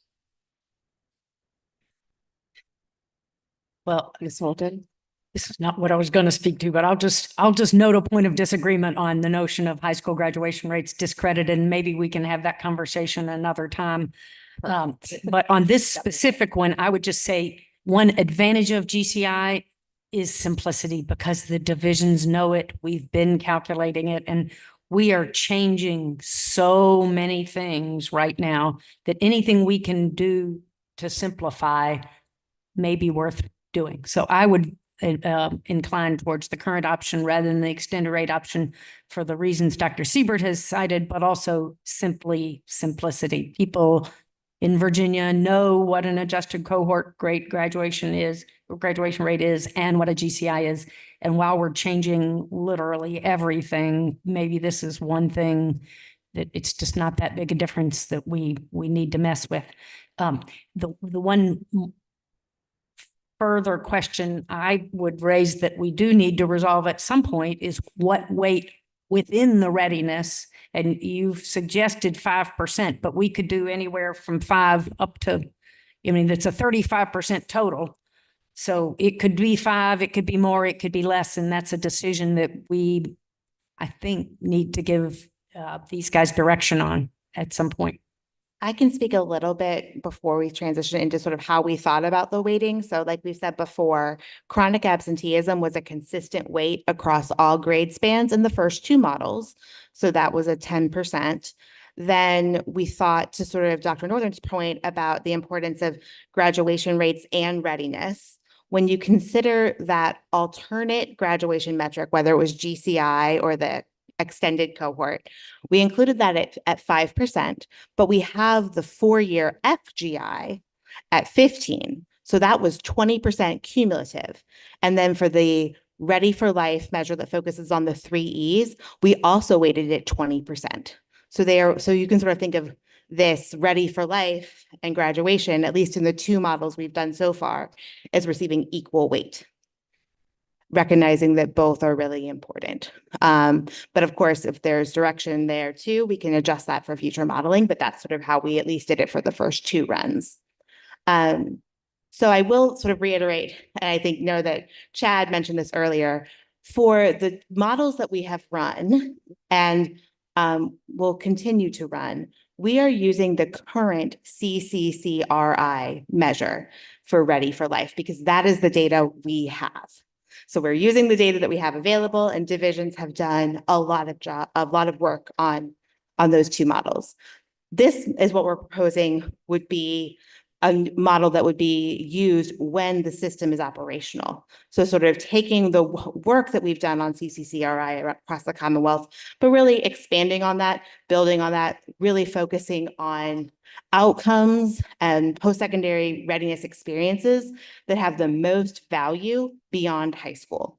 Well, Ms. Holton? this is not what I was going to speak to, but I'll just note a point of disagreement on the notion of high school graduation rates discredited, and maybe we can have that conversation another time. But on this specific one, I would just say one advantage of GCI is simplicity because the divisions know it. We've been calculating it, and we are changing so many things right now that anything we can do to simplify may be worth doing. So I would incline towards the current option rather than the extended rate option for the reasons Dr. Siebert has cited, but also simplicity. People in Virginia know what an adjusted cohort graduation rate is and what a GCI is. And while we're changing literally everything, maybe this is one thing that it's just not that big a difference that we need to mess with. The one further question I would raise that we do need to resolve at some point is what weight within the readiness. And you've suggested 5%, but we could do anywhere from 5 up to, I mean, it's a 35% total. So it could be 5, it could be more, it could be less. And that's a decision that we, I think, need to give these guys direction on at some point. I can speak a little bit before we transition into sort of how we thought about the weighting. So like we said before, chronic absenteeism was a consistent weight across all grade spans in the first 2 models. So that was a 10%. Then we thought, to sort of Dr. Northern's point about the importance of graduation rates and readiness, when you consider that alternate graduation metric, whether it was GCI or the extended cohort, we included that at 5%, but we have the 4-year FGI at 15. So that was 20% cumulative. And then for the Ready for Life measure that focuses on the 3 E's, we also weighted it 20%. So you can sort of think of this Ready for Life and graduation, at least in the 2 models we've done so far, as receiving equal weight, recognizing that both are really important. But of course, if there's direction there too, we can adjust that for future modeling, but that's sort of how we at least did it for the first 2 runs. So I will sort of reiterate, and I think know that Chad mentioned this earlier, for the models that we have run and will continue to run, we are using the current CCCRI measure for Ready for Life because that is the data we have. So we're using the data that we have available, and divisions have done a lot of work on those 2 models. This is what we're proposing would be a model that would be used when the system is operational. So sort of taking the work that we've done on CCCRI across the Commonwealth, but really expanding on that, building on that, really focusing on outcomes and post-secondary readiness experiences that have the most value beyond high school.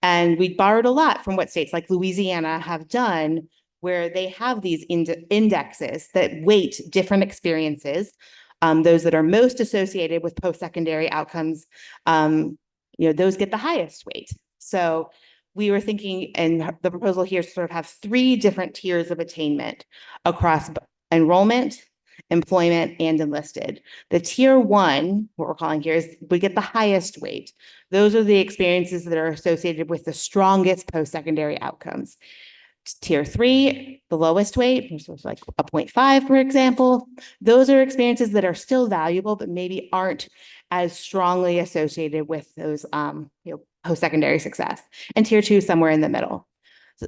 And we borrowed a lot from what states like Louisiana have done, where they have these indexes that weight different experiences. Those that are most associated with post-secondary outcomes, those get the highest weight. So we were thinking, and the proposal here sort of have 3 different tiers of attainment across enrollment, employment, and enlisted. The tier 1, what we're calling here, is we get the highest weight. Those are the experiences that are associated with the strongest post-secondary outcomes. Tier 3, the lowest weight, like a 0.5, for example. Those are experiences that are still valuable, but maybe aren't as strongly associated with those post-secondary success. And tier 2, somewhere in the middle.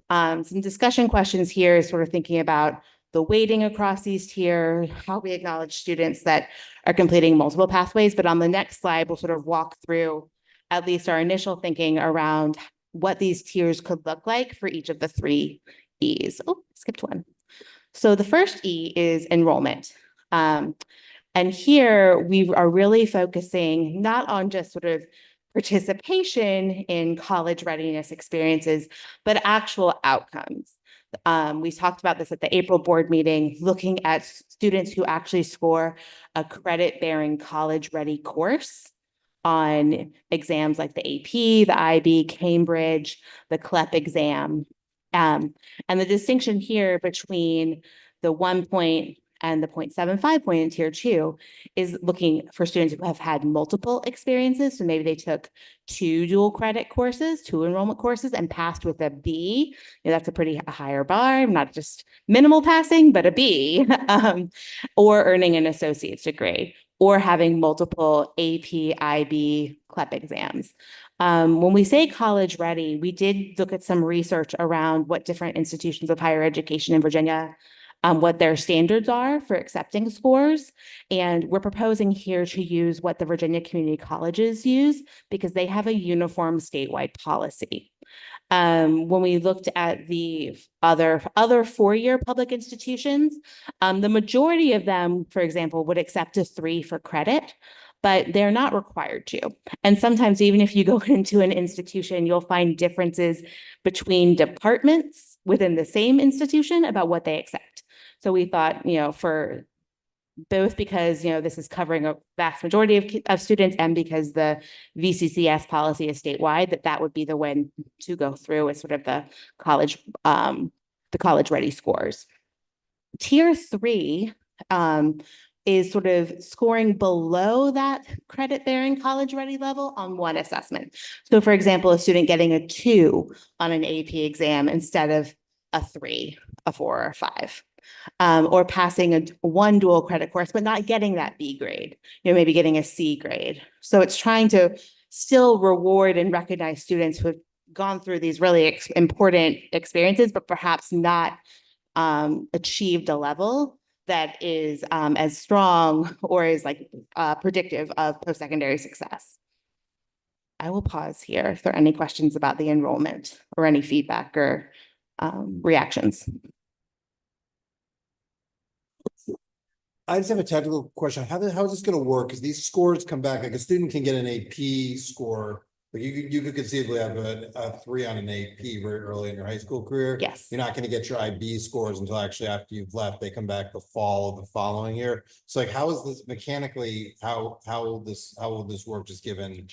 Some discussion questions here is sort of thinking about the weighting across these tiers, how we acknowledge students that are completing multiple pathways. But on the next slide, we'll sort of walk through at least our initial thinking around what these tiers could look like for each of the 3 E's. Oh, skipped one. So the first E is enrollment. And here we are really focusing not on just sort of participation in college readiness experiences, but actual outcomes. We talked about this at the April board meeting, looking at students who actually score a credit-bearing college-ready course on exams like the AP, the IB, Cambridge, the CLEP exam. And the distinction here between the 1 point and the 0.75 point in tier 2 is looking for students who have had multiple experiences. So maybe they took 2 dual credit courses, 2 enrollment courses, and passed with a B. That's a pretty higher bar, not just minimal passing, but a B, or earning an associate's degree, or having multiple AP, IB, CLEP exams. When we say college ready, we did look at some research around what different institutions of higher education in Virginia, what their standards are for accepting scores. And we're proposing here to use what the Virginia community colleges use because they have a uniform statewide policy. When we looked at the other 4-year public institutions, the majority of them, for example, would accept a 3 for credit, but they're not required to. And sometimes even if you go into an institution, you'll find differences between departments within the same institution about what they accept. So we thought, for both because, this is covering a vast majority of students and because the VCCS policy is statewide, that would be the one to go through as sort of the college ready scores. Tier 3 is sort of scoring below that credit bearing college ready level on one assessment. So for example, a student getting a 2 on an AP exam instead of a 3, a 4, or a 5. Or passing a 1 dual credit course, but not getting that B grade, maybe getting a C grade. So it's trying to still reward and recognize students who have gone through these really important experiences, but perhaps not achieved a level that is as strong or is predictive of post-secondary success. I will pause here if there are any questions about the enrollment or any feedback or reactions. I just have a technical question. How is this going to work? Because these scores come back, like a student can get an AP score, but you could conceivably have a 3 on an AP very early in your high school career. Yes. You're not going to get your IB scores until actually after you've left, they come back the fall of the following year. So how is this mechanically, how will this work just given?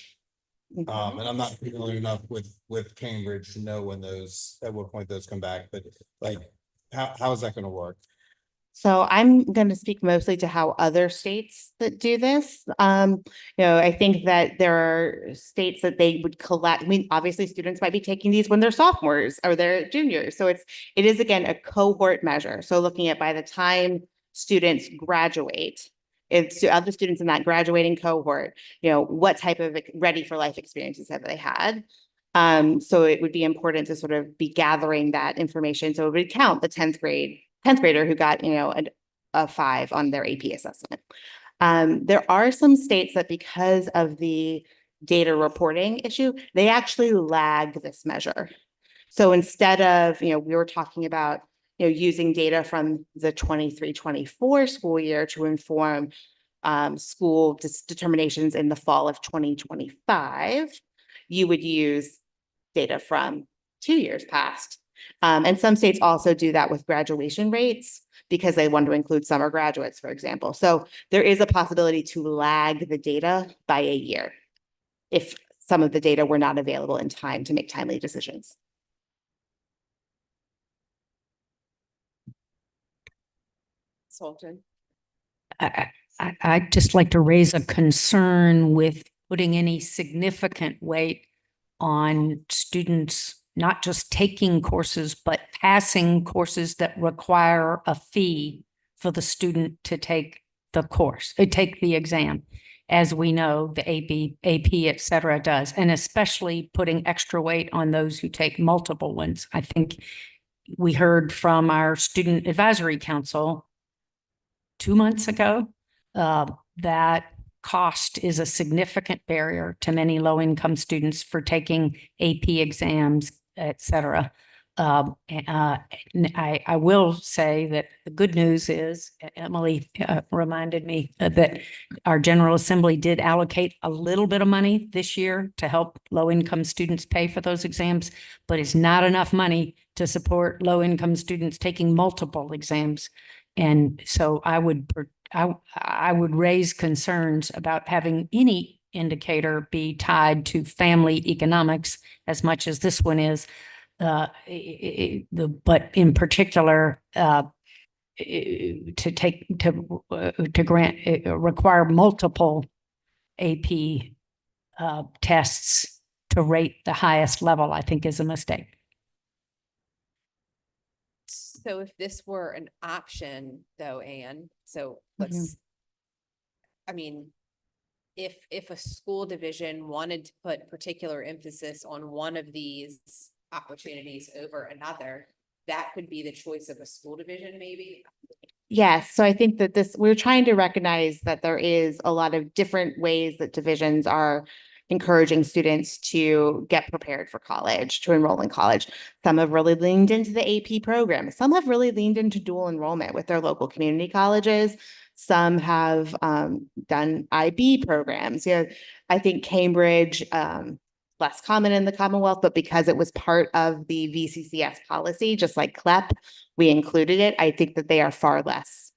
And I'm not familiar enough with Cambridge to know at what point those come back, but how is that going to work? So I'm going to speak mostly to how other states that do this. I think that there are states that they would collect. I mean, obviously students might be taking these when they're sophomores or they're juniors. So it is again a cohort measure. So looking at by the time students graduate, if other students in that graduating cohort, what type of ready for life experiences have they had? So it would be important to sort of be gathering that information. So it would count the 10th grader who got, a 5 on their AP assessment. There are some states that because of the data reporting issue, they actually lag this measure. So instead of, we were talking about, using data from the 23-24 school year to inform school determinations in the fall of 2025, you would use data from 2 years past. And some states also do that with graduation rates because they want to include summer graduates, for example. So there is a possibility to lag the data by a year if some of the data were not available in time to make timely decisions. Sultan. I'd just like to raise a concern with putting any significant weight on students not just taking courses, but passing courses that require a fee for the student to take the course, take the exam. As we know, the AP, et cetera, does, and especially putting extra weight on those who take multiple ones. I think we heard from our Student Advisory Council 2 months ago that cost is a significant barrier to many low-income students for taking AP exams, et cetera. I will say that the good news is, Emily reminded me that our General Assembly did allocate a little bit of money this year to help low-income students pay for those exams, but it's not enough money to support low-income students taking multiple exams. And so I would raise concerns about having any indicator be tied to family economics as much as this one is. But in particular, require multiple AP tests to rate the highest level, I think is a mistake. So if this were an option though, Anne, so let's, I mean, if a school division wanted to put particular emphasis on one of these opportunities over another, that could be the choice of a school division, maybe? Yes, so I think that we're trying to recognize that there is a lot of different ways that divisions are encouraging students to get prepared for college, to enroll in college. Some have really leaned into the AP program. Some have really leaned into dual enrollment with their local community colleges. Some have done IB programs. You know, I think Cambridge, less common in the Commonwealth, but because it was part of the VCCS policy, just like CLEP, we included it. I think that they are far less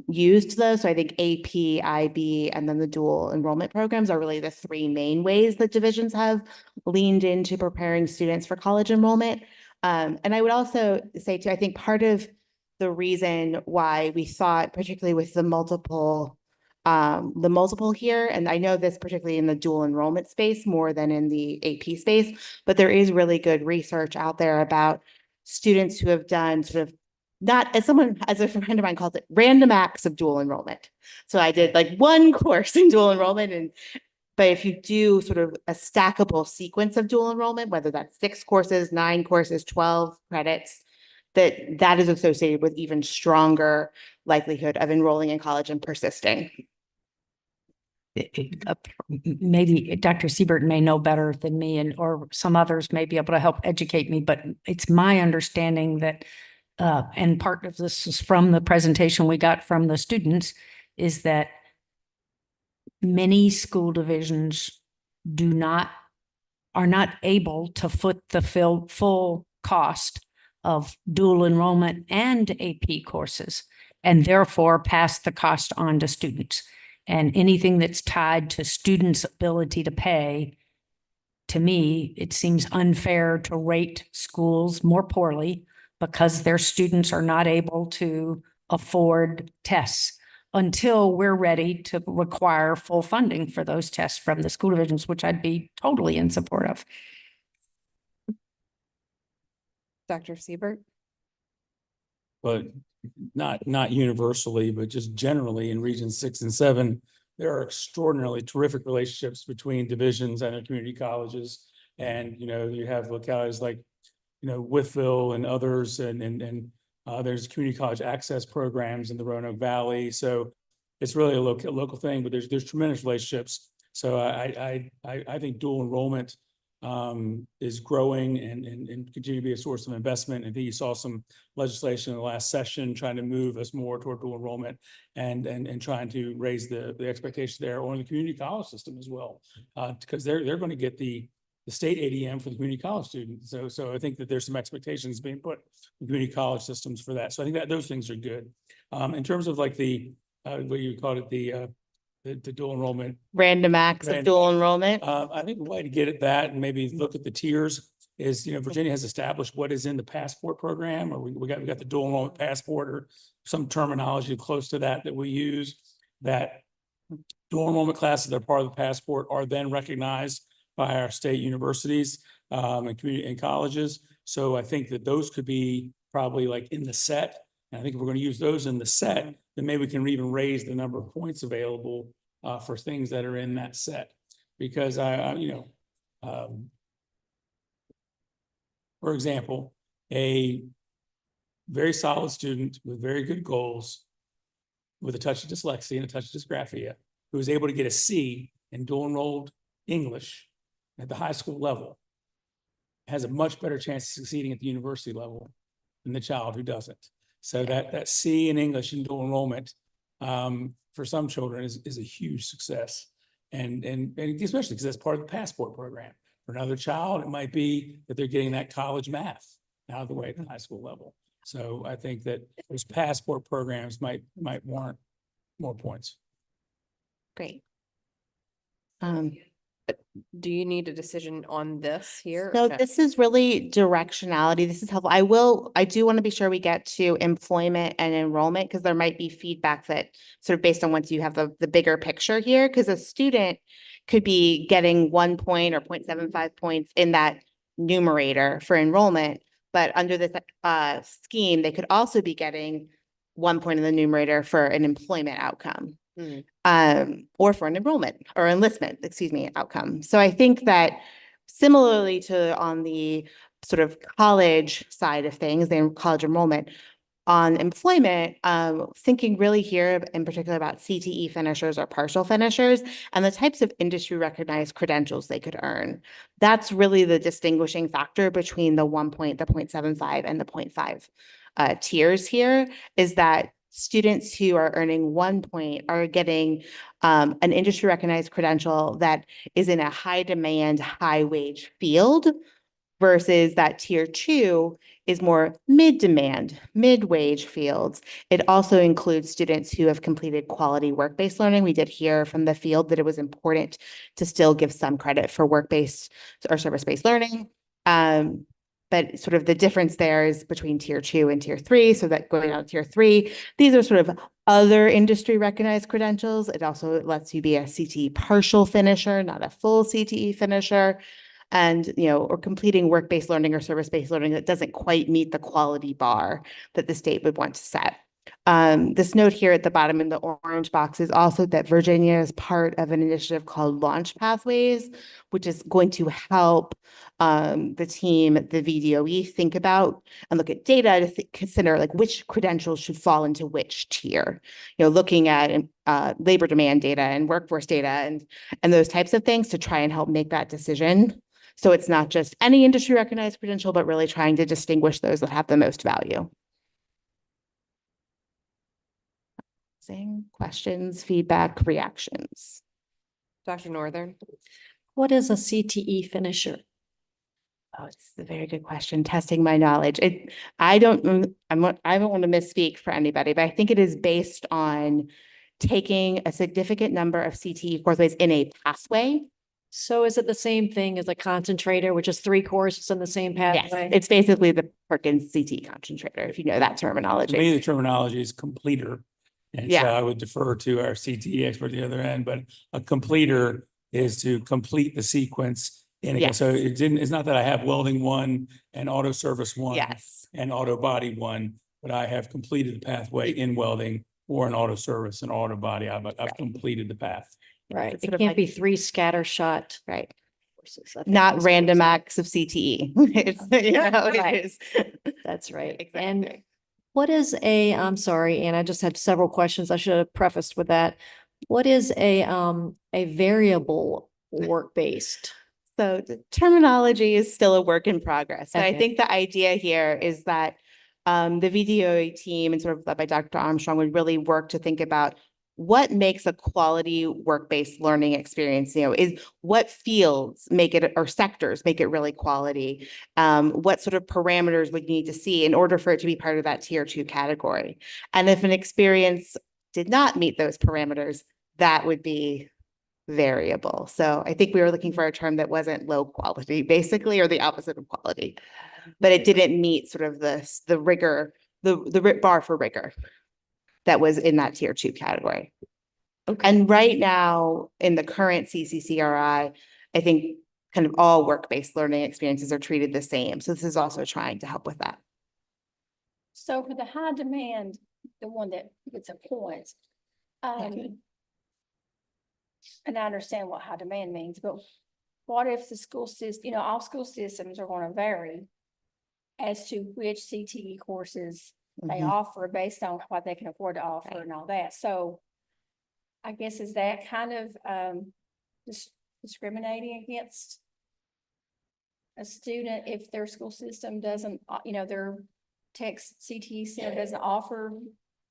used though. So I think AP, IB, and then the dual enrollment programs are really the three main ways that divisions have leaned into preparing students for college enrollment. And I would also say too, I think part of the reason why we thought, particularly with the multiple here, and I know this particularly in the dual enrollment space more than in the AP space, but there is really good research out there about students who have done sort of not, as a friend of mine calls it, random acts of dual enrollment. So I did like one course in dual enrollment, but if you do sort of a stackable sequence of dual enrollment, whether that's 6 courses, 9 courses, 12 credits, that is associated with even stronger likelihood of enrolling in college and persisting. Maybe Dr. Siebert may know better than me, or some others may be able to help educate me, but it's my understanding that, and part of this is from the presentation we got from the students, is that many school divisions are not able to foot the full cost of dual enrollment and AP courses, and therefore pass the cost on to students. And anything that's tied to students' ability to pay, to me, it seems unfair to rate schools more poorly because their students are not able to afford tests until we're ready to require full funding for those tests from the school divisions, which I'd be totally in support of. Dr. Siebert? But not universally, but just generally in regions 6 and 7, there are extraordinarily terrific relationships between divisions and their community colleges. And, you know, you have localities like, you know, Wytheville and others, and there's community college access programs in the Roanoke Valley. So it's really a local thing, but there's tremendous relationships. So I think dual enrollment is growing and continue to be a source of investment. I think you saw some legislation in the last session trying to move us more toward dual enrollment and trying to raise the expectation there, or in the community college system as well, because they're going to get the state ADM for the community college students. So I think that there's some expectations being put in community college systems for that. So I think that those things are good. In terms of like the what you called it, the dual enrollment. Random acts of dual enrollment. I think the way to get at that and maybe look at the tiers is, you know, Virginia has established what is in the passport program, or we got the dual enrollment passport, or some terminology close to that we use. That dual enrollment classes that are part of the passport are then recognized by our state universities and community and colleges. So I think that those could be probably like in the set. And I think if we're going to use those in the set, then maybe we can even raise the number of points available for things that are in that set. Because for example, a very solid student with very good goals, with a touch of dyslexia and a touch of dysgraphia, who is able to get a C in dual enrolled English at the high school level, has a much better chance of succeeding at the university level than the child who doesn't. So that C in English in dual enrollment for some children is a huge success. And especially because that's part of the passport program. For another child, it might be that they're getting that college math out of the way at the high school level. So I think that those passport programs might warrant more points. Great. Do you need a decision on this here? So No. this is really directionality. This is helpful. I do want to be sure we get to employment and enrollment because there might be feedback that sort of based on once you have the bigger picture here, because a student could be getting 1 point or 0.75 points in that numerator for enrollment, but under this scheme, they could also be getting 1 point in the numerator for an employment outcome. Or for an enrollment or enlistment, excuse me, outcome. So I think that similarly to on the sort of college side of things, the college enrollment, on employment, thinking really here in particular about CTE finishers or partial finishers and the types of industry recognized credentials they could earn. That's really the distinguishing factor between the 1 point, the 0.75 and the 0.5 tiers here is that students who are earning 1 point are getting an industry recognized credential that is in a high demand, high wage field versus that tier 2 is more mid-demand, mid-wage fields. It also includes students who have completed quality work-based learning. We did hear from the field that it was important to still give some credit for work-based or service-based learning. But sort of the difference there is between tier 2 and tier 3. So that going out to tier 3, these are sort of other industry recognized credentials. It also lets you be a CTE partial finisher, not a full CTE finisher. And, or completing work-based learning or service-based learning that doesn't quite meet the quality bar that the state would want to set. This note here at the bottom in the orange box is also that Virginia is part of an initiative called Launch Pathways, which is going to help the team at the VDOE think about and look at data to consider like which credentials should fall into which tier. Looking at labor demand data and workforce data and those types of things to try and help make that decision. So it's not just any industry recognized credential, but really trying to distinguish those that have the most value. Questions, feedback, reactions. Dr. Northern. What is a CTE finisher? Oh, it's a very good question. Testing my knowledge. I don't want to misspeak for anybody, but I think it is based on taking a significant number of CTE courses in a pathway. So is it the same thing as a concentrator, which is 3 courses in the same pathway? Yes, it's basically the Perkins CTE concentrator, if you know that terminology. To me, the terminology is completer. And so I would defer to our CTE expert at the other end, but a completer is to complete the sequence. So it's not that I have welding 1 and auto service 1 and auto body 1, but I have completed the pathway in welding or in auto service and auto body. I've completed the path. Right. It can't be 3 scatter shot. Right. Courses. Not random acts of CTE. It's, it is. That's right. Exactly. And what is I'm sorry, Anne, I just had several questions. I should have prefaced with that. What is a variable work-based? So the terminology is still a work in progress. But I Okay. think the idea here is that the VDOA team and sort of led by Dr. Armstrong would really work to think about what makes a quality work-based learning experience, is what fields make it or sectors make it really quality? What sort of parameters would you need to see in order for it to be part of that tier 2 category? And if an experience did not meet those parameters, that would be variable. So I think we were looking for a term that wasn't low quality, basically, or the opposite of quality, but it didn't meet sort of the rigor, the bar for rigor that was in that tier 2 category. Okay. And right now in the current CCCRI, I think kind of all work-based learning experiences are treated the same. So this is also trying to help with that. So for the high demand, the one that gets a point, and I understand what high demand means, but what if the school system, all school systems are going to vary as to which CTE courses they offer based on what they can afford to offer and all that. So I guess is that kind of discriminating against a student if their school system doesn't, their tech CTE center doesn't offer,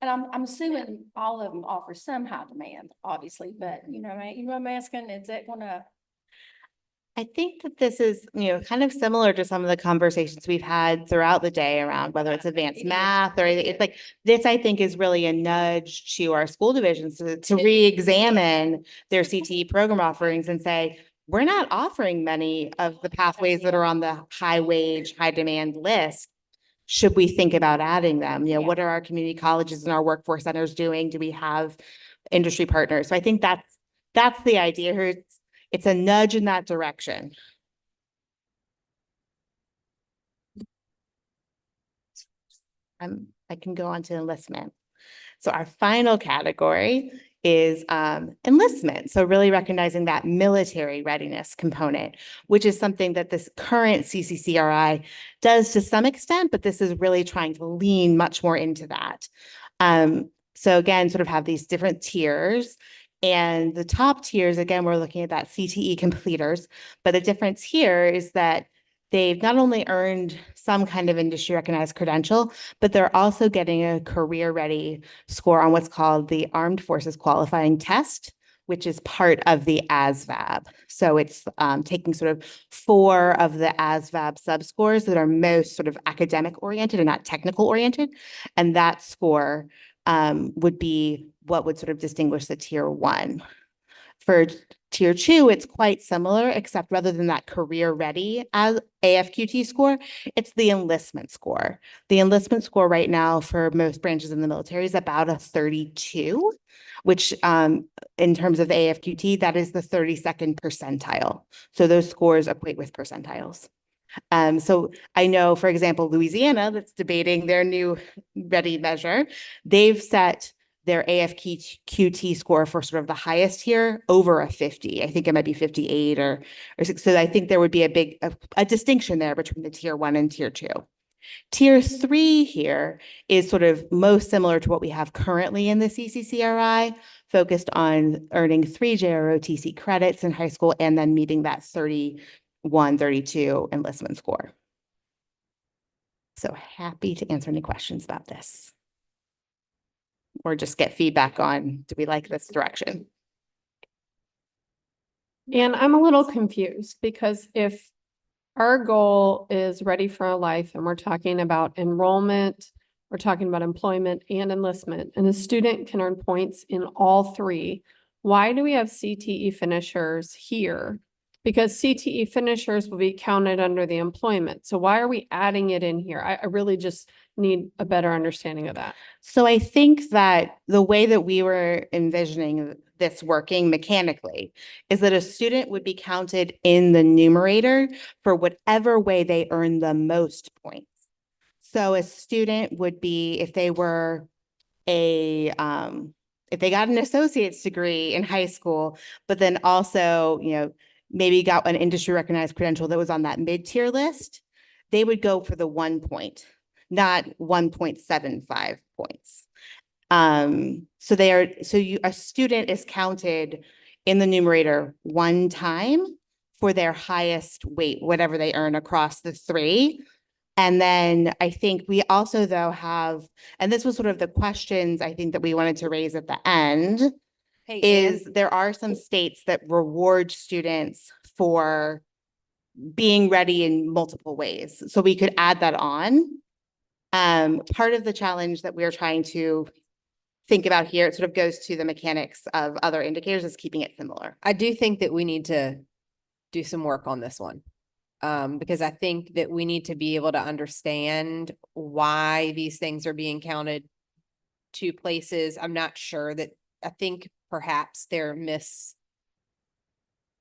and I'm assuming all of them offer some high demand, obviously, but you know what I'm asking, is that gonna? I think that this is, kind of similar to some of the conversations we've had throughout the day around whether it's advanced math or anything. It's like this, I think, is really a nudge to our school divisions to re-examine their CTE program offerings and say, we're not offering many of the pathways that are on the high wage, high demand list. Should we think about adding them? You know, what are our community colleges and our workforce centers doing? Do we have industry partners? So I think that's the idea here. It's a nudge in that direction. I can go on to enlistment. So our final category is enlistment. So really recognizing that military readiness component, which is something that this current CCCRI does to some extent, but this is really trying to lean much more into that. So again, sort of have these different tiers. And the top tiers, again, we're looking at that CTE completers, but the difference here is that they've not only earned some kind of industry recognized credential, but they're also getting a career ready score on what's called the Armed Forces Qualifying Test, which is part of the ASVAB. So it's taking sort of 4 of the ASVAB subscores that are most sort of academic oriented and not technical oriented. And that score would be what would sort of distinguish the tier 1. For tier 2, it's quite similar, except rather than that career ready as AFQT score, it's the enlistment score. The enlistment score right now for most branches in the military is about a 32, which in terms of the AFQT, that is the 32nd percentile. So those scores equate with percentiles. So I know, for example, Louisiana, that's debating their new ready measure, they've set their AFQT score for sort of the highest tier over a 50. I think it might be 58 or 6. So I think there would be a distinction there between the tier 1 and tier 2. Tier 3 here is sort of most similar to what we have currently in the CCCRI, focused on earning 3 JROTC credits in high school and then meeting that 31, 32 enlistment score. So happy to answer any questions about this. Or just get feedback on, do we like this direction? And I'm a little confused because if our goal is ready for a life and we're talking about enrollment, we're talking about employment and enlistment, and a student can earn points in all 3, why do we have CTE finishers here? Because CTE finishers will be counted under the employment. So why are we adding it in here? I really just need a better understanding of that. So I think that the way that we were envisioning this working mechanically is that a student would be counted in the numerator for whatever way they earn the most points. So a student would be, if they were if they got an associate's degree in high school, but then also, you know, maybe got an industry recognized credential that was on that mid-tier list, they would go for the 1 point, not 1.75 points. A student is counted in the numerator 1 time for their highest weight, whatever they earn across the 3. And then I think we also though have, and this was sort of the questions I think that we wanted to raise at the end, is there are some states that reward students for being ready in multiple ways. So we could add that on. Part of the challenge that we're trying to think about here, it sort of goes to the mechanics of other indicators, is keeping it similar. I do think that we need to do some work on this one. Because I think that we need to be able to understand why these things are being counted 2 places. I'm not sure that, I think perhaps they're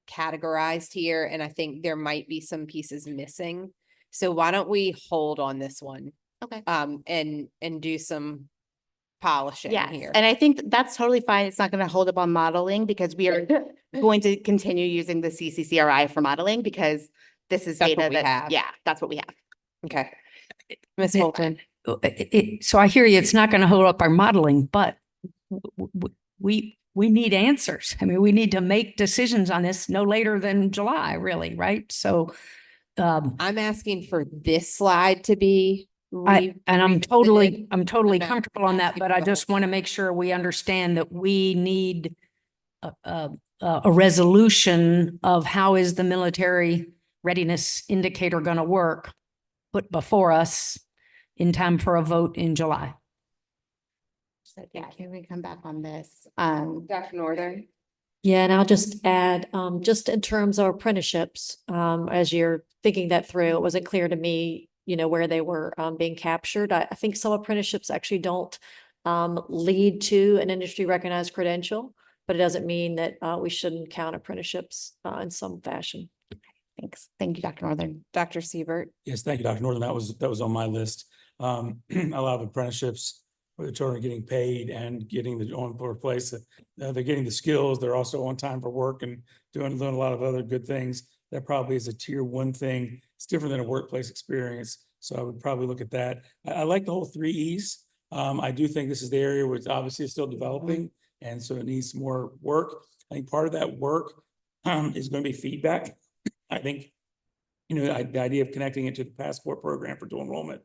miscategorized here, and I think there might be some pieces missing. So why don't we hold on this one? Okay. And do some polishing here. And I think that's totally fine. It's not going to hold up on modeling because we are going to continue using the CCCRI for modeling because this is That's data what we that, have. yeah, that's what we have. Okay. Ms. Holton. So I hear you, it's not going to hold up our modeling, but we need answers. I mean, we need to make decisions on this no later than July, really, right? So I'm asking for this slide to be I'm totally comfortable on that, but I just want to make sure we understand that we need a resolution of how is the military readiness indicator going to work put before us in time for a vote in July. So yeah, can we come back on this? Dr. Northern. Yeah, and I'll just add, just in terms of apprenticeships, as you're thinking that through, it wasn't clear to me, where they were being captured. I think some apprenticeships actually don't lead to an industry recognized credential, but it doesn't mean that we shouldn't count apprenticeships in some fashion. Thanks. Thank you, Dr. Northern. Dr. Siebert. Yes, thank you, Dr. Northern. That was on my list. A lot of apprenticeships where the children are getting paid and getting the on-board place. They're getting the skills. They're also on time for work and doing a lot of other good things. That probably is a tier 1 thing. It's different than a workplace experience. So I would probably look at that. I like the whole 3 E's. I do think this is the area where it's obviously still developing, and so it needs more work. I think part of that work is going to be feedback. I think, the idea of connecting it to the passport program for dual enrollment.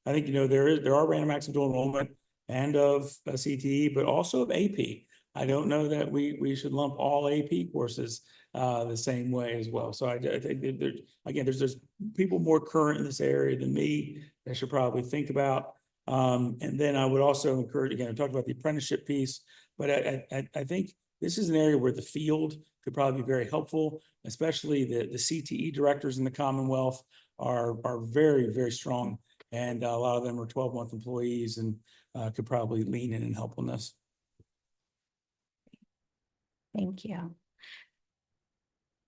I think, there are random acts of dual enrollment and of CTE, but also of AP. I don't know that we should lump all AP courses the same way as well. So I think that there's people more current in this area than me that should probably think about. And then I would also encourage, again, I talked about the apprenticeship piece, but I think this is an area where the field could probably be very helpful, especially the CTE directors in the Commonwealth are very, very strong. And a lot of them are 12-month employees and could probably lean in and help on this. Thank you.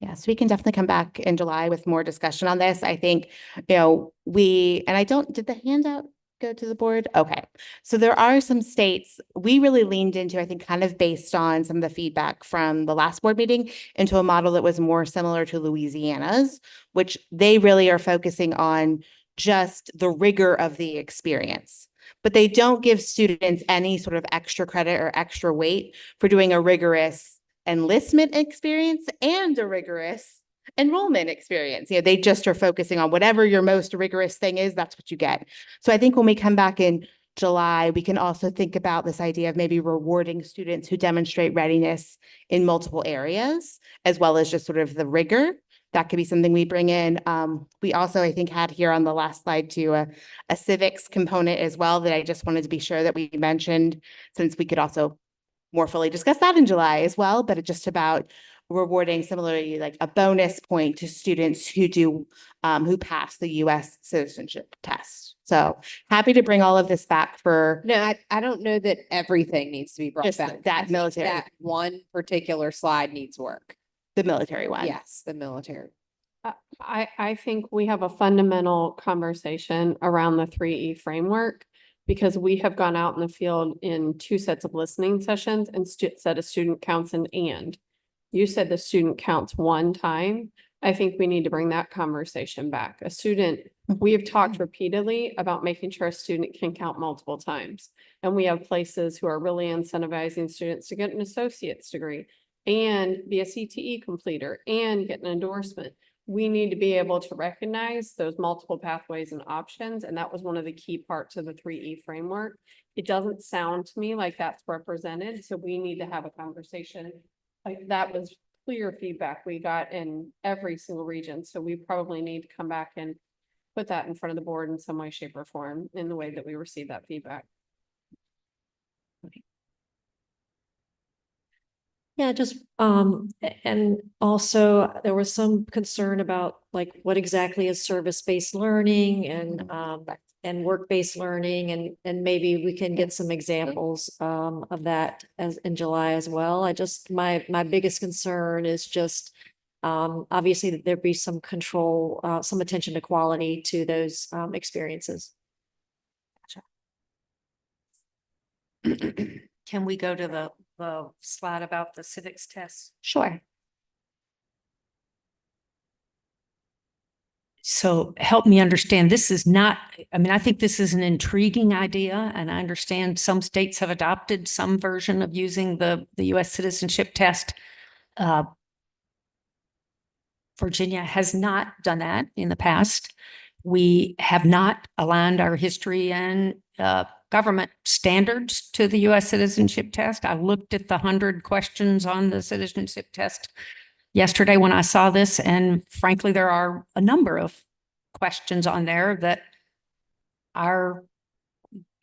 Yes, we can definitely come back in July with more discussion on this. I think, did the handout go to the board? Okay. So there are some states we really leaned into, I think, kind of based on some of the feedback from the last board meeting, into a model that was more similar to Louisiana's, which they really are focusing on just the rigor of the experience. But they don't give students any sort of extra credit or extra weight for doing a rigorous enlistment experience and a rigorous enrollment experience. They just are focusing on whatever your most rigorous thing is, that's what you get. So I think when we come back in July, we can also think about this idea of maybe rewarding students who demonstrate readiness in multiple areas, as well as just sort of the rigor. That could be something we bring in. We also, I think, had here on the last slide too, a civics component as well that I just wanted to be sure that we mentioned, since we could also more fully discuss that in July as well, but it's just about rewarding similarly like a bonus point to students who who pass the U.S. citizenship test. So happy to bring all of this back for. No, I don't know that everything needs to be brought just back. that military. That one particular slide needs work. The military one. Yes, the military. I think we have a fundamental conversation around the 3E framework, because we have gone out in the field in 2 sets of listening sessions and said a student counts and. You said the student counts 1 time. I think we need to bring that conversation back. We have talked repeatedly about making sure a student can count multiple times. And we have places who are really incentivizing students to get an associate's degree and be a CTE completer and get an endorsement. We need to be able to recognize those multiple pathways and options. And that was one of the key parts of the 3E framework. It doesn't sound to me like that's represented. So we need to have a conversation. Like, that was clear feedback we got in every single region. So we probably need to come back and put that in front of the board in some way, shape, or form in the way that we receive that feedback. Yeah, just, and also there was some concern about like what exactly is service-based learning and work-based learning, and maybe we can get some examples of that as in July as well. My biggest concern is just obviously that there be some control, some attention to quality to those experiences. Can we go to the slide about the civics test? Sure. So help me understand, this is not, I think this is an intriguing idea, and I understand some states have adopted some version of using the U.S. citizenship test. Virginia has not done that in the past. We have not aligned our history and government standards to the U.S. citizenship test. I looked at the 100 questions on the citizenship test yesterday when I saw this, and frankly, there are a number of questions on there that are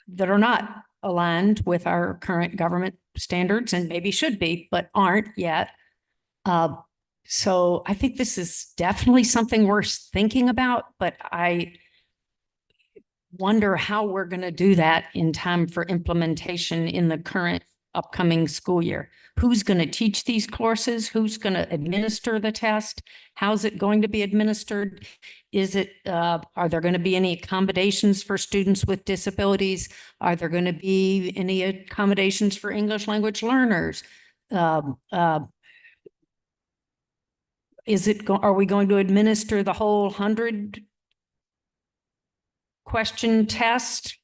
not aligned with our current government standards, and maybe should be, but aren't yet. So I think this is definitely something worth thinking about, but I wonder how we're going to do that in time for implementation in the current upcoming school year. Who's going to teach these courses? Who's going to administer the test? How's it going to be administered? Is it, are there going to be any accommodations for students with disabilities? Are there going to be any accommodations for English language learners? Are we going to administer the whole 100 question test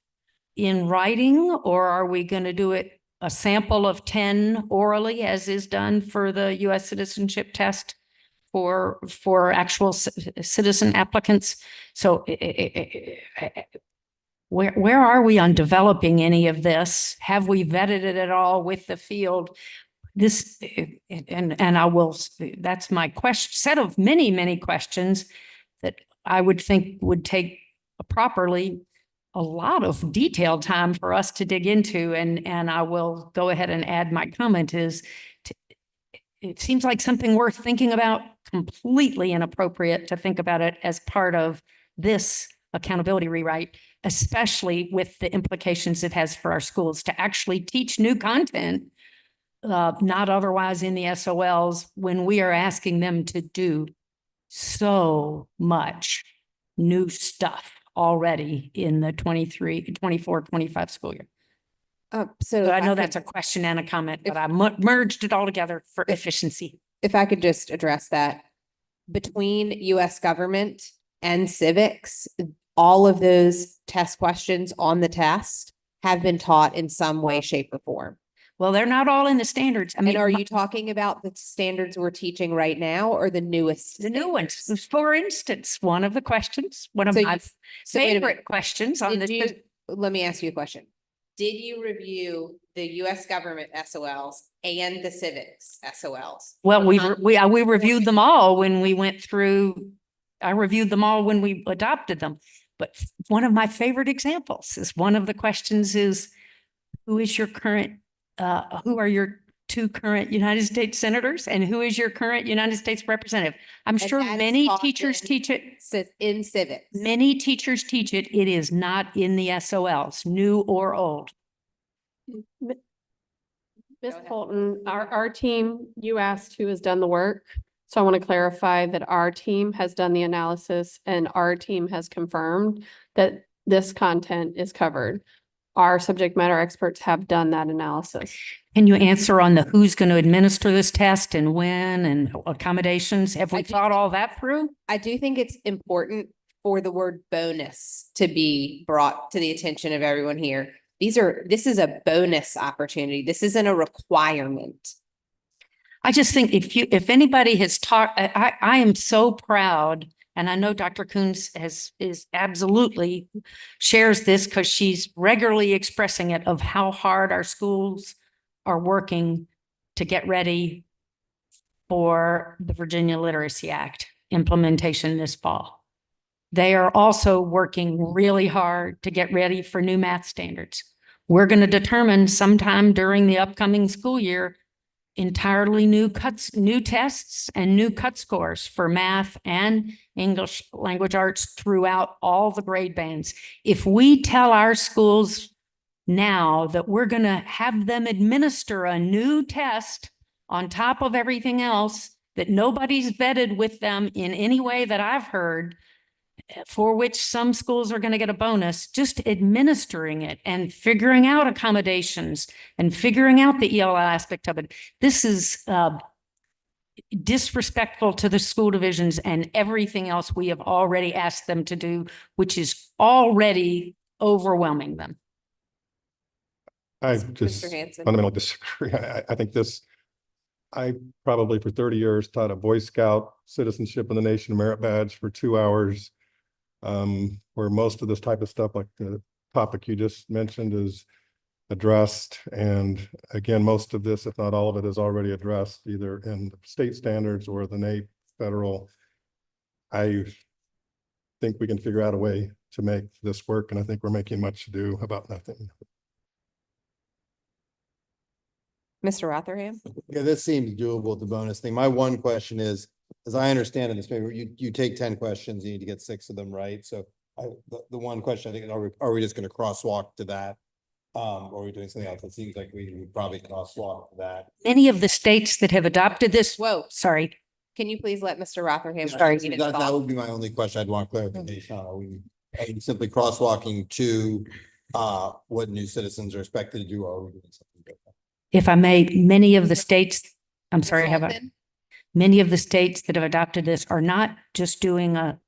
in writing, or are we going to do it a sample of 10 orally, as is done for the U.S. citizenship test for actual citizen applicants? So where are we on developing any of this? Have we vetted it at all with the field? This, and I will, that's my set of many questions that I would think would take properly a lot of detailed time for us to dig into. And I will go ahead and add my comment is, it seems like something worth thinking about, completely inappropriate to think about it as part of this accountability rewrite, especially with the implications it has for our schools to actually teach new content, not otherwise in the SOLs, when we are asking them to do so much new stuff already in the 24-25 school year. So I know that's a question and a comment, but I merged it all together for efficiency. If I could just address that, between US government and civics, all of those test questions on the test have been taught in some way, shape, or form. Well, they're not all in the standards. I mean, and are you talking about the standards we're teaching right now or the newest? The new ones. For instance, one of the questions, one of my favorite questions on this. Let me ask you a question. Did you review the US government SOLs and the civics SOLs? Well, we reviewed them all when we went through, I reviewed them all when we adopted them. But one of my favorite examples is one of the questions is, who is your current who are your 2 current United States senators and who is your current United States representative? I'm sure many teachers teach it in civics. Many teachers teach it. It is not in the SOLs, new or old. Ms. Colton, our team, you asked who has done the work. So I want to clarify that our team has done the analysis and our team has confirmed that this content is covered. Our subject matter experts have done that analysis. Can you answer on the who's going to administer this test and when and accommodations? Have we thought all that through? I do think it's important for the word bonus to be brought to the attention of everyone here. This is a bonus opportunity. This isn't a requirement. I just think if anybody has taught, I am so proud. And I know Dr. Coons is absolutely shares this because she's regularly expressing it of how hard our schools are working to get ready for the Virginia Literacy Act implementation this fall. They are also working really hard to get ready for new math standards. We're going to determine sometime during the upcoming school year entirely new tests and new cut scores for math and English language arts throughout all the grade bands. If we tell our schools now that we're going to have them administer a new test on top of everything else that nobody's vetted with them in any way that I've heard, for which some schools are going to get a bonus, just administering it and figuring out accommodations and figuring out the ELL aspect of it. This is disrespectful to the school divisions and everything else we have already asked them to do, which is already overwhelming them. I just fundamentally disagree. I think I probably for 30 years taught a Boy Scout Citizenship in the Nation merit badge for 2 hours, where most of this type of stuff, like the topic you just mentioned, is addressed. And again, most of this, if not all of it, is already addressed either in the state standards or the NAEP federal. I think we can figure out a way to make this work, and I think we're making much ado about nothing. Mr. Rotherham? Yeah, this seems doable, the bonus thing. My one question is, as I understand in this paper, you take 10 questions, you need to get 6 of them right. So the one question I think, are we just gonna crosswalk to that? Or are we doing something else? It seems like we would probably crosswalk to that. Many of the states that have adopted this, Whoa, sorry, can you please let Mr. Rotherham? Sorry, finish his that thought? would be my only question. I'd want clarification on. Are we simply crosswalking to what new citizens are expected to do? Or are we doing something different? if I may, many of the states, I'm sorry, Ms. have I? Walton? Many of the states that have adopted this are not just doing a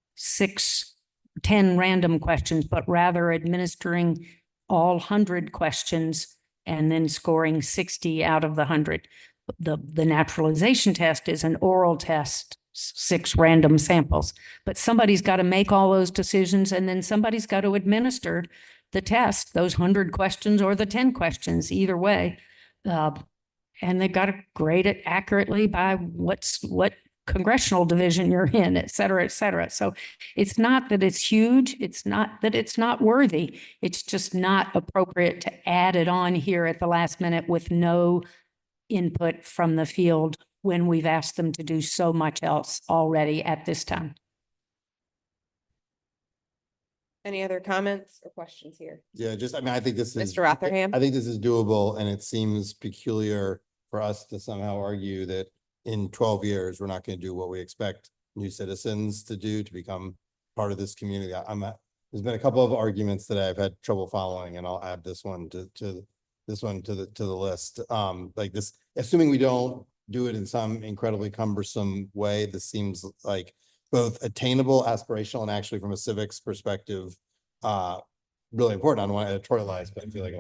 10 random questions, but rather administering all 100 questions and then scoring 60 out of the 100. The naturalization test is an oral test, 6 random samples, but somebody's got to make all those decisions and then somebody's got to administer the test, those 100 questions or the 10 questions, either way. And they've got to grade it accurately by what congressional division you're in, et cetera, et cetera. So it's not that it's huge. It's not that it's not worthy. It's just not appropriate to add it on here at the last minute with no input from the field when we've asked them to do so much else already at this time. Any other comments or questions here? Yeah, just, I mean, I think this is. Mr. Rotherham? I think this is doable, and it seems peculiar for us to somehow argue that in 12 years, we're not going to do what we expect new citizens to do to become part of this community. There's been a couple of arguments that I've had trouble following, and I'll add this one to the list. Like this, assuming we don't do it in some incredibly cumbersome way, this seems like both attainable, aspirational, and actually from a civics perspective, really important. I don't want to editorialize, but I feel like a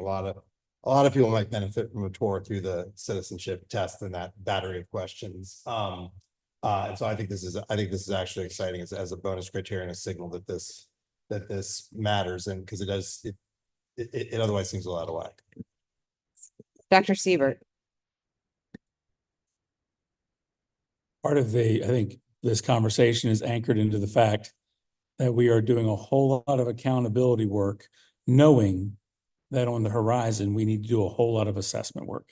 lot of people might benefit from a tour through the citizenship test and that battery of questions. And so I think this is actually exciting as a bonus criterion, a signal that this matters, and because it otherwise seems a lot of whack. Dr. Siebert? Part of I think this conversation is anchored into the fact that we are doing a whole lot of accountability work, knowing that on the horizon, we need to do a whole lot of assessment work.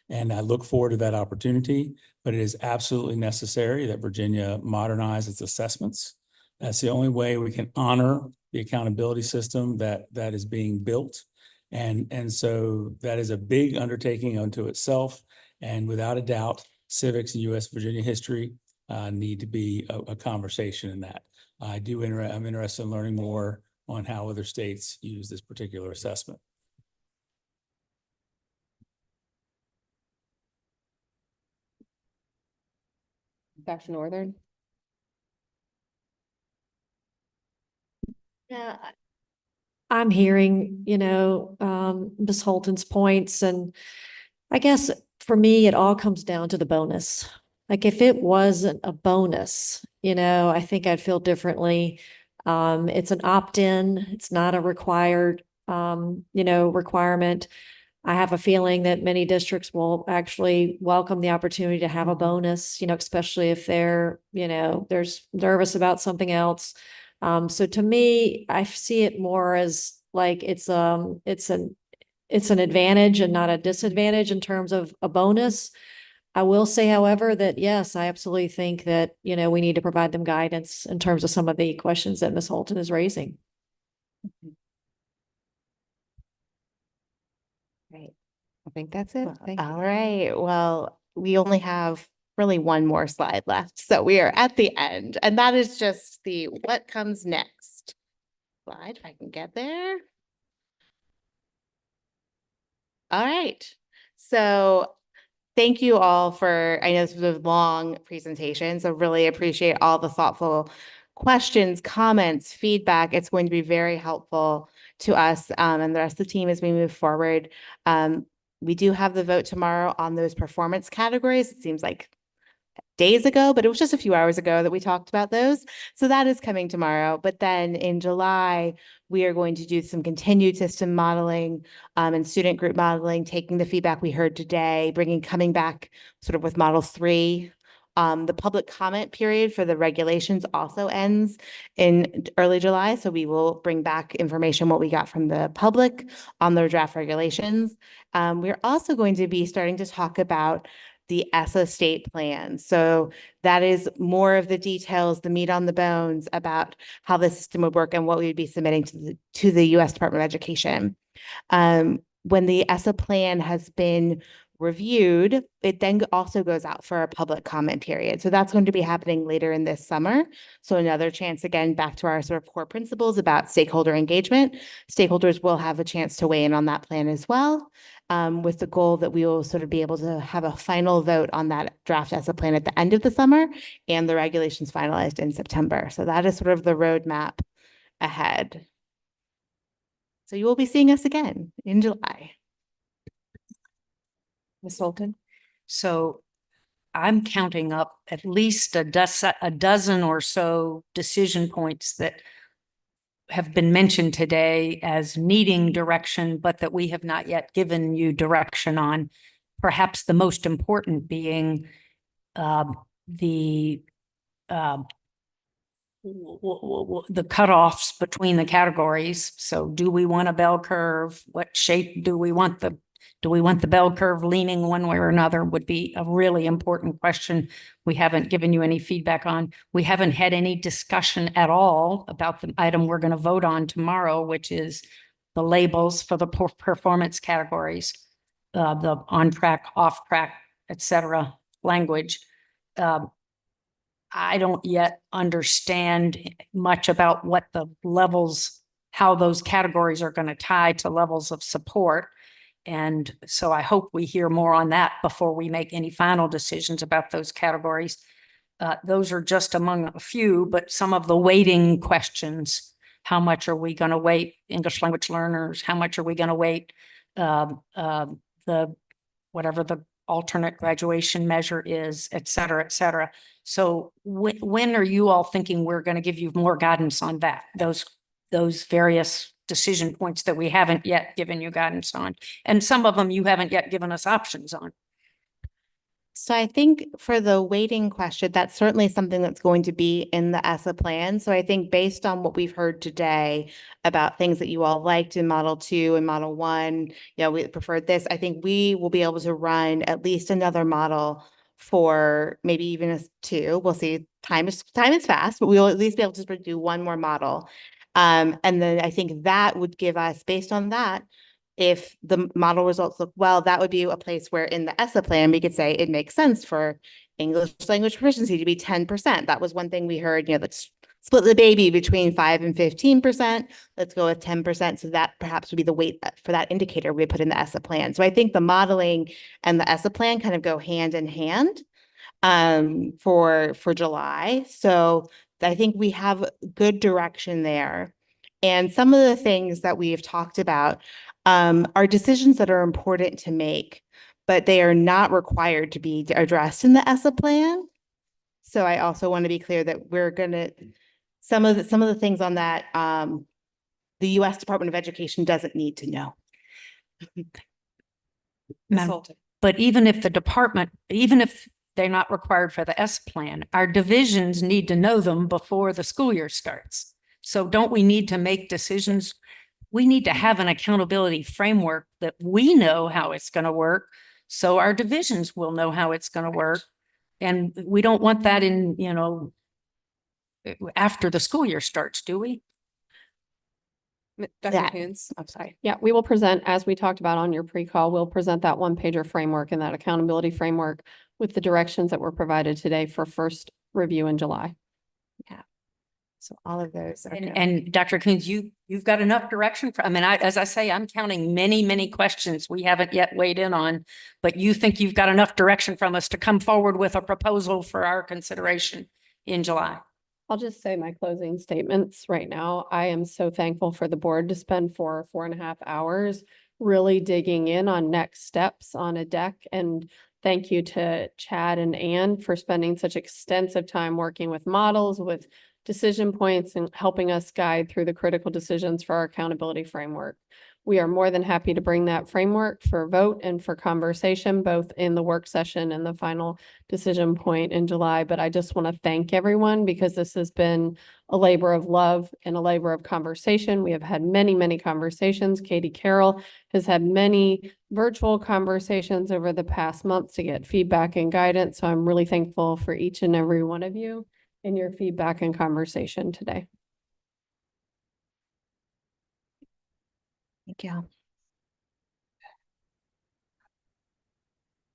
And I look forward to that opportunity, but it is absolutely necessary that Virginia modernize its assessments. That's the only way we can honor the accountability system that is being built. And so that is a big undertaking unto itself. And without a doubt, civics and U.S. Virginia history need to be a conversation in that. I'm interested in learning more on how other states use this particular assessment. Dr. Northern? Yeah, I'm hearing, Ms. Holton's points, and I guess for me, it all comes down to the bonus. Like if it wasn't a bonus, I think I'd feel differently. It's an opt-in. It's not a required, requirement. I have a feeling that many districts will actually welcome the opportunity to have a bonus, especially if they're, there's nervous about something else. So to me, I see it more as like it's an advantage and not a disadvantage in terms of a bonus. I will say, however, that yes, I absolutely think that, we need to provide them guidance in terms of some of the questions that Ms. Holton is raising. Great. I think that's it. All right. Well, we only have really one more slide left. So we are at the end, and that is just the what comes next slide, if I can get there. All right. So thank you all for, I know this was a long presentation, so really appreciate all the thoughtful questions, comments, feedback. It's going to be very helpful to us and the rest of the team as we move forward. We do have the vote tomorrow on those performance categories. It seems like days ago, but it was just a few hours ago that we talked about those. So that is coming tomorrow. But then in July, we are going to do some continued system modeling and student group modeling, taking the feedback we heard today, coming back sort of with model 3 The public comment period for the regulations also ends in early July, so we will bring back information, what we got from the public on their draft regulations. We're also going to be starting to talk about the ESSA state plan. So that is more of the details, the meat on the bones about how the system would work and what we would be submitting to the U.S. Department of Education. When the ESSA plan has been reviewed, it then also goes out for a public comment period. So that's going to be happening later in this summer. So another chance, again, back to our sort of core principles about stakeholder engagement. Stakeholders will have a chance to weigh in on that plan as well, with the goal that we will sort of be able to have a final vote on that draft ESSA plan at the end of the summer and the regulations finalized in September. So that is sort of the roadmap ahead. So you will be seeing us again in July. Ms. Holton? So I'm counting up at least a dozen or so decision points that have been mentioned today as needing direction, but that we have not yet given you direction on. Perhaps the most important being the cutoffs between the categories. So do we want a bell curve? What shape do we want the bell curve leaning one way or another would be a really important question. We haven't given you any feedback on. We haven't had any discussion at all about the item we're going to vote on tomorrow, which is the labels for the performance categories, the on track, off track, etc. language. I don't yet understand much about what the levels, how those categories are going to tie to levels of support. And so I hope we hear more on that before we make any final decisions about those categories. Those are just among a few, but some of the weighting questions. How much are we going to weight English language learners? How much are we going to weight the whatever the alternate graduation measure is, et cetera, et cetera. So when are you all thinking we're going to give you more guidance on that? Those various decision points that we haven't yet given you guidance on, and some of them you haven't yet given us options on. So I think for the weighting question, that's certainly something that's going to be in the ESSA plan. So I think based on what we've heard today about things that you all liked in Model 2 and Model 1, we preferred this. I think we will be able to run at least another model for maybe even a 2. We'll see. Time is fast, but we will at least be able to do one more model. And then I think that would give us, based on that, if the model results look well, that would be a place where in the ESSA plan, we could say it makes sense for English language proficiency to be 10%. That was one thing we heard, let's split the baby between 5 and 15%. Let's go with 10%. So that perhaps would be the weight for that indicator we put in the ESSA plan. So I think the modeling and the ESSA plan kind of go hand in hand for July. So I think we have good direction there. And some of the things that we've talked about are decisions that are important to make, but they are not required to be addressed in the ESSA plan. So I also want to be clear that we're going to, some of the things on that, the U.S. Department of Education doesn't need to know. But even if the department, even if they're not required for the S plan, our divisions need to know them before the school year starts. So don't we need to make decisions? We need to have an accountability framework that we know how it's going to work. So our divisions will know how it's going to work. And we don't want that in, after the school year starts, do we? Dr. Coons? I'm sorry. Yeah, we will present, as we talked about on your pre-call, we'll present that one-pager framework and that accountability framework with the directions that were provided today for first review in July. Yeah. So all of those are and Dr. Coons, you've got enough direction for, as I say, I'm counting many, many questions we haven't yet weighed in on, but you think you've got enough direction from us to come forward with a proposal for our consideration in July. I'll just say my closing statements right now. I am so thankful for the board to spend 4.5 hours really digging in on next steps on a deck. And thank you to Chad and Ann for spending such extensive time working with models, with decision points, and helping us guide through the critical decisions for our accountability framework. We are more than happy to bring that framework for vote and for conversation, both in the work session and the final decision point in July. But I just want to thank everyone because this has been a labor of love and a labor of conversation. We have had many, many conversations. Katie Carroll has had many virtual conversations over the past months to get feedback and guidance. So I'm really thankful for each and every one of you and your feedback and conversation today. Thank you.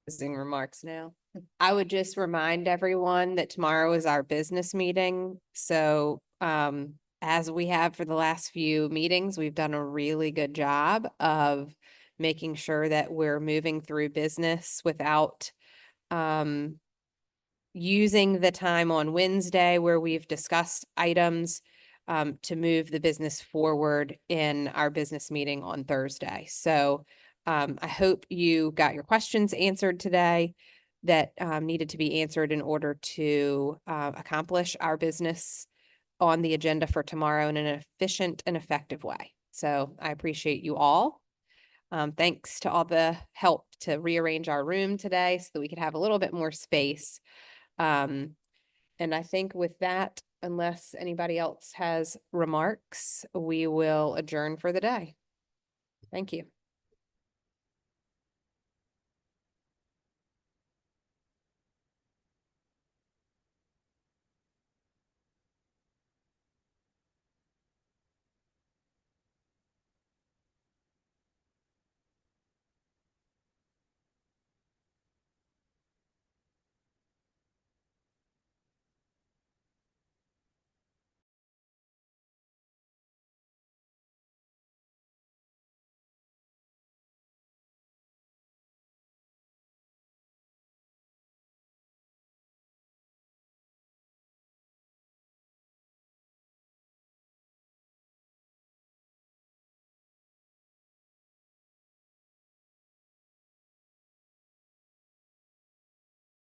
Closing remarks now. I would just remind everyone that tomorrow is our business meeting. So, as we have for the last few meetings, we've done a really good job of making sure that we're moving through business without, using the time on Wednesday where we've discussed items, to move the business forward in our business meeting on Thursday. So, I hope you got your questions answered today that needed to be answered in order to accomplish our business on the agenda for tomorrow in an efficient and effective way. So I appreciate you all. Thanks to all the help to rearrange our room today so that we could have a little bit more space. And I think with that, unless anybody else has remarks, we will adjourn for the day. Thank you.